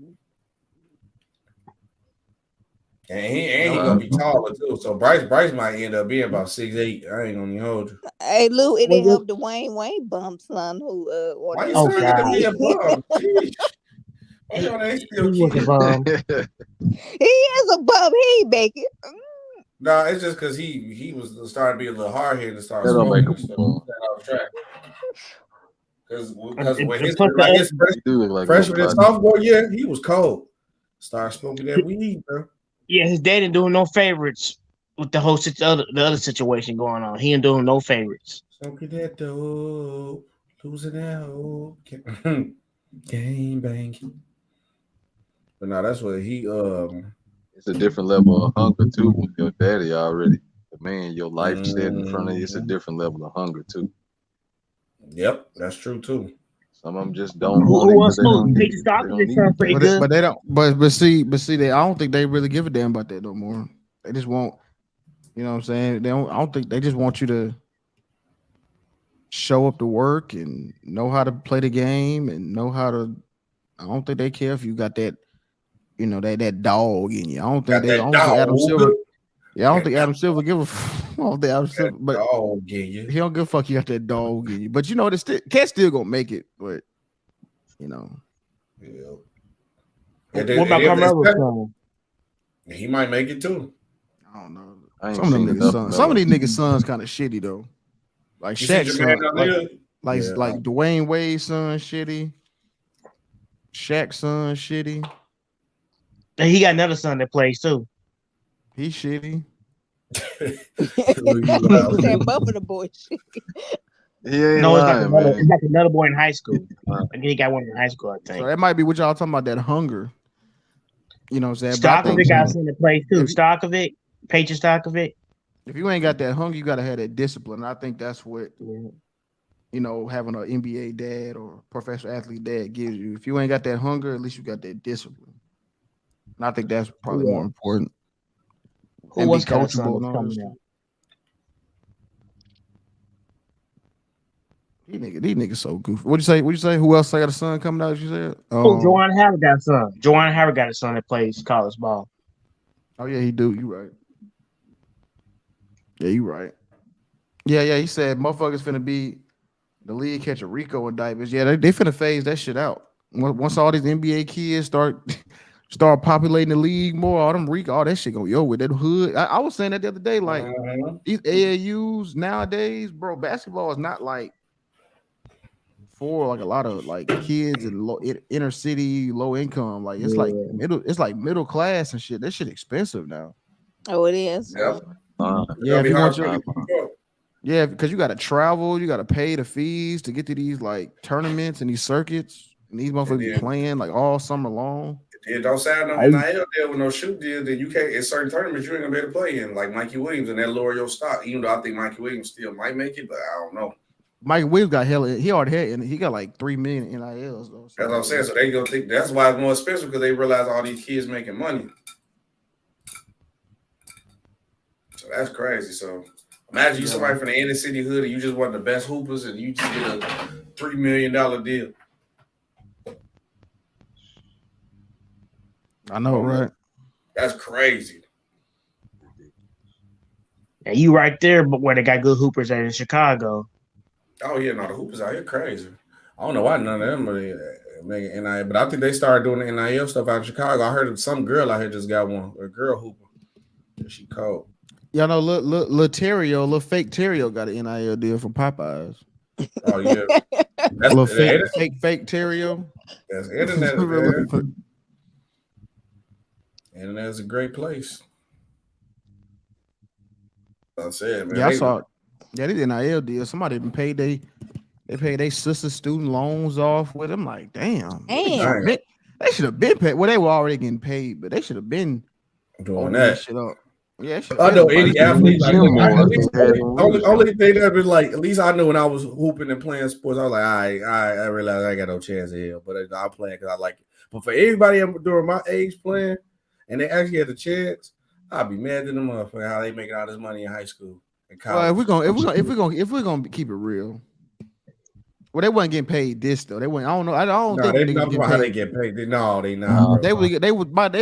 Speaker 14: And he gonna be taller too. So Bryce might end up being about 6'8". I ain't gonna even hold you.
Speaker 21: Hey, Lou, it didn't help Dwayne Wayne bump, son. Who?
Speaker 14: Why you saying that to be a bum? Jeez. Why y'all ain't still
Speaker 8: He was a bum.
Speaker 21: He is a bum. He ain't make it.
Speaker 14: No, it's just because he was starting to be a little hard headed and start
Speaker 5: That don't
Speaker 14: smoking
Speaker 5: make
Speaker 14: and stuff.
Speaker 5: him bum.
Speaker 14: Off track. Because when
Speaker 8: And
Speaker 14: his
Speaker 8: plus
Speaker 14: like
Speaker 8: the-
Speaker 14: his
Speaker 5: He do look like
Speaker 14: freshman and
Speaker 5: nobody.
Speaker 14: sophomore year, he was cold. Started smoking that weed, bro.
Speaker 8: Yeah, his dad ain't doing no favorites with the whole the other situation going on. He ain't doing no favorites.
Speaker 14: Smoking that dope, losing that hope, game banging. But no, that's what he
Speaker 5: It's a different level of hunger too. When your daddy already the man, your life set in front of you. It's a different level of hunger too.
Speaker 14: Yep, that's true too.
Speaker 5: Some of them just don't
Speaker 8: Who
Speaker 5: want it.
Speaker 8: else?
Speaker 5: 'Cause they don't need
Speaker 8: Peyton
Speaker 5: it. They
Speaker 8: Stockton
Speaker 5: don't
Speaker 8: is
Speaker 5: need it.
Speaker 8: pretty
Speaker 4: But
Speaker 8: good.
Speaker 4: they don't. But see, I don't think they really give a damn about that no more. They just want, you know what I'm saying? They don't. I don't think they just want you to show up to work and know how to play the game and know how to. I don't think they care if you got that, you know, that dog in you. I don't think I don't think Adam Silver. Yeah, I don't think Adam Silver give a. I don't think Adam Silver, but
Speaker 14: dog in you.
Speaker 4: He don't give a fuck. You got that dog in you, but you know this cat still gonna make it. But you know,
Speaker 8: What about Carmelo's son?
Speaker 14: He might make it too.
Speaker 4: I don't know.
Speaker 5: I ain't
Speaker 4: Some of them
Speaker 5: seen
Speaker 4: niggas'
Speaker 5: enough
Speaker 4: sons.
Speaker 5: of
Speaker 4: Some of
Speaker 5: Melo.
Speaker 4: these niggas' sons kind of shitty though. Like
Speaker 14: You see
Speaker 4: Shaq's
Speaker 14: Jermaine
Speaker 4: son,
Speaker 14: O'Neal?
Speaker 4: like Dwayne Wade's son shitty. Shaq's son shitty.
Speaker 8: And he got another son that plays too.
Speaker 4: He shitty.
Speaker 21: That Buffalo boy shit.
Speaker 5: He ain't
Speaker 8: No,
Speaker 5: lying, man.
Speaker 8: it's like another boy in high school. I think he got one in high school, I think.
Speaker 4: So that might be what y'all talking about. That hunger. You know what I'm saying? But I think
Speaker 8: Stokovic got a son that plays too. Stokovic, Paige Stokovic.
Speaker 4: if you ain't got that hunger, you gotta have that discipline. I think that's what you know, having an NBA dad or professional athlete dad gives you. If you ain't got that hunger, at least you got that discipline. And I think that's probably more important.
Speaker 8: Who
Speaker 4: And
Speaker 8: was
Speaker 4: be
Speaker 8: got a son
Speaker 4: coachable
Speaker 8: that's
Speaker 4: and all
Speaker 8: coming
Speaker 4: this
Speaker 8: out?
Speaker 4: These niggas so goofy. What'd you say? Who else got a son coming out? You said?
Speaker 8: Oh, Joanne Howard got a son. Joanne Howard got a son that plays college ball.
Speaker 4: Oh yeah, he do. You right. Yeah, you right. Yeah. He said motherfuckers finna be the league catch a RICO indictments. Yeah, they finna phase that shit out. Once all these NBA kids start populating the league more, all them RICO, all that shit go with that hood. I was saying that the other day, like these AAUs nowadays, bro, basketball is not like for like a lot of like kids in inner city, low income. Like it's like middle class and shit. That shit expensive now.
Speaker 21: Oh, it is.
Speaker 14: Yep.
Speaker 4: Yeah, if you want because you got to travel, you got to pay the fees to get to these like tournaments and these circuits, and these motherfuckers be playing like all summer long.
Speaker 14: It don't sound no NIL deal with no shoe deal, then you can't. In certain tournaments, you ain't gonna be able to play in, like Mikey Williams, and that lower your stock. Even though I think Mikey Williams still might make it, but I don't know.
Speaker 4: Mike Williams got he already had, and he got like 3 million NILs though.
Speaker 14: That's what I'm saying. So they gonna think that's why it's more expensive because they realize all these kids making money. So that's crazy. So imagine you somebody from the inner city hood and you just one of the best hoopers and you just get a $3 million deal.
Speaker 4: I know, right?
Speaker 14: That's crazy.
Speaker 8: Yeah, you right there, but where they got good hoopers at in Chicago.
Speaker 14: Oh yeah, no, the hoopers out here crazy. I don't know why none of them are making NIL, but I think they started doing the NIL stuff out in Chicago. I heard of some girl out here just got one, a girl hooper. She cold.
Speaker 4: Y'all know, little fake Terrio got an NIL deal from Popeyes.
Speaker 14: Oh yeah, that's
Speaker 4: little fake Terrio.
Speaker 14: That's internet, man. Internet's a great place. I said, man.
Speaker 4: Yeah, I saw it. Yeah, they did an NIL deal. Somebody even paid they paid their sister student loans off with them. Like, damn. They should have been paid. Well, they were already getting paid, but they should have been
Speaker 14: doing
Speaker 4: opening this
Speaker 14: that.
Speaker 4: shit up. Yeah,
Speaker 14: I know any athlete. Like,
Speaker 5: more.
Speaker 14: Only thing that been like, at least I knew when I was hooping and playing sports, I was like, I realized I ain't got no chance of hell, but I'm playing because I like it. But for everybody during my age playing, and they actually had the chance, I'd be mad at them motherfucker how they making all this money in high school and college.
Speaker 4: Well, if we're gonna keep it real, well, they wasn't getting paid this though. They weren't. I don't know. I don't think
Speaker 14: they not about how they get paid. They not.
Speaker 4: They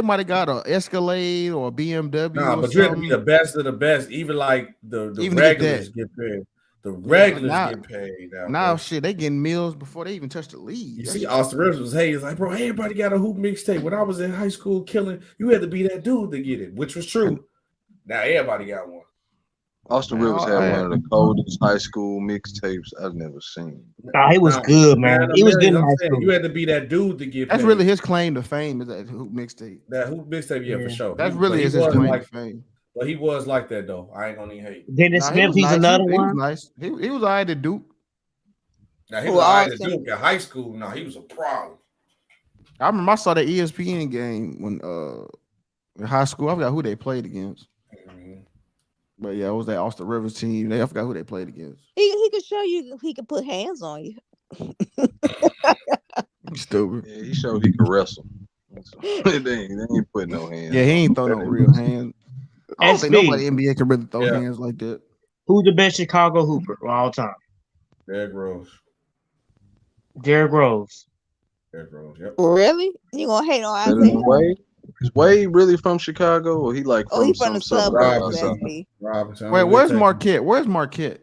Speaker 4: might have got an Escalade or a BMW.
Speaker 14: Nah, but you have to be the best of the best. Even like the regulars get paid. The regulars get paid.
Speaker 4: Now shit, they getting meals before they even touch the league.
Speaker 14: You see, Austin Rivers was hating. Like, bro, everybody got a hoop mixtape. When I was in high school killing, you had to be that dude to get it, which was true. Now everybody got one.
Speaker 11: Austin Rivers had one of the coldest high school mixtapes I've never seen.
Speaker 8: Nah, he was good, man. He was good in high school.
Speaker 14: You had to be that dude to get
Speaker 4: That's
Speaker 14: paid.
Speaker 4: really his claim to fame, is that hoop mixtape.
Speaker 14: That hoop mixtape, yeah, for sure.
Speaker 4: That's really his claim to fame.
Speaker 14: But he was like that though. I ain't gonna even hate.
Speaker 8: Dennis Smith, he's another one.
Speaker 4: He was nice. He was all right at Duke.
Speaker 14: Now he was all right at Duke in high school. No, he was a problem.
Speaker 4: I remember I saw the ESPN game when in high school. I forgot who they played against. But yeah, it was that Austin Rivers team. I forgot who they played against.
Speaker 21: He could show you. He could put hands on you.
Speaker 4: Stupid.
Speaker 11: Yeah, he showed he could wrestle. they ain't putting no hands.
Speaker 4: Yeah, he ain't throw no real hands. I don't think nobody in the NBA can really throw hands like that.
Speaker 8: Who's the best Chicago hooper of all time?
Speaker 14: Derrick Rose.
Speaker 8: Derrick Rose.
Speaker 14: Derrick Rose. Yep.
Speaker 21: Really? You gonna hate on Isaiah?
Speaker 11: Wade? Is Wade really from Chicago, or he like from
Speaker 21: he's from the suburbs?
Speaker 14: Robinson.
Speaker 4: Wait, where's Marquette? Where's Marquette?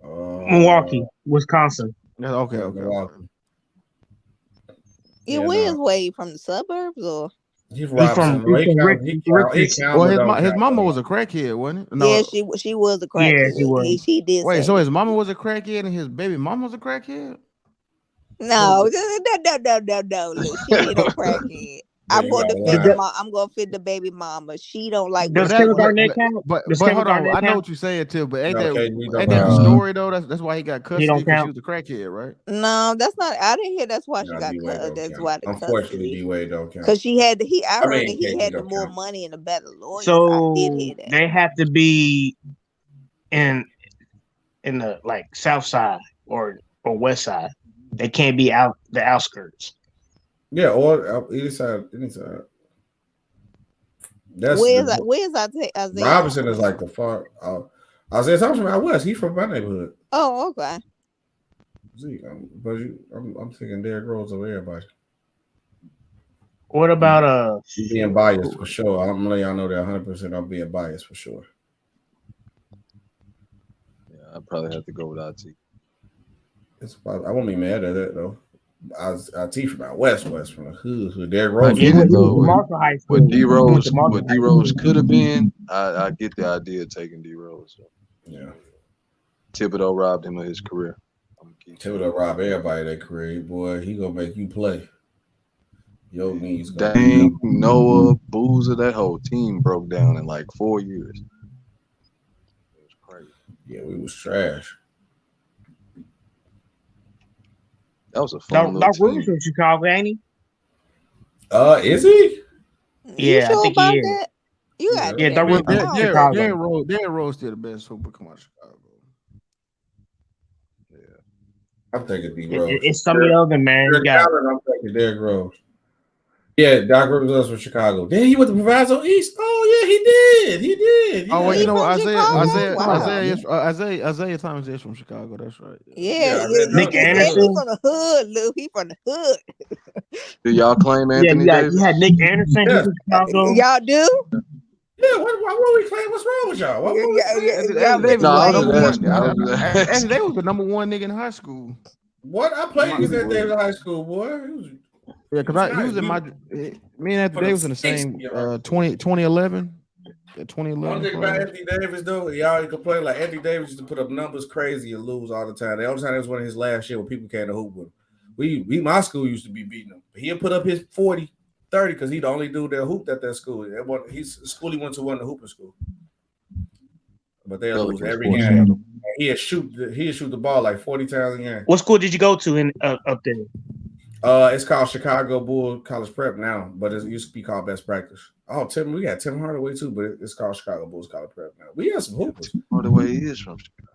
Speaker 8: Milwaukee, Wisconsin.
Speaker 4: Okay.
Speaker 21: Yeah, where's Wade, from the suburbs or?
Speaker 14: He's from
Speaker 4: his mama was a crackhead, wasn't it?
Speaker 21: No. Yeah, she was a crackhead. Yeah, she was. She did.
Speaker 4: Wait, so his mama was a crackhead and his baby mama was a crackhead?
Speaker 21: No. Look, she ain't no crackhead. I'm going to defend I'm going to fit the baby mama. She don't like.
Speaker 4: Does Kevin Garnett count? But hold on, I know what you're saying too. But ain't that the story though? That's why he got custody because she was a crackhead, right?
Speaker 21: No, that's not. I didn't hear that's why she got custody. That's why the
Speaker 14: unfortunately D-Wade don't count.
Speaker 21: Because she had the I heard that he had the more money and a better lawyer.
Speaker 8: So they have to be in the like south side or west side. They can't be out the outskirts.
Speaker 14: Yeah, or either side. That's
Speaker 21: where's Isaiah?
Speaker 14: Robinson is like the far. Isaiah Thomas from out west. He's from my neighborhood.
Speaker 21: Oh, okay.
Speaker 14: See, I'm thinking Derrick Rose over everybody.
Speaker 8: What about
Speaker 14: being biased for sure? I'm gonna let y'all know that 100%. I'm being biased for sure.
Speaker 11: Yeah, I probably have to go with IT.
Speaker 14: I won't be mad at that though. IT from out west from the hood. Derrick Rose.
Speaker 11: I get it though. What D Rose could have been, I get the idea of taking D Rose. So.
Speaker 14: Yeah.
Speaker 11: Thibodeau robbed him of his career.
Speaker 14: Thibodeau robbed everybody their career, boy. He gonna make you play. Your knees.
Speaker 11: Dang, Noah, Boozer, that whole team broke down in like 4 years. It was crazy.
Speaker 14: Yeah, we was trash.
Speaker 11: That was a fun
Speaker 8: Doc Rivers from Chicago, ain't he?
Speaker 14: Is he?
Speaker 8: Yeah, I think he is.
Speaker 21: That? You got
Speaker 8: Doc Rivers.
Speaker 4: Derrick Rose still the best hooper come out of Chicago.
Speaker 14: Yeah, I'm thinking D Rose.
Speaker 8: It's somebody other man.
Speaker 14: I'm thinking Derrick Rose. Yeah, Doc Rivers was from Chicago. Then he went to Proviso East. Oh yeah, he did.
Speaker 4: Oh, well, you know what? Isaiah Thomas is from Chicago. That's right.
Speaker 21: Yeah. Nick Anderson. He's from the hood, Lou. He from the hood.
Speaker 11: Do y'all claim Anthony Davis?
Speaker 8: You had Nick Anderson from Chicago.
Speaker 21: Y'all do?
Speaker 14: Yeah. What we claim? What's wrong with y'all?
Speaker 4: Anthony Davis was the number one nigga in high school.
Speaker 14: What? I played against Anthony Davis in high school, boy.
Speaker 4: Yeah, because he was in my. Me and Anthony Davis in the same 2011. Yeah, 2011.
Speaker 14: One thing about Anthony Davis, though, y'all complain like Anthony Davis used to put up numbers crazy and lose all the time. The only time it was one of his last year when people came to hoop with him. We my school used to be beating him. He'll put up his 40, 30 because he the only dude that hooped at that school. His school he went to wasn't a hooping school. but they'll lose every game. He'll shoot the ball like 40 times a game.
Speaker 8: What school did you go to in up there?
Speaker 14: It's called Chicago Bull College Prep now, but it used to be called Best Practice. Oh, we got Tim Hardaway too, but it's called Chicago Bulls College Prep now. We have some hoopers.
Speaker 11: Hardaway is from Chicago.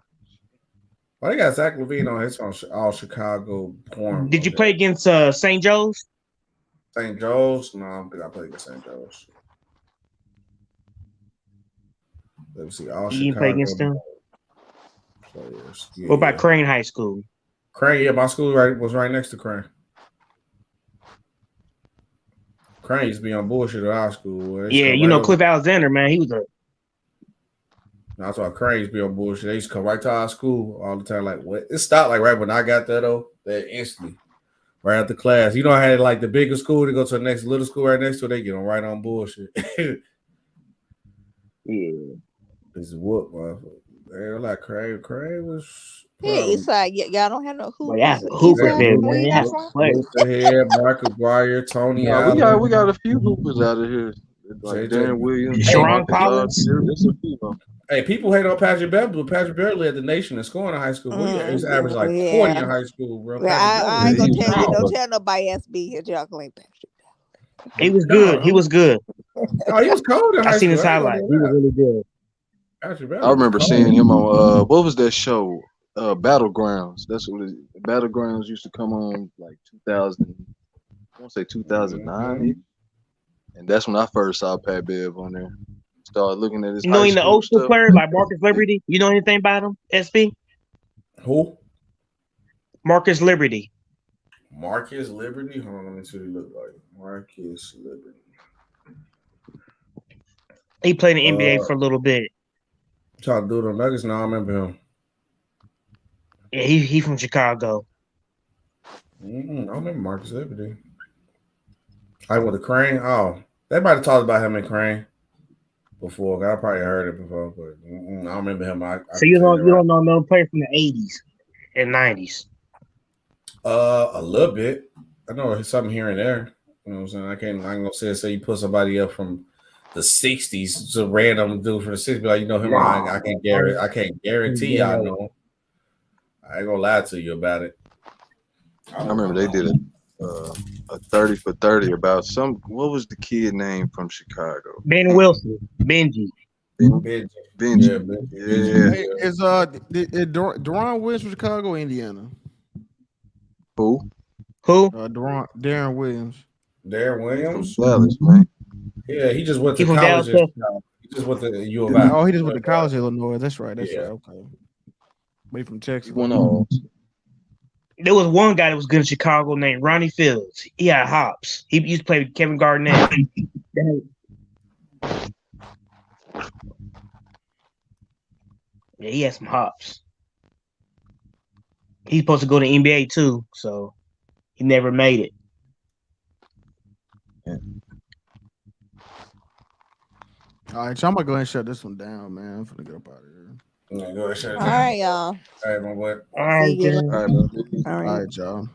Speaker 14: Well, they got Zach LaVine on his on all Chicago porn.
Speaker 8: Did you play against St. Joe's?
Speaker 14: St. Joe's? No, I don't think I played against St. Joe's. Let me see. All
Speaker 8: you didn't play against them?
Speaker 14: Players.
Speaker 8: Yeah. What about Crane High School?
Speaker 14: Crane, my school was right next to Crane. Crane used to be on bullshit at our school.
Speaker 8: Yeah, Cliff Alexander, man, he was a.
Speaker 14: That's why Crane used to be on bullshit. They used to come right to our school all the time. Like, what? It stopped like right when I got there though. That instantly, right after class. I had like the bigger school to go to the next little school right next to it. They get on right on bullshit.
Speaker 8: Yeah,
Speaker 14: this is what, motherfucker. They're like Crane was.
Speaker 21: Yeah, it's like y'all don't have no hoopers.
Speaker 8: Yeah, hoopers there, man.
Speaker 14: Marcus Dwyer, Tony Allen.
Speaker 11: We got a few hoopers out of here. Like Darren Williams,
Speaker 8: Sharon Collins.
Speaker 14: Hey, people hate on Patrick Beverly. Patrick Beverly led the nation in scoring in high school. He was average like 40 in high school, bro.
Speaker 21: Well, I ain't gonna tell you. Don't tell nobody SB here, y'all ain't Patrick.
Speaker 8: He was good. He was good.
Speaker 14: Oh, he was cold in high school.
Speaker 8: I seen his highlight. He was really good.
Speaker 14: Patrick
Speaker 11: I remember seeing him on what was that show? Battlegrounds. That's what Battlegrounds used to come on like 2000. I want to say 2009, and that's when I first saw Pat Bev on there. Started looking at his.
Speaker 8: In the old school players like Marcus Liberty. You know anything about him, SB?
Speaker 14: Who?
Speaker 8: Marcus Liberty.
Speaker 14: Marcus Liberty. Hold on, let me see what he look like. Marcus Liberty.
Speaker 8: He played in the NBA for a little bit.
Speaker 14: Trying to do the Nuggets now. I remember him.
Speaker 8: Yeah, he from Chicago.
Speaker 14: I remember Marcus Liberty. I with the Crane. Oh, they might have talked about him in Crane before. I probably heard it before, but I don't remember him.
Speaker 8: So you don't know no player from the 80s and 90s?
Speaker 14: A little bit. I know something here and there. You know what I'm saying? I ain't gonna say you put somebody up from the 60s, it's a random dude from the 60s, like him. Wow. I can't guarantee I know. I ain't gonna lie to you about it.
Speaker 11: I remember they did a 30 for 30 about what was the kid name from Chicago?
Speaker 8: Ben Wilson. Benji.
Speaker 11: Benji. Yeah.
Speaker 4: Hey, is Deron Williams from Chicago or Indiana?
Speaker 11: Who?
Speaker 4: Darren Williams.
Speaker 14: Darren Williams?
Speaker 11: From Dallas, man.
Speaker 14: Yeah, he just went to college. He just went to U of I.
Speaker 4: Oh, he just went to college in Illinois. That's right. Right. Okay. Way from Texas.
Speaker 8: There was one guy that was good in Chicago named Ronnie Fields. He had hops. He used to play with Kevin Garnett. Yeah, he had some hops. He's supposed to go to NBA too, so he never made it.
Speaker 4: Yeah. All right, so I'm gonna go ahead and shut this one down, man. I'm gonna get up out of here.
Speaker 14: Yeah, go ahead, shut it
Speaker 21: All
Speaker 14: down.
Speaker 21: right, y'all.
Speaker 14: All right, my boy.
Speaker 8: All right,
Speaker 21: See you.
Speaker 11: All right,
Speaker 4: all right, y'all.